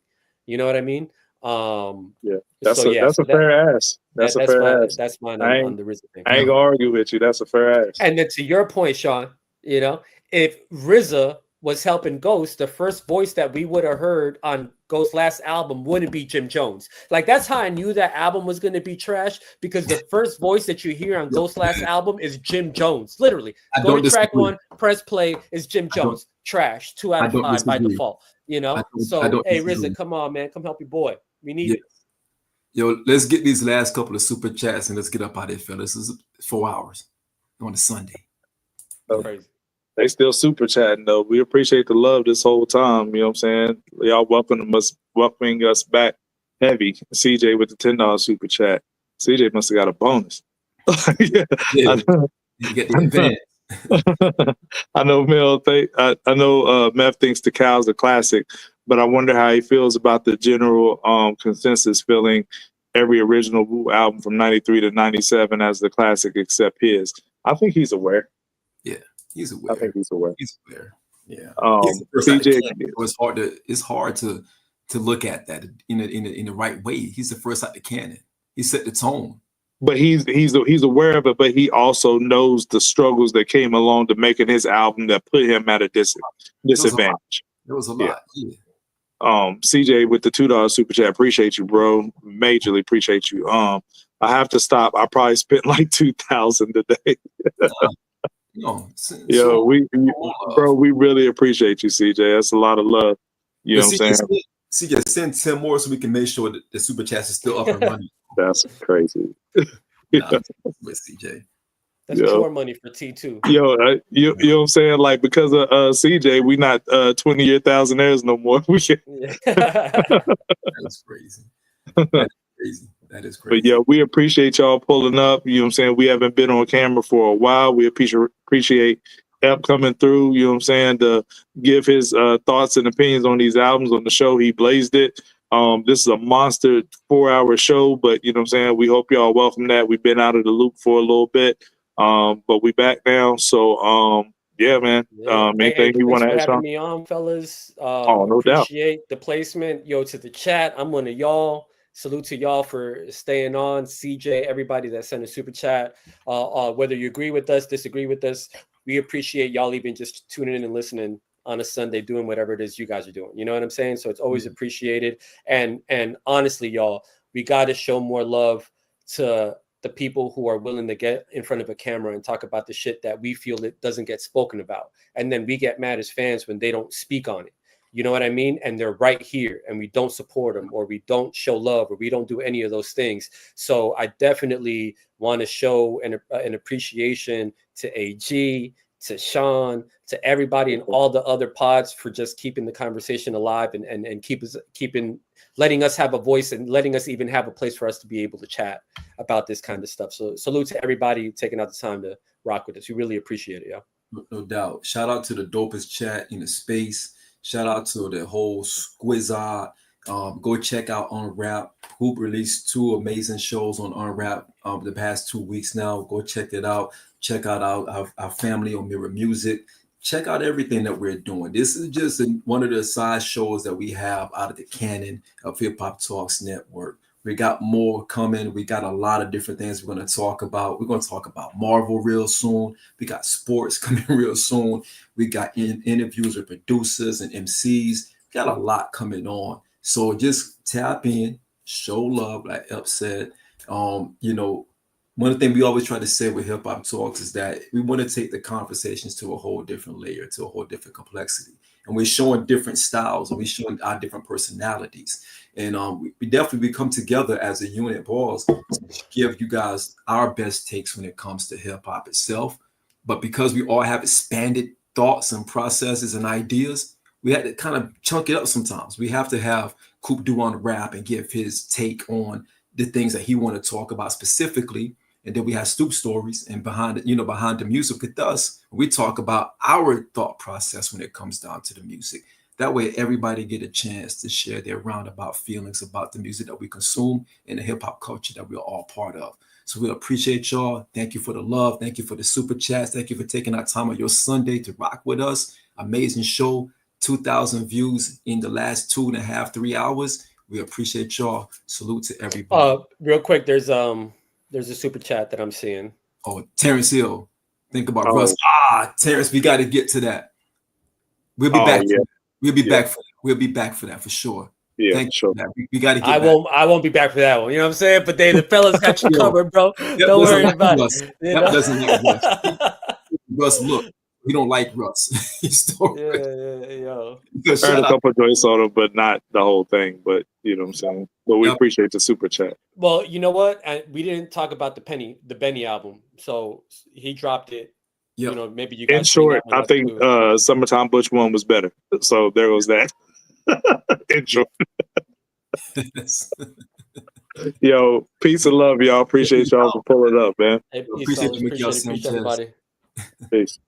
You know what I mean? That's a fair ask. That's a fair ask. That's mine on the RZA thing. I ain't gonna argue with you. That's a fair ask. And then to your point, Sean, you know, if RZA was helping Ghost, the first voice that we would have heard on Ghost's last album wouldn't be Jim Jones. Like, that's how I knew that album was going to be trash, because the first voice that you hear on Ghost's last album is Jim Jones. Literally, go to track 1, press play, is Jim Jones. Trash. 2 out of 5 by default. You know. So hey, RZA, come on, man, come help your boy. We need it. Yo, let's get these last couple of super chats and let's get up out of here, fellas. This is 4 hours on a Sunday. Crazy. They still super chatting though. We appreciate the love this whole time. You know what I'm saying? Y'all welcoming us back heavy. CJ with the $10 super chat. CJ must have got a bonus. You get the advance. I know Mel. I know Mev thinks the Cow's a classic, but I wonder how he feels about the general consensus feeling every original Wu album from '93 to '97 as the classic except his. I think he's aware. Yeah. He's aware. I think he's aware. He's aware. Yeah. CJ, it's hard to look at that in the right way. He's the first out the canon. He set the tone. But he's aware of it. But he also knows the struggles that came along to making his album that put him at a disadvantage. There was a lot. Yeah. CJ with the $2 super chat. Appreciate you, bro. Majorly appreciate you. I have to stop. I probably spent like 2,000 today. We really appreciate you, CJ. That's a lot of love. You know what I'm saying? CJ, send 10 more so we can make sure that the super chats is still up and running. That's crazy. Nah, with CJ. That's more money for T2. Yo, you know what I'm saying? Like, because of CJ, we not 20-year thousandaires no more. We can... That's crazy. That is crazy. That is crazy. But yeah, we appreciate y'all pulling up. You know what I'm saying? We haven't been on camera for a while. We appreciate Ep coming through, you know what I'm saying, to give his thoughts and opinions on these albums on the show. He blazed it. This is a monster 4-hour show, but you know what I'm saying? We hope y'all welcome that. We've been out of the loop for a little bit. But we back now. So yeah, man. Anything you want to add, Sean? Me on, fellas. No Appreciate doubt. the placement. Yo, to the chat, I'm one of y'all. Salute to y'all for staying on. CJ, everybody that sent a super chat. Whether you agree with us, disagree with us, we appreciate y'all even just tuning in and listening on a Sunday, doing whatever it is you guys are doing. You know what I'm saying? So it's always appreciated. And honestly, y'all, we got to show more love to the people who are willing to get in front of a camera and talk about the shit that we feel it doesn't get spoken about. And then we get mad as fans when they don't speak on it. You know what I mean? And they're right here and we don't support them, or we don't show love, or we don't do any of those things. So I definitely want to show an appreciation to AG, to Sean, to everybody and all the other pods for just keeping the conversation alive and letting us have a voice and letting us even have a place for us to be able to chat about this kind of stuff. So salute to everybody taking out the time to rock with us. We really appreciate it, yo. No doubt. Shout out to the dopest chat in the space. Shout out to the whole Squizzard. Go check out Unwrap. Hoop released 2 amazing shows on Unwrap the past 2 weeks now. Go check it out. Check out our family on Mirror Music. Check out everything that we're doing. This is just one of the side shows that we have out of the canon of Hip Hop Talks Network. We got more coming. We got a lot of different things we're going to talk about. We're going to talk about Marvel real soon. We got sports coming real soon. We got interviews with producers and MCs. We got a lot coming on. So just tap in, show love, like Ep said. One of the things we always try to say with Hip Hop Talks is that we want to take the conversations to a whole different layer, to a whole different complexity. And we're showing different styles and we're showing our different personalities. And we definitely come together as a unit, balls, to give you guys our best takes when it comes to hip hop itself. But because we all have expanded thoughts and processes and ideas, we had to kind of chunk it up sometimes. We have to have Coop do on the rap and give his take on the things that he want to talk about specifically. And then we have Stoop Stories, and behind the music with us, we talk about our thought process when it comes down to the music. That way, everybody get a chance to share their roundabout feelings about the music that we consume and the hip hop culture that we're all part of. So we appreciate y'all. Thank you for the love. Thank you for the super chats. Thank you for taking out time on your Sunday to rock with us. Amazing show. 2,000 views in the last 2.5, 3 hours. We appreciate y'all. Salute to everybody. Real quick, there's a super chat that I'm seeing. Oh, Terrence Hill. Think about Russ. Terrence, we got to get to that. We'll be back. Yeah. We'll be back for that. We'll be back for that for sure. Yeah, thank you. Sure. We got to get. I won't be back for that one. You know what I'm saying? But the fellas got you covered, bro. Don't worry about it. That doesn't like Russ. Russ, look, we don't like Russ. Yo. Heard a couple of joints on him, but not the whole thing. But you know what I'm saying. But we appreciate the super chat. Well, you know what? We didn't talk about the Benny album, so he dropped it. Yep. You know, maybe you guys. In short, I think Summertime Butch one was better. So there was that. In short. Yo, peace and love, y'all. Appreciate y'all for pulling up, man. Hey, appreciate everybody. Peace.